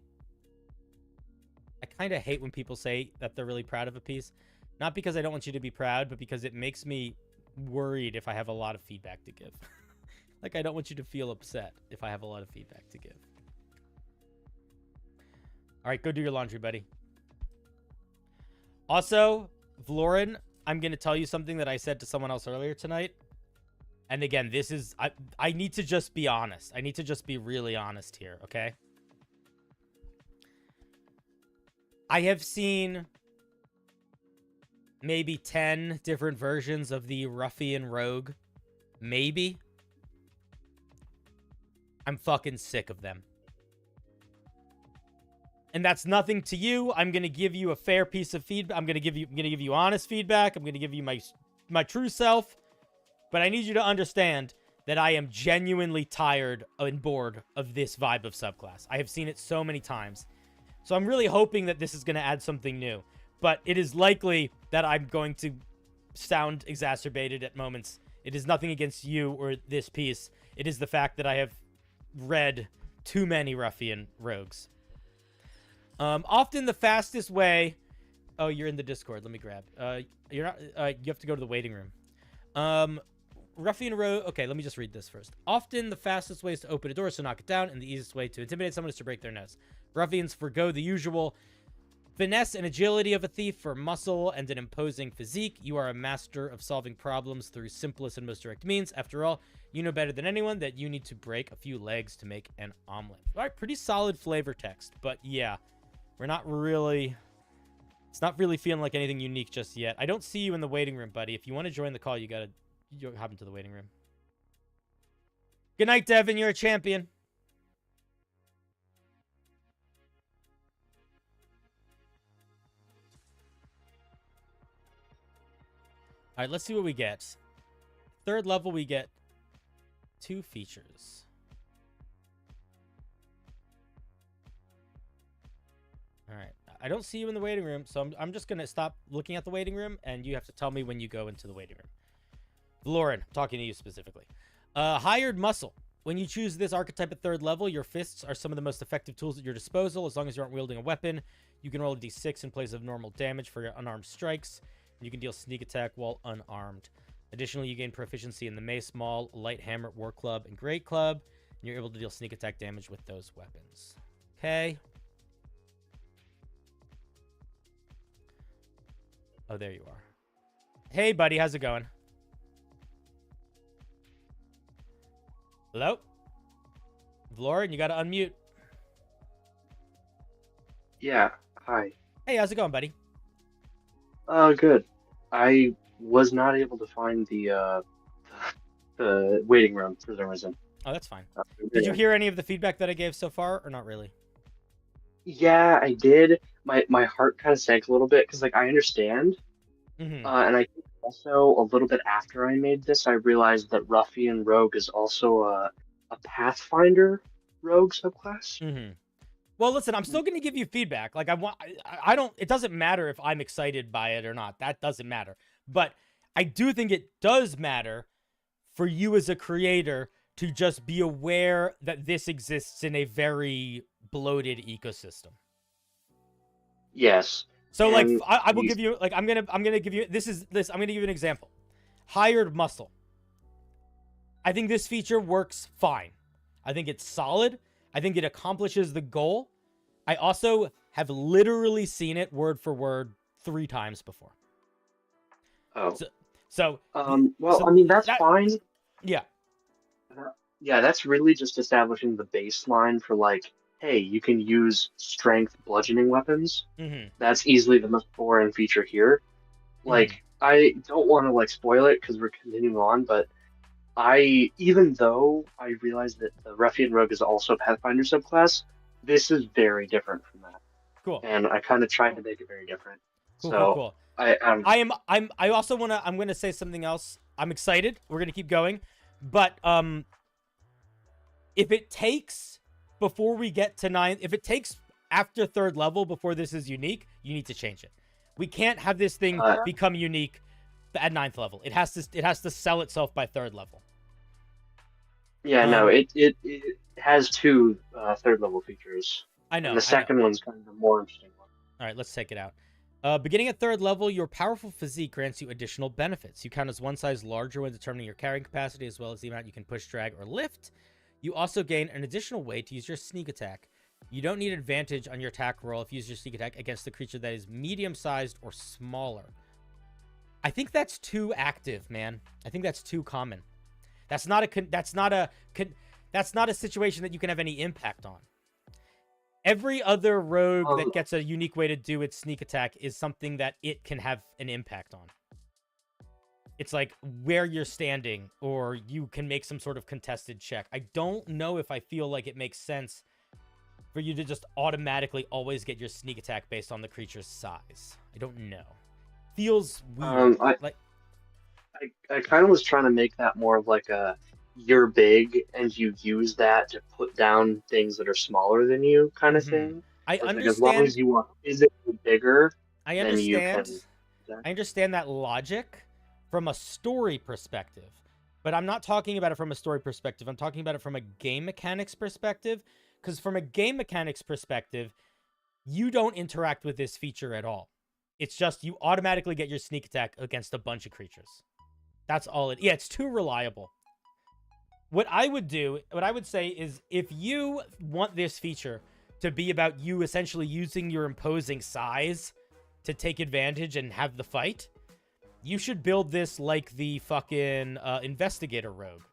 of hate when people say that they're really proud of a piece. Not because I don't want you to be proud, but because it makes me worried if I have a lot of feedback to give. Like, I don't want you to feel upset if I have a lot of feedback to give. All right, go do your laundry, buddy. Also, Valoran, I'm going to tell you something that I said to someone else earlier tonight. And again, this is... I need to just be honest. I need to just be really honest here, okay? I have seen maybe 10 different versions of the ruffian rogue. Maybe. I'm fucking sick of them. And that's nothing to you. I'm going to give you a fair piece of feedback. I'm going to give you honest feedback. I'm going to give you my true self. But I need you to understand that I am genuinely tired and bored of this vibe of subclass. I have seen it so many times. So I'm really hoping that this is going to add something new. But it is likely that I'm going to sound exacerbated at moments. It is nothing against you or this piece. It is the fact that I have read too many ruffian rogues. Often the fastest way... Oh, you're in the Discord. Let me grab. You're not... you have to go to the waiting room. Ruffian rogue... Okay, let me just read this first. Often the fastest way is to open a door is to knock it down, and the easiest way to intimidate someone is to break their nose. Ruffians forgo the usual finesse and agility of a thief for muscle and an imposing physique. You are a master of solving problems through simplest and most direct means. After all, you know better than anyone that you need to break a few legs to make an omelet. All right, pretty solid flavor text, but yeah, we're not really... It's not really feeling like anything unique just yet. I don't see you in the waiting room, buddy. If you want to join the call, you hop into the waiting room. Good night, Devin. You're a champion. All right, let's see what we get. Third level, we get 2 features. All right. I don't see you in the waiting room, so I'm just going to stop looking at the waiting room, and you have to tell me when you go into the waiting room. Lauren, I'm talking to you specifically. Hired muscle. When you choose this archetype at third level, your fists are some of the most effective tools at your disposal. As long as you aren't wielding a weapon, you can roll a d6 in place of normal damage for your unarmed strikes. And you can deal sneak attack while unarmed. Additionally, you gain proficiency in the mace, maul, light hammer, war club, and great club. And you're able to deal sneak attack damage with those weapons. Okay. Oh, there you are. Hey, buddy. How's it going? Hello? Lauren, you got to unmute. Yeah, hi. Hey, how's it going, buddy? Good. I was not able to find the waiting room for some reason. Oh, that's fine. Did you hear any of the feedback that I gave so far, or not really? Yeah, I did. My heart kind of sank a little bit because, like, I understand. Mm-hmm. And I think also a little bit after I made this, I realized that Ruffian Rogue is also a Pathfinder Rogue subclass. Mm-hmm. Well, listen, I'm still going to give you feedback. Like, I don't, it doesn't matter if I'm excited by it or not. That doesn't matter. But I do think it does matter for you as a creator to just be aware that this exists in a very bloated ecosystem. Yes. So, like, I will give you, like, I'm gonna give you, I'm gonna give you an example. Hired muscle. I think this feature works fine. I think it's solid. I think it accomplishes the goal. I also have literally seen it word for word 3 times before. Oh. Well, I mean, that's fine. Yeah. Yeah, that's really just establishing the baseline for, like, hey, you can use strength bludgeoning weapons. Mm-hmm. That's easily the most boring feature here. Like, I don't want to, like, spoil it because we're continuing on, but even though I realize that the Ruffian Rogue is also a Pathfinder subclass, this is very different from that. Cool. And I kind of tried to make it very different. Cool. I'm going to say something else. I'm excited. We're going to keep going. But if it takes before we get to 9, if it takes after 3rd level before this is unique, you need to change it. We can't have this thing become unique at 9th level. It has to sell itself by 3rd level. Yeah, no, it has 2 3rd level features. I know. And the second one's kind of the more interesting one. All right, let's take it out. Beginning at 3rd level, your powerful physique grants you additional benefits. You count as 1 size larger when determining your carrying capacity, as well as the amount you can push, drag, or lift. You also gain an additional way to use your sneak attack. You don't need advantage on your attack roll if you use your sneak attack against the creature that is medium-sized or smaller. I think that's too active, man. I think that's too common. That's not a situation that you can have any impact on. Every other rogue that gets a unique way to do its sneak attack is something that it can have an impact on. It's like where you're standing, or you can make some sort of contested check. I don't know if I feel like it makes sense for you to just automatically always get your sneak attack based on the creature's size. I don't know. Feels weird. I kind of was trying to make that more of like a you're big and you use that to put down things that are smaller than you kind of thing. I Like, understand. as long as you are physically bigger, then you can. I understand that logic from a story perspective, but I'm not talking about it from a story perspective. I'm talking about it from a game mechanics perspective, because from a game mechanics perspective, you don't interact with this feature at all. It's just you automatically get your sneak attack against a bunch of creatures. That's all it. Yeah, it's too reliable. What I would say is, if you want this feature to be about you essentially using your imposing size to take advantage and have the fight, you should build this like the fucking investigator rogue.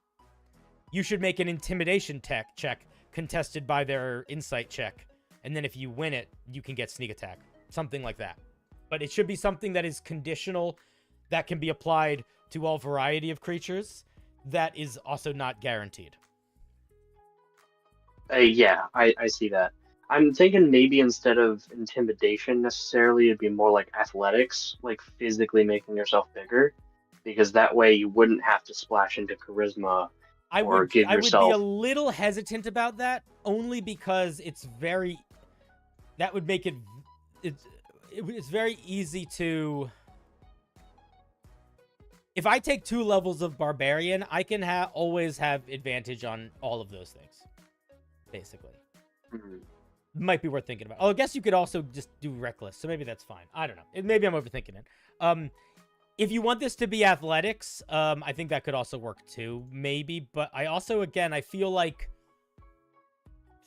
You should make an intimidation check contested by their insight check, and then if you win it, you can get sneak attack. Something like that. But it should be something that is conditional, that can be applied to all variety of creatures, that is also not guaranteed. Yeah, I see that. I'm thinking maybe instead of intimidation necessarily, it'd be more like athletics, like physically making yourself bigger, because that way you wouldn't have to splash into charisma or give yourself... I would be a little hesitant about that, only because that would make it's very easy to... If I take 2 levels of barbarian, I can always have advantage on all of those things, basically. Mm-hmm. Might be worth thinking about. Oh, I guess you could also just do reckless, so maybe that's fine. I don't know. Maybe I'm overthinking it. If you want this to be athletics, I think that could also work too, maybe. But I also, again, I feel like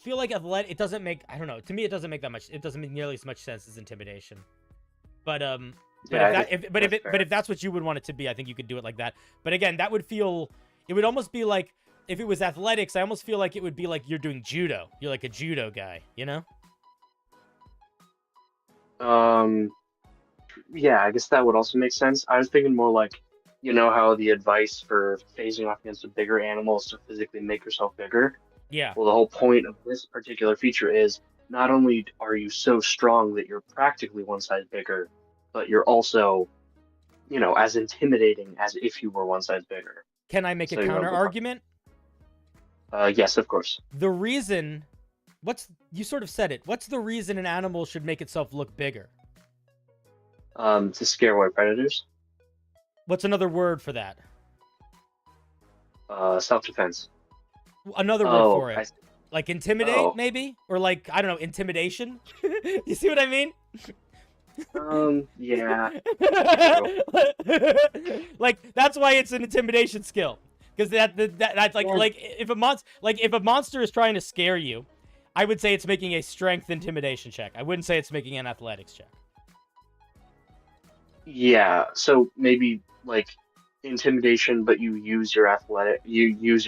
it doesn't make, I don't know. To me, it doesn't make that much. It doesn't make nearly as much sense as intimidation. But if that's what you would want it to be, I think you could do it like that. But again, it would almost be like, if it was athletics, I almost feel like it would be like you're doing judo. You're like a judo guy, you know? Yeah, I guess that would also make sense. I was thinking more like, you know how the advice for facing off against a bigger animal is to physically make yourself bigger? Yeah. Well, the whole point of this particular feature is not only are you so strong that you're practically one size bigger, but you're also, as intimidating as if you were one size bigger. Can I make a counter argument? Yes, of course. The reason, you sort of said it. What's the reason an animal should make itself look bigger? To scare away predators. What's another word for that? Self-defense. Another word for it. Like intimidate, maybe? Or like, I don't know, intimidation? You see what I mean? Yeah. Like, that's why it's an intimidation skill. Because that's like if a monster is trying to scare you, I would say it's making a strength intimidation check. I wouldn't say it's making an athletics check. Yeah, so maybe like intimidation, but you use your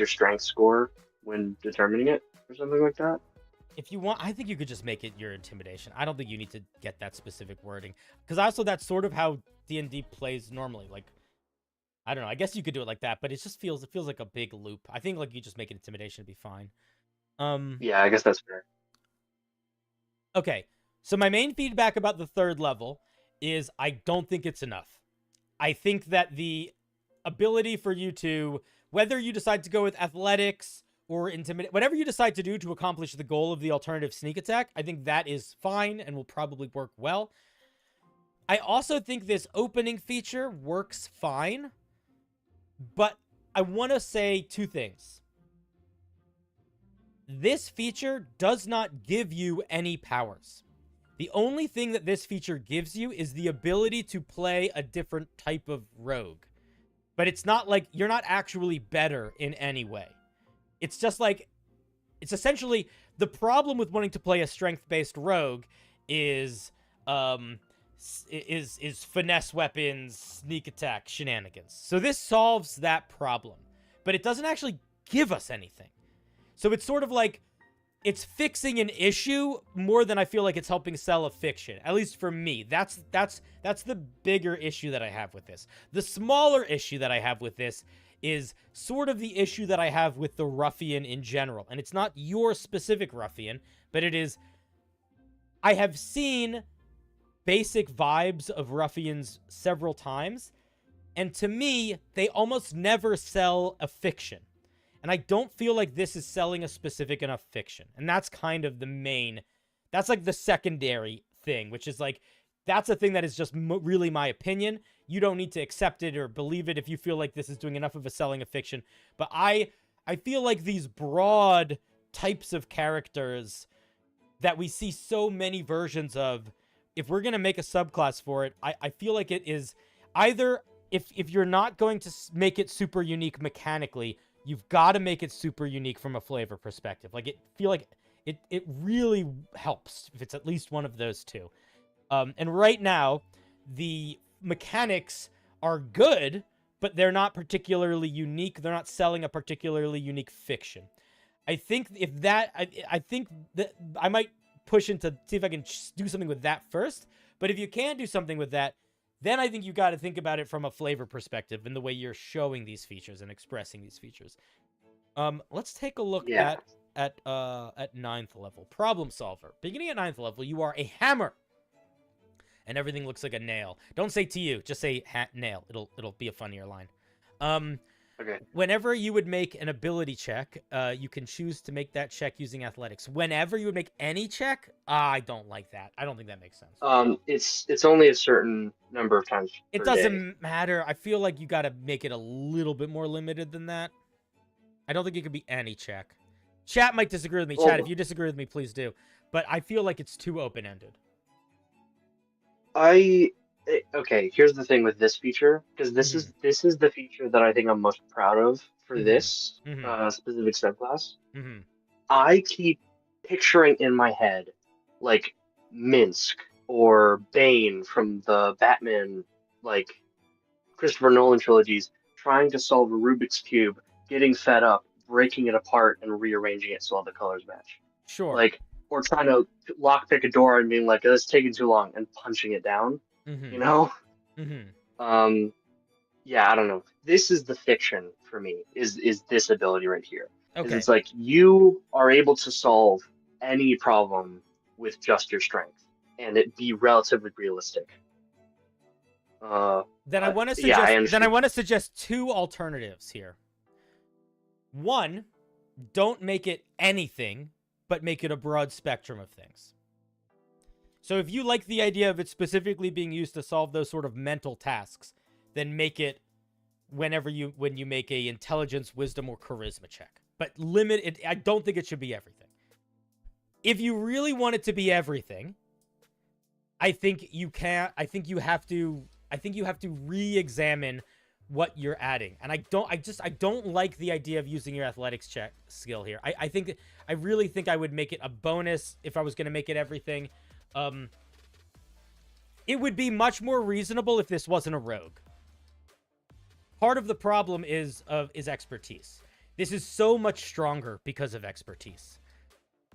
strength score when determining it, or something like that. If you want, I think you could just make it your intimidation. I don't think you need to get that specific wording, because also that's sort of how D&D plays normally. Like, I don't know. I guess you could do it like that, but it feels like a big loop. I think like you just make it intimidation to be fine. Yeah, I guess that's fair. Okay, so my main feedback about the 3rd level is I don't think it's enough. I think that the ability for you to, whether you decide to go with athletics or intimidate, whatever you decide to do to accomplish the goal of the alternative sneak attack, I think that is fine and will probably work well. I also think this opening feature works fine, but I want to say 2 things. This feature does not give you any powers. The only thing that this feature gives you is the ability to play a different type of rogue. But it's not like you're not actually better in any way. It's just like, it's essentially, the problem with wanting to play a strength-based rogue is is finesse weapons, sneak attack, shenanigans. So this solves that problem, but it doesn't actually give us anything. So it's sort of like it's fixing an issue more than I feel like it's helping sell a fiction. At least for me, that's the bigger issue that I have with this. The smaller issue that I have with this is sort of the issue that I have with the ruffian in general. And it's not your specific ruffian, but it is, I have seen basic vibes of ruffians several times, and to me, they almost never sell a fiction. And I don't feel like this is selling a specific enough fiction. And that's kind of the main, that's like the secondary thing, which is like, that's a thing that is just really my opinion. You don't need to accept it or believe it if you feel like this is doing enough of a selling of fiction. But I feel like these broad types of characters that we see so many versions of, if we're going to make a subclass for it, I feel like it is either, if you're not going to make it super unique mechanically, you've got to make it super unique from a flavor perspective. Like, feel like it really helps if it's at least one of those two. And right now, the mechanics are good, but they're not particularly unique. They're not selling a particularly unique fiction. I think if that, I think that I might push into see if I can do something with that first. But if you can do something with that, then I think you got to think about it from a flavor perspective and the way you're showing these features and expressing these features. Let's take a look at 9th level. Problem solver. Beginning at 9th level, you are a hammer. And everything looks like a nail. Don't say to you, just say nail. It'll be a funnier line. Okay. Whenever you would make an ability check, you can choose to make that check using athletics. Whenever you would make any check, I don't like that. I don't think that makes sense. It's only a certain number of times. It doesn't matter. I feel like you got to make it a little bit more limited than that. I don't think it could be any check. Chat might disagree with me. Chat, if you disagree with me, please do. But I feel like it's too open-ended. Okay, here's the thing with this feature, because this is the feature that I think I'm most proud of for this specific subclass. I keep picturing in my head like Minsk or Bane from the Batman, like Christopher Nolan trilogies, trying to solve a Rubik's Cube, getting fed up, breaking it apart and rearranging it so all the colors match. Sure. Like, or trying to lockpick a door and being like, "It's taking too long," and punching it down. You know? Yeah, I don't know. This is the fiction for me. Is this ability right here? Okay. It's like you are able to solve any problem with just your strength, and it be relatively realistic. Then I want to suggest. Then I want to suggest two alternatives here. One, don't make it anything, but make it a broad spectrum of things. So if you like the idea of it specifically being used to solve those sort of mental tasks, then make it when you make a intelligence, wisdom, or charisma check. But limit it. I don't think it should be everything. If you really want it to be everything, I think you have to re-examine what you're adding. And I don't like the idea of using your athletics check skill here. I really think I would make it a bonus if I was going to make it everything. It would be much more reasonable if this wasn't a rogue. Part of the problem is expertise. This is so much stronger because of expertise.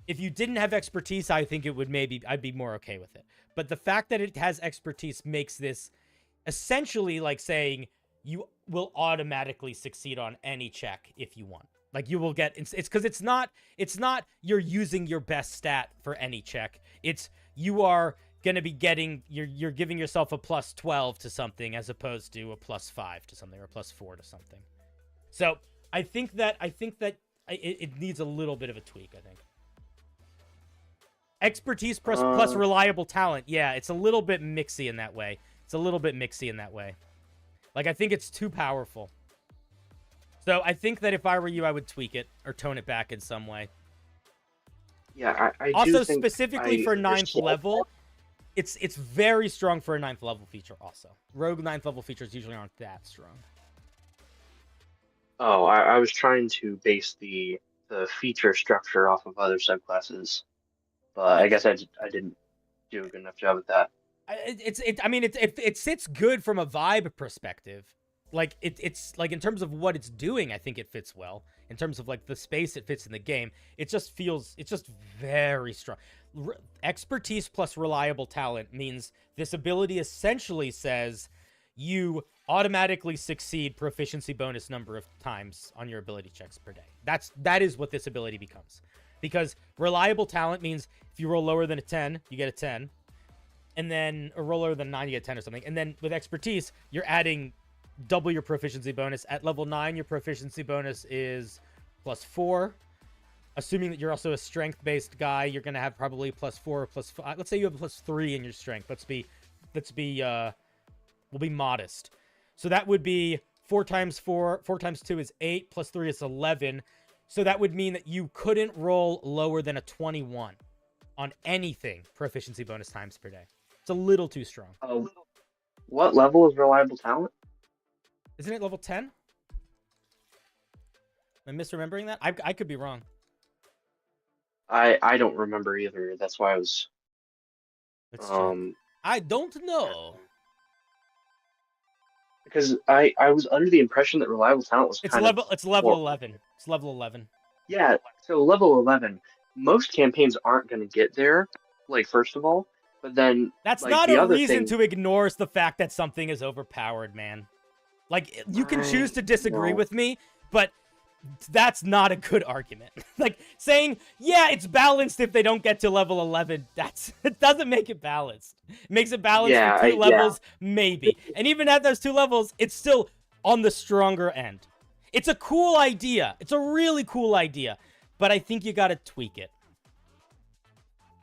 If you didn't have expertise, I think I'd be more okay with it. But the fact that it has expertise makes this essentially like saying you will automatically succeed on any check if you want. Like you will get, it's because it's not you're using your best stat for any check. It's you are going to be getting, you're giving yourself a plus 12 to something as opposed to a plus 5 to something or a plus 4 to something. So I think that it needs a little bit of a tweak, I think. Expertise plus reliable talent. Yeah, it's a little bit mixy in that way. Like, I think it's too powerful. So I think that if I were you, I would tweak it or tone it back in some way. Yeah, I also do think specifically for 9th level, it's very strong for a 9th level feature also. Rogue 9th level features usually aren't that strong. Oh, I was trying to base the feature structure off of other subclasses, but I guess I didn't do a good enough job at that. It sits good from a vibe perspective. Like it's like in terms of what it's doing, I think it fits well. In terms of like the space it fits in the game, it's just very strong. Expertise plus reliable talent means this ability essentially says you automatically succeed proficiency bonus number of times on your ability checks per day. That is what this ability becomes. Because reliable talent means if you roll lower than a 10, you get a 10. And then a roll lower than 9, you get 10 or something. And then with expertise, you're adding double your proficiency bonus. At level 9, your proficiency bonus is +4. Assuming that you're also a strength-based guy, you're going to have probably +4 or +5. Let's say you have +3 in your strength. We'll be modest. So that would be 4 times 4 times 2 is 8, +3 is 11. So that would mean that you couldn't roll lower than a 21 on anything proficiency bonus times per day. It's a little too strong. What level is reliable talent? Isn't it level 10? Am I misremembering that? I could be wrong. I don't remember either. That's why I was. Let's check. I don't know. Because I was under the impression that reliable talent was It's level 11. It's level 11. Yeah, so level 11. Most campaigns aren't going to get there, like, first of all. But then that's like, not a reason to ignore the fact that something is overpowered, man. Like, you can choose to disagree with me, but that's not a good argument. Like, saying, yeah, it's balanced if they don't get to level 11, it doesn't make it balanced. It makes it balanced for 2 levels, maybe. And even at those 2 levels, it's still on the stronger end. It's a cool idea. It's a really cool idea. But I think you gotta tweak it.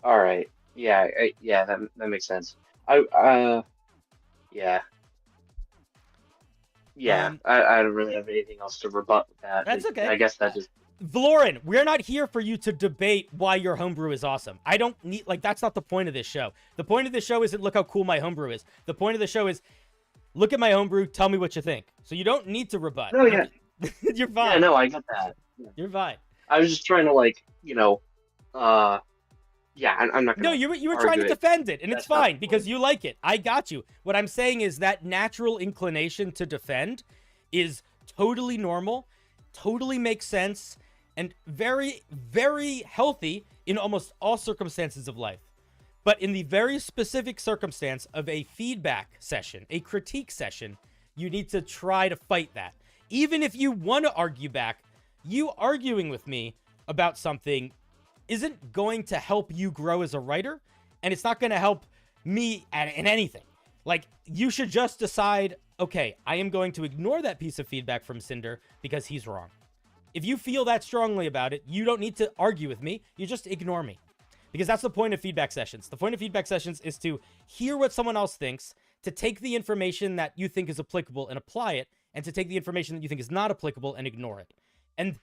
All right. Yeah, that makes sense. Yeah. I don't really have anything else to rebut with that. That's okay. I guess that just... Valoran, we're not here for you to debate why your homebrew is awesome. I don't need... Like, that's not the point of this show. The point of this show isn't look how cool my homebrew is. The point of the show is look at my homebrew, tell me what you think. So you don't need to rebut. No, yeah. You're fine. Yeah, no, I get that. Yeah. You're fine. I was just trying to, like, yeah, I'm not gonna... No, you were trying to defend it, and it's fine, because you like it. I got you. What I'm saying is that natural inclination to defend is totally normal, totally makes sense, and very, very healthy in almost all circumstances of life. But in the very specific circumstance of a feedback session, a critique session, you need to try to fight that. Even if you want to argue back, you arguing with me about something isn't going to help you grow as a writer, and it's not going to help me in anything. Like, you should just decide, okay, I am going to ignore that piece of feedback from Cinder because he's wrong. If you feel that strongly about it, you don't need to argue with me. You just ignore me. Because that's the point of feedback sessions. The point of feedback sessions is to hear what someone else thinks, to take the information that you think is applicable and apply it, and to take the information that you think is not applicable and ignore it. And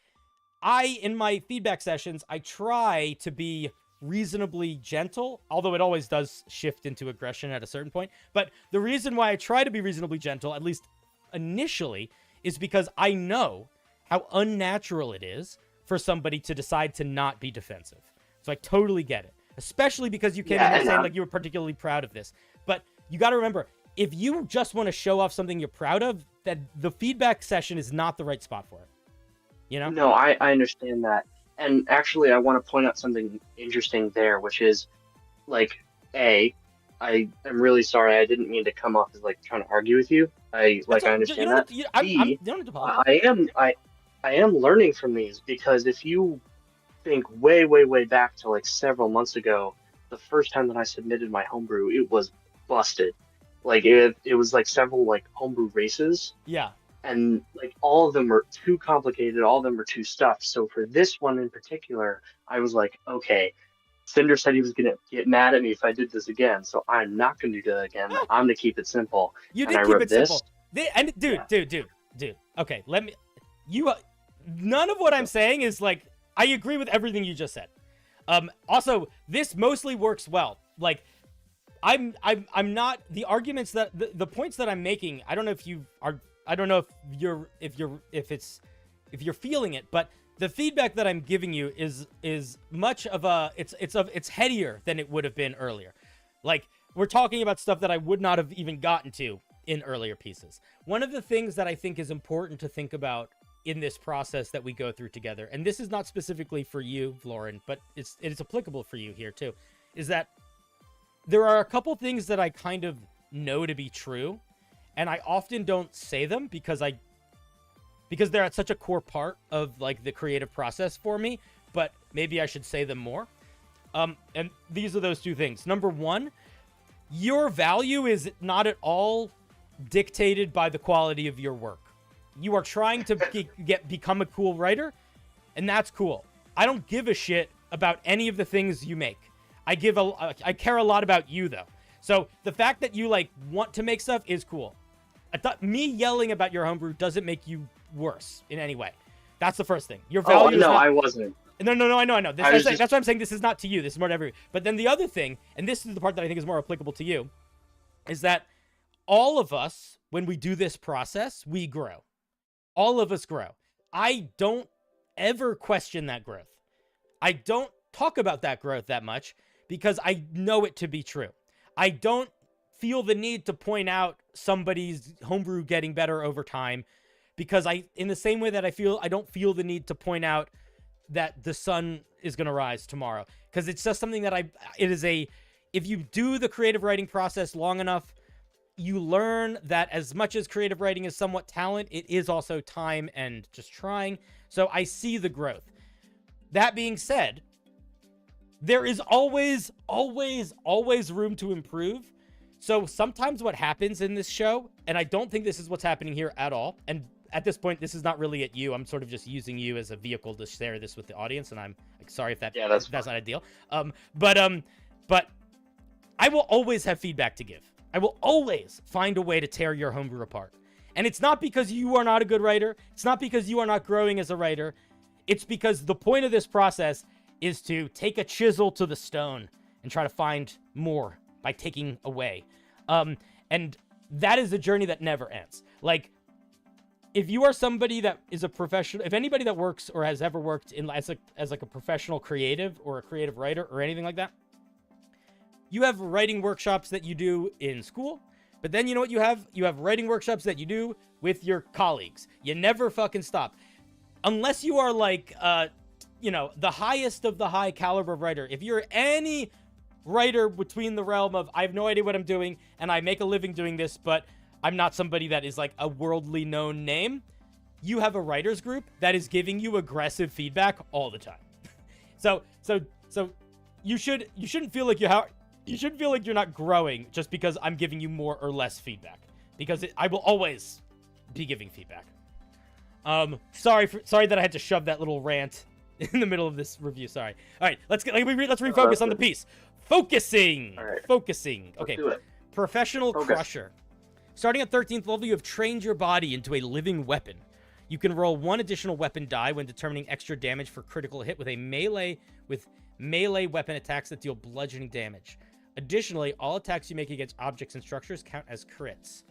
in my feedback sessions, I try to be reasonably gentle, although it always does shift into aggression at a certain point. But the reason why I try to be reasonably gentle, at least initially, is because I know how unnatural it is for somebody to decide to not be defensive. So I totally get it, especially because you came in here saying like you were particularly proud of this. But you got to remember, if you just want to show off something you're proud of, that the feedback session is not the right spot for it. You know? No, I understand that. And actually, I want to point out something interesting there, which is, like, I am really sorry. I didn't mean to come off as, like, trying to argue with you. I understand that. You don't have to apologize. I am learning from these, because if you think way, way, way back to, like, several months ago, the first time that I submitted my homebrew, it was busted. Like, it was, like, several, like, homebrew races. Yeah. And like all of them were too complicated, all of them were too stuffed. So for this one in particular, I was like, okay, Cinder said he was gonna get mad at me if I did this again, so I'm not gonna do that again. I'm gonna keep it simple. You did keep it simple. Dude. Okay, let me. None of what I'm saying is like I agree with everything you just said. Also, this mostly works well. Like, I'm not the arguments that the points that I'm making. I don't know if you are. I don't know if you're feeling it, but the feedback that I'm giving you is much of a it's headier than it would have been earlier. Like, we're talking about stuff that I would not have even gotten to in earlier pieces. One of the things that I think is important to think about in this process that we go through together, and this is not specifically for you, Lauren, but it's applicable for you here too, is that there are a couple things that I kind of know to be true, and I often don't say them because they're at such a core part of like the creative process for me, but maybe I should say them more. And these are those two things. Number one, your value is not at all dictated by the quality of your work. You are trying to become a cool writer, and that's cool. I don't give a shit about any of the things you make. I care a lot about you though. So the fact that you like want to make stuff is cool. I thought me yelling about your homebrew doesn't make you worse in any way. That's the first thing. Your value. Oh no, I wasn't. No, I know. That's why I'm saying this is not to you. This is more to everyone. But then the other thing, and this is the part that I think is more applicable to you, is that all of us, when we do this process, we grow. All of us grow. I don't ever question that growth. I don't talk about that growth that much because I know it to be true. I don't feel the need to point out somebody's homebrew getting better over time because in the same way that I don't feel the need to point out that the sun is going to rise tomorrow, because it's just something that if you do the creative writing process long enough, you learn that as much as creative writing is somewhat talent, it is also time and just trying. So I see the growth. That being said, there is always room to improve. So sometimes what happens in this show, and I don't think this is what's happening here at all, and at this point, this is not really at you. I'm sort of just using you as a vehicle to share this with the audience, and I'm like, sorry if that's not ideal. But I will always have feedback to give. I will always find a way to tear your homebrew apart. And it's not because you are not a good writer. It's not because you are not growing as a writer. It's because the point of this process is to take a chisel to the stone and try to find more by taking away. And that is a journey that never ends. Like, if you are somebody that is a professional, if anybody that works or has ever worked as like a professional creative or a creative writer or anything like that, you have writing workshops that you do in school, but then you know what you have? You have writing workshops that you do with your colleagues. You never fucking stop. Unless you are like, the highest of the high caliber writer. If you're any writer between the realm of, I have no idea what I'm doing and I make a living doing this, but I'm not somebody that is like a worldly known name, you have a writer's group that is giving you aggressive feedback all the time. So you shouldn't feel like you're not growing just because I'm giving you more or less feedback, because I will always be giving feedback. Sorry that I had to shove that little rant in the middle of this review. Sorry. All right, let's refocus on the piece. Focusing. All right. Focusing. Okay. Let's do it. Professional Focus. Crusher. Starting at 13th level, you have trained your body into a living weapon. You can roll one additional weapon die when determining extra damage for critical hit with melee weapon attacks that deal bludgeoning damage. Additionally, all attacks you make against objects and structures count as crits.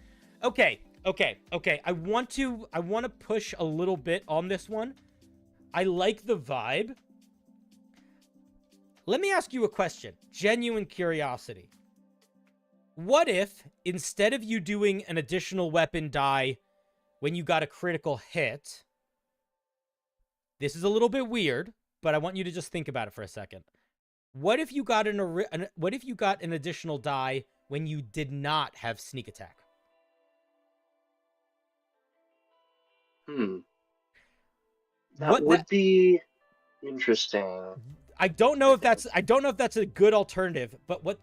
Okay. I want to push a little bit on this one. I like the vibe. Let me ask you a question. Genuine curiosity. What if, instead of you doing an additional weapon die when you got a critical hit, this is a little bit weird, but I want you to just think about it for a second. What if you got an additional die when you did not have sneak attack? That would be interesting. I don't know if that's a good alternative, but what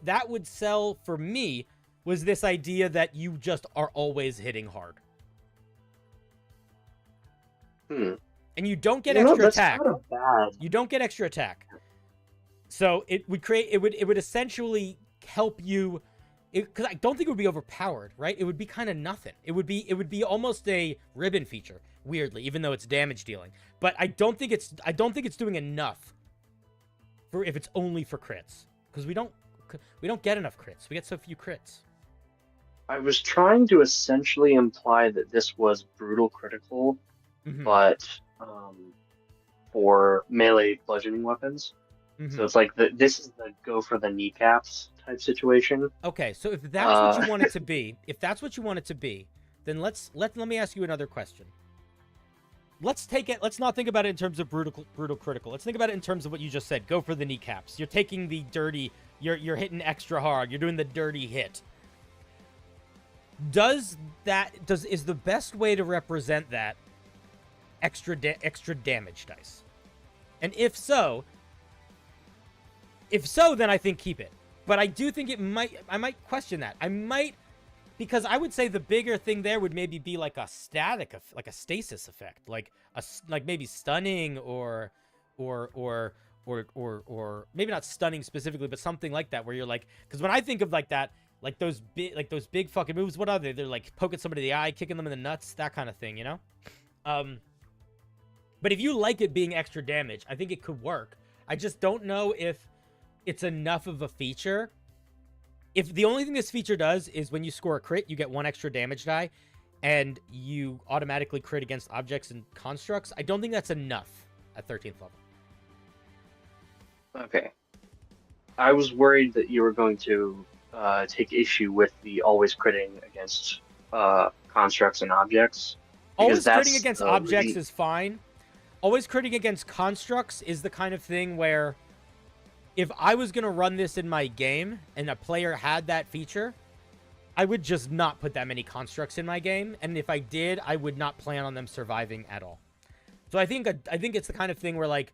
that would sell for me was this idea that you just are always hitting hard. And you don't get extra attack. Not bad. You don't get extra attack. So it would essentially help you, because I don't think it would be overpowered, right? It would be kind of nothing. It would be almost a ribbon feature, weirdly, even though it's damage dealing. But I don't think it's doing enough for if it's only for crits, because we don't get enough crits. We get so few crits. I was trying to essentially imply that this was brutal critical, but for melee bludgeoning weapons. So it's like this is the go for the kneecaps type situation. Okay, so if that's what you want it to be, then let me ask you another question. Let's not think about it in terms of brutal critical. Let's think about it in terms of what you just said. Go for the kneecaps. You're taking the dirty, you're hitting extra hard. You're doing the dirty hit. Is the best way to represent that extra damage dice? And if so, then I think keep it. But I do think I might question that. Because I would say the bigger thing there would maybe be like a stasis effect, like maybe stunning or maybe not stunning specifically, but something like that, where you're like, because when I think of like that, like those big fucking moves, what are they? They're like poking somebody in the eye, kicking them in the nuts, that kind of thing, you know? But if you like it being extra damage, I think it could work. I just don't know if it's enough of a feature. If the only thing this feature does is when you score a crit, you get 1 extra damage die, and you automatically crit against objects and constructs, I don't think that's enough at 13th level. Okay. I was worried that you were going to take issue with the always critting against constructs and objects. Always critting against objects is fine. Always critting against constructs is the kind of thing where if I was going to run this in my game and a player had that feature, I would just not put that many constructs in my game. And if I did, I would not plan on them surviving at all. So I think it's the kind of thing where, like,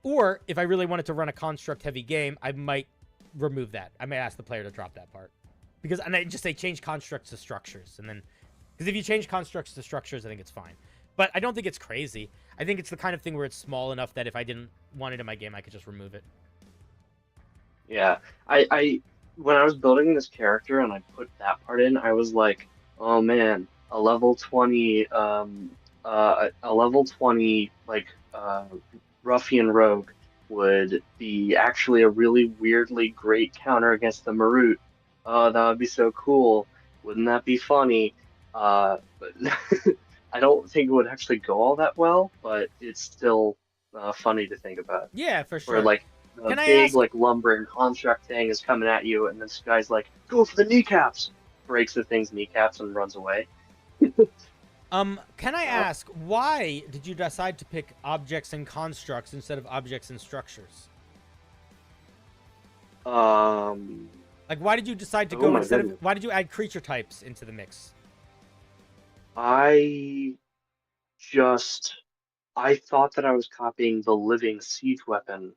or if I really wanted to run a construct heavy game, I might remove that. I may ask the player to drop that part. And I just say change constructs to structures. And then, because if you change constructs to structures, I think it's fine. But I don't think it's crazy. I think it's the kind of thing where it's small enough that if I didn't want it in my game, I could just remove it. Yeah, I when I was building this character and I put that part in, I was like, oh man, a level 20 like ruffian rogue would be actually a really weirdly great counter against the Marut. Oh, that would be so cool. Wouldn't that be funny? But I don't think it would actually go all that well, but it's still funny to think about. Yeah, for sure. Where, like, the big, like, lumbering construct thing is coming at you, and this guy's like, go for the kneecaps! Breaks the thing's kneecaps and runs away. Can I ask, why did you decide to pick objects and constructs instead of objects and structures? Like, why did you decide to go instead of... Why did you add creature types into the mix? I thought that I was copying the living siege weapon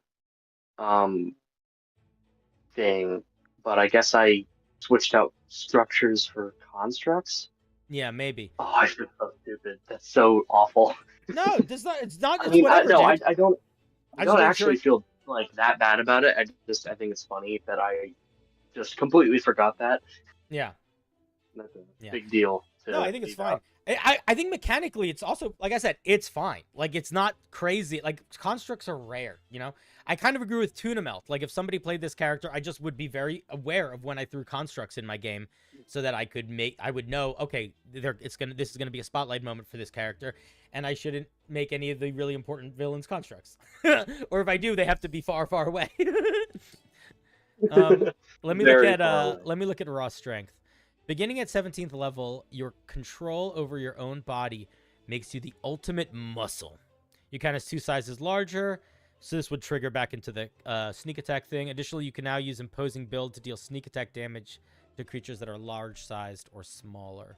thing, but I guess I switched out structures for constructs. Yeah, maybe. Oh, I feel so stupid. That's so awful. No, it's not. It's I mean, whatever, I don't actually feel like that bad about it. I think it's funny that I just completely forgot that. Yeah. That's a big deal. No, I think it's fine. I think mechanically it's also, like I said, it's fine. Like, it's not crazy. Like, constructs are rare, you know? I kind of agree with Tuna Melt. Like, if somebody played this character, I just would be very aware of when I threw constructs in my game so that I would know, okay, this is gonna be a spotlight moment for this character, and I shouldn't make any of the really important villains constructs. Or if I do, they have to be far, far away. Let me look at raw strength. Beginning at 17th level, your control over your own body makes you the ultimate muscle. Your count is 2 sizes larger, so this would trigger back into the sneak attack thing. Additionally, you can now use imposing build to deal sneak attack damage to creatures that are large-sized or smaller.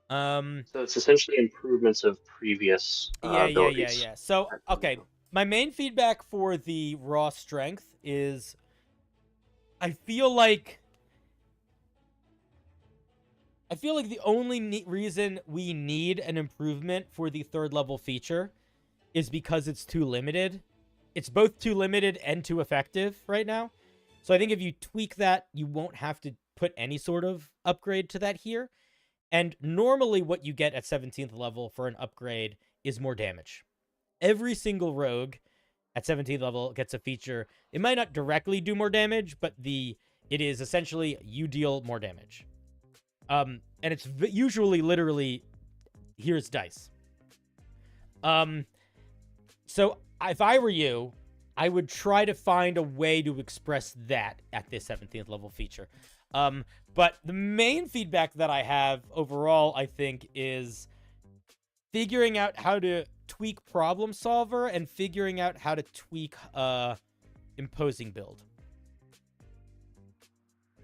So it's essentially improvements of previous abilities. Yeah. So, okay, my main feedback for the raw strength is I feel like the only reason we need an improvement for the 3rd level feature is because it's too limited. It's both too limited and too effective right now. So I think if you tweak that, you won't have to put any sort of upgrade to that here. And normally what you get at 17th level for an upgrade is more damage. Every single rogue at 17th level gets a feature. It might not directly do more damage, but it is essentially you deal more damage. And it's usually literally, here's dice. So if I were you, I would try to find a way to express that at the 17th level feature. But the main feedback that I have overall, I think, is figuring out how to tweak problem solver and figuring out how to tweak imposing build.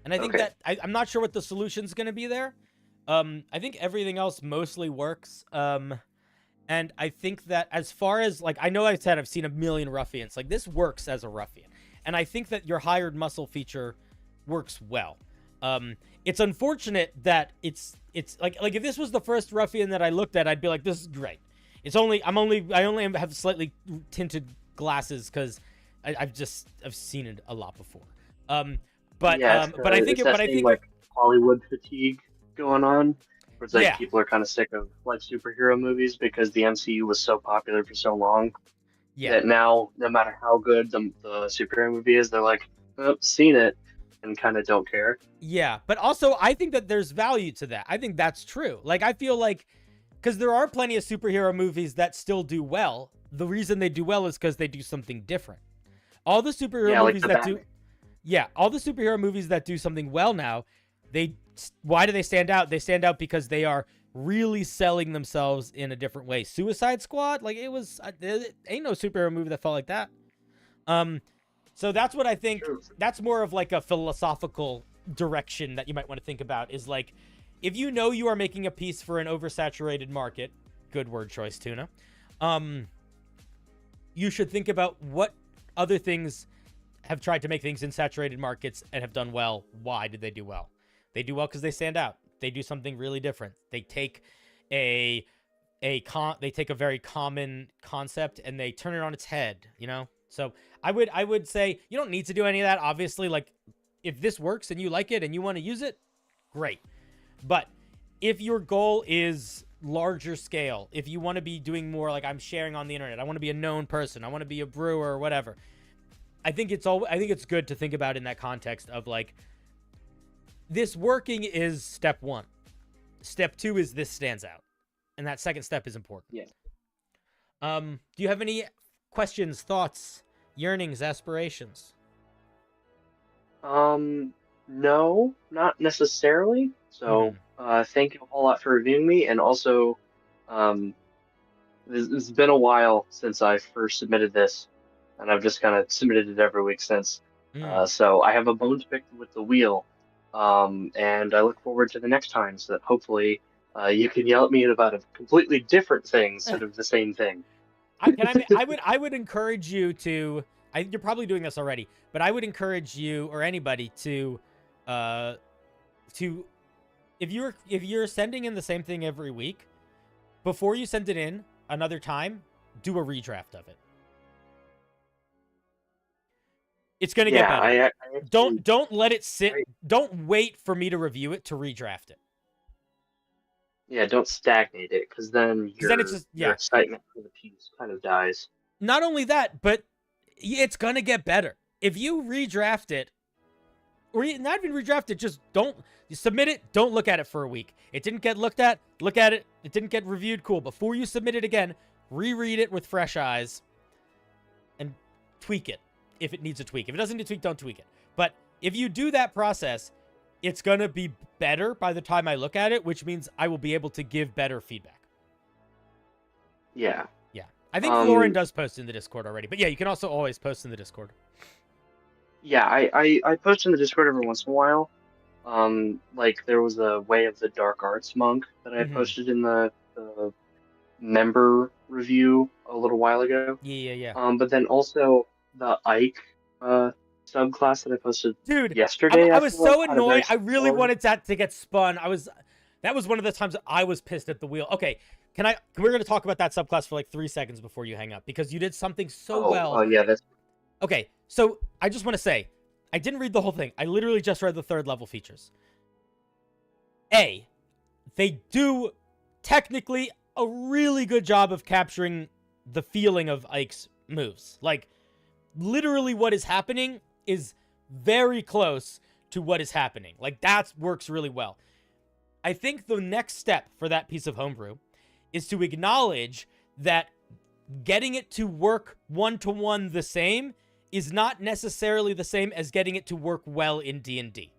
And I think that I'm not sure what the solution's going to be there. I think everything else mostly works. And I think that as far as, like, I know I said I've seen a million ruffians. Like, this works as a ruffian. And I think that your hired muscle feature works well. It's unfortunate that it's like if this was the first ruffian that I looked at, I'd be like, this is great. I only have slightly tinted glasses because I've seen it a lot before. But I think like Hollywood fatigue going on. Where it's like people are kind of sick of like superhero movies because the MCU was so popular for so long. Yeah. That now, no matter how good the superhero movie is, they're like, oh, seen it, and kind of don't care. Yeah, but also I think that there's value to that. I think that's true. Like, I feel like, because there are plenty of superhero movies that still do well. The reason they do well is because they do something different. All the superhero movies that do... Yeah, all the superhero movies that do something well now, why do they stand out? They stand out because they are really selling themselves in a different way. Suicide Squad, like, it ain't no superhero movie that felt like that. So that's what I think. That's more of like a philosophical direction that you might want to think about, is like, if you know you are making a piece for an oversaturated market, good word choice, Tuna, you should think about what other things have tried to make things in saturated markets and have done well. Why did they do well? They do well because they stand out. They do something really different. They take a very common concept and they turn it on its head, you know? So I would say you don't need to do any of that. Obviously, like, if this works and you like it and you want to use it, great. But if your goal is larger scale, if you want to be doing more, like I'm sharing on the internet, I want to be a known person, I want to be a brewer or whatever, I think it's good to think about in that context of like, this working is step one. Step two is this stands out. And that second step is important. Yeah. Do you have any questions, thoughts, yearnings, aspirations? No, not necessarily. So, thank you a whole lot for reviewing me. And also, it's been a while since I first submitted this, and I've just kind of submitted it every week since. So I have a bone to pick with the wheel. And I look forward to the next time, so that hopefully you can yell at me about a completely different thing instead of the same thing. I would encourage you to. You're probably doing this already, but I would encourage you or anybody to if you're sending in the same thing every week, before you send it in another time, do a redraft of it. It's gonna get better. Don't let it sit. Don't wait for me to review it to redraft it. Yeah, don't stagnate it, because then your excitement for the piece kind of dies. Not only that, but it's gonna get better if you redraft it, or not even redraft it. Just you submit it. Don't look at it for a week. It didn't get looked at. Look at it. It didn't get reviewed. Cool. Before you submit it again, reread it with fresh eyes, and tweak it. If it needs a tweak. If it doesn't need a tweak, don't tweak it. But if you do that process, it's going to be better by the time I look at it, which means I will be able to give better feedback. Yeah. Yeah. I think Lauren does post in the Discord already. But yeah, you can also always post in the Discord. Yeah, I post in the Discord every once in a while. Like, there was a Way of the Dark Arts monk that I posted in the member review a little while ago. Yeah. But then also the Ike subclass that I posted yesterday. I was so annoyed. I really wanted that to get spun. That was one of the times I was pissed at the wheel. Okay, we're going to talk about that subclass for like 3 seconds before you hang up, because you did something so well. Oh, yeah, that's... Okay, so I just want to say, I didn't read the whole thing. I literally just read the 3rd level features. They do technically a really good job of capturing the feeling of Ike's moves. Like, literally what is happening is very close to what is happening. Like, that works really well. I think the next step for that piece of homebrew is to acknowledge that getting it to work one-to-one the same is not necessarily the same as getting it to work well in D&D.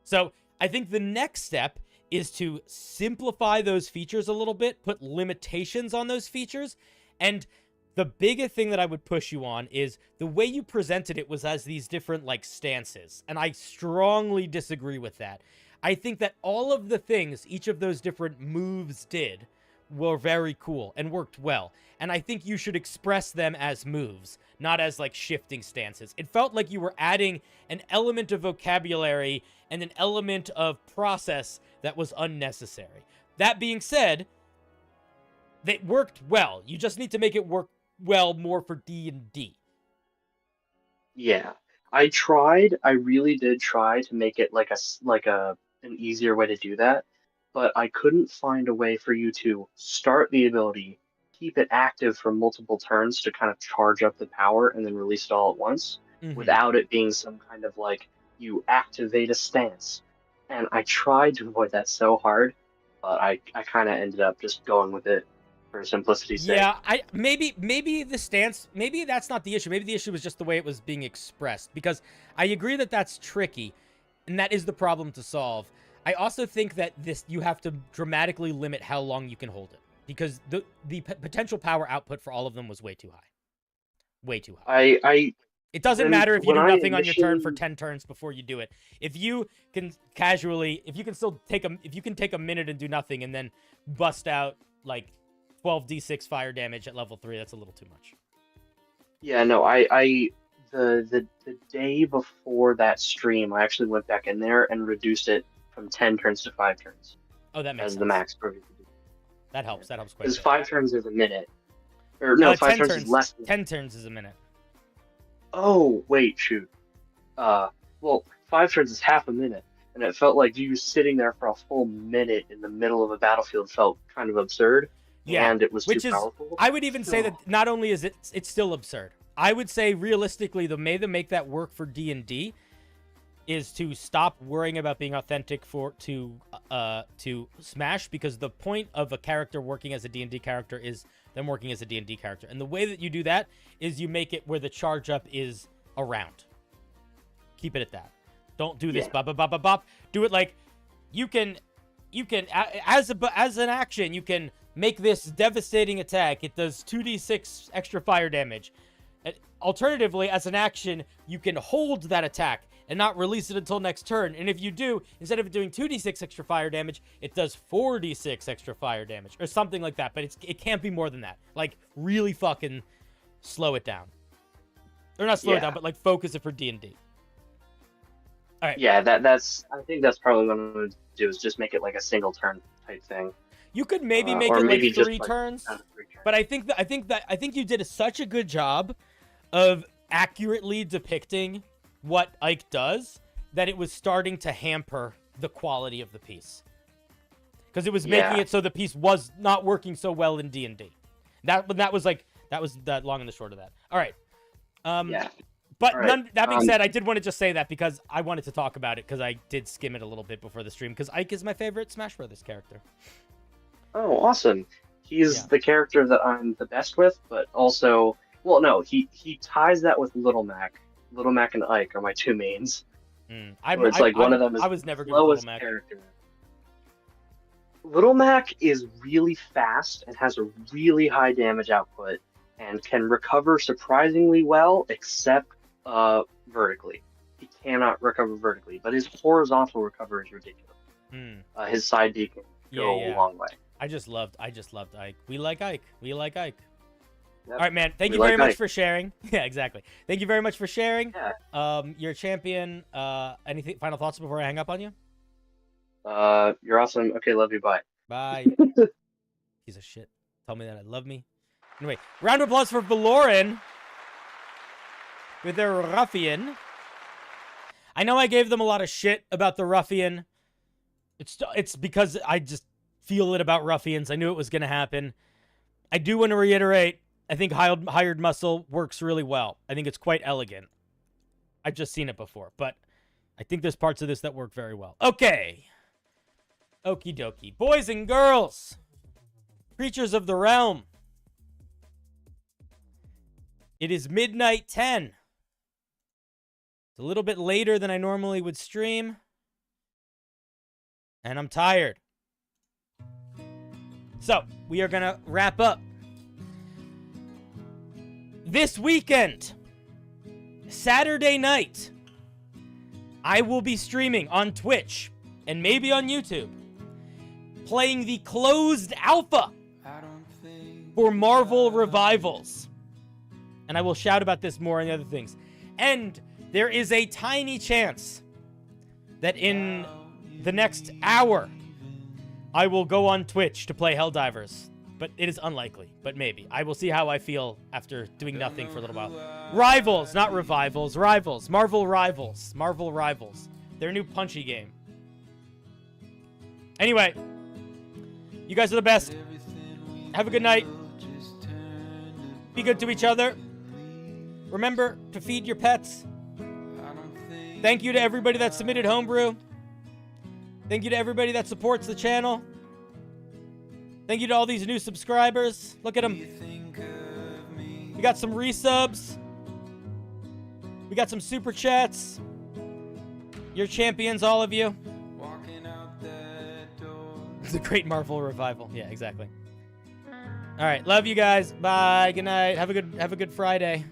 So I think the next step is to simplify those features a little bit, put limitations on those features, and the biggest thing that I would push you on is the way you presented it was as these different, like, stances, and I strongly disagree with that. I think that all of the things each of those different moves did were very cool and worked well, and I think you should express them as moves, not as, like, shifting stances. It felt like you were adding an element of vocabulary and an element of process that was unnecessary. That being said, they worked well. You just need to make it work well more for D&D. Yeah, I really did try to make it like an easier way to do that, but I couldn't find a way for you to start the ability, keep it active for multiple turns to kind of charge up the power and then release it all at once without it being some kind of like you activate a stance. And I tried to avoid that so hard, but I kind of ended up just going with it for simplicity's sake. Yeah, maybe the stance, maybe that's not the issue. Maybe the issue was just the way it was being expressed, because I agree that that's tricky, and that is the problem to solve. I also think that you have to dramatically limit how long you can hold it, because the potential power output for all of them was way too high. Way too high. It doesn't matter if you do nothing on your turn for 10 turns before you do it. If you can if you can take a minute and do nothing and then bust out like 12d6 fire damage at level 3, that's a little too much. Yeah, no, the day before that stream, I actually went back in there and reduced it from 10 turns to 5 turns. Oh, that makes sense. As the max per. That helps. That helps quite a bit. Because 5 turns is a minute. Or no, 5 turns is less than 10 turns is a minute. Oh, wait, shoot. Well, 5 turns is half a minute, and it felt like you sitting there for a full minute in the middle of a battlefield felt kind of absurd. Yeah, and it was too powerful. I would even say that not only is it's still absurd. I would say realistically, the way to make that work for D&D is to stop worrying about being authentic to Smash, because the point of a character working as a D&D character is them working as a D&D character. And the way that you do that is you make it where the charge up is around. Keep it at that. Don't do this bop bop bop bop bop. Do it like you can as an action, you can make this devastating attack. It does 2d6 extra fire damage. Alternatively, as an action, you can hold that attack and not release it until next turn. And if you do, instead of doing 2d6 extra fire damage, it does 4d6 extra fire damage or something like that. But it can't be more than that. Like, really fucking slow it down. Or not slow it down, but like focus it for D&D. All right. Yeah, I think that's probably what I'm going to do, is just make it like a single turn type thing. You could maybe make it like 3 turns, but I think you did such a good job of accurately depicting what Ike does that it was starting to hamper the quality of the piece, because it was making it so the piece was not working so well in D&D. That was that long and the short of that. All right. But that being said, I did want to just say that because I wanted to talk about it, because I did skim it a little bit before the stream, because Ike is my favorite Smash Brothers character. Oh, awesome. He's the character that I'm the best with, but also, well, no, he ties that with Little Mac. Little Mac and Ike are my 2 mains. One of them is I was never good with Little Mac. Character. Little Mac is really fast and has a really high damage output and can recover surprisingly well, except vertically. He cannot recover vertically, but his horizontal recovery is ridiculous. His side D can go a long way. I just loved Ike. We like Ike. Yep. All right, man. Thank you like very much Ike. for sharing. Yeah, exactly. Thank you very much for sharing. Yeah. You're a champion. Anything final thoughts before I hang up on you? You're awesome. Okay, love you. Bye. Bye. Piece of shit. Tell me that I love me. Anyway, round of applause for Valoran with their ruffian. I know I gave them a lot of shit about the ruffian. It's because I just feel it about ruffians. I knew it was going to happen. I do want to reiterate, I think hired muscle works really well. I think it's quite elegant. I've just seen it before, but I think there's parts of this that work very well. Okay. Okie dokie. Boys and girls, creatures of the realm, It is midnight 10. It's a little bit later than I normally would stream. And I'm tired. So, we are going to wrap up. This weekend, Saturday night, I will be streaming on Twitch and maybe on YouTube, playing the closed alpha for Marvel Revivals. And I will shout about this more and the other things. And there is a tiny chance that in the next hour, I will go on Twitch to play Helldivers. But it is unlikely, but maybe. I will see how I feel after doing nothing for a little while. Rivals, not Revivals. Rivals. Marvel Rivals. Marvel Rivals. Their new punchy game. Anyway, you guys are the best. Have a good night. Be good to each other. Remember to feed your pets. Thank you to everybody that submitted Homebrew. Thank you to everybody that supports the channel. Thank you to all these new subscribers. Look at them. We got some resubs. We got some super chats. You're champions, all of you. It's a great Marvel revival. Yeah, exactly. All right, love you guys. Bye. Good night. Have a good Friday.